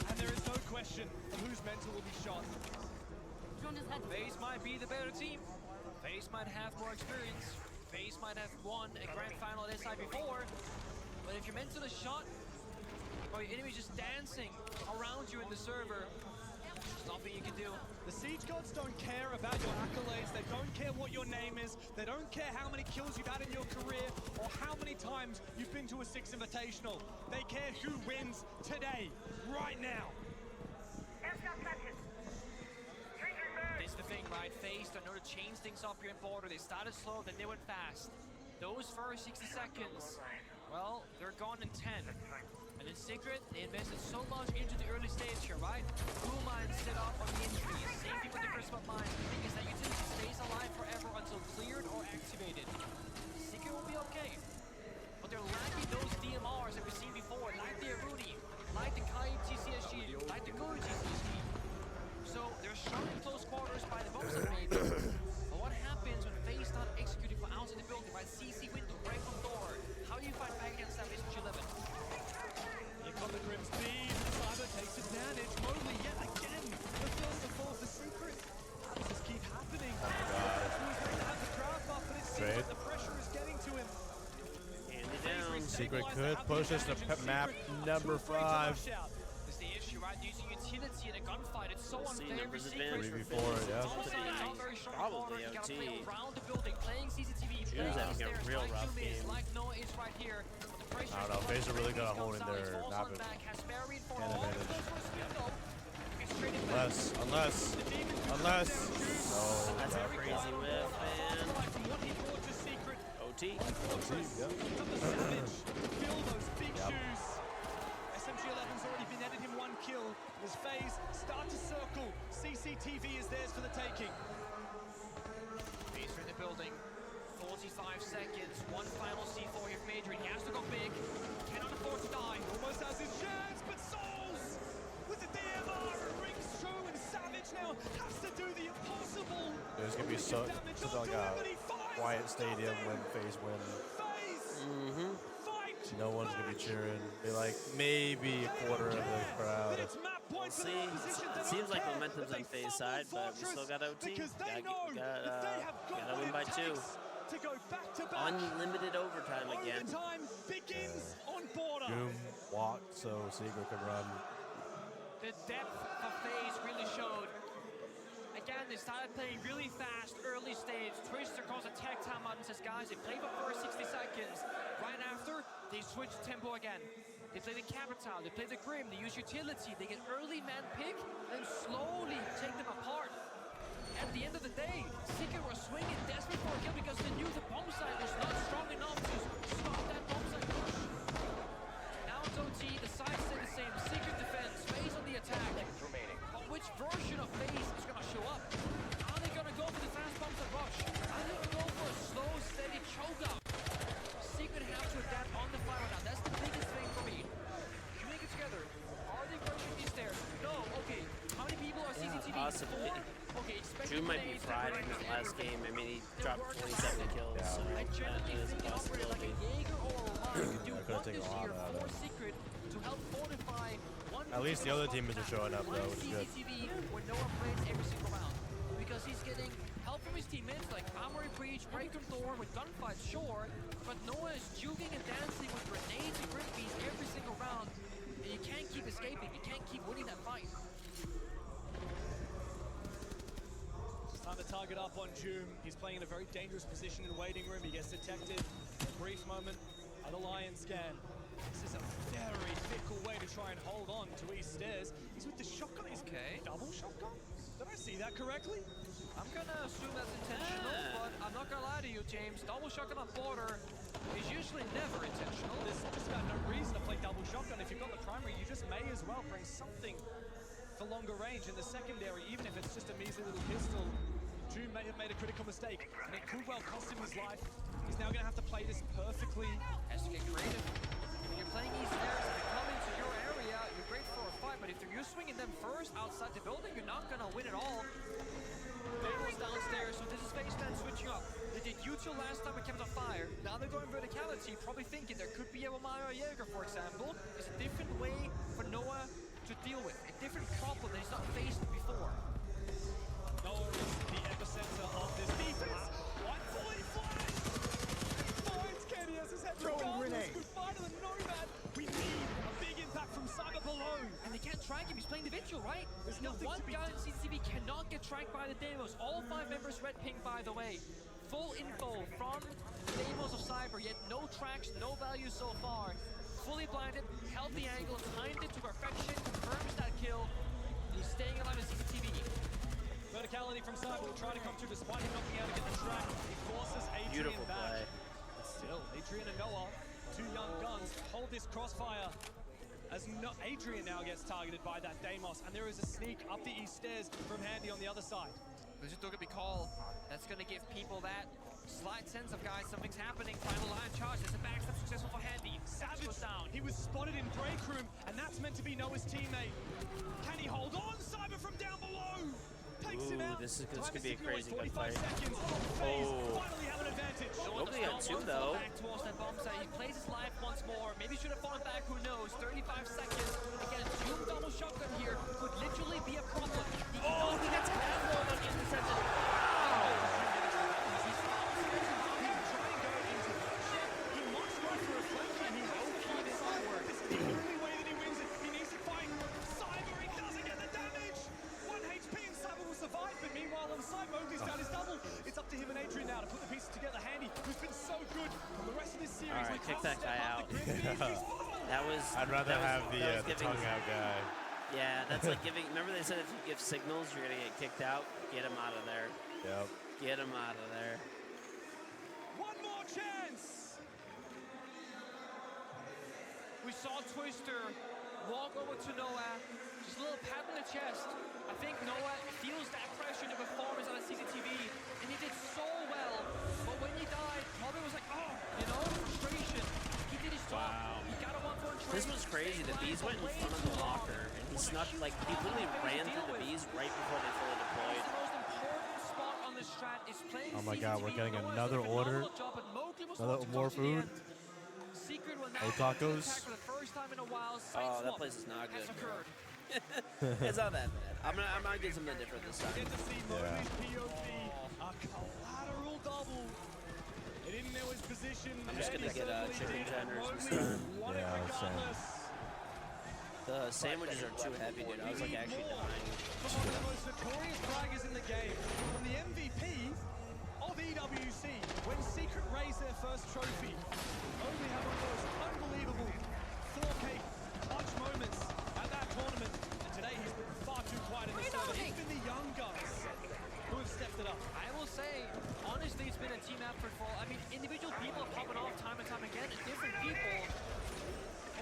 And there is no question of whose mental will be shot. FaZe might be the better team. FaZe might have more experience. FaZe might have won a grand final at SI before. But if your mental is shot, or your enemy just dancing around you in the server, there's nothing you can do. The Siege Gods don't care about your accolades. They don't care what your name is. They don't care how many kills you've had in your career or how many times you've been to a 6 Invitational. They care who wins today, right now. This is the thing, right? FaZe don't know to change things up here in border. They started slow, then they went fast. Those first 60 seconds, well, they're gone in 10. And in Secret, they invested so much into the early stage here, right? Blue mines set up on the entries. Same thing with the Christmas mine. The thing is that utility stays alive forever until cleared or activated. Secret will be okay. But they're lacking those DMRs that we've seen before, like the Aruni, like the Kai TCSG, like the Guru TCSG. So they're shown in close quarters by the bombs maybe. But what happens when FaZe start executing from outside the building, right? CC window, right from door. How do you fight back against that Mr. 11? Here come the Grim Speed. Cyber takes advantage. Mobley yet again. The first to fall for Secret. How does this keep happening? He was going to have the crowd buff, but it seems like the pressure is getting to him. Hand it down. Secret could push us to map number 5. That's the issue, right? Using utility in a gunfight, it's so unfair. 3v4, yeah. Probably OT. Around the building, playing CCTV, June's having a real rough game. like Noah is right here. I don't know, FaZe are really gonna hold in their map advantage. Unless. No. That's a crazy whiff, man. OT. Yep. Fill those big shoes. SMG11's already been netted him 1 kill. As FaZe start to circle, CCTV is theirs for the taking. FaZe are in the building. 45 seconds. One final C4 here from Adrian. He has to go big. Cannot afford to die. Almost has his chance, but Souls with the DMR rings true, and Savage now has to do the impossible. There's gonna be such like a quiet stadium when FaZe win. No one's gonna be cheering. Be like maybe a quarter of the crowd. We'll see. It seems like momentum's on FaZe side, but we still got OT. Gotta win by 2. To go back to back. Unlimited overtime again. Overtime begins on border. Doom walked so Secret could run. The depth of FaZe really showed. Again, they started playing really fast, early stage. Twister calls a tag time out and says, guys, they play for first 60 seconds. Right after, they switch tempo again. They play the Capital, they play the Grim, they use utility, they get early man pick, then slowly take them apart. At the end of the day, Secret was swinging desperate for a kill because they knew the bomb site was not strong enough to stop that bomb site push. Now it's OT, the sides stay the same. Secret defense, FaZe on the attack. But which version of FaZe is going to show up? Are they going to go for the fast bomb site rush? Are they going to go for a slow, steady choke up? Secret have to adapt on the fly right now. That's the biggest thing for me. Putting it together. Are they rushing these stairs? No. Okay. How many people are CCTV? Possibly. 4? Okay, June might be fried in his last game. I mean, he dropped 27 kills, so that is a possibility. Could have taken a lot out of it. At least the other team isn't showing up, though, which is good. Where Noah plays every single round. Because he's getting help from his teammates, like Armory Breach, Break and Thorn with gunfights, sure. But Noah is juking and dancing with grenades and grippies every single round. And you can't keep escaping. You can't keep winning that fight. Time to target up on Joom. He's playing in a very dangerous position in waiting room. He gets detected. A brief moment at a lion scan. This is a very fickle way to try and hold on to East Stairs. He's with the shotgun. He's double shotgun? Did I see that correctly? I'm gonna assume that's intentional, but I'm not gonna lie to you, James. Double shotgun on border is usually never intentional. There's just about no reason to play double shotgun. If you've got the primary, you just may as well bring something for longer range in the secondary, even if it's just a measly little pistol. June may have made a critical mistake, and it could well cost him his life. He's now going to have to play this perfectly. Has to get creative. If you're playing East Airs and they come into your area, you're great for a fight, but if you're swinging them first outside the building, you're not going to win at all. Damos downstairs, so this is Faceman switching up. They did Util last time it kept on fire. Now they're going verticality, probably thinking there could be a Romario Jaeger, for example. It's a different way for Noah to deal with. A different problem that he's not faced before. Noah is the epicenter of this defense. One fully flash! Finds KDS's head regardless. Goodbye to the Nomad. We need a big impact from Cyber below. And they can't track him. He's playing the Vigil, right? There's no one guy in CCTV cannot get tracked by the Damos. All 5 members red ping, by the way. Full info from Damos of Cyber, yet no tracks, no value so far. Fully blinded, held the angle, timed it to perfection, confirms that kill. He's staying alive in CCTV. Verticality from Cyber will try to come through despite him not being able to get the track. He forces Adrian back. But still, Adrian and Noah, 2 young guns, hold this crossfire. As Adrian now gets targeted by that Deimos, and there is a sneak up the east stairs from Handy on the other side. There's a Togepi call. That's going to give people that slight sense of, guys, something's happening. Final line charge. There's a backstab successful for Handy. Savage goes down. He was spotted in break room, and that's meant to be Noah's teammate. Can he hold on? Cyber from down below. Takes him out. This could be a crazy 45 gunfight. seconds. FaZe finally have an advantage. Nobody got 2 though. Back towards that bomb site. He plays his life once more. Maybe should have fallen back. Who knows? 35 seconds. Again, Doom double shotgun here could literally be a problem. He gets Pavlov on interception. He must go for a flank, and he will keep this forward. This is the only way that he wins it. He needs to fight. Cyber, he doesn't get the damage. 1 HP and Cyber will survive, but meanwhile on side, Mowgli's down his double. It's up to him and Adrian now to put the pieces together. Handy, who's been so good on the rest of this series. All right, kick that guy out. That was. I'd rather have the giving, tongue out guy. Yeah, that's like giving. Remember they said if you give signals, you're gonna get kicked out. Get him out of there. Yep. Get him out of there. One more chance. We saw Twister walk over to Noah, just a little pat on the chest. I think Noah feels that pressure in the performance on the CCTV, and he did so well. But when he died, probably was like, oh, you know, frustration. He did his job. Wow. He got a 1-1 trade. This was crazy. The bees went in front of the locker, and he snuck, like, he literally ran through the bees right before they fully deployed. Oh my god, we're getting another order. Another more food. Oh, tacos. Oh, that place is not good. It's not that bad. I'm gonna get something different this time. A collateral double. He didn't know his position. I'm just gonna get chicken tenders this time. Yeah, same. The sandwiches are too heavy, dude. I was like actually dying. One of the most notorious braggers in the game. From the MVP of EWC, when Secret raised their first trophy, only had one of those unbelievable 4K clutch moments at that tournament. And today he's been far too quiet in the server. It's been the young guns who have stepped it up. I will say, honestly, it's been a team effort for, I mean, individual people are popping off time and time again, and different people.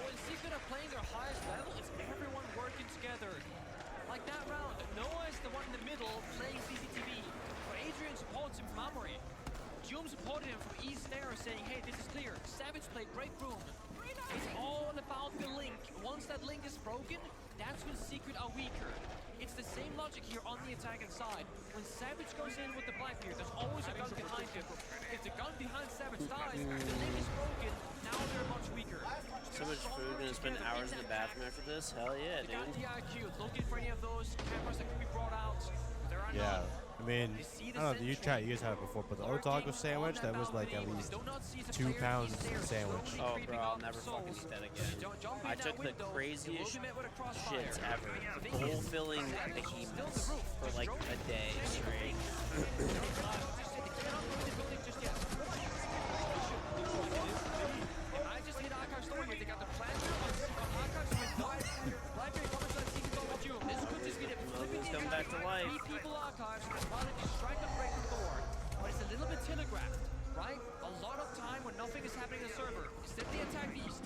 When Secret are playing their highest level, it's everyone working together. Like that round, Noah is the one in the middle playing CCTV, but Adrian supports him from Amory. Doom supported him from East Air, saying, hey, this is clear. Savage played break room. It's all about the link. Once that link is broken, that's when Secret are weaker. It's the same logic here on the attacking side. When Savage goes in with the Blackbeard, there's always a gun behind him. If the gun behind Savage dies, the link is broken, now they're much weaker. So much food, gonna spend hours in the bathroom after this? Hell yeah, They got dude. the IQ, looking for any of those cameras that could be brought out. There are Yeah. none. I mean, I don't know, you guys had it before, but the Otago sandwich, that was like at least 2 pounds sandwich. Oh, bro, I'll never fucking eat that again. I took the craziest shits ever. Bowl-filling behemoths for like a day straight. I just hit Akar's door here. They got the planter on Akar's with Blackberry coming to the team go with you. This could just be the Logan's coming back to life. 3 people Akar's while they just strike and break the door. But it's a little bit telegraphed, right? A lot of time when nothing is happening in the server. Instead they attack east.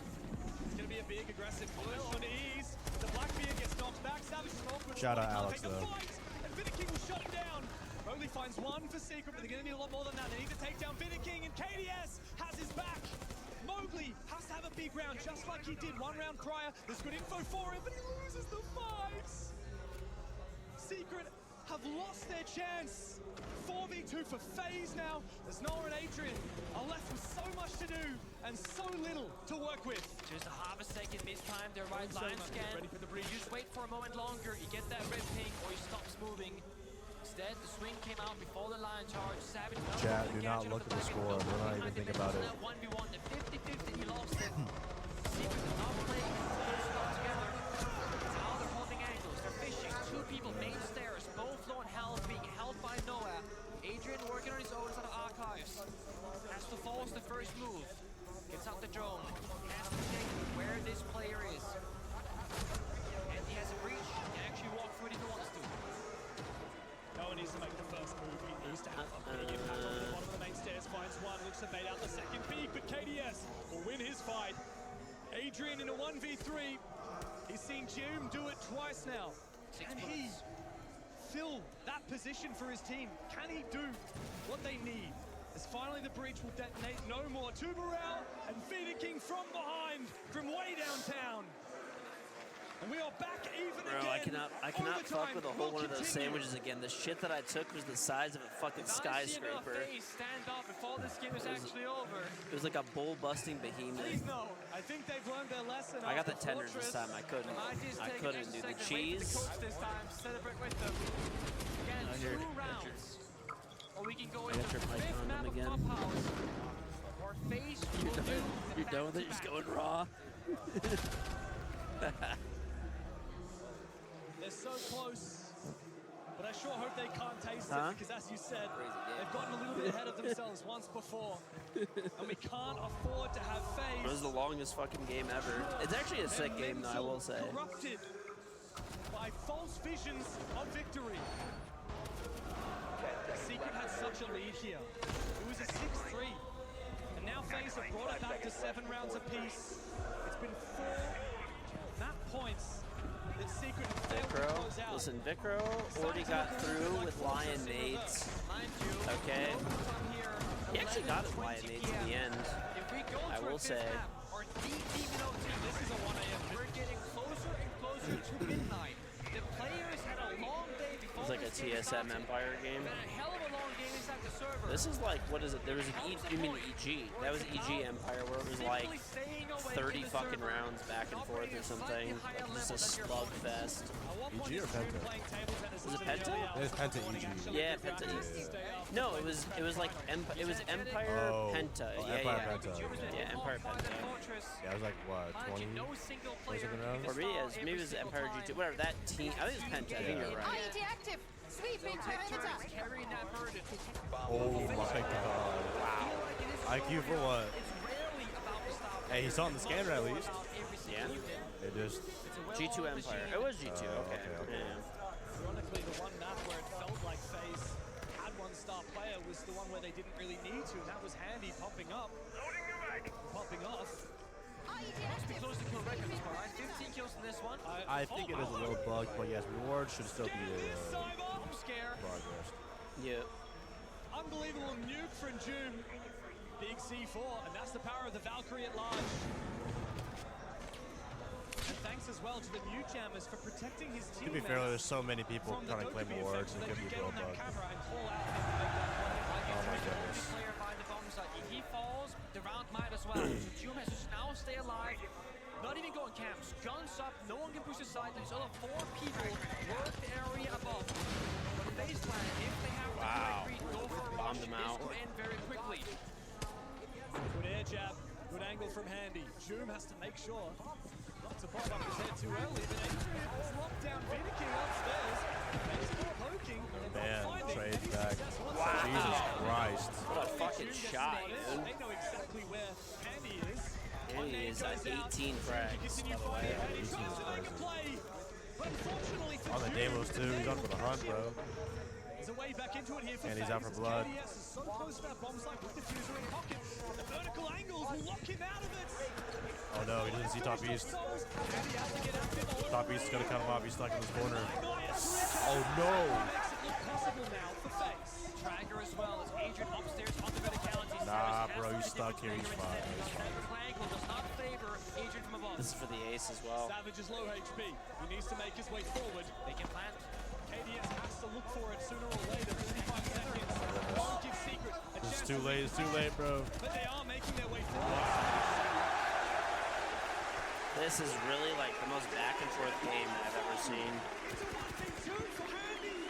It's going to be a big aggressive push on ease. The Blackbeard gets knocked back. Savage is off with Shout out Alex, take the though. fight, and Vidiking will shut him down. Only finds one for Secret, but they're going to need a lot more than that. They need to take down Vidiking, and KDS round just like he did one round prior. There's good info for him, but he loses the fives. Secret have lost their chance. 4v2 for FaZe now, as Noah and Adrian are left with so much to do and so little to work with. Just a half a second mistime, their right line scan. Ready for the breach. You just wait for a moment longer, you get that red ping, or he stops moving. Instead, the swing came out before the line charge. Savage Chat, do not look at the score. Do not even think about it. 1v1, the 50-50, he lost it. Secret did not play first stop together. Now they're holding angles, they're fishing. Two people, main stairs, both low on health, being held by Noah. Adrian working on his own inside of Archives. Has to force the first move. Gets out the drone. Has to check where this player is. And he has a breach. He can actually walk through it if he wants to. No one needs to make the first move. He needs to have a big impact on the bottom of the main stairs. Finds one, looks to bait out the second peak, but KDS will win his fight. Adrian in a 1v3. He's seen Jim do it twice now. Can he fill that position for his team? Can he do what they need? As finally the breach will detonate no more. Tuberel and Feeder King from behind, from way downtown. And we are back even Bro, again. I cannot fuck with a whole one of those sandwiches again. The shit that I took was the size of a fucking skyscraper. Stand up before this game is actually over. It was like a bull-busting behemoth. Please no. I think they've learned their lesson. I got the tenders this time. I couldn't do the cheese. This time, celebrate with them. Again, 2 rounds. Or we can go into the 5th map of Clubhouse. Or FaZe will do You're done with it? Just going raw? They're so close, but I sure hope they can't taste it because, as you said, they've gotten a little bit ahead of themselves once before, and we can't afford to have FaZe. It was the longest fucking game ever. It's actually a sick game, though, I will say. Corrupted by false visions of victory. Secret had such a lead here. It was a 6-3, and now FaZe have brought it back to 7 rounds apiece. It's been 4 map points. Vicro, listen, Vicro already got through with Lion Nades. Okay. He actually got his Lion Nades in the end, I will say. This is a 1 AM. We're getting closer and closer to midnight. The players had a long day before. It was like a TSM Empire game. A hell of a long game inside the server. This is like, what is it? There was an you mean EG? That was EG Empire, where it was like 30 fucking rounds back and forth or something. Just a slug fest. EG or Penta? Was it Penta? It was Penta EG. Yeah, Penta. No, it was like it was Empire Penta. Yeah, Empire yeah. Penta. Yeah, Empire Penta. Yeah, it was like what, 20 something rounds? Or maybe it was Empire G2. Whatever that team. I think it was Penta. I think you're right. IED active. Sweeping perimeter. Oh my god. Wow. IQ for what? Hey, he saw it in the scanner at least. Yeah. It just G2 Empire. It was G2. Okay. Yeah. Ironically, the one map where it felt like FaZe had one star player was the one where they didn't really need to, and that was Handy popping up. Popping off. Must be close to kill record this one, right? 15 kills in this one. I think it is a little bug, but yes, reward should still be progress. Yep. Unbelievable nuke from June. Big C4, and that's the power of the Valkyrie at large. And thanks as well to the new jammers for protecting his teammates. To be fair, there's so many people trying to claim awards, it could be a little bug. Oh my goodness. Player by the bomb site. If he falls, the round might as well. So June has to now stay alive. Not even going camps. Guns up. No one can push aside. There's other 4 people work the area above. But the baseline, if they have the correct read, go for a rush. Bombed him out. This could end very quickly. Good air jab. Good angle from Handy. Joom has to make sure not to pop up his head too early, but Adrian has locked down Feeder King upstairs. He's still poking and Man, not finding trade any back. success Wow. whatsoever. Jesus Christ. What a fucking shot, They dude. know exactly where Handy is. Handy is at 18 frags, by the way. But unfortunately for On the Deimos too, he's on for the hunt, bro. He's away back into it here for And he's FaZe. out for blood. KDS is so close to that bomb site with diffuser in pocket. The vertical angles will lock him out of it. Oh no, he doesn't see top east. Top east is gonna cut him off. He's stuck in this corner. Oh no! Tracker as well as Adrian upstairs on the verticality. Nah, bro, you stuck here. He's fine. This is for the ace as well. Savage is low HP. He needs to make his way forward. They can plant. KDS has to look for it sooner or later. 55 seconds. Won't give Secret a chance. It's too late. It's too late, bro. But they are making their way forward. This is really like the most back and forth game I've ever seen. It's a 1v2 for Handy.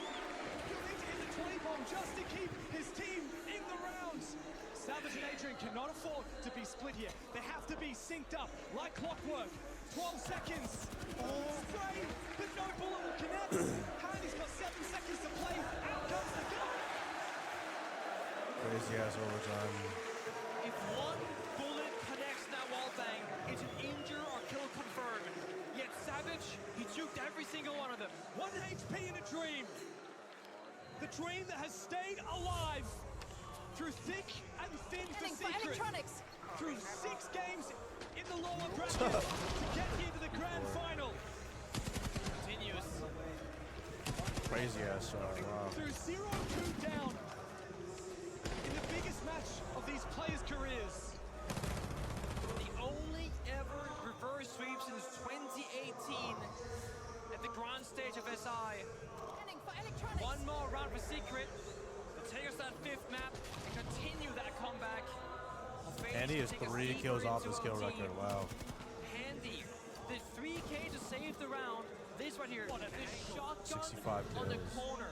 He'll need to hit the 20 bomb just to keep his team in the rounds. Savage and Adrian cannot afford to be split here. They have to be synced up like clockwork. 12 seconds. Spray, but no bullet will connect. Handy's got 7 seconds to play. Out comes the gun. Crazy ass overtime. If one bullet connects that wall bang, it's an injure or kill confirmed. Yet Savage, he juked every single one of them. 1 HP in a dream. The dream that has stayed alive through thick and thin for Secret. Through 6 games in the lower bracket to get here to the grand final. Continues. Crazy ass shot. Wow. Through 0-2 down in the biggest match of these players' careers. The only ever reverse sweep since 2018 at the grand stage of SI. One more round for Secret. They'll take us that 5th map and continue that comeback. Handy is 3 kills off his kill record. Wow. Handy, the 3K to save the round. This right here, this shotgun 65 on the kills. corner.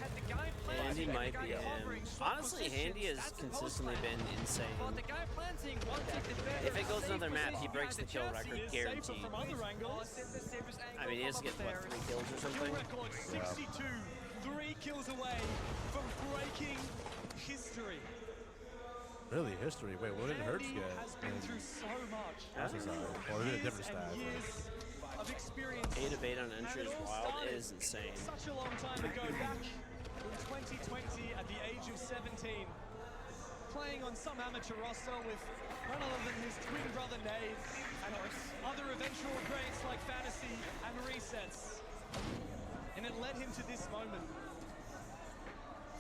Had the guy Handy planting, might the guy be him. hovering, swap Honestly, positions, Handy has that's the consistently most been insane. But the guy planting won't take the better. If it goes Safe another map, he position breaks the behind kill chassis. record, He is safer guaranteed. from other angles. The safest I mean, he has to get, what, 3 kills or something? Kill record 62. 3 kills away from breaking history. Really, history. Wait, what did Hertz get? Has been through so much. That's a side. Or is it a different Years stat? and years of experience. 8 of 8 on entry is wild. It is insane. Such a long time ago, back in 2020 at the age of 17, playing on some amateur roster with none other than his twin brother Nave and other eventual greats like Fantasy and Resets. And it led him to this moment.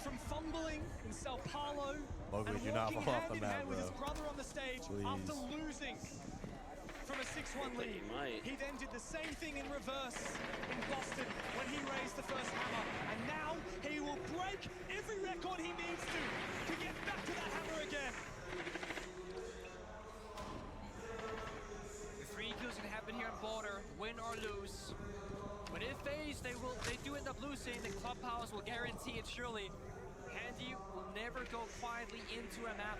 From fumbling in Sao Paulo Mowgli, and do not walking fall off hand the in map, hand with bro. his brother on the stage Please. after losing from a 6-1 lead. He then did the same thing in reverse in Boston when he raised the first hammer. And now he will break every record he needs to get back to that hammer again. The 3 kills can happen here on border, win or lose. But if they do end up losing, the clubhouse will guarantee it surely. Handy will never go quietly into a map.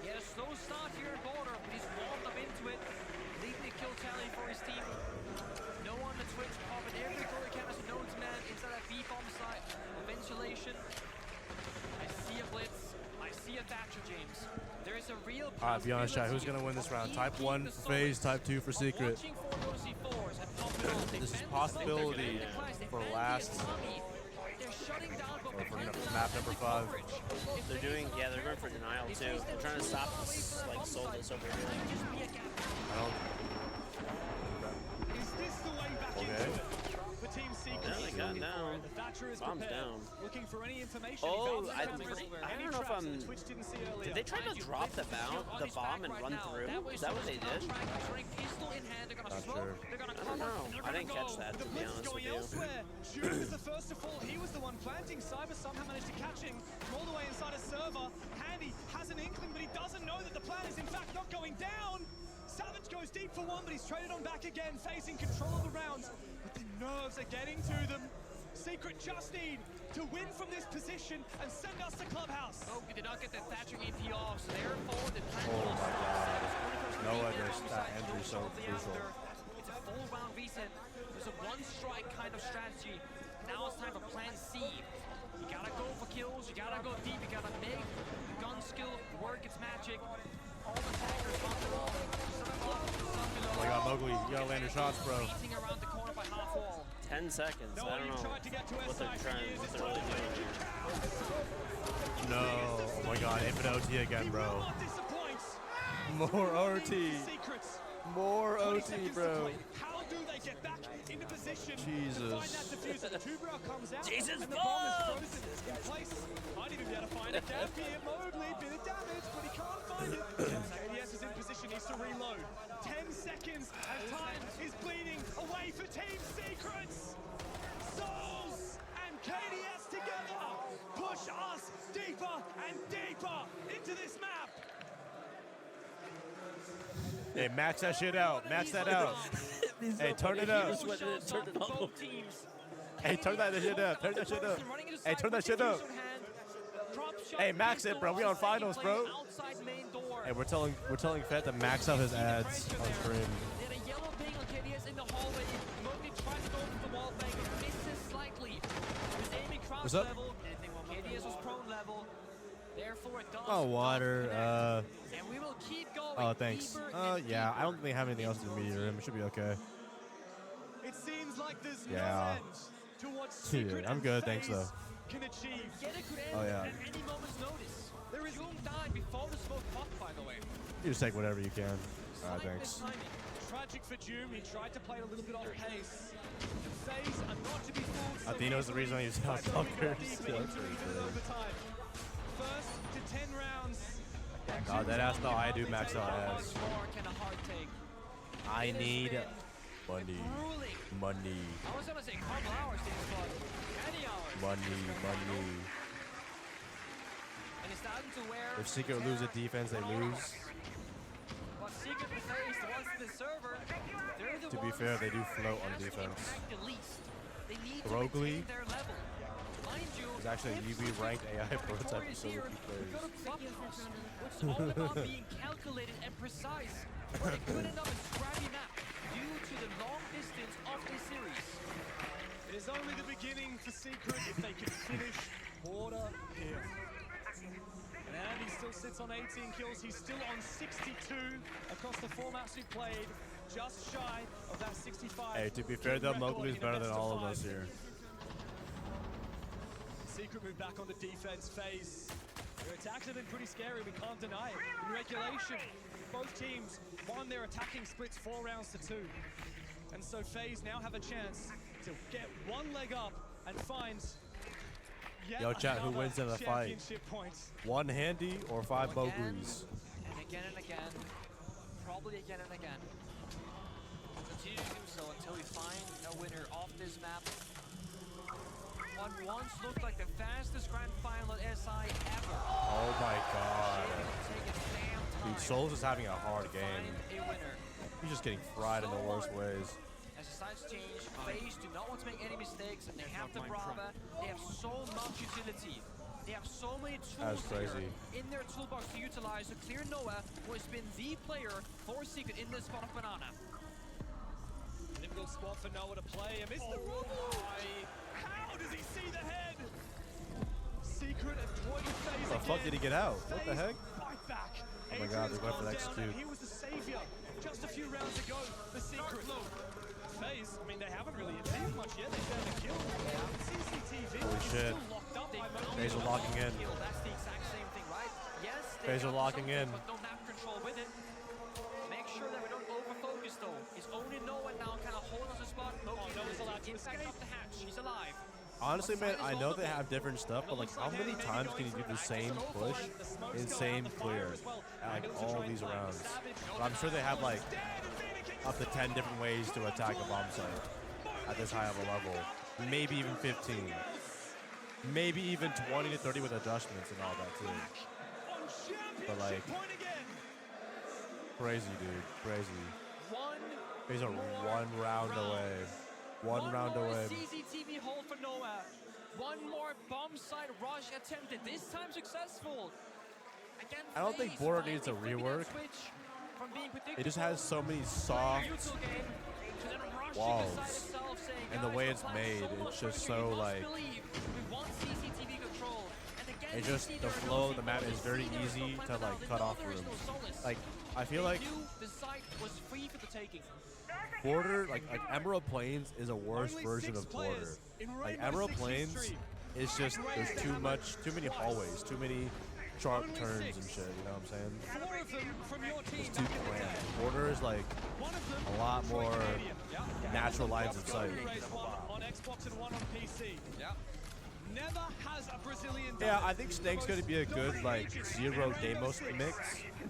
He had a slow start here in border, but he's warmed up into it, leading the kill tally for his team. No one on the Twitch popping every goal he can as a nodes man inside that B-bomb side of ventilation. I see a blitz. I see a Thatcher, James. There is a real Alright, be honest, chat. Who's gonna win this round? Type 1 for FaZe, Type 2 for Secret. This is possibility for last. Or for map number 5. They're doing, yeah, they're going for denial too. They're trying to stop this, like, Soldice over here. I don't. Is this the way back Okay. into it? For Team Secret. Yeah, they got down. The Thatcher is Bomb's prepared. down. Looking for any information. Oh, He I found the don't know if I'm. Did they try to drop the bomb and run through? Is that what they did? Not sure. I don't know. I didn't catch that, to be honest with you. Elsewhere. Jude was the first to fall. He was the one planting. Cyber somehow managed to catch him from all the way inside a server. Handy has an inkling, but he doesn't know that the plan is in fact not going down. Savage goes deep for one, but he's traded on back again, facing control of the rounds. But the nerves are getting to them. Secret just need to win from this position and send us to Clubhouse. Oh, we did not get the Thatcher EP off, so therefore the plan Oh will my stop. god. No wonder that Andrew's so Shortly crucial. after. It's a full round reset. There's a one-strike kind of strategy. Now it's time for Plan C. You gotta go for kills, you gotta go deep, you gotta make the gun skill work its magic. All the taggers on the wall. Oh my god, Mowgli, you gotta land your shots, bro. Beating around the corner by half wall. 10 seconds. I don't know what they're really doing here. No. Oh my god, infinite OT again, bro. More OT. More OT, bro. How do they get back into position to Jesus. find that diffuser? The Tubrel comes out, Jesus and the bomb is frozen in place. Might even be able to find a gap here. Mowgli, bit of damage, but he can't find it. KDS is in position, needs to reload. 10 seconds as time is bleeding away for Team Secrets. Souls and KDS together push us deeper and deeper into this map. Hey, max that shit out. Max that out. Hey, turn it up. Hey, turn that shit up. Turn that shit up. Hey, turn that shit up. Hey, max it, bro. We on finals, bro. Hey, we're telling Fed to max out his ads on stream. They had a yellow ping on KDS in the hallway. Mowgli tries to go for the wall bang, but misses slightly. He was aiming crouch What's up? level. KDS was prone level. Therefore, it does. Oh, water. And we will keep going. Oh, thanks. Yeah, I don't think they have anything else in the media room. It should be okay. It seems like there's Yeah. no end to what Secret I'm and good, thanks FaZe though. can achieve. Yet it could end Oh, yeah. at any moment's notice. There is Jung died before the smoke popped, by the way. You just take whatever you can. Alright, thanks. Tragic for Doom. He tried to play it a little bit off pace. FaZe are not to be fooled. Athena's the reason I use hot bunkers. First to 10 rounds. God, that ass. No, I do max out ass. I need money. Money. I was gonna say couple hours, but many hours. Money. And it's starting to wear. If Secret lose a defense, they lose. But Secret and FaZe, the ones in the server, they're the To be ones fair, they do float on that have to defense. impact the least. They need to Rogli maintain their level. Mind you, is actually a UB ranked AI prototype of solo queue we've got a players. clubhouse, which is all about being calculated and precise. But it could end up a scrappy map due to the long distance of this series. It is only the beginning for Secret if they can finish Border here. And Andy still sits on 18 kills. He's still on 62 across the 4 maps we played. Just shy of that 65. Hey, to be fair though, Mowgli is better than all of us here. Secret move back on the defense phase. Their attacks have been pretty scary, we can't deny it. In regulation, both teams won their attacking splits 4 rounds to 2. And so FaZe now have a chance to get one leg up and find yet Yo, chat, who wins in the fight? championship points. One handy or 5 Mowglis? And again. Probably again and again. Continue to do so until we find a winner off this map. What once looked like the fastest grand final at SI ever. Oh my god. Dude, Souls is having a hard game. A winner. He's just getting fried in the worst ways. As the sides change, FaZe do not want to make any mistakes, and they have the Brava. They have so much utility. They have so many tools here in their toolbox to utilize to clear Noah, who has been the player for Secret in this spot of Banana. Difficult spot for Noah to play. I missed the How does he see the head? Secret and toying with FaZe How the fuck did he get out? What the heck? Fight back. Oh my god, they went for the execute. He was the savior just a few rounds ago for Secret. FaZe, I mean, they haven't really achieved much yet. They found a kill. CCTV Holy shit. locked up by FaZe are locking in. That's the exact same thing, right? Yes, FaZe are locking in. but don't have control with it. Make sure that we don't over-focus, though. It's only Noah now kind of holding on the spot. Noah's allowed to escape up the hatch. He's alive. Honestly, man, I know they have different stuff, but like, how many times can you do the same push and same clear at like all these rounds? But I'm sure they have like up to 10 different ways to attack a bomb site at this high of a level. Maybe even 15. Maybe even 20 to 30 with adjustments and all that too. But like, crazy, dude, crazy. These are 1 round away. One round away. CCTV hold for Noah. One more bomb site rush attempted. This time successful. Again, I don't think Border needs a rework. It just has so many soft walls. And the way it's made, it's just so like... It's just, the flow of the map is very easy to like cut off rooms. Like, I feel like Border, like Emerald Plains is a worse version of Border. Like Emerald Plains is just, there's too many hallways, too many sharp turns and shit, you know what I'm saying? It's too cramped. order is like a lot more natural lines of sight. On Xbox and one on PC. Yeah. Never has a Brazilian done Yeah, it. I think Snake's gonna be a good like Zero Demos mix.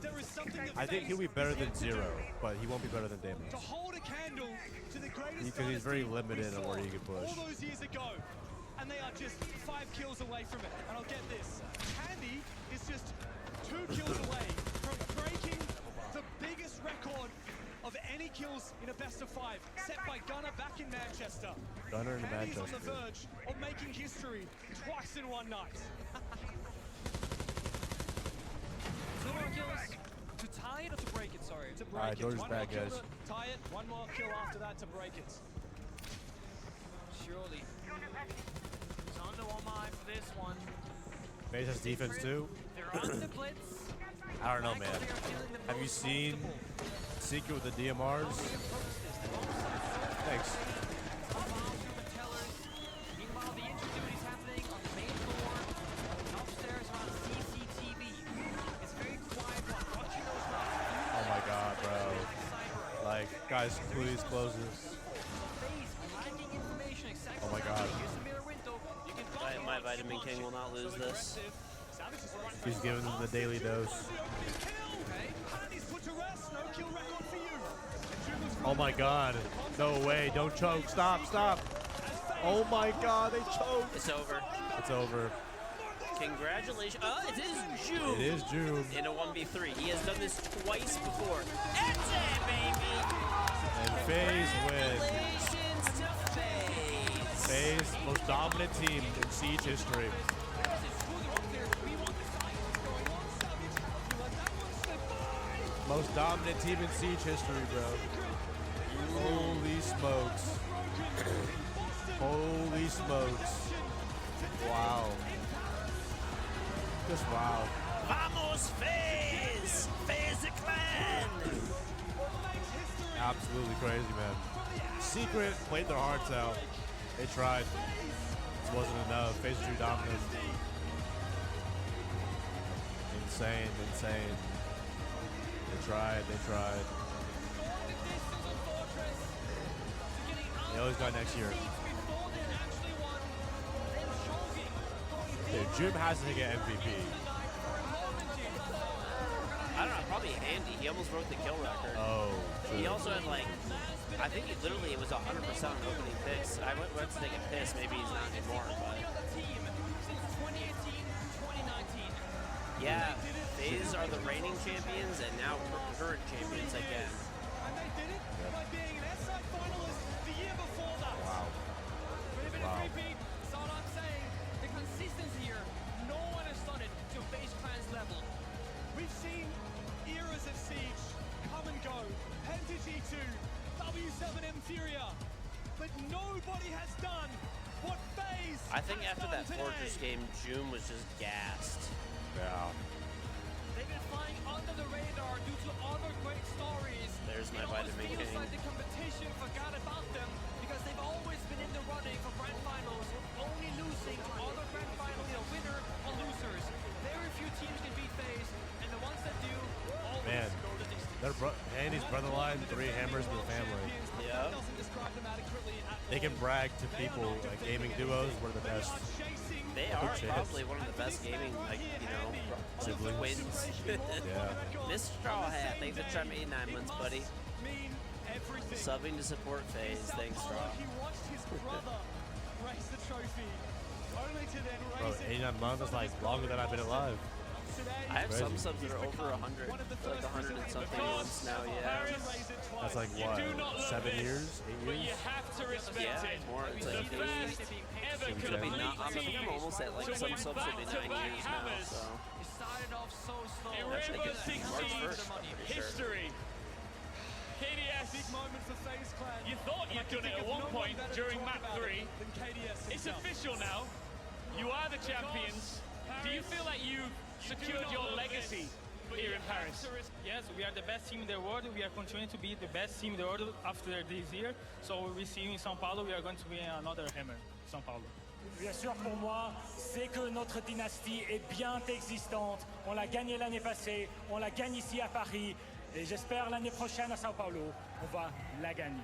There is something that I think he'll be better than Zero, but he won't be better than Demos to hold a candle to the greatest because he's very dynasty limited we on saw where he can push. all those years ago, and they are just 5 kills away from it. And I'll get this: Candy is just 2 kills away from breaking the biggest record of any kills in a best of 5, set by Gunner back in Manchester. Gunner in Candy's on the Manchester. verge of making history twice in one night. 2 more kills to tie it or to break it, sorry. To break Alright, it. George's One more back, kill guys. to tie it, one more kill after that to break it. Surely. He's on the one eye for this one. FaZe has defense too. They're on the blitz. I don't know, man. Have you seen Secret with the DMRs? Thanks. Meanwhile, the entry duty is happening on the main floor. And upstairs on CCTV. It's very quiet while watching those rounds. Oh my god, bro. Like, guys, please close this. Oh my god. My Vitamin King will not lose this. He's giving them the daily dose. Oh my god. No way. Don't choke. Stop, stop. Oh my god, they choked. It's over. It's over. Congratulations. It is June. It is June. In a 1v3. He has done this twice before. That's it, baby. And FaZe wins. Congratulations to FaZe. FaZe, most dominant team in Siege history. Most dominant team in Siege history, bro. Holy smokes. Holy smokes. Wow. Just wow. Vamos, FaZe! FaZe Clan! Absolutely crazy, man. Secret played their hearts out. They tried. This wasn't enough. FaZe was too dominant. Insane, insane. They tried, they tried. They always got next year. Dude, Jim has to get MVP. I don't know, probably Andy. He almost broke the kill record. Oh, He true. also had like, I think it literally it was 100% on opening picks. I went to take a piss. Maybe he's not anymore, but. Yeah, FaZe are the reigning champions and now current champions again. And they did it by being an SI finalist the year before that. Wow. Could have been a repeat. That's all I'm saying. The consistency here, no one has done it to FaZe Clan's level. We've seen eras of Siege come and go. Penta G2, W7 Inferior, but nobody has done what FaZe I think has after done that today. Fortress game, June was just gassed. Yeah. They've been flying under the radar due to other great stories. There's my It almost Vitamin feels King. like the competition forgot about them because they've always been in the running for grand finals, only losing to other grand final, winner or losers. Very few teams can beat FaZe, and the ones that do always Man, go the distance. their Andy's brother line, 3 hammers in the family. Yeah. They can brag to people like gaming duos, we're the best. They are probably one of the best gaming, like, Siblings. twins. Yeah. Miss Straw Hat, thanks for trying 89 months, buddy. Subbing to support FaZe, thanks, Straw. He watched his brother raise the trophy, only to then Bro, raise it. 89 months is like longer than I've been alive. I have some Crazy. subs that are over 100, like 100 and something months now, yeah. That's like what, 7 years, 8 But you years? have to respect Yeah, it. more, it's like The best ever Seems It'll be complete not, I think I'm almost at like to some win subs will be 9 back-to-back years now, hammers. so. It started off so slow. In That's like Rainbow it's Six March Siege 1st, I'm pretty sure. history. KDS, Big moment for FaZe Clan. you thought And I you'd can done it think at of one no point better to during talk map about 3. it than KDS It's himself. official now. You are the champions. Do you feel like you secured your legacy here in Paris? Yes, we are the best team in the world. We are continuing to be the best team in the world after this year. So we see you in São Paulo. We are going to win another hammer, São Paulo. Bien sûr, pour moi, c'est que notre dynastie est bien existante. On l'a gagnée l'année passée, on la gagne ici à Paris. Et j'espère l'année prochaine à Sao Paulo, on va la gagner.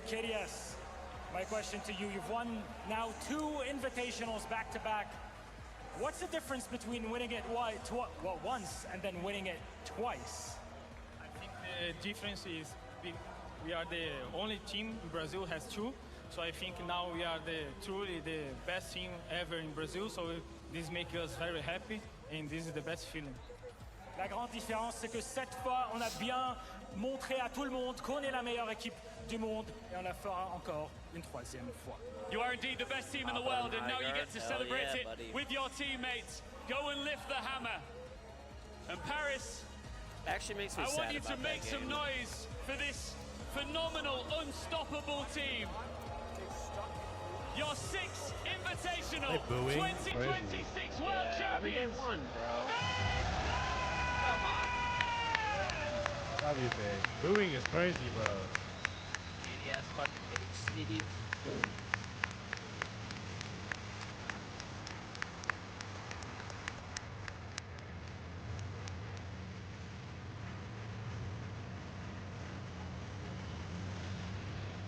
KDS, my question to you, you've won now 2 invitationals back-to-back. What's the difference between winning it once and then winning it twice? I think the difference is we are the only team in Brazil has 2. So I think now we are truly the best team ever in Brazil. So this makes us very happy and this is the best feeling. La grande différence, c'est que cette fois, on a bien montré à tout le monde qu'on est la meilleure équipe du monde et on la fera encore une 3e fois. You are indeed the best team in the world, and now you get to celebrate it with your teammates. Go and lift the hammer. And Paris, actually makes me I sad want you to about make that some game. noise for this phenomenal, unstoppable team. Your 6th Invitational 2026 World Champions. I mean, they won, bro. Obviously, booing is crazy, bro. Yes, fucking Steve.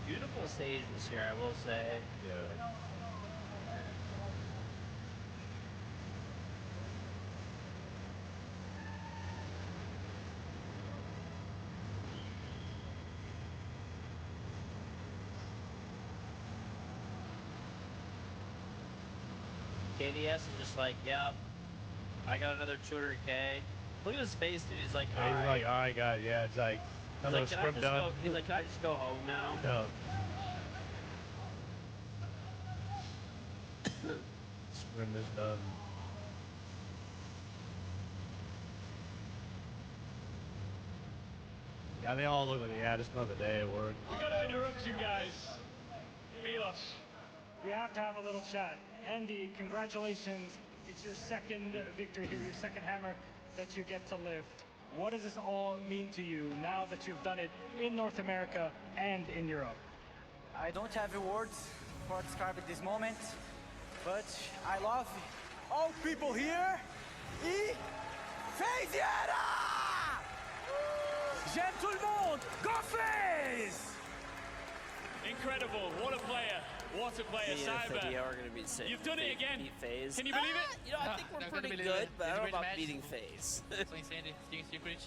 Beautiful stage this year, I will say. Yeah. KDS is just like, yep, I got another 200K. Look at his face, dude. He's like, Yeah, he's like, I got, yeah, it's like, he's like, he's like, can I just go home now? No. Scrim is done. Yeah, they all look like, yeah, just another day at work. We gotta interrupt you guys. Milos. We have to have a little chat. Andy, congratulations. It's your 2nd victory here, your 2nd hammer that you get to lift. What does this all mean to you now that you've done it in North America and in Europe? I don't have words for describing this moment, but I love all people here. E Faziana! J'aime tout le monde! Go FaZe! Incredible. What a player. What a player. Cyber. Are going to be sick. You've done it again. Beat FaZe. Can you believe it? You know, I think we're pretty good, but I don't know about beating FaZe. So insane. Team Secret.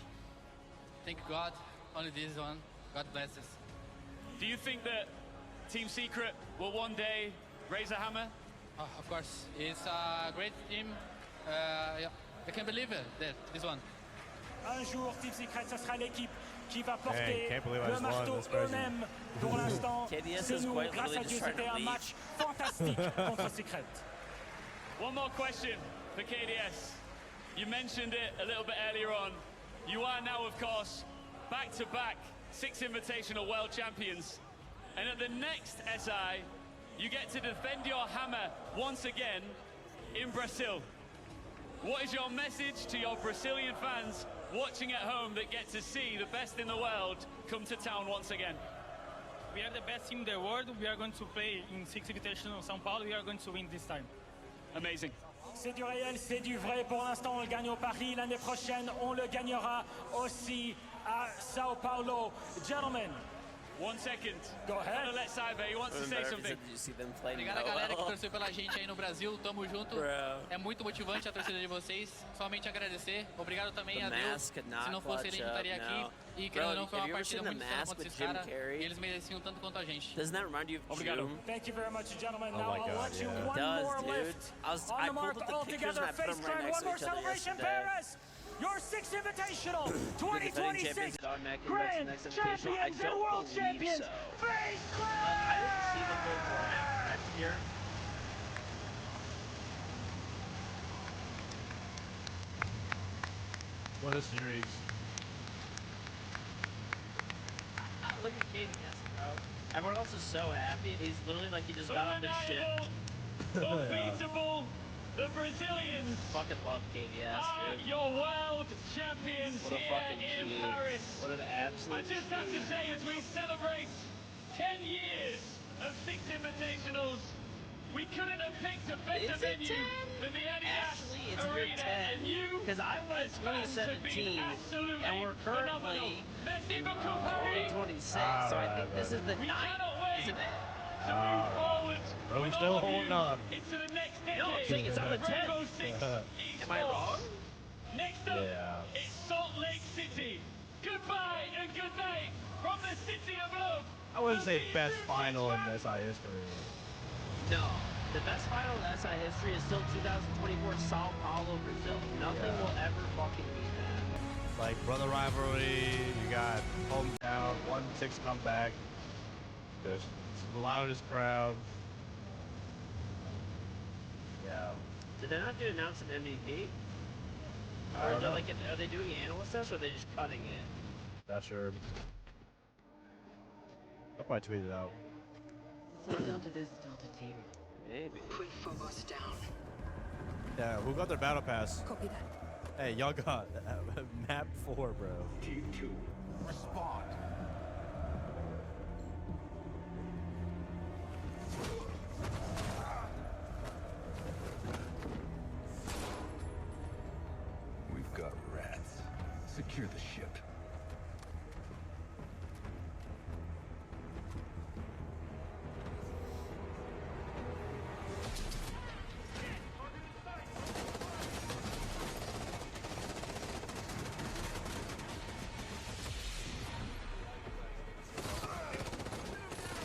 Thank God. Only this one. God bless us. Do you think that Team Secret will one day raise a hammer? Of course. It's a great team. Yeah. I can't believe it. This one. Un jour, Team Secret, ça sera l'équipe qui va porter Hey, can't believe I le just won. marteau That's crazy. eux-mêmes. Pour l'instant, KDS c'est is nous. quite Grâce literally à just Dieu, trying to c'était un leave. match fantastique contre Secret. One more question for KDS. You mentioned it a little bit earlier on. You are now, of course, back-to-back 6 Invitational World Champions. And at the next SI, you get to defend your hammer once again in Brazil. What is your message to your Brazilian fans watching at home that get to see the best in the world come to town once again? We are the best team in the world. We are going to play in 6 Invitational São Paulo. We are going to win this time. Amazing. C'est du réel, c'est du vrai. Pour l'instant, on le gagne au Paris. L'année prochaine, on le gagnera aussi à Sao Paulo. Gentlemen. 1 second. Go ahead. I'm gonna let Cyber, he wants to say something. Did you see them play Obrigado a galera que torceu pela gente aí no Brasil. Tamo junto. É muito motivante a torcida de vocês. Somente agradecer. Obrigado também a Deus. Se não fosse ele, a gente estaria aqui. E querendo ou não, foi uma partida muito insana contra esses caras. E eles mereciam tanto quanto a gente. Doesn't that remind you of Obrigado. Thank you very much, gentlemen. Oh now my I'll God, let you yeah. one It does, more dude. lift. I On the mark pulled up the all pictures together. and I put Face them right clan, next one to more each other celebration, yesterday. Paris. Your 6th Invitational, Defending 2026 champions at automatically Grand next Invitational. I Champions and don't World believe Champions. so. Face clan. I didn't see them go for it next year. What a series. Look at KDS, bro. Everyone else is so happy, and he's literally like he just got on the shit. Unbeatable, the Brazilians Fucking love KDS, are dude. your world champions What a here fucking in G. Paris. What an absolute I just have to say, as we celebrate 10 years of 6 Invitationals, We couldn't have picked a better venue than the Actually, Adidas it's year Arena, 10 and you, because I went as fans, have been 2017 absolutely and we're phenomenal. currently Merci beaucoup, Paris. 2026, so I think this is the We 9th, cannot wait isn't it? to move forward Bro, with still all of holding you on. into the next No, I'm decade saying it's on the of Rainbow 10th. Six Am I wrong? Next up, Yeah. it's Salt Lake City. Goodbye and good night from the city of love. I wouldn't say best final in SI history. No. The best final in SI history is still 2024 Sao Paulo, Brazil. Nothing will ever fucking beat that. Like brother rivalry, you got hometown, 1-6 comeback. There's the loudest crowd. Yeah. Did they not announce an MVP? I Or don't know. are they doing analyst tests or are they just cutting it? Not sure. I'll probably tweet it out. Delta this Delta team. Maybe. Put Phobos down. Yeah, who got their battle pass? Copy that. Hey, y'all got map 4, bro. Team 2, respond. We've got rats. Secure the ship.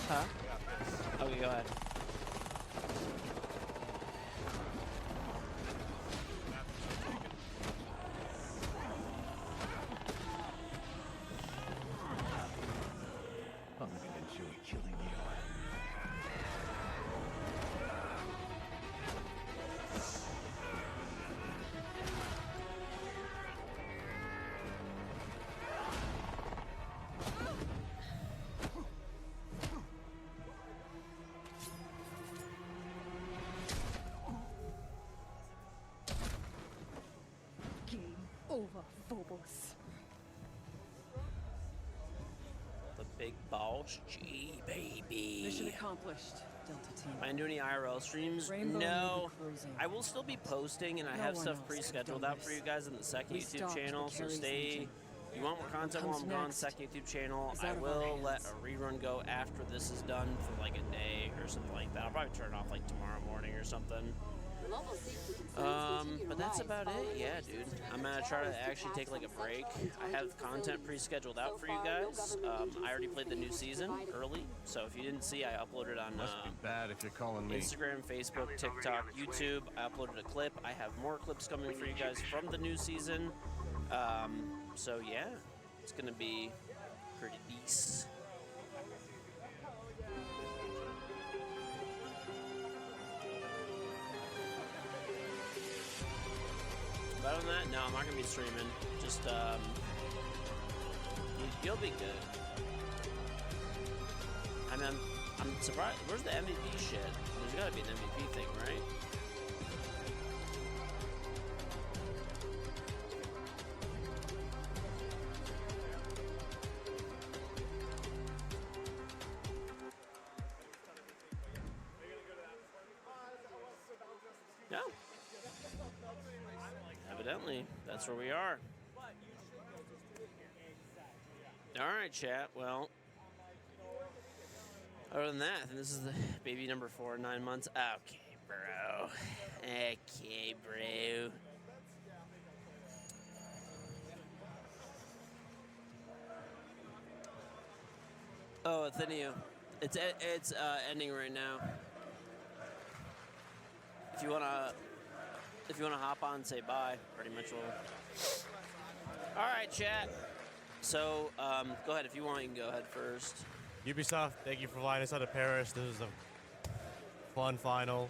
Huh? Okay, go ahead. I'm gonna enjoy killing you. Game over, Phobos. The big boss G, baby. Mission accomplished, Delta team. Am I doing any IRL streams? Rainbow No. may be cruising. I will still be posting, and I No have one stuff else could've pre-scheduled done out for this. you guys in the second We YouTube stopped channel, the so Carries stay. Legion. You want more content while Comes I'm gone, next second YouTube channel. is I out of our will let hands. a rerun go after this is done for like a day or something like that. I'll probably turn it off like tomorrow morning or something. But that's about it. Yeah, dude. I'm gonna try to actually take like a break. I have content pre-scheduled out for you guys. I already played the new season early, so if you didn't see, I uploaded on Must be bad if you're calling me. Instagram, Facebook, TikTok, YouTube. I uploaded a clip. I have more clips coming for you guys from the new season. So yeah, it's gonna be pretty decent. But other than that, no, I'm not gonna be streaming. Just you'll be good. I mean, I'm surprised. Where's the MVP shit? There's gotta be an MVP thing, right? No. Evidently, that's where we are. All right, chat. Well, other than that, I think this is the baby number 4 in 9 months. Okay, bro. Okay, bro. Oh, Athenio. It's ending right now. If you wanna hop on and say bye, pretty much will. All right, chat. So go ahead if you want. You can go ahead first. Ubisoft, thank you for flying us out of Paris. This was a fun final.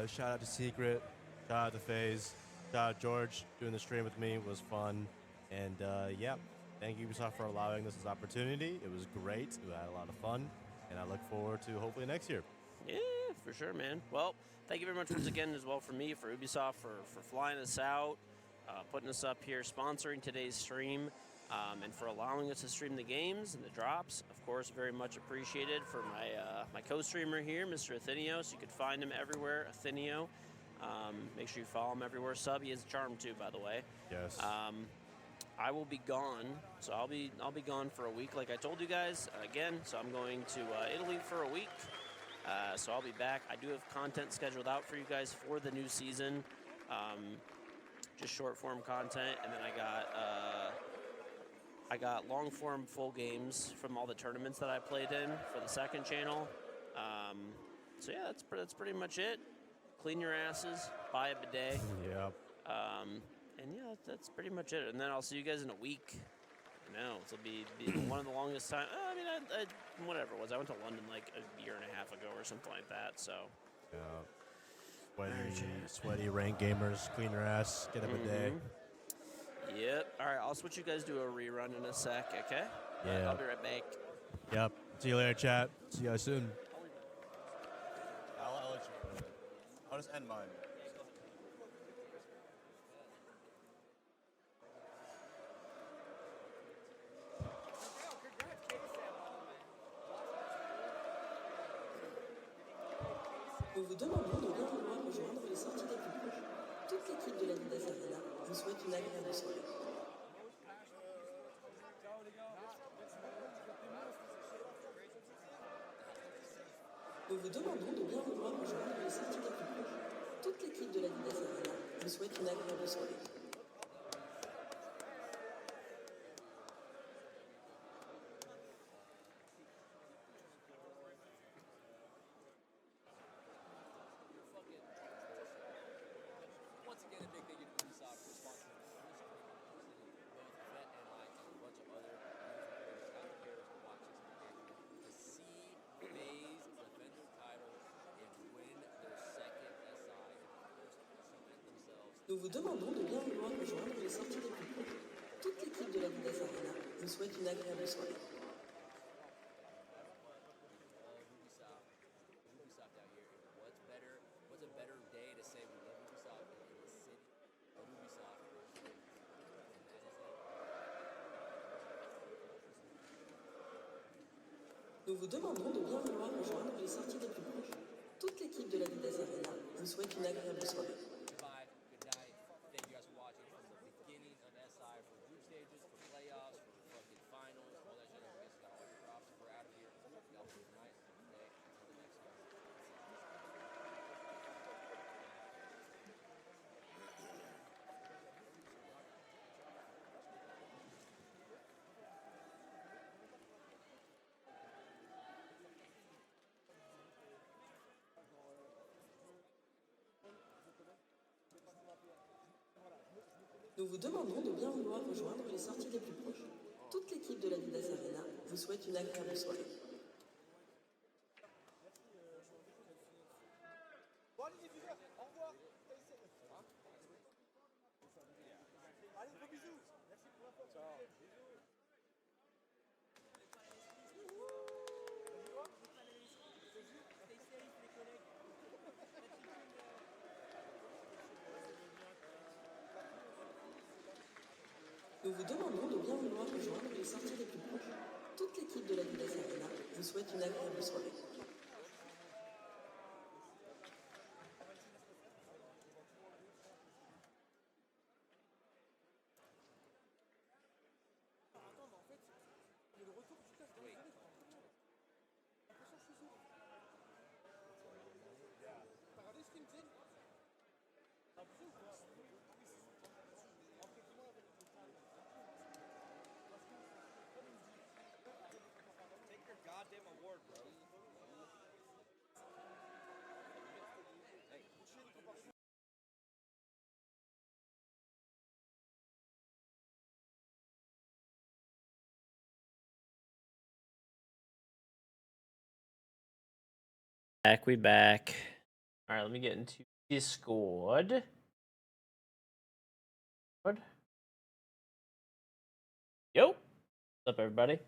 Shout out to Secret. Shout out to FaZe. Shout out George doing the stream with me. It was fun. And yeah, thank you Ubisoft for allowing this opportunity. It was great. We had a lot of fun. And I look forward to hopefully next year. Yeah, for sure, man. Well, thank you very much once again as well for me, for Ubisoft, for flying us out, putting us up here, sponsoring today's stream. and for allowing us to stream the games and the drops. Of course, very much appreciated for my co-streamer here, Mr. Athenio. So you could find him everywhere, Athenio. Make sure you follow him everywhere. Sub, he is charmed too, by the way. Yes. I will be gone, so I'll be gone for a week, like I told you guys again. So I'm going to Italy for a week. So I'll be back. I do have content scheduled out for you guys for the new season, just short form content, and then I got long form full games from all the tournaments that I played in for the second channel. So yeah, that's pretty much it. Clean your asses, buy a bidet. Yep. And yeah, that's pretty much it. And then I'll see you guys in a week. No, it'll be one of the longest time. I mean, whatever it was. I went to London like a year and a half ago or something like that. So. Yeah. Sweaty rank gamers, clean your ass, get up a day. Yep. All right, I'll switch you guys to a rerun in a sec. Okay. Yeah. I'll be right back. Yep. See you later, chat. See you guys soon. I'll let you. I'll just end mine. Nous vous demandons de bien vouloir rejoindre les sorties les plus proches. Toute l'équipe de la Lidas Arena vous souhaite une agréable soirée. Nous vous demandons de bien vouloir rejoindre les sorties les plus proches. Toute l'équipe de la Lidas Arena vous souhaite une agréable soirée. Nous vous demandons de bien vouloir rejoindre les sorties les plus proches. Toute l'équipe de la Lidas Arena vous souhaite une agréable soirée. Nous vous demandons de bien vouloir rejoindre les sorties les plus proches. Toute l'équipe de la Lidas Arena vous souhaite une agréable soirée. Nous vous demandons de bien vouloir rejoindre les sorties les plus proches. Toute l'équipe de la Lidas Arena vous souhaite une agréable soirée. Bon, allez, les viewers, au revoir. Allez, gros bisous. Merci pour l'info. Ciao. Nous vous demandons de bien vouloir rejoindre les sorties les plus proches. Toute l'équipe de la Lidas Arena vous souhaite une agréable soirée. We back. All right, let me get into Discord. Yo, what's up, everybody?